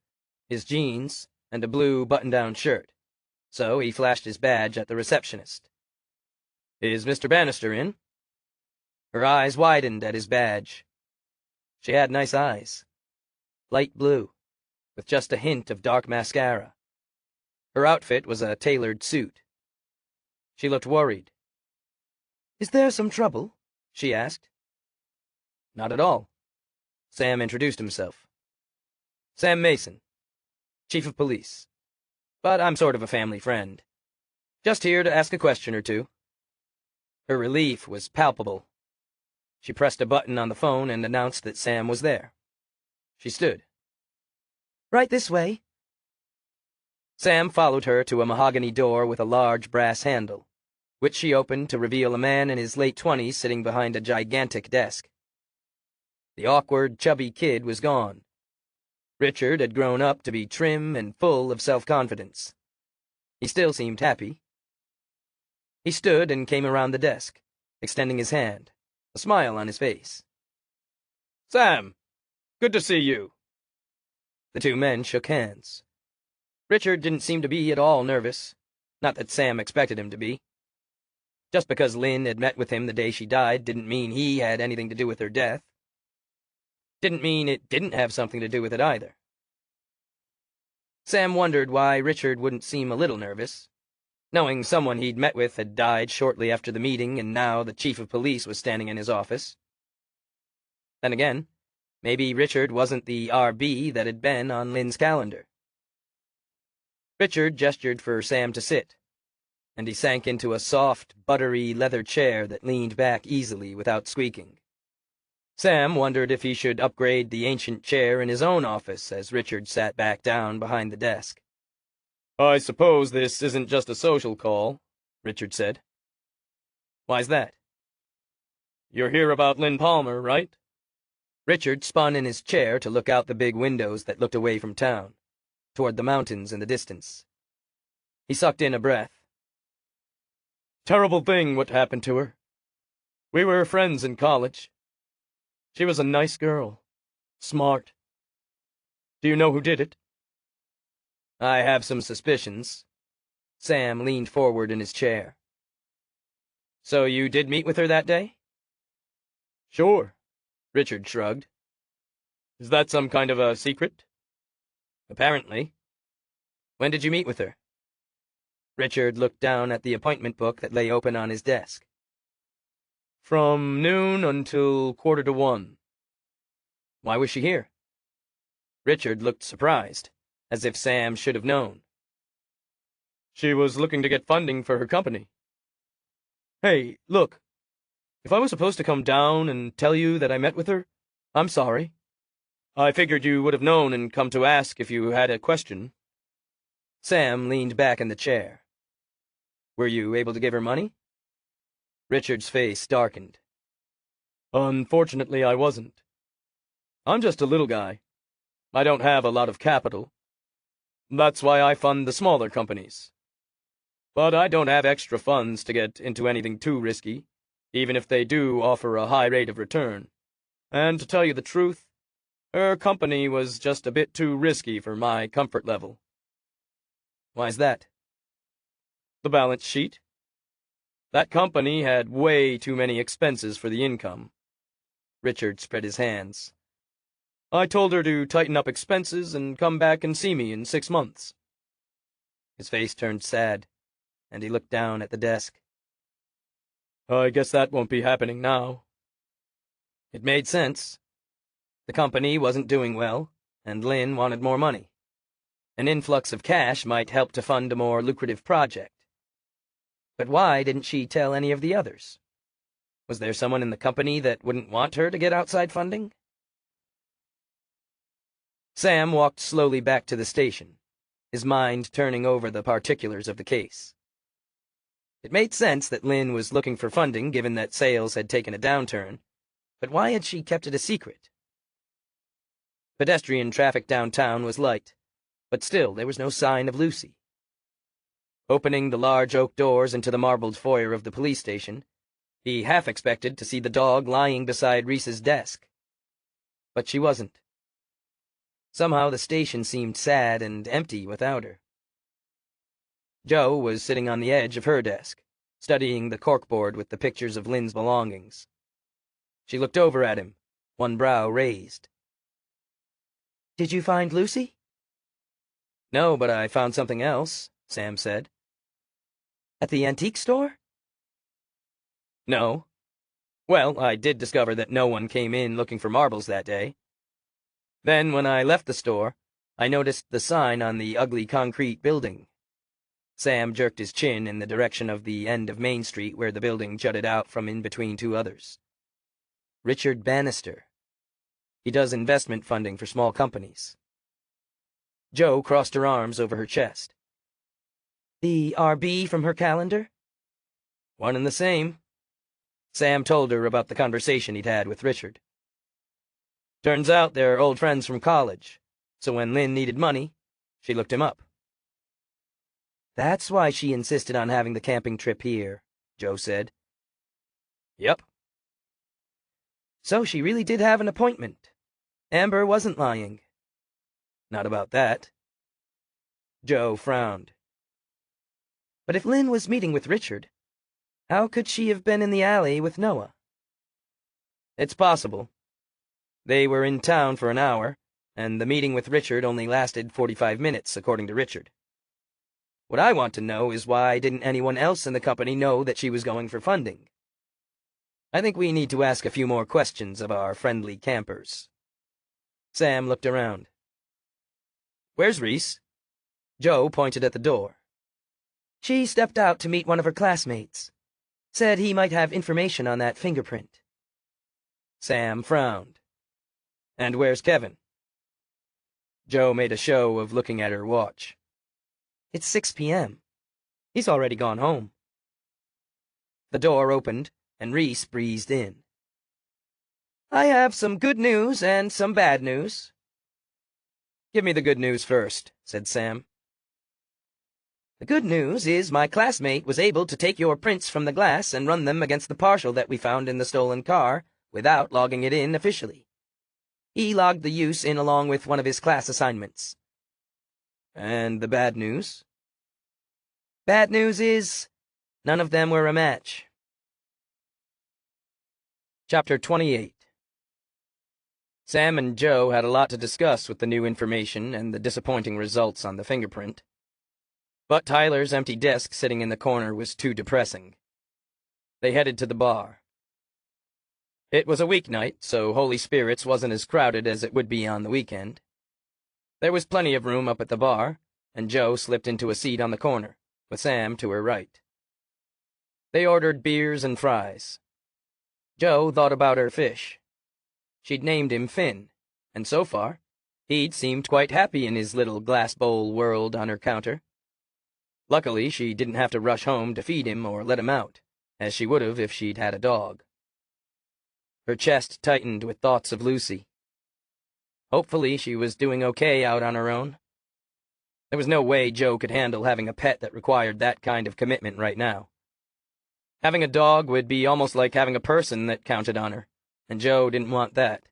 his jeans, and a blue button-down shirt, so he flashed his badge at the receptionist. "Is Mr. Bannister in?" Her eyes widened at his badge. She had nice eyes. Light blue, with just a hint of dark mascara. Her outfit was a tailored suit. She looked worried. "Is there some trouble?" she asked. "Not at all." Sam introduced himself. "Sam Mason, Chief of Police. But I'm sort of a family friend. Just here to ask a question or two." Her relief was palpable. She pressed a button on the phone and announced that Sam was there. She stood. "Right this way." Sam followed her to a mahogany door with a large brass handle, which she opened to reveal a man in his late 20s sitting behind a gigantic desk. The awkward, chubby kid was gone. Richard had grown up to be trim and full of self-confidence. He still seemed happy. He stood and came around the desk, extending his hand, a smile on his face. "Sam, good to see you." The two men shook hands. Richard didn't seem to be at all nervous, not that Sam expected him to be. Just because Lynn had met with him the day she died didn't mean he had anything to do with her death. Didn't mean it didn't have something to do with it either. Sam wondered why Richard wouldn't seem a little nervous, knowing someone he'd met with had died shortly after the meeting and now the chief of police was standing in his office. Then again, maybe Richard wasn't the R.B. that had been on Lynn's calendar. Richard gestured for Sam to sit, and he sank into a soft, buttery leather chair that leaned back easily without squeaking. Sam wondered if he should upgrade the ancient chair in his own office as Richard sat back down behind the desk. "I suppose this isn't just a social call," Richard said. "Why's that?" "You're here about Lynn Palmer, right?" Richard spun in his chair to look out the big windows that looked away from town, toward the mountains in the distance. He sucked in a breath. "Terrible thing what happened to her. We were friends in college. She was a nice girl. Smart. Do you know who did it?" "I have some suspicions." Sam leaned forward in his chair. "So you did meet with her that day?" "Sure," Richard shrugged. "Is that some kind of a secret?" "Apparently. When did you meet with her?" Richard looked down at the appointment book that lay open on his desk. "From noon until 1:45. "Why was she here?" Richard looked surprised, as if Sam should have known. She was looking to get funding for her company. Hey, look. If I was supposed to come down and tell you that I met with her, I'm sorry. I figured you would have known and come to ask if you had a question. Sam leaned back in the chair. Were you able to give her money? Richard's face darkened. Unfortunately, I wasn't. I'm just a little guy. I don't have a lot of capital. That's why I fund the smaller companies. But I don't have extra funds to get into anything too risky, even if they do offer a high rate of return. And to tell you the truth, her company was just a bit too risky for my comfort level. Why's that? The balance sheet. That company had way too many expenses for the income. Richard spread his hands. I told her to tighten up expenses and come back and see me in 6 months. His face turned sad, and he looked down at the desk. I guess that won't be happening now. It made sense. The company wasn't doing well, and Lynn wanted more money. An influx of cash might help to fund a more lucrative project. But why didn't she tell any of the others? Was there someone in the company that wouldn't want her to get outside funding? Sam walked slowly back to the station, his mind turning over the particulars of the case. It made sense that Lynn was looking for funding given that sales had taken a downturn, but why had she kept it a secret? Pedestrian traffic downtown was light, but still there was no sign of Lucy. Opening the large oak doors into the marbled foyer of the police station, he half expected to see the dog lying beside Reese's desk. But she wasn't. Somehow the station seemed sad and empty without her. Jo was sitting on the edge of her desk, studying the corkboard with the pictures of Lynn's belongings. She looked over at him, one brow raised. "Did you find Lucy?" "No, but I found something else," Sam said. "At the antique store?" "No. Well, I did discover that no one came in looking for marbles that day. Then, when I left the store, I noticed the sign on the ugly concrete building." Sam jerked his chin in the direction of the end of Main Street where the building jutted out from in between two others. "Richard Bannister. He does investment funding for small companies." Jo crossed her arms over her chest. "The RB from her calendar?" "One and the same." Sam told her about the conversation he'd had with Richard. Turns out they're old friends from college, so when Lynn needed money, she looked him up. "That's why she insisted on having the camping trip here," Jo said. "Yep." "So she really did have an appointment. Amber wasn't lying." "Not about that." Jo frowned. "But if Lynn was meeting with Richard, how could she have been in the alley with Noah?" "It's possible. They were in town for an hour, and the meeting with Richard only lasted 45 minutes, according to Richard. What I want to know is why didn't anyone else in the company know that she was going for funding? I think we need to ask a few more questions of our friendly campers." Sam looked around. "Where's Reese?" Jo pointed at the door. "She stepped out to meet one of her classmates. Said he might have information on that fingerprint." Sam frowned. "And where's Kevin?" Jo made a show of looking at her watch. "It's 6 p.m. He's already gone home." The door opened, and Reese breezed in. "I have some good news and some bad news." "Give me the good news first," said Sam. "The good news is my classmate was able to take your prints from the glass and run them against the partial that we found in the stolen car without logging it in officially. He logged the use in along with one of his class assignments." "And the bad news?" "Bad news is none of them were a match." Chapter 28. Sam and Jo had a lot to discuss with the new information and the disappointing results on the fingerprint. But Tyler's empty desk sitting in the corner was too depressing. They headed to the bar. It was a weeknight, so Holy Spirits wasn't as crowded as it would be on the weekend. There was plenty of room up at the bar, and Jo slipped into a seat on the corner, with Sam to her right. They ordered beers and fries. Jo thought about her fish. She'd named him Finn, and so far, he'd seemed quite happy in his little glass bowl world on her counter. Luckily, she didn't have to rush home to feed him or let him out, as she would have if she'd had a dog. Her chest tightened with thoughts of Lucy. Hopefully she was doing okay out on her own. There was no way Jo could handle having a pet that required that kind of commitment right now. Having a dog would be almost like having a person that counted on her, and Jo didn't want that.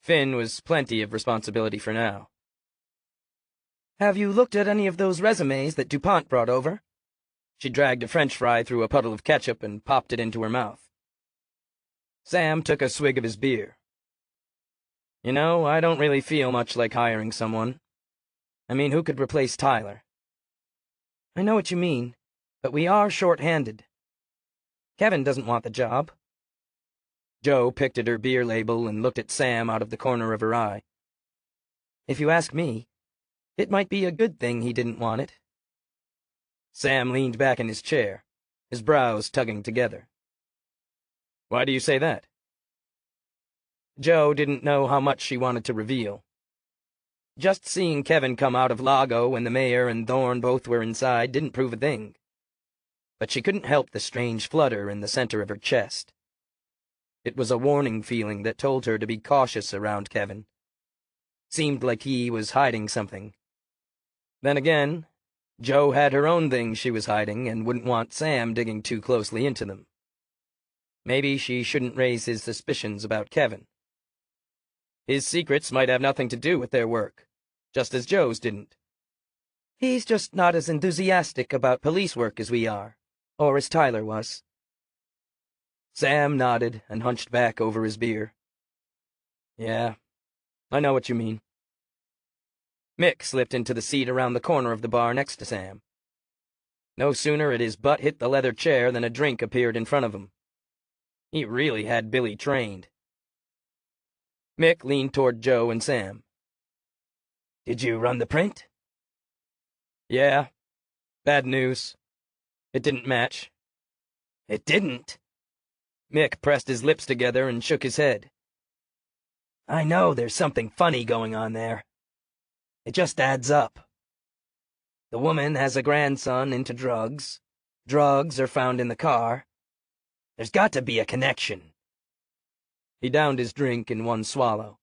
Finn was plenty of responsibility for now. Have you looked at any of those resumes that DuPont brought over? She dragged a French fry through a puddle of ketchup and popped it into her mouth. Sam took a swig of his beer. You know, I don't really feel much like hiring someone. I mean, who could replace Tyler? I know what you mean, but we are short-handed. Kevin doesn't want the job. Jo picked at her beer label and looked at Sam out of the corner of her eye. If you ask me, it might be a good thing he didn't want it. Sam leaned back in his chair, his brows tugging together. Why do you say that? Jo didn't know how much she wanted to reveal. Just seeing Kevin come out of Lago when the mayor and Thorne both were inside didn't prove a thing. But she couldn't help the strange flutter in the center of her chest. It was a warning feeling that told her to be cautious around Kevin. Seemed like he was hiding something. Then again, Jo had her own things she was hiding and wouldn't want Sam digging too closely into them. Maybe she shouldn't raise his suspicions about Kevin. His secrets might have nothing to do with their work, just as Jo's didn't. He's just not as enthusiastic about police work as we are, or as Tyler was. Sam nodded and hunched back over his beer. Yeah, I know what you mean. Mick slipped into the seat around the corner of the bar next to Sam. No sooner had his butt hit the leather chair than a drink appeared in front of him. He really had Billy trained. Mick leaned toward Jo and Sam. Did you run the print? Yeah. Bad news. It didn't match. It didn't? Mick pressed his lips together and shook his head. I know there's something funny going on there. It just adds up. The woman has a grandson into drugs. Drugs are found in the car. There's got to be a connection. He downed his drink in one swallow.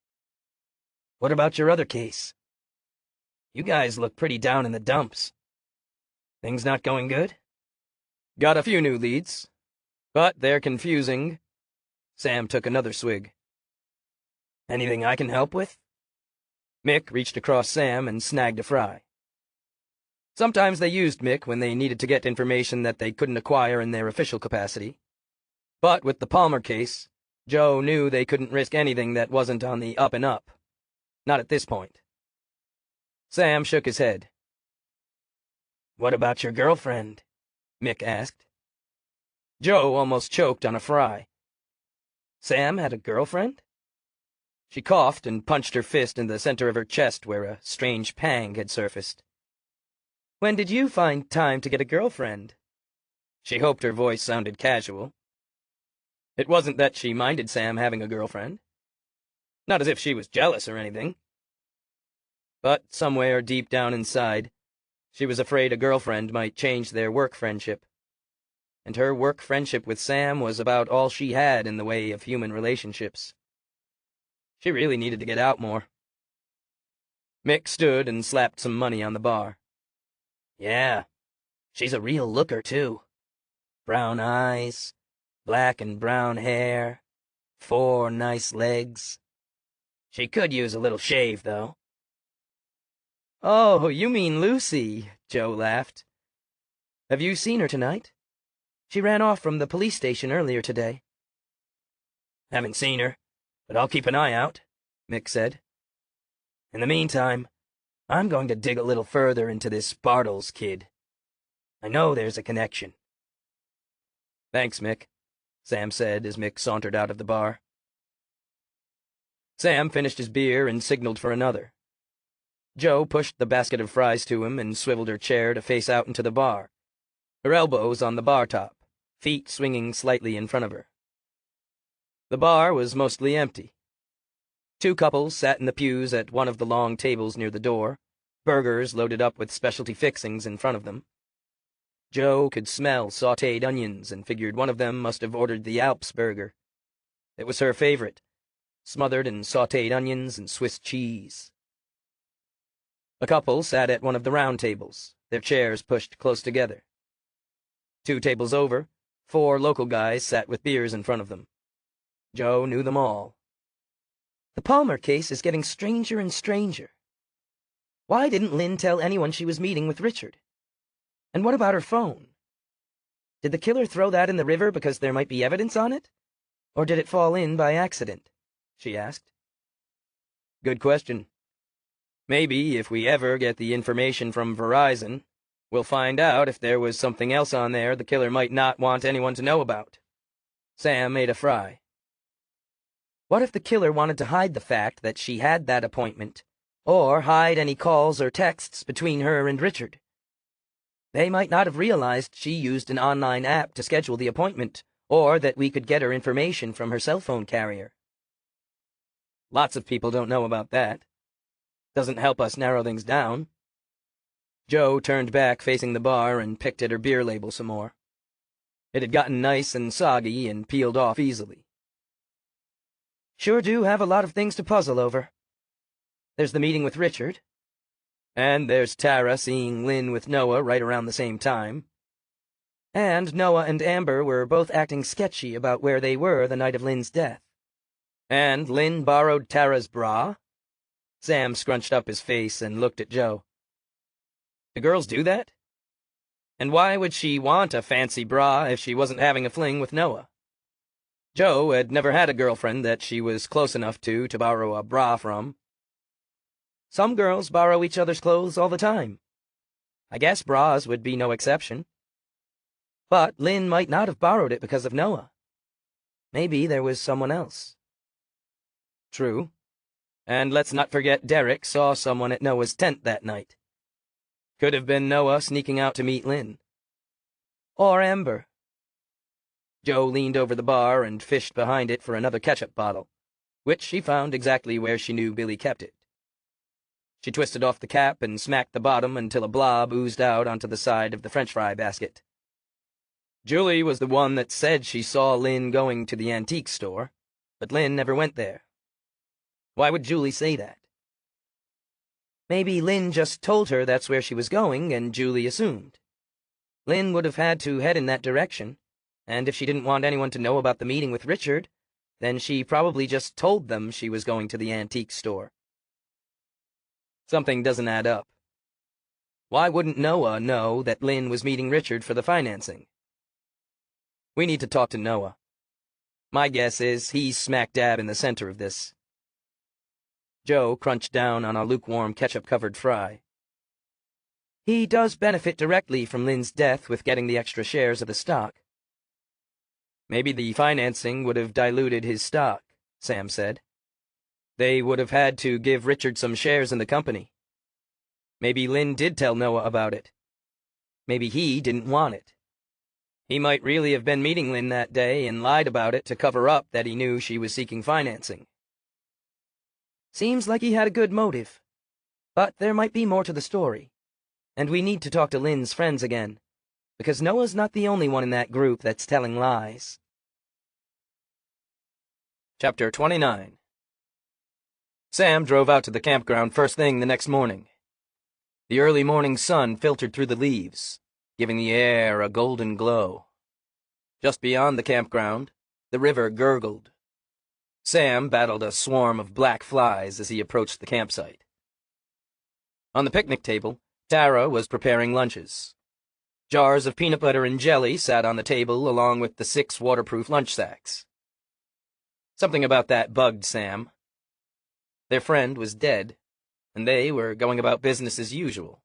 What about your other case? You guys look pretty down in the dumps. Things not going good? Got a few new leads, but they're confusing. Sam took another swig. Anything I can help with? Mick reached across Sam and snagged a fry. Sometimes they used Mick when they needed to get information that they couldn't acquire in their official capacity. But with the Palmer case, Jo knew they couldn't risk anything that wasn't on the up and up. Not at this point. Sam shook his head. What about your girlfriend? Mick asked. Jo almost choked on a fry. Sam had a girlfriend? She coughed and punched her fist in the center of her chest where a strange pang had surfaced. When did you find time to get a girlfriend? She hoped her voice sounded casual. It wasn't that she minded Sam having a girlfriend. Not as if she was jealous or anything. But somewhere deep down inside, she was afraid a girlfriend might change their work friendship. And her work friendship with Sam was about all she had in the way of human relationships. She really needed to get out more. Mick stood and slapped some money on the bar. Yeah, she's a real looker, too. Brown eyes, black and brown hair, 4 nice legs. She could use a little shave, though. Oh, you mean Lucy, Jo laughed. Have you seen her tonight? She ran off from the police station earlier today. Haven't seen her, but I'll keep an eye out, Mick said. In the meantime, I'm going to dig a little further into this Bartles kid. I know there's a connection. Thanks, Mick, Sam said as Mick sauntered out of the bar. Sam finished his beer and signaled for another. Jo pushed the basket of fries to him and swiveled her chair to face out into the bar, her elbows on the bar top, feet swinging slightly in front of her. The bar was mostly empty. 2 couples sat in the pews at one of the long tables near the door, burgers loaded up with specialty fixings in front of them. Jo could smell sautéed onions and figured one of them must have ordered the Alps burger. It was her favorite, smothered in sautéed onions and Swiss cheese. A couple sat at one of the round tables, their chairs pushed close together. 2 tables over, 4 local guys sat with beers in front of them. Jo knew them all. The Palmer case is getting stranger and stranger. Why didn't Lynn tell anyone she was meeting with Richard? And what about her phone? Did the killer throw that in the river because there might be evidence on it? Or did it fall in by accident? She asked. Good question. Maybe if we ever get the information from Verizon, we'll find out if there was something else on there the killer might not want anyone to know about. Sam made a fry. What if the killer wanted to hide the fact that she had that appointment, or hide any calls or texts between her and Richard? They might not have realized she used an online app to schedule the appointment, or that we could get her information from her cell phone carrier. Lots of people don't know about that. Doesn't help us narrow things down. Jo turned back facing the bar and picked at her beer label some more. It had gotten nice and soggy and peeled off easily. Sure do have a lot of things to puzzle over. There's the meeting with Richard. And there's Tara seeing Lynn with Noah right around the same time. And Noah and Amber were both acting sketchy about where they were the night of Lynn's death. And Lynn borrowed Tara's bra? Sam scrunched up his face and looked at Jo. Do girls do that? And why would she want a fancy bra if she wasn't having a fling with Noah? Jo had never had a girlfriend that she was close enough to borrow a bra from. Some girls borrow each other's clothes all the time. I guess bras would be no exception. But Lynn might not have borrowed it because of Noah. Maybe there was someone else. True. And let's not forget Derek saw someone at Noah's tent that night. Could have been Noah sneaking out to meet Lynn. Or Amber. Jo leaned over the bar and fished behind it for another ketchup bottle, which she found exactly where she knew Billy kept it. She twisted off the cap and smacked the bottom until a blob oozed out onto the side of the French fry basket. Julie was the one that said she saw Lynn going to the antique store, but Lynn never went there. Why would Julie say that? Maybe Lynn just told her that's where she was going, and Julie assumed. Lynn would have had to head in that direction, and if she didn't want anyone to know about the meeting with Richard, then she probably just told them she was going to the antique store. Something doesn't add up. Why wouldn't Noah know that Lynn was meeting Richard for the financing? We need to talk to Noah. My guess is he's smack dab in the center of this. Jo crunched down on a lukewarm ketchup-covered fry. He does benefit directly from Lynn's death with getting the extra shares of the stock. Maybe the financing would have diluted his stock, Sam said. They would have had to give Richard some shares in the company. Maybe Lynn did tell Noah about it. Maybe he didn't want it. He might really have been meeting Lynn that day and lied about it to cover up that he knew she was seeking financing. Seems like he had a good motive. But there might be more to the story. And we need to talk to Lynn's friends again, because Noah's not the only one in that group that's telling lies. Chapter 29. Sam drove out to the campground first thing the next morning. The early morning sun filtered through the leaves, giving the air a golden glow. Just beyond the campground, the river gurgled. Sam battled a swarm of black flies as he approached the campsite. On the picnic table, Tara was preparing lunches. Jars of peanut butter and jelly sat on the table along with the 6 waterproof lunch sacks. Something about that bugged Sam. Their friend was dead, and they were going about business as usual.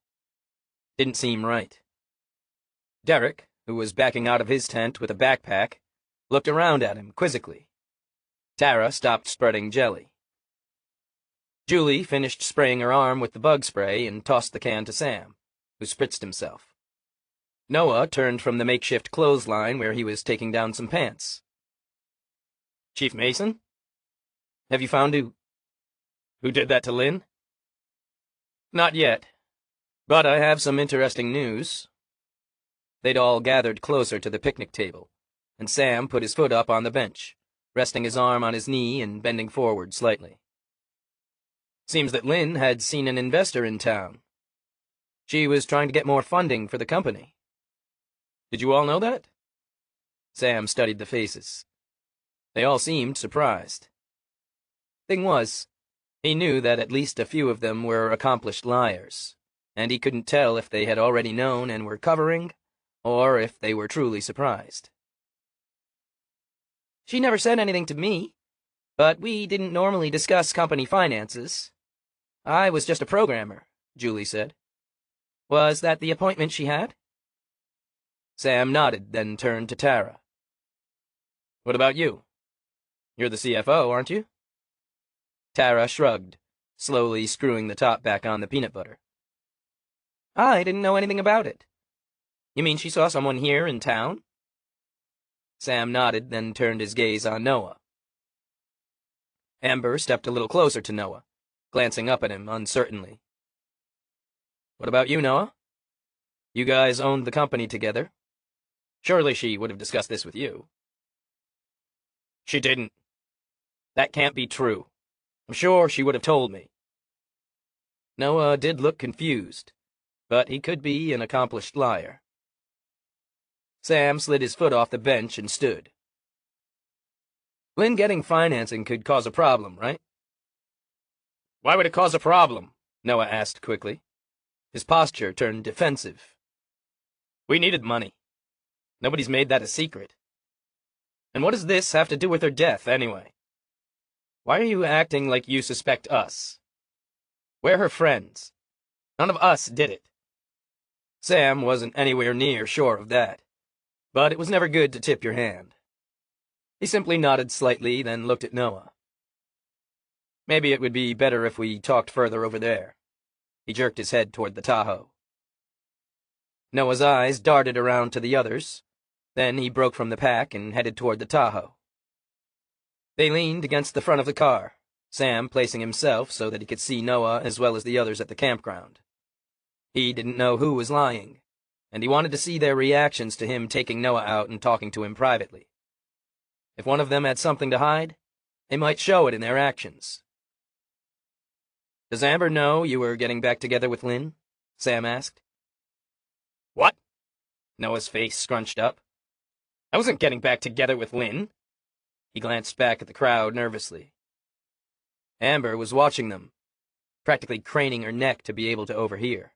Didn't seem right. Derek, who was backing out of his tent with a backpack, looked around at him quizzically. Tara stopped spreading jelly. Julie finished spraying her arm with the bug spray and tossed the can to Sam, who spritzed himself. Noah turned from the makeshift clothesline where he was taking down some pants. Chief Mason? Have you found who did that to Lynn? Not yet, but I have some interesting news. They'd all gathered closer to the picnic table, and Sam put his foot up on the bench, resting his arm on his knee and bending forward slightly. Seems that Lynn had seen an investor in town. She was trying to get more funding for the company. Did you all know that? Sam studied the faces. They all seemed surprised. Thing was, he knew that at least a few of them were accomplished liars, and he couldn't tell if they had already known and were covering, or if they were truly surprised. She never said anything to me, but we didn't normally discuss company finances. I was just a programmer, Julie said. Was that the appointment she had? Sam nodded, then turned to Tara. What about you? You're the CFO, aren't you? Tara shrugged, slowly screwing the top back on the peanut butter. I didn't know anything about it. You mean she saw someone here in town? Sam nodded, then turned his gaze on Noah. Amber stepped a little closer to Noah, glancing up at him uncertainly. What about you, Noah? You guys owned the company together. Surely she would have discussed this with you. She didn't. That can't be true. I'm sure she would have told me. Noah did look confused, but he could be an accomplished liar. Sam slid his foot off the bench and stood. Lynn getting financing could cause a problem, right? Why would it cause a problem? Noah asked quickly. His posture turned defensive. We needed money. Nobody's made that a secret. And what does this have to do with her death, anyway? Why are you acting like you suspect us? We're her friends. None of us did it. Sam wasn't anywhere near sure of that, but it was never good to tip your hand. He simply nodded slightly, then looked at Noah. Maybe it would be better if we talked further over there. He jerked his head toward the Tahoe. Noah's eyes darted around to the others. Then he broke from the pack and headed toward the Tahoe. They leaned against the front of the car, Sam placing himself so that he could see Noah as well as the others at the campground. He didn't know who was lying, and he wanted to see their reactions to him taking Noah out and talking to him privately. If one of them had something to hide, they might show it in their actions. Does Amber know you were getting back together with Lynn? Sam asked. What? Noah's face scrunched up. I wasn't getting back together with Lynn. He glanced back at the crowd nervously. Amber was watching them, practically craning her neck to be able to overhear.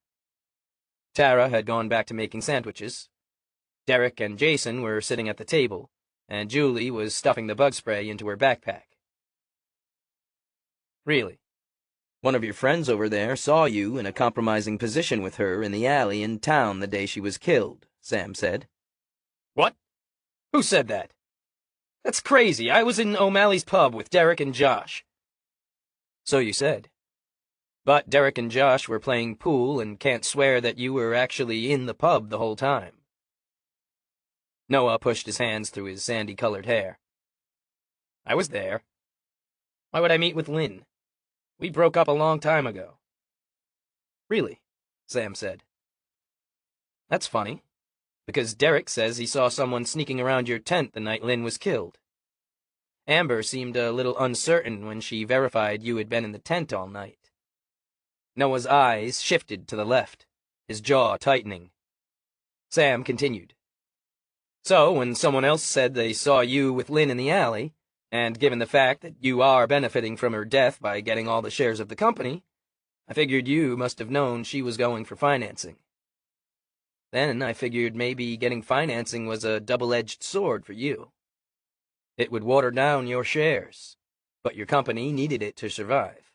Tara had gone back to making sandwiches. Derek and Jason were sitting at the table, and Julie was stuffing the bug spray into her backpack. Really? One of your friends over there saw you in a compromising position with her in the alley in town the day she was killed, Sam said. What? Who said that? That's crazy. I was in O'Malley's pub with Derek and Josh. So you said. But Derek and Josh were playing pool and can't swear that you were actually in the pub the whole time. Noah pushed his hands through his sandy-colored hair. I was there. Why would I meet with Lynn? We broke up a long time ago. Really? Sam said. That's funny, because Derek says he saw someone sneaking around your tent the night Lynn was killed. Amber seemed a little uncertain when she verified you had been in the tent all night. Noah's eyes shifted to the left, his jaw tightening. Sam continued. So, when someone else said they saw you with Lynn in the alley, and given the fact that you are benefiting from her death by getting all the shares of the company, I figured you must have known she was going for financing. Then I figured maybe getting financing was a double-edged sword for you. It would water down your shares, but your company needed it to survive.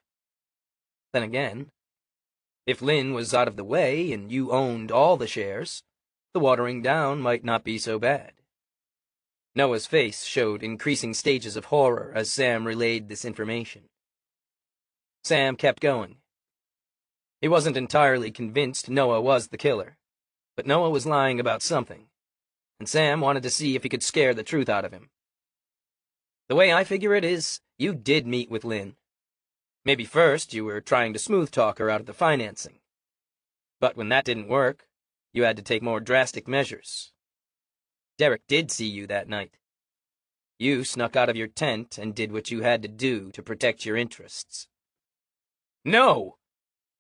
Then again, if Lynn was out of the way and you owned all the shares, the watering down might not be so bad. Noah's face showed increasing stages of horror as Sam relayed this information. Sam kept going. He wasn't entirely convinced Noah was the killer, but Noah was lying about something, and Sam wanted to see if he could scare the truth out of him. The way I figure it is, you did meet with Lynn. Maybe first you were trying to smooth talk her out of the financing. But when that didn't work, you had to take more drastic measures. Derek did see you that night. You snuck out of your tent and did what you had to do to protect your interests. No!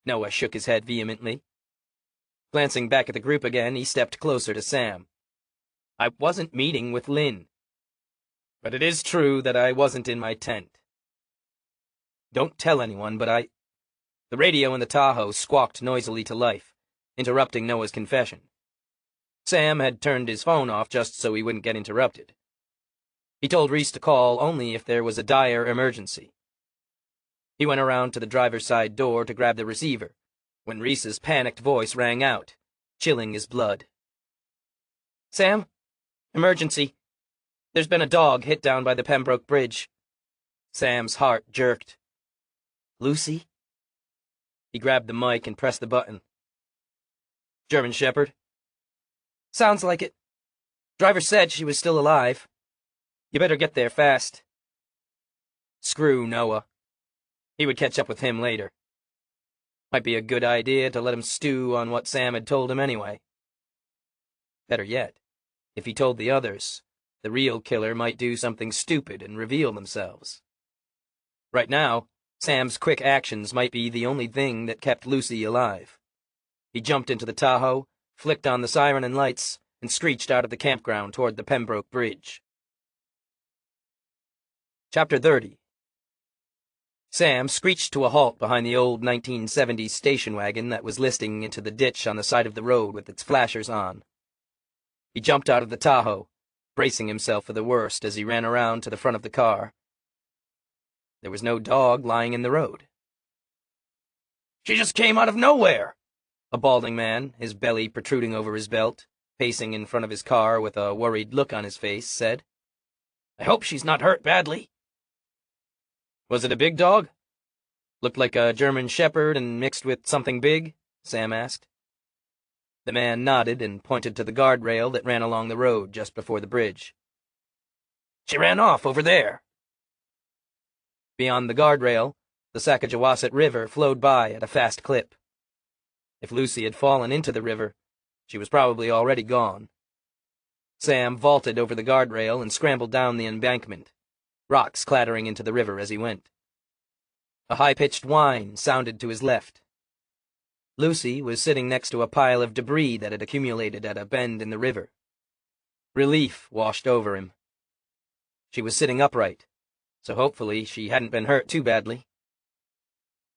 Noah shook his head vehemently. Glancing back at the group again, he stepped closer to Sam. I wasn't meeting with Lynn. But it is true that I wasn't in my tent. Don't tell anyone, but The radio in the Tahoe squawked noisily to life, interrupting Noah's confession. Sam had turned his phone off just so he wouldn't get interrupted. He told Reese to call only if there was a dire emergency. He went around to the driver's side door to grab the receiver, when Reese's panicked voice rang out, chilling his blood. Sam? Emergency. There's been a dog hit down by the Pembroke Bridge. Sam's heart jerked. Lucy? He grabbed the mic and pressed the button. German Shepherd? Sounds like it. Driver said she was still alive. You better get there fast. Screw Noah. He would catch up with him later. Might be a good idea to let him stew on what Sam had told him anyway. Better yet, if he told the others, the real killer might do something stupid and reveal themselves. Right now, Sam's quick actions might be the only thing that kept Lucy alive. He jumped into the Tahoe, flicked on the siren and lights, and screeched out of the campground toward the Pembroke Bridge. Chapter 30. Sam screeched to a halt behind the old 1970s station wagon that was listing into the ditch on the side of the road with its flashers on. He jumped out of the Tahoe, bracing himself for the worst as he ran around to the front of the car. There was no dog lying in the road. She just came out of nowhere, a balding man, his belly protruding over his belt, pacing in front of his car with a worried look on his face, said. I hope she's not hurt badly. Was it a big dog? Looked like a German Shepherd and mixed with something big? Sam asked. The man nodded and pointed to the guardrail that ran along the road just before the bridge. She ran off over there. Beyond the guardrail, the Sacagawasset River flowed by at a fast clip. If Lucy had fallen into the river, she was probably already gone. Sam vaulted over the guardrail and scrambled down the embankment, rocks clattering into the river as he went. A high-pitched whine sounded to his left. Lucy was sitting next to a pile of debris that had accumulated at a bend in the river. Relief washed over him. She was sitting upright, so hopefully she hadn't been hurt too badly.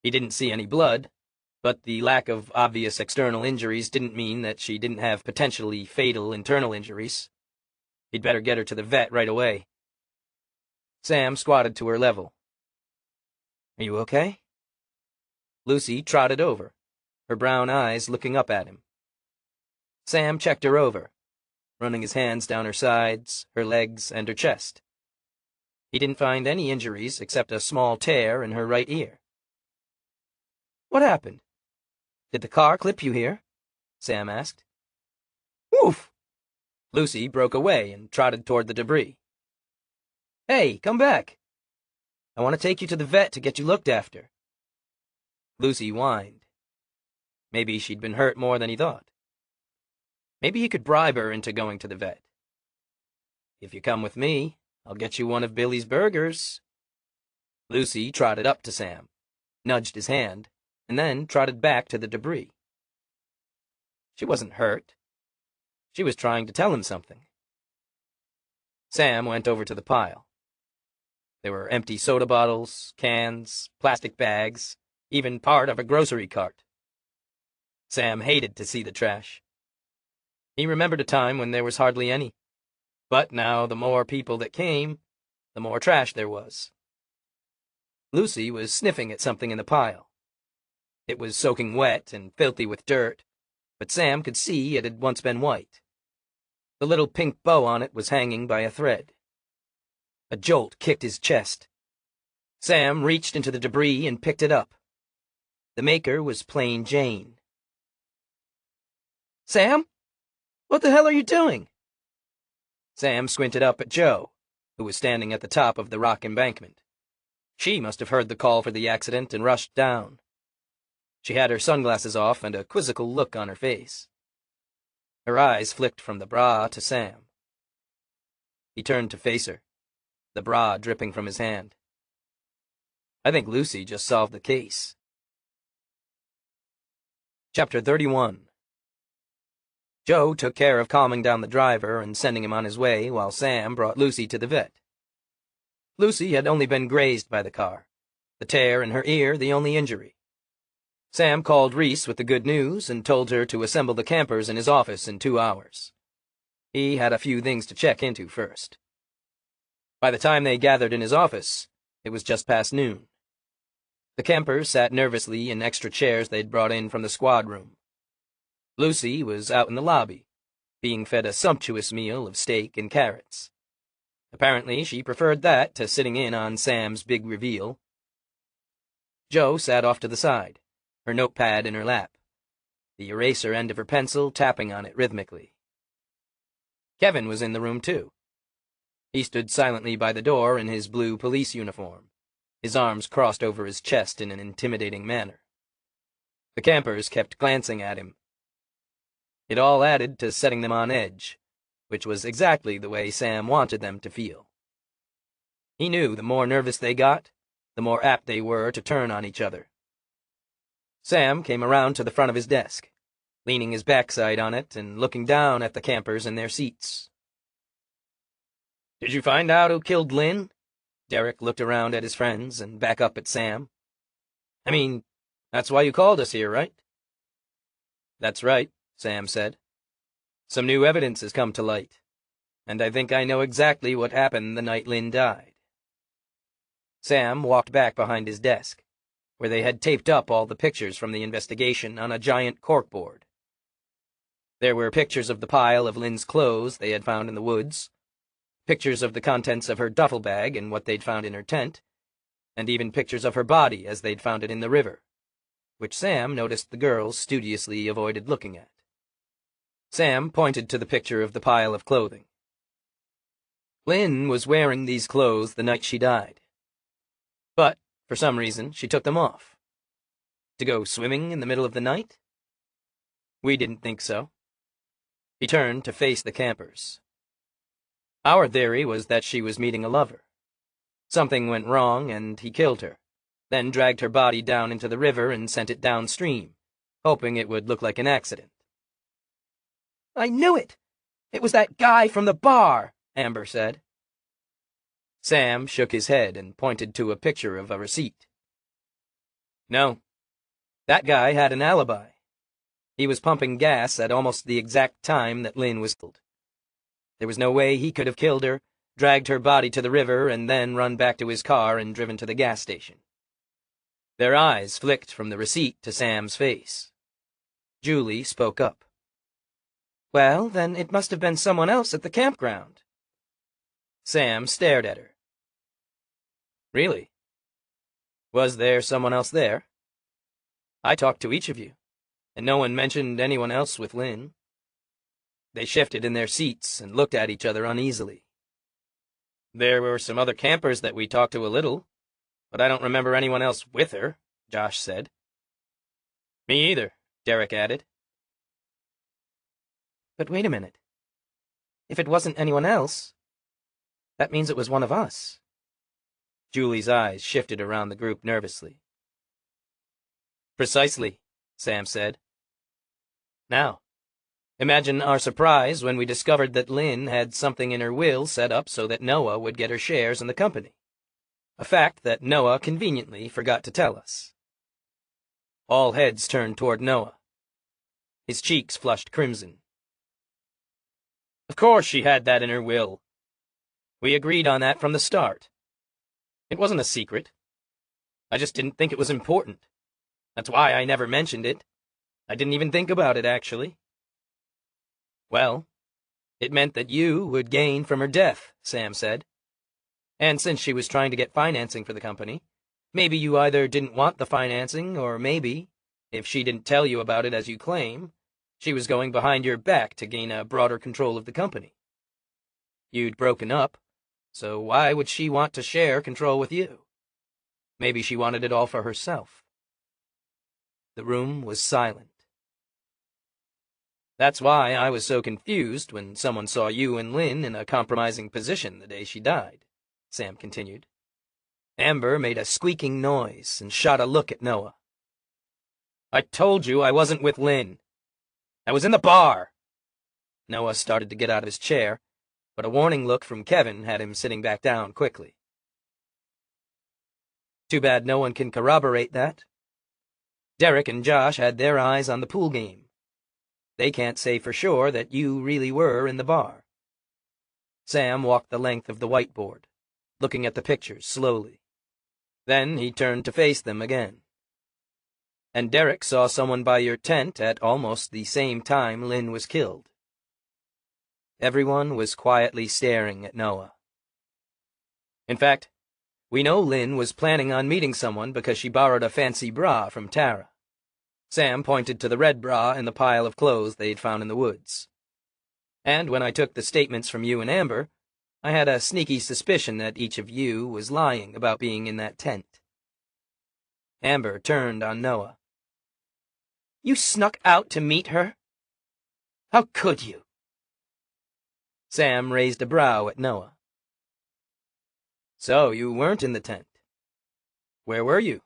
He didn't see any blood, but the lack of obvious external injuries didn't mean that she didn't have potentially fatal internal injuries. He'd better get her to the vet right away. Sam squatted to her level. Are you okay? Lucy trotted over, her brown eyes looking up at him. Sam checked her over, running his hands down her sides, her legs, and her chest. He didn't find any injuries except a small tear in her right ear. What happened? Did the car clip you here? Sam asked. Woof! Lucy broke away and trotted toward the debris. Hey, come back. I want to take you to the vet to get you looked after. Lucy whined. Maybe she'd been hurt more than he thought. Maybe he could bribe her into going to the vet. If you come with me, I'll get you one of Billy's burgers. Lucy trotted up to Sam, nudged his hand, and then trotted back to the debris. She wasn't hurt. She was trying to tell him something. Sam went over to the pile. There were empty soda bottles, cans, plastic bags, even part of a grocery cart. Sam hated to see the trash. He remembered a time when there was hardly any. But now the more people that came, the more trash there was. Lucy was sniffing at something in the pile. It was soaking wet and filthy with dirt, but Sam could see it had once been white. The little pink bow on it was hanging by a thread. A jolt kicked his chest. Sam reached into the debris and picked it up, The maker was plain Jane. "Sam? What the hell are you doing?" Sam squinted up at Jo, who was standing at the top of the rock embankment. She must have heard the call for the accident and rushed down. She had her sunglasses off and a quizzical look on her face. Her eyes flicked from the bra to Sam. He turned to face her, the bra dripping from his hand. "I think Lucy just solved the case." Chapter 31. Jo took care of calming down the driver and sending him on his way while Sam brought Lucy to the vet. Lucy had only been grazed by the car, the tear in her ear the only injury. Sam called Reese with the good news and told her to assemble the campers in his office in 2 hours. He had a few things to check into first. By the time they gathered in his office, it was just past noon. The campers sat nervously in extra chairs they'd brought in from the squad room. Lucy was out in the lobby, being fed a sumptuous meal of steak and carrots. Apparently, she preferred that to sitting in on Sam's big reveal. Jo sat off to the side, her notepad in her lap, the eraser end of her pencil tapping on it rhythmically. Kevin was in the room, too. He stood silently by the door in his blue police uniform, his arms crossed over his chest in an intimidating manner. The campers kept glancing at him. It all added to setting them on edge, which was exactly the way Sam wanted them to feel. He knew the more nervous they got, the more apt they were to turn on each other. Sam came around to the front of his desk, leaning his backside on it and looking down at the campers in their seats. "Did you find out who killed Lynn?" Derek looked around at his friends and back up at Sam. "I mean, that's why you called us here, right?" "That's right," Sam said. "Some new evidence has come to light, and I think I know exactly what happened the night Lynn died." Sam walked back behind his desk, where they had taped up all the pictures from the investigation on a giant corkboard. There were pictures of the pile of Lynn's clothes they had found in the woods, pictures of the contents of her duffel bag and what they'd found in her tent, and even pictures of her body as they'd found it in the river, which Sam noticed the girls studiously avoided looking at. Sam pointed to the picture of the pile of clothing. Lynn was wearing these clothes the night she died. But, for some reason, she took them off. To go swimming in the middle of the night? We didn't think so. He turned to face the campers. Our theory was that she was meeting a lover. Something went wrong and he killed her, then dragged her body down into the river and sent it downstream, hoping it would look like an accident. "I knew it! It was that guy from the bar," Amber said. Sam shook his head and pointed to a picture of a receipt. "No. That guy had an alibi. He was pumping gas at almost the exact time that Lynn was killed. There was no way he could have killed her, dragged her body to the river, and then run back to his car and driven to the gas station." Their eyes flicked from the receipt to Sam's face. Julie spoke up. "Well, then it must have been someone else at the campground." Sam stared at her. "Really? Was there someone else there? I talked to each of you, and no one mentioned anyone else with Lynn." They shifted in their seats and looked at each other uneasily. "There were some other campers that we talked to a little, but I don't remember anyone else with her," Josh said. "Me either," Derek added. "But wait a minute. If it wasn't anyone else, that means it was one of us." Julie's eyes shifted around the group nervously. "Precisely," Sam said. "Now, imagine our surprise when we discovered that Lynn had something in her will set up so that Noah would get her shares in the company. A fact that Noah conveniently forgot to tell us." All heads turned toward Noah. His cheeks flushed crimson. "Of course she had that in her will. We agreed on that from the start. It wasn't a secret. I just didn't think it was important. That's why I never mentioned it. I didn't even think about it, actually." "Well, it meant that you would gain from her death," Sam said. "And since she was trying to get financing for the company, Maybe you either didn't want the financing, or maybe, if she didn't tell you about it as you claim, she was going behind your back to gain a broader control of the company. You'd broken up, so why would she want to share control with you? Maybe she wanted it all for herself. The room was silent. That's why I was so confused when someone saw you and Lynn in a compromising position the day she died, Sam continued. Amber made a squeaking noise and shot a look at Noah. I told you I wasn't with Lynn. I was in the bar. Noah started to get out of his chair, but a warning look from Kevin had him sitting back down quickly. Too bad no one can corroborate that. Derek and Josh had their eyes on the pool game. They can't say for sure that you really were in the bar. Sam walked the length of the whiteboard, looking at the pictures slowly. Then he turned to face them again. And Derek saw someone by your tent at almost the same time Lynn was killed. Everyone was quietly staring at Noah. In fact, we know Lynn was planning on meeting someone because she borrowed a fancy bra from Tara. Sam pointed to the red bra in the pile of clothes they'd found in the woods. And when I took the statements from you and Amber, I had a sneaky suspicion that each of you was lying about being in that tent. Amber turned on Noah. You snuck out to meet her? How could you? Sam raised a brow at Noah. So you weren't in the tent. Where were you?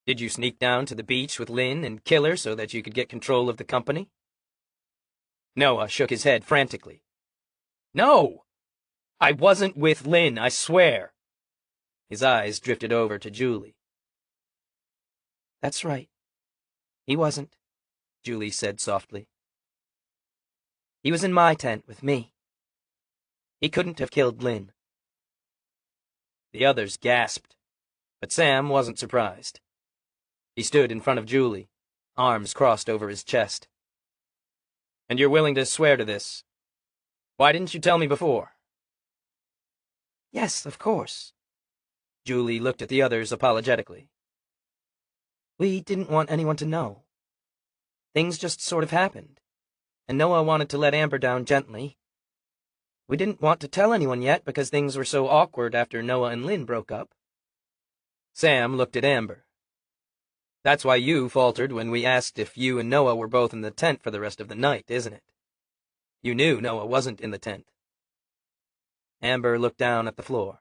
Did you sneak down to the beach with Lynn and kill her so that you could get control of the company? Noah shook his head frantically. No! I wasn't with Lynn, I swear. His eyes drifted over to Julie. That's right. He wasn't, Julie said softly. He was in my tent with me. He couldn't have killed Lynn. The others gasped, but Sam wasn't surprised. He stood in front of Julie, arms crossed over his chest. And you're willing to swear to this? Why didn't you tell me before? Yes, of course. Julie looked at the others apologetically. We didn't want anyone to know. Things just sort of happened, and Noah wanted to let Amber down gently. We didn't want to tell anyone yet because things were so awkward after Noah and Lynn broke up. Sam looked at Amber. That's why you faltered when we asked if you and Noah were both in the tent for the rest of the night, isn't it? You knew Noah wasn't in the tent. Amber looked down at the floor.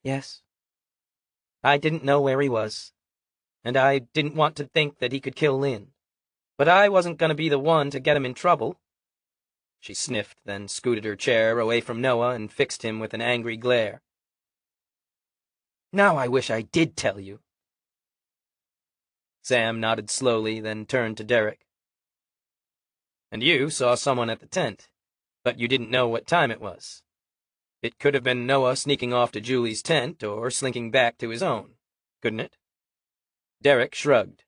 Yes. I didn't know where he was, and I didn't want to think that he could kill Lynn. But I wasn't going to be the one to get him in trouble. She sniffed, then scooted her chair away from Noah and fixed him with an angry glare. Now I wish I did tell you. Sam nodded slowly, then turned to Derek. And you saw someone at the tent, but you didn't know what time it was. It could have been Noah sneaking off to Julie's tent or slinking back to his own, couldn't it? Derek shrugged.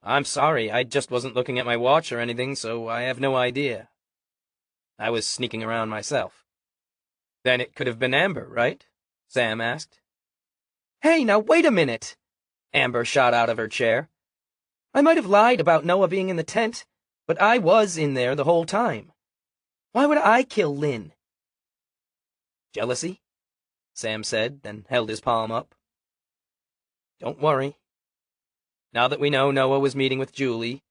I'm sorry, I just wasn't looking at my watch or anything, so I have no idea. I was sneaking around myself. Then it could have been Amber, right? Sam asked. Hey, now wait a minute! Amber shot out of her chair. I might have lied about Noah being in the tent, but I was in there the whole time. Why would I kill Lynn? Jealousy? Sam said, then held his palm up. Don't worry. Now that we know Noah was meeting with Julie,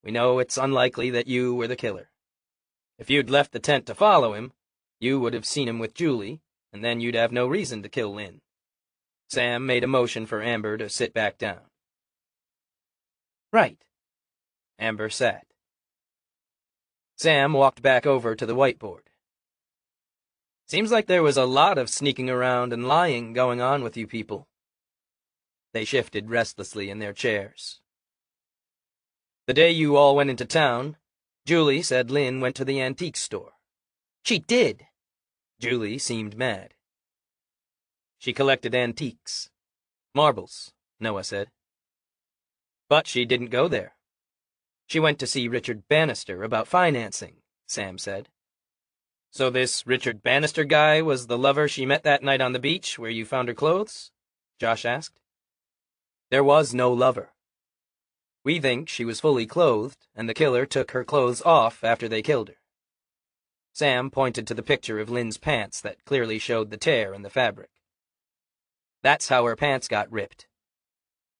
we know it's unlikely that you were the killer. If you'd left the tent to follow him, you would have seen him with Julie, and then you'd have no reason to kill Lynn. Sam made a motion for Amber to sit back down. Right. Amber sat. Sam walked back over to the whiteboard. Seems like there was a lot of sneaking around and lying going on with you people. They shifted restlessly in their chairs. The day you all went into town, Julie said Lynn went to the antique store. She did. Julie seemed mad. She collected antiques. Marbles, Noah said. But she didn't go there. She went to see Richard Bannister about financing, Sam said. So this Richard Bannister guy was the lover she met that night on the beach where you found her clothes? Josh asked. There was no lover. We think she was fully clothed, and the killer took her clothes off after they killed her. Sam pointed to the picture of Lynn's pants that clearly showed the tear in the fabric. That's how her pants got ripped.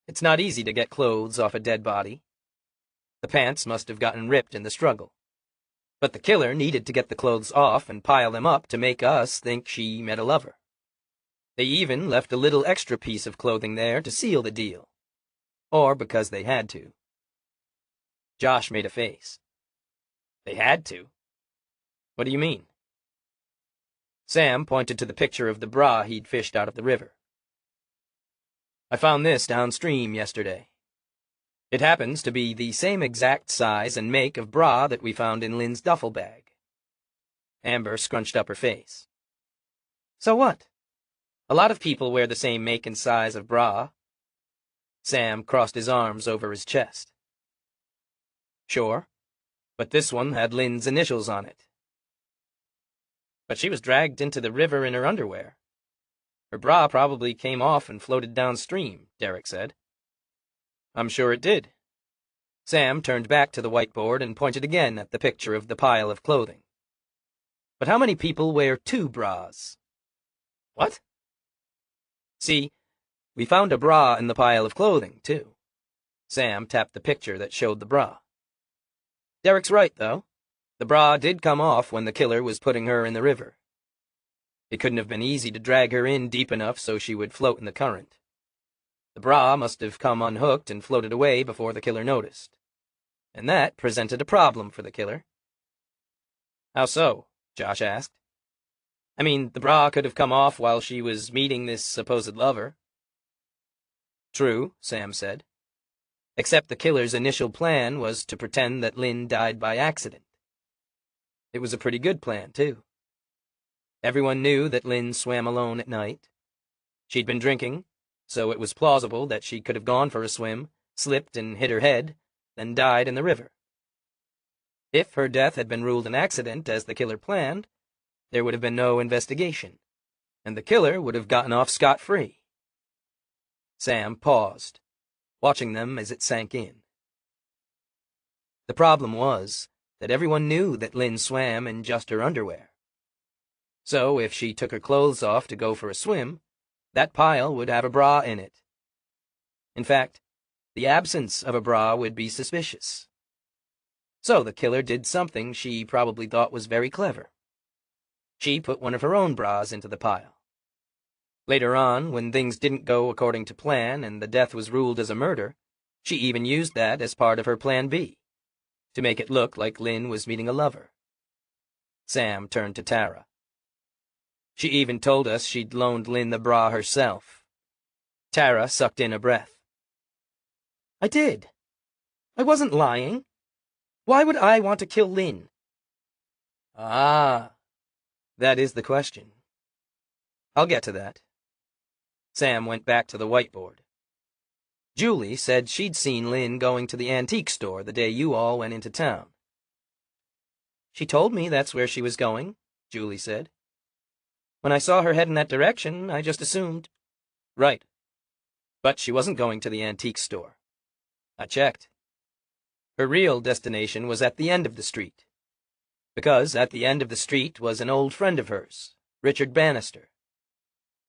It's not easy to get clothes off a dead body. The pants must have gotten ripped in the struggle. But the killer needed to get the clothes off and pile them up to make us think she met a lover. They even left a little extra piece of clothing there to seal the deal. Or because they had to. Josh made a face. They had to? What do you mean? Sam pointed to the picture of the bra he'd fished out of the river. I found this downstream yesterday. It happens to be the same exact size and make of bra that we found in Lynn's duffel bag. Amber scrunched up her face. So what? A lot of people wear the same make and size of bra. Sam crossed his arms over his chest. Sure, but this one had Lynn's initials on it. But she was dragged into the river in her underwear. Her bra probably came off and floated downstream, Derek said. I'm sure it did. Sam turned back to the whiteboard and pointed again at the picture of the pile of clothing. But how many people wear two bras? What? See, we found a bra in the pile of clothing, too. Sam tapped the picture that showed the bra. Derek's right, though. The bra did come off when the killer was putting her in the river. It couldn't have been easy to drag her in deep enough so she would float in the current. The bra must have come unhooked and floated away before the killer noticed. And that presented a problem for the killer. How so? Josh asked. I mean, the bra could have come off while she was meeting this supposed lover. True, Sam said. Except the killer's initial plan was to pretend that Lynn died by accident. It was a pretty good plan, too. Everyone knew that Lynn swam alone at night. She'd been drinking, so it was plausible that she could have gone for a swim, slipped and hit her head, then died in the river. If her death had been ruled an accident, as the killer planned, there would have been no investigation, and the killer would have gotten off scot-free. Sam paused, watching them as it sank in. The problem was that everyone knew that Lynn swam in just her underwear. So if she took her clothes off to go for a swim, that pile would have a bra in it. In fact, the absence of a bra would be suspicious. So the killer did something she probably thought was very clever. She put one of her own bras into the pile. Later on, when things didn't go according to plan and the death was ruled as a murder, she even used that as part of her Plan B, to make it look like Lynn was meeting a lover. Sam turned to Tara. She even told us she'd loaned Lynn the bra herself. Tara sucked in a breath. I did. I wasn't lying. Why would I want to kill Lynn? Ah, that is the question. I'll get to that. Sam went back to the whiteboard. Julie said she'd seen Lynn going to the antique store the day you all went into town. She told me that's where she was going, Julie said. When I saw her head in that direction, I just assumed. Right. But she wasn't going to the antique store. I checked. Her real destination was at the end of the street. Because at the end of the street was an old friend of hers, Richard Bannister.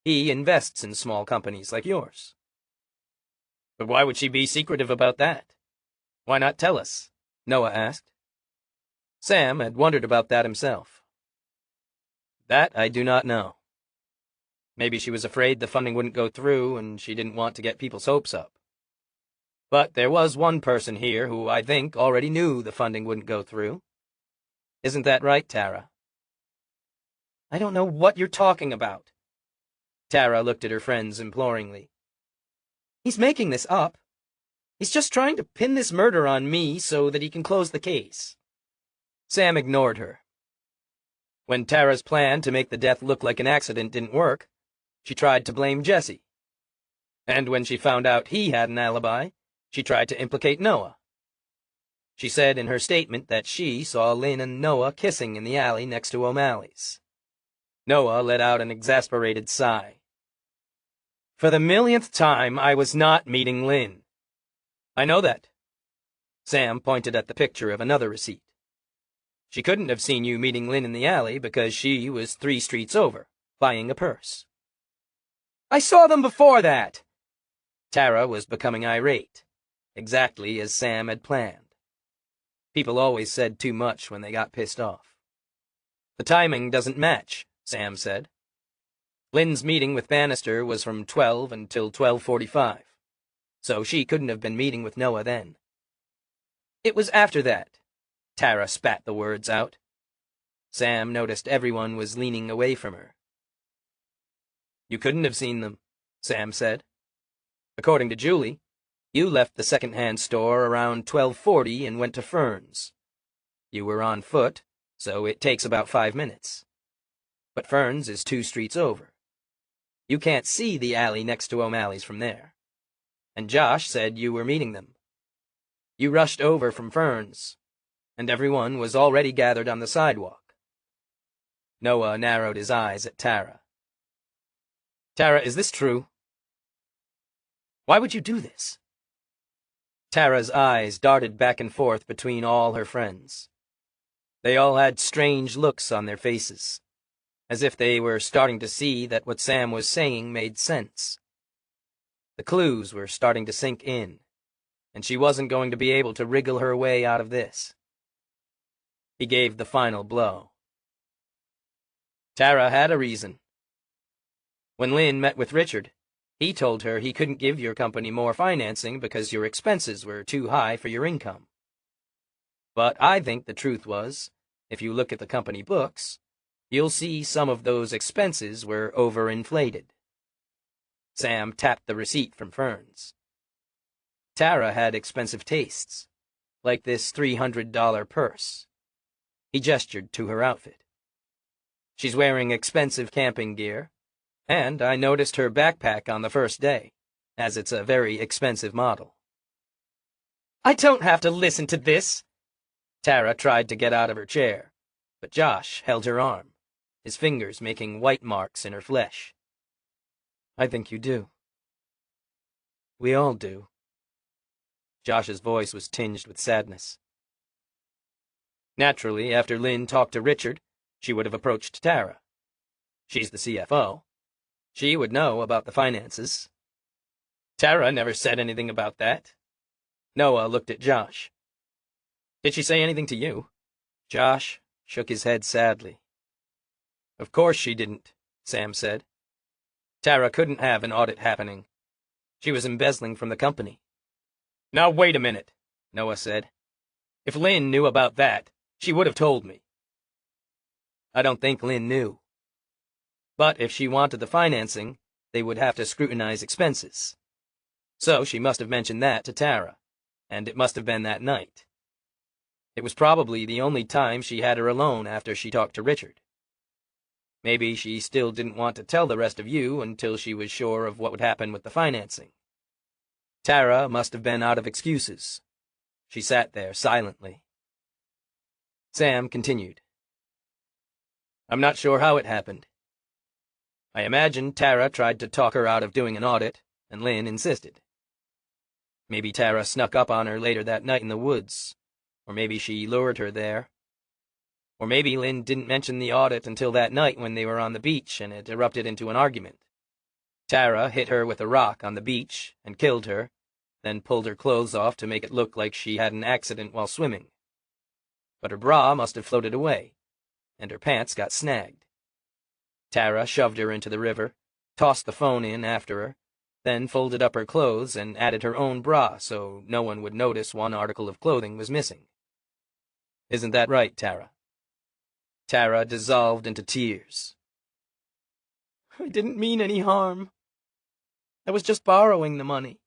He invests in small companies like yours. But why would she be secretive about that? Why not tell us? Noah asked. Sam had wondered about that himself. That I do not know. Maybe she was afraid the funding wouldn't go through and she didn't want to get people's hopes up. But there was one person here who I think already knew the funding wouldn't go through. Isn't that right, Tara? I don't know what you're talking about. Tara looked at her friends imploringly. He's making this up. He's just trying to pin this murder on me so that he can close the case. Sam ignored her. When Tara's plan to make the death look like an accident didn't work, she tried to blame Jesse. And when she found out he had an alibi, she tried to implicate Noah. She said in her statement that she saw Lynn and Noah kissing in the alley next to O'Malley's. Noah let out an exasperated sigh. For the millionth time, I was not meeting Lynn. I know that. Sam pointed at the picture of another receipt. She couldn't have seen you meeting Lynn in the alley because she was 3 streets over, buying a purse. I saw them before that! Tara was becoming irate, exactly as Sam had planned. People always said too much when they got pissed off. The timing doesn't match, Sam said. Lynn's meeting with Bannister was from 12 until 12:45, so she couldn't have been meeting with Noah then. It was after that. Tara spat the words out. Sam noticed everyone was leaning away from her. You couldn't have seen them, Sam said. According to Julie, you left the second-hand store around 12:40 and went to Fern's. You were on foot, so it takes about 5 minutes. But Fern's is 2 streets over. You can't see the alley next to O'Malley's from there. And Josh said you were meeting them. You rushed over from Fern's, and everyone was already gathered on the sidewalk. Noah narrowed his eyes at Tara. Tara, is this true? Why would you do this? Tara's eyes darted back and forth between all her friends. They all had strange looks on their faces, as if they were starting to see that what Sam was saying made sense. The clues were starting to sink in, and she wasn't going to be able to wriggle her way out of this. He gave the final blow. Tara had a reason. When Lynn met with Richard, he told her he couldn't give your company more financing because your expenses were too high for your income. But I think the truth was, if you look at the company books, you'll see some of those expenses were overinflated. Sam tapped the receipt from Fern's. Tara had expensive tastes, like this $300 purse. He gestured to her outfit. She's wearing expensive camping gear, and I noticed her backpack on the first day, as it's a very expensive model. I don't have to listen to this! Tara tried to get out of her chair, but Josh held her arm, his fingers making white marks in her flesh. I think you do. We all do. Josh's voice was tinged with sadness. Naturally, after Lynn talked to Richard, she would have approached Tara. She's the CFO. She would know about the finances. Tara never said anything about that. Noah looked at Josh. Did she say anything to you? Josh shook his head sadly. Of course she didn't, Sam said. Tara couldn't have an audit happening. She was embezzling from the company. Now wait a minute, Noah said. If Lynn knew about that, she would have told me. I don't think Lynn knew. But if she wanted the financing, they would have to scrutinize expenses. So she must have mentioned that to Tara, and it must have been that night. It was probably the only time she had her alone after she talked to Richard. Maybe she still didn't want to tell the rest of you until she was sure of what would happen with the financing. Tara must have been out of excuses. She sat there silently. Sam continued. I'm not sure how it happened. I imagine Tara tried to talk her out of doing an audit, and Lynn insisted. Maybe Tara snuck up on her later that night in the woods, or maybe she lured her there. Or maybe Lynn didn't mention the audit until that night when they were on the beach and it erupted into an argument. Tara hit her with a rock on the beach and killed her, then pulled her clothes off to make it look like she had an accident while swimming. But her bra must have floated away, and her pants got snagged. Tara shoved her into the river, tossed the phone in after her, then folded up her clothes and added her own bra so no one would notice one article of clothing was missing. Isn't that right, Tara? Tara dissolved into tears. I didn't mean any harm. I was just borrowing the money.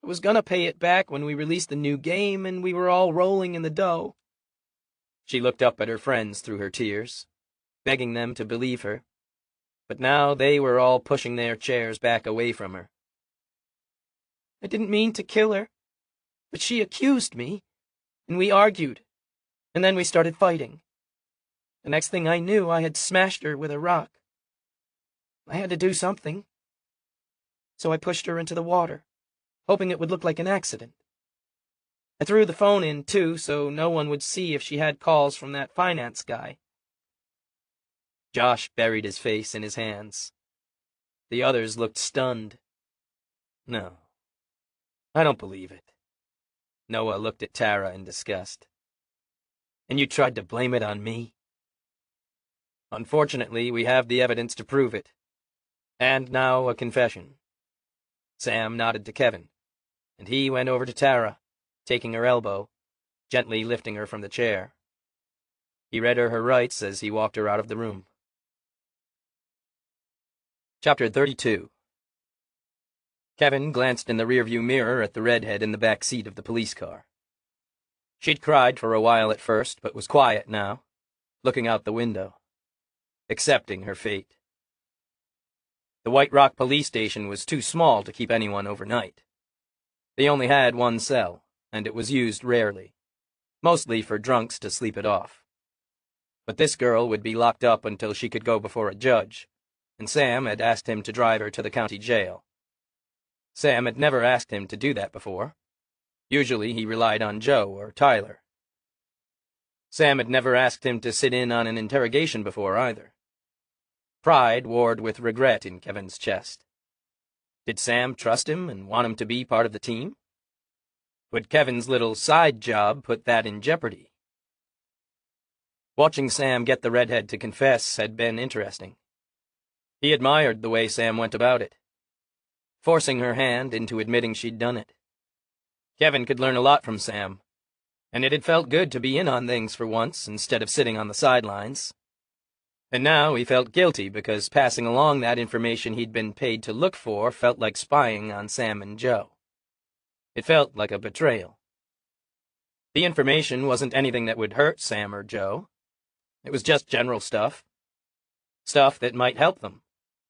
I was gonna pay it back when we released the new game and we were all rolling in the dough. She looked up at her friends through her tears, begging them to believe her. But now they were all pushing their chairs back away from her. I didn't mean to kill her, but she accused me, and we argued, and then we started fighting. The next thing I knew, I had smashed her with a rock. I had to do something, so I pushed her into the water, hoping it would look like an accident. I threw the phone in, too, so no one would see if she had calls from that finance guy. Josh buried his face in his hands. The others looked stunned. No, I don't believe it. Noah looked at Tara in disgust. And you tried to blame it on me? Unfortunately, we have the evidence to prove it. And now a confession. Sam nodded to Kevin, and he went over to Tara, taking her elbow, gently lifting her from the chair. He read her rights as he walked her out of the room. Chapter 32. Kevin glanced in the rearview mirror at the redhead in the back seat of the police car. She'd cried for a while at first, but was quiet now, looking out the window, accepting her fate. The White Rock police station was too small to keep anyone overnight. They only had one cell, and it was used rarely, mostly for drunks to sleep it off. But this girl would be locked up until she could go before a judge, and Sam had asked him to drive her to the county jail. Sam had never asked him to do that before. Usually he relied on Joe or Tyler. Sam had never asked him to sit in on an interrogation before either. Pride warred with regret in Kevin's chest. Did Sam trust him and want him to be part of the team? Would Kevin's little side job put that in jeopardy? Watching Sam get the redhead to confess had been interesting. He admired the way Sam went about it, forcing her hand into admitting she'd done it. Kevin could learn a lot from Sam, and it had felt good to be in on things for once instead of sitting on the sidelines. And now he felt guilty because passing along that information he'd been paid to look for felt like spying on Sam and Joe. It felt like a betrayal. The information wasn't anything that would hurt Sam or Joe. It was just general stuff. Stuff that might help them.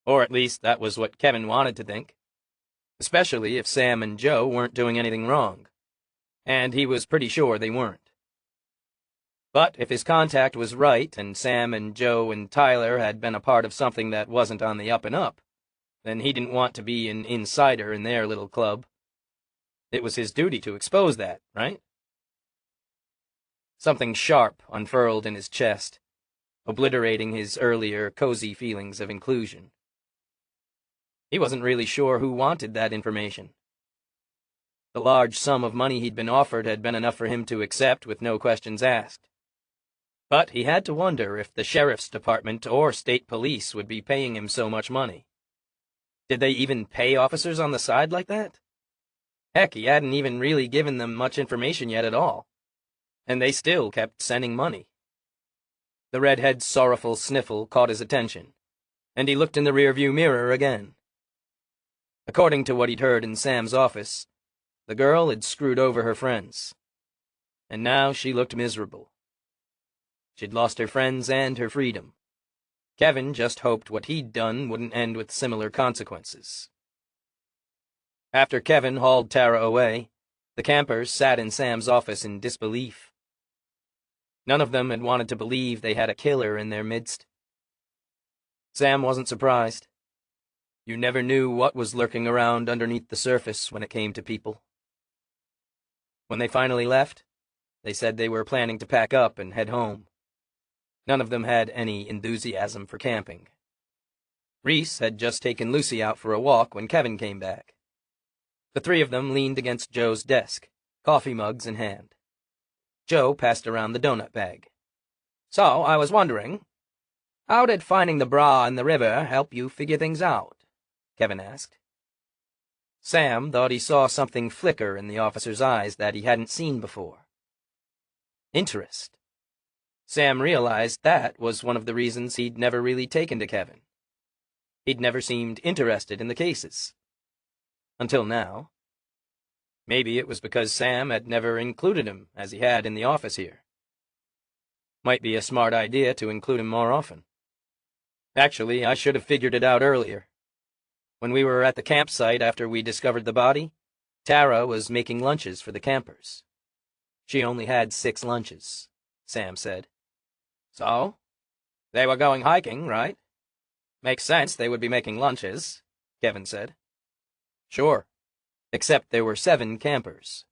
Or at least that was what Kevin wanted to think. Especially if Sam and Joe weren't doing anything wrong. And he was pretty sure they weren't. But if his contact was right, and Sam and Joe and Tyler had been a part of something that wasn't on the up and up, then he didn't want to be an insider in their little club. It was his duty to expose that, right? Something sharp unfurled in his chest, obliterating his earlier cozy feelings of inclusion. He wasn't really sure who wanted that information. The large sum of money he'd been offered had been enough for him to accept with no questions asked. But he had to wonder if the sheriff's department or state police would be paying him so much money. Did they even pay officers on the side like that? Heck, he hadn't even really given them much information yet at all. And they still kept sending money. The redhead's sorrowful sniffle caught his attention, and he looked in the rearview mirror again. According to what he'd heard in Sam's office, the girl had screwed over her friends. And now she looked miserable. She'd lost her friends and her freedom. Kevin just hoped what he'd done wouldn't end with similar consequences. After Kevin hauled Tara away, the campers sat in Sam's office in disbelief. None of them had wanted to believe they had a killer in their midst. Sam wasn't surprised. You never knew what was lurking around underneath the surface when it came to people. When they finally left, they said they were planning to pack up and head home. None of them had any enthusiasm for camping. Reese had just taken Lucy out for a walk when Kevin came back. The three of them leaned against Joe's desk, coffee mugs in hand. Joe passed around the donut bag. So, I was wondering, how did finding the bra in the river help you figure things out? Kevin asked. Sam thought he saw something flicker in the officer's eyes that he hadn't seen before. Interest. Sam realized that was one of the reasons he'd never really taken to Kevin. He'd never seemed interested in the cases. Until now. Maybe it was because Sam had never included him as he had in the office here. Might be a smart idea to include him more often. Actually, I should have figured it out earlier. When we were at the campsite after we discovered the body, Tara was making lunches for the campers. She only had 6 lunches, Sam said. So? They were going hiking, right? Makes sense they would be making lunches, Kevin said. Sure, except there were 7 campers.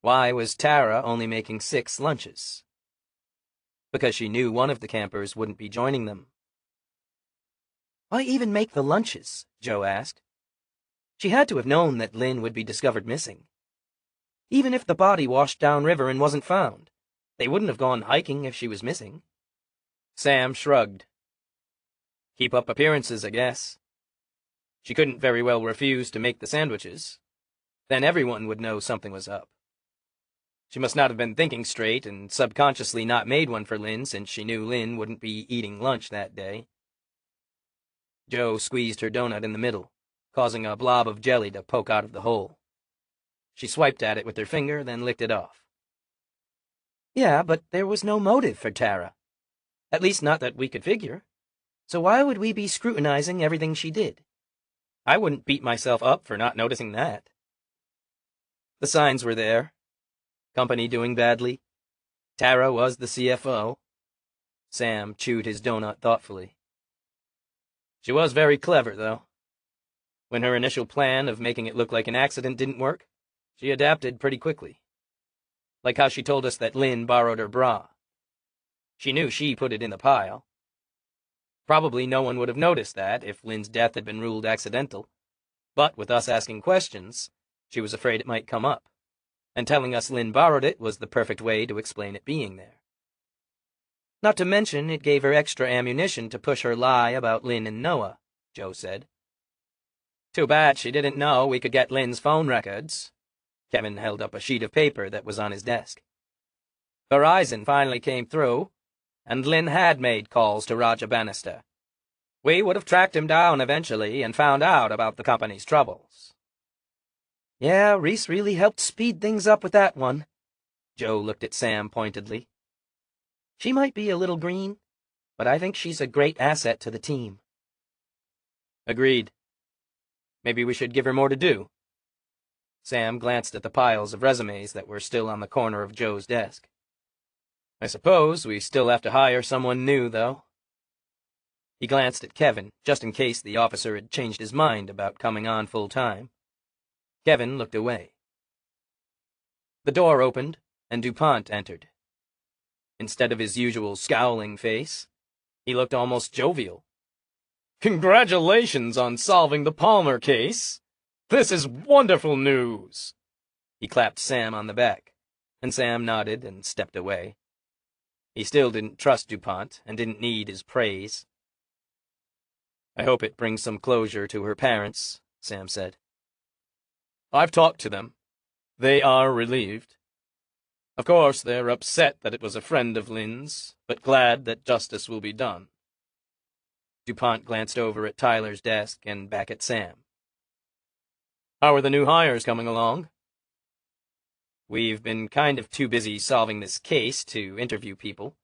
Why was Tara only making 6 lunches? Because she knew one of the campers wouldn't be joining them. Why even make the lunches? Joe asked. She had to have known that Lynn would be discovered missing. Even if the body washed downriver and wasn't found, they wouldn't have gone hiking if she was missing. Sam shrugged. Keep up appearances, I guess. She couldn't very well refuse to make the sandwiches. Then everyone would know something was up. She must not have been thinking straight and subconsciously not made one for Lynn since she knew Lynn wouldn't be eating lunch that day. Joe squeezed her donut in the middle, causing a blob of jelly to poke out of the hole. She swiped at it with her finger, then licked it off. Yeah, but there was no motive for Tara. At least not that we could figure. So why would we be scrutinizing everything she did? I wouldn't beat myself up for not noticing that. The signs were there. Company doing badly. Tara was the CFO. Sam chewed his donut thoughtfully. She was very clever, though. When her initial plan of making it look like an accident didn't work, she adapted pretty quickly. Like how she told us that Lynn borrowed her bra. She knew she put it in the pile. Probably no one would have noticed that if Lynn's death had been ruled accidental. But with us asking questions, she was afraid it might come up. And telling us Lynn borrowed it was the perfect way to explain it being there. Not to mention, it gave her extra ammunition to push her lie about Lynn and Noah, Joe said. Too bad she didn't know we could get Lynn's phone records. Kevin held up a sheet of paper that was on his desk. Verizon finally came through, and Lynn had made calls to Roger Bannister. We would have tracked him down eventually and found out about the company's troubles. Yeah, Reese really helped speed things up with that one. Joe looked at Sam pointedly. She might be a little green, but I think she's a great asset to the team. Agreed. Maybe we should give her more to do. Sam glanced at the piles of resumes that were still on the corner of Joe's desk. I suppose we still have to hire someone new, though. He glanced at Kevin, just in case the officer had changed his mind about coming on full-time. Kevin looked away. The door opened, and DuPont entered. Instead of his usual scowling face, he looked almost jovial. Congratulations on solving the Palmer case. This is wonderful news. He clapped Sam on the back, and Sam nodded and stepped away. He still didn't trust DuPont and didn't need his praise. I hope it brings some closure to her parents, Sam said. I've talked to them. They are relieved. Of course, they're upset that it was a friend of Lynn's, but glad that justice will be done. DuPont glanced over at Tyler's desk and back at Sam. How are the new hires coming along? We've been kind of too busy solving this case to interview people.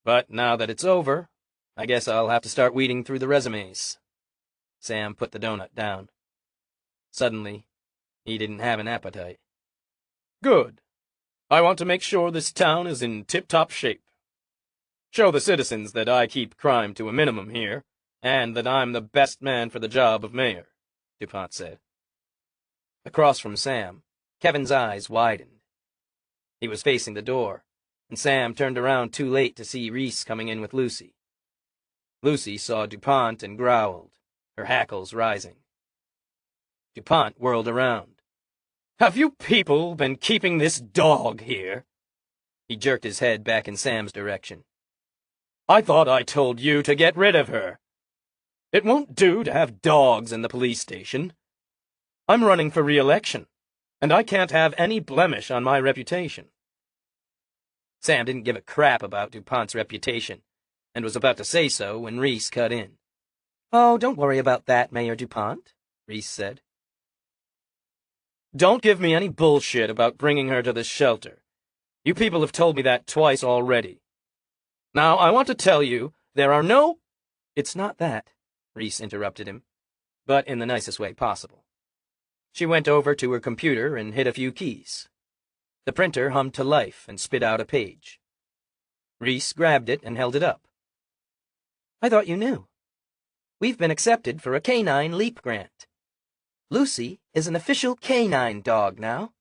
But now that it's over, I guess I'll have to start weeding through the resumes. Sam put the donut down. Suddenly, he didn't have an appetite. Good. I want to make sure this town is in tip-top shape. Show the citizens that I keep crime to a minimum here, and that I'm the best man for the job of mayor, DuPont said. Across from Sam, Kevin's eyes widened. He was facing the door, and Sam turned around too late to see Reese coming in with Lucy. Lucy saw DuPont and growled, her hackles rising. DuPont whirled around. Have you people been keeping this dog here? He jerked his head back in Sam's direction. I thought I told you to get rid of her. It won't do to have dogs in the police station. I'm running for re-election, and I can't have any blemish on my reputation. Sam didn't give a crap about DuPont's reputation, and was about to say so when Reese cut in. Oh, don't worry about that, Mayor DuPont, Reese said. Don't give me any bullshit about bringing her to the shelter. You people have told me that twice already. Now, I want to tell you, there are no— It's not that, Reese interrupted him, but in the nicest way possible. She went over to her computer and hit a few keys. The printer hummed to life and spit out a page. Reese grabbed it and held it up. I thought you knew. We've been accepted for a canine leap grant. Lucy is an official canine dog now.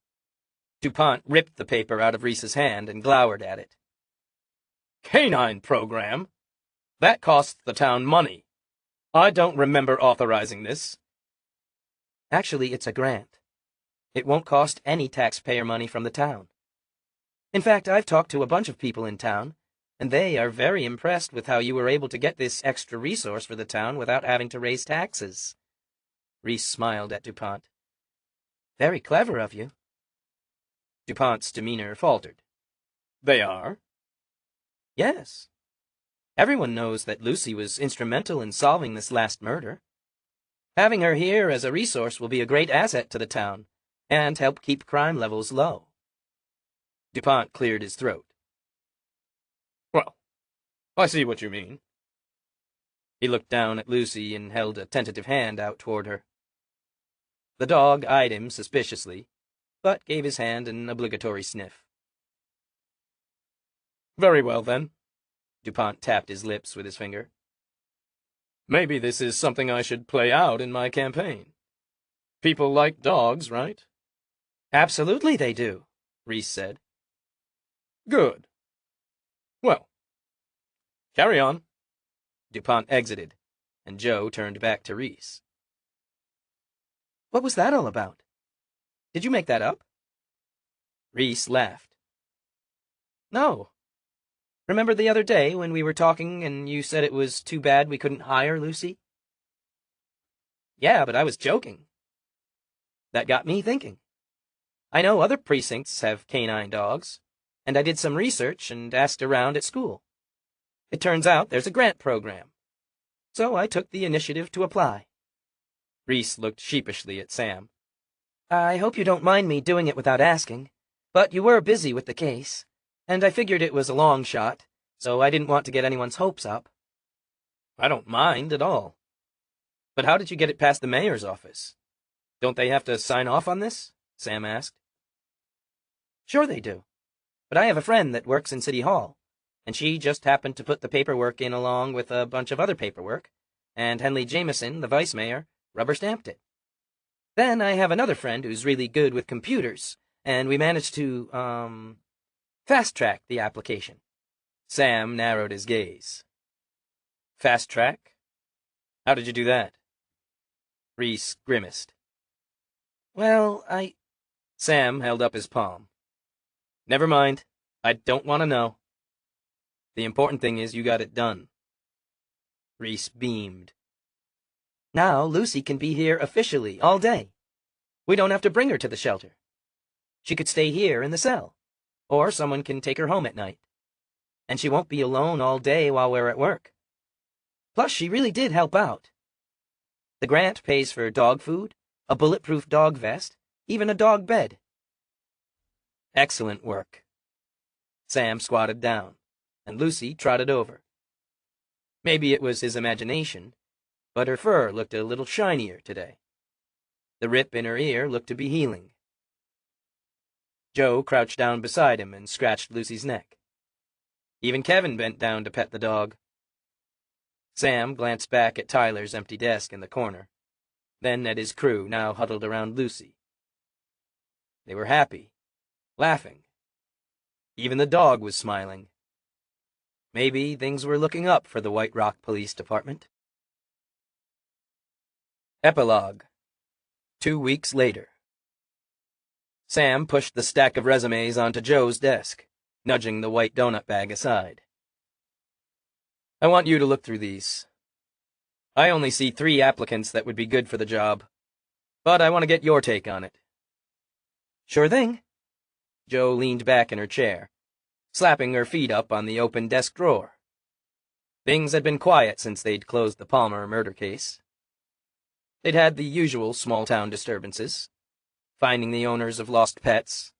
DuPont ripped the paper out of Reese's hand and glowered at it. Canine program? That costs the town money. I don't remember authorizing this. Actually, it's a grant. It won't cost any taxpayer money from the town. In fact, I've talked to a bunch of people in town, and they are very impressed with how you were able to get this extra resource for the town without having to raise taxes. Reese smiled at DuPont. Very clever of you. DuPont's demeanor faltered. They are? Yes. Everyone knows that Lucy was instrumental in solving this last murder. Having her here as a resource will be a great asset to the town, and help keep crime levels low. DuPont cleared his throat. Well, I see what you mean. He looked down at Lucy and held a tentative hand out toward her. The dog eyed him suspiciously, but gave his hand an obligatory sniff. Very well, then. DuPont tapped his lips with his finger. Maybe this is something I should play out in my campaign. People like dogs, right? Absolutely they do, Reese said. Good. Well, carry on. DuPont exited, and Joe turned back to Reese. What was that all about? Did you make that up? Reese laughed. No. Remember the other day when we were talking and you said it was too bad we couldn't hire Lucy? Yeah, but I was joking. That got me thinking. I know other precincts have canine dogs, and I did some research and asked around at school. It turns out there's a grant program. So I took the initiative to apply. Reese looked sheepishly at Sam. I hope you don't mind me doing it without asking, but you were busy with the case, and I figured it was a long shot, so I didn't want to get anyone's hopes up. I don't mind at all. But how did you get it past the mayor's office? Don't they have to sign off on this? Sam asked. Sure they do. But I have a friend that works in City Hall, and she just happened to put the paperwork in along with a bunch of other paperwork, and Henley Jameson, the vice mayor, rubber-stamped it. Then I have another friend who's really good with computers, and we managed to, fast-track the application. Sam narrowed his gaze. Fast-track? How did you do that? Reese grimaced. Well, Sam held up his palm. Never mind. I don't want to know. The important thing is you got it done. Reese beamed. Now Lucy can be here officially all day. We don't have to bring her to the shelter. She could stay here in the cell, or someone can take her home at night. And she won't be alone all day while we're at work. Plus, she really did help out. The grant pays for dog food, a bulletproof dog vest, even a dog bed. Excellent work. Sam squatted down, and Lucy trotted over. Maybe it was his imagination, but her fur looked a little shinier today. The rip in her ear looked to be healing. Joe crouched down beside him and scratched Lucy's neck. Even Kevin bent down to pet the dog. Sam glanced back at Tyler's empty desk in the corner, then at his crew now huddled around Lucy. They were happy, laughing. Even the dog was smiling. Maybe things were looking up for the White Rock Police Department. Epilogue. 2 weeks later. Sam pushed the stack of resumes onto Joe's desk, nudging the white donut bag aside. I want you to look through these. I only see 3 applicants that would be good for the job, but I want to get your take on it. Sure thing. Joe leaned back in her chair, slapping her feet up on the open desk drawer. Things had been quiet since they'd closed the Palmer murder case. They'd had the usual small-town disturbances, finding the owners of lost pets,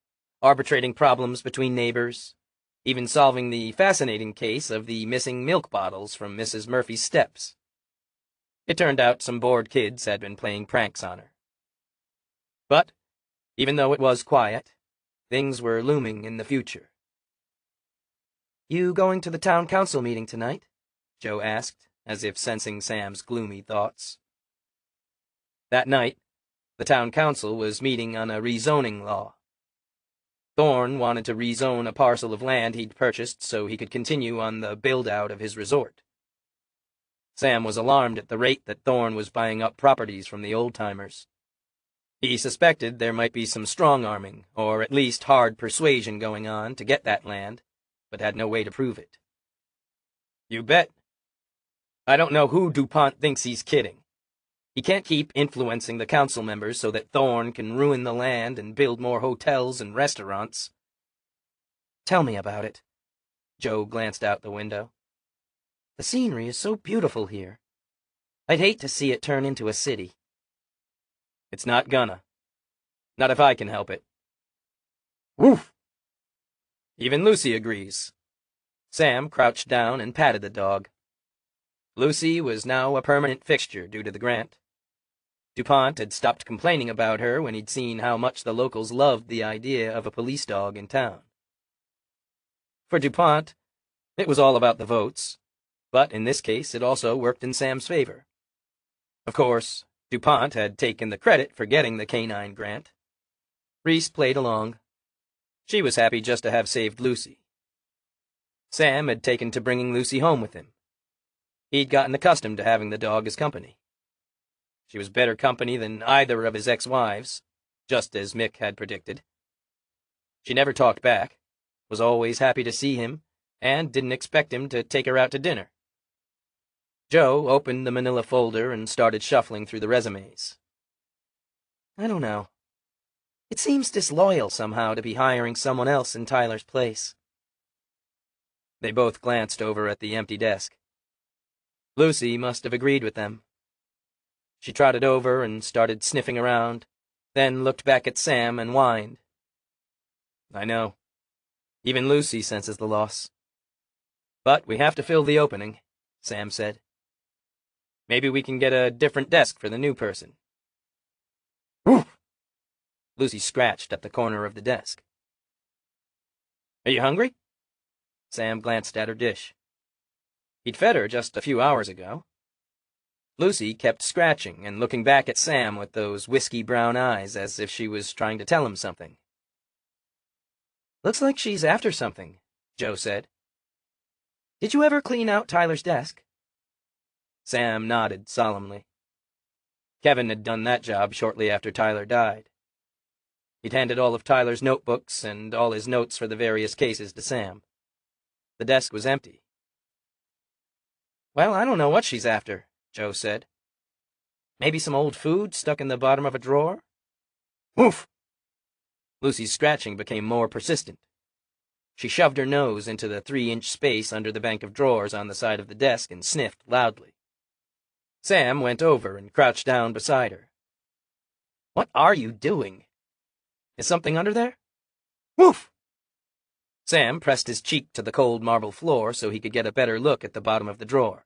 arbitrating problems between neighbors, even solving the fascinating case of the missing milk bottles from Mrs. Murphy's steps. It turned out some bored kids had been playing pranks on her. But, even though it was quiet, Things were looming in the future. "You going to the town council meeting tonight?" Joe asked, as if sensing Sam's gloomy thoughts. That night, the town council was meeting on a rezoning law. Thorne wanted to rezone a parcel of land he'd purchased so he could continue on the build-out of his resort. Sam was alarmed at the rate that Thorne was buying up properties from the old-timers. He suspected there might be some strong-arming, or at least hard persuasion going on to get that land, but had no way to prove it. "You bet. I don't know who DuPont thinks he's kidding. He can't keep influencing the council members so that Thorne can ruin the land and build more hotels and restaurants." "Tell me about it." Joe glanced out the window. "The scenery is so beautiful here. I'd hate to see it turn into a city." "It's not gonna. Not if I can help it." "Woof!" Even Lucy agrees. Sam crouched down and patted the dog. Lucy was now a permanent fixture due to the grant. DuPont had stopped complaining about her when he'd seen how much the locals loved the idea of a police dog in town. For DuPont, it was all about the votes, but in this case it also worked in Sam's favor. Of course, DuPont had taken the credit for getting the canine grant. Reese played along. She was happy just to have saved Lucy. Sam had taken to bringing Lucy home with him. He'd gotten accustomed to having the dog as company. She was better company than either of his ex-wives, just as Mick had predicted. She never talked back, was always happy to see him, and didn't expect him to take her out to dinner. Joe opened the manila folder and started shuffling through the resumes. "I don't know. It seems disloyal somehow to be hiring someone else in Tyler's place." They both glanced over at the empty desk. Lucy must have agreed with them. She trotted over and started sniffing around, then looked back at Sam and whined. "I know. Even Lucy senses the loss. But we have to fill the opening," Sam said. "Maybe we can get a different desk for the new person." "Woof!" Lucy scratched at the corner of the desk. "Are you hungry?" Sam glanced at her dish. He'd fed her just a few hours ago. Lucy kept scratching and looking back at Sam with those whiskey-brown eyes as if she was trying to tell him something. "Looks like she's after something," Joe said. "Did you ever clean out Tyler's desk?" Sam nodded solemnly. Kevin had done that job shortly after Tyler died. He'd handed all of Tyler's notebooks and all his notes for the various cases to Sam. The desk was empty. "Well, I don't know what she's after," Joe said. "Maybe some old food stuck in the bottom of a drawer?" "Woof!" Lucy's scratching became more persistent. She shoved her nose into the 3-inch space under the bank of drawers on the side of the desk and sniffed loudly. Sam went over and crouched down beside her. "What are you doing? Is something under there?" "Woof!" Sam pressed his cheek to the cold marble floor so he could get a better look at the bottom of the drawer.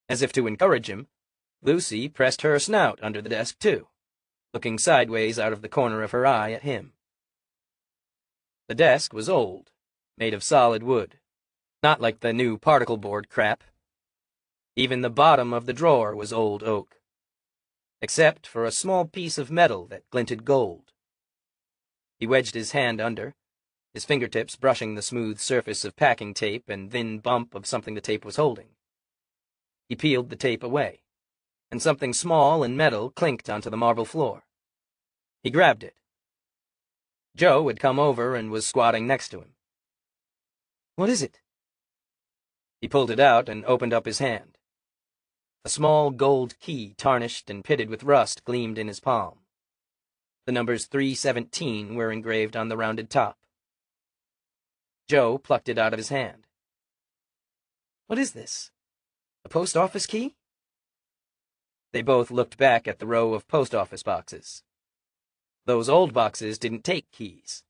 As if to encourage him, Lucy pressed her snout under the desk too, looking sideways out of the corner of her eye at him. The desk was old, made of solid wood, not like the new particle board crap. Even the bottom of the drawer was old oak, except for a small piece of metal that glinted gold. He wedged his hand under, his fingertips brushing the smooth surface of packing tape and thin bump of something the tape was holding. He peeled the tape away, and something small and metal clinked onto the marble floor. He grabbed it. Joe had come over and was squatting next to him. "What is it?" He pulled it out and opened up his hand. A small gold key, tarnished and pitted with rust, gleamed in his palm. The numbers 317 were engraved on the rounded top. Joe plucked it out of his hand. "What is this? A post office key?" They both looked back at the row of post office boxes. Those old boxes didn't take keys.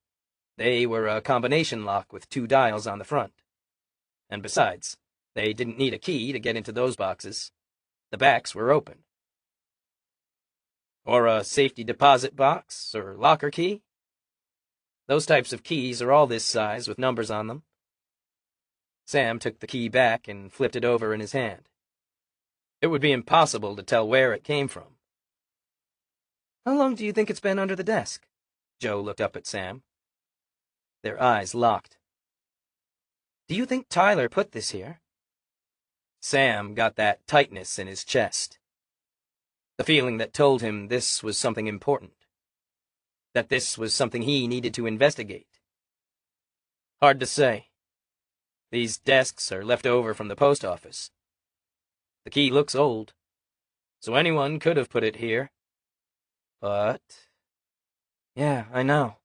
They were a combination lock with 2 dials on the front. And besides, they didn't need a key to get into those boxes. The backs were open. "Or a safety deposit box or locker key?" Those types of keys are all this size with numbers on them. Sam took the key back and flipped it over in his hand. It would be impossible to tell where it came from. How long do you think it's been under the desk? Joe looked up at Sam. Their eyes locked. Do you think Tyler put this here? Sam got that tightness in his chest. The feeling that told him this was something important. That this was something he needed to investigate. Hard to say. These desks are left over from the post office. The key looks old, so anyone could have put it here. But... yeah, I know.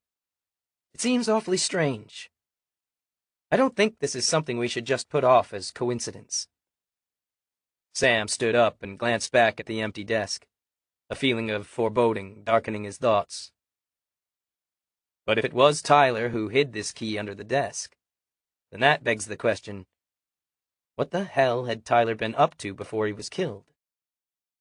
It seems awfully strange. I don't think this is something we should just put off as coincidence. Sam stood up and glanced back at the empty desk, a feeling of foreboding darkening his thoughts. But if it was Tyler who hid this key under the desk, then that begs the question, what the hell had Tyler been up to before he was killed?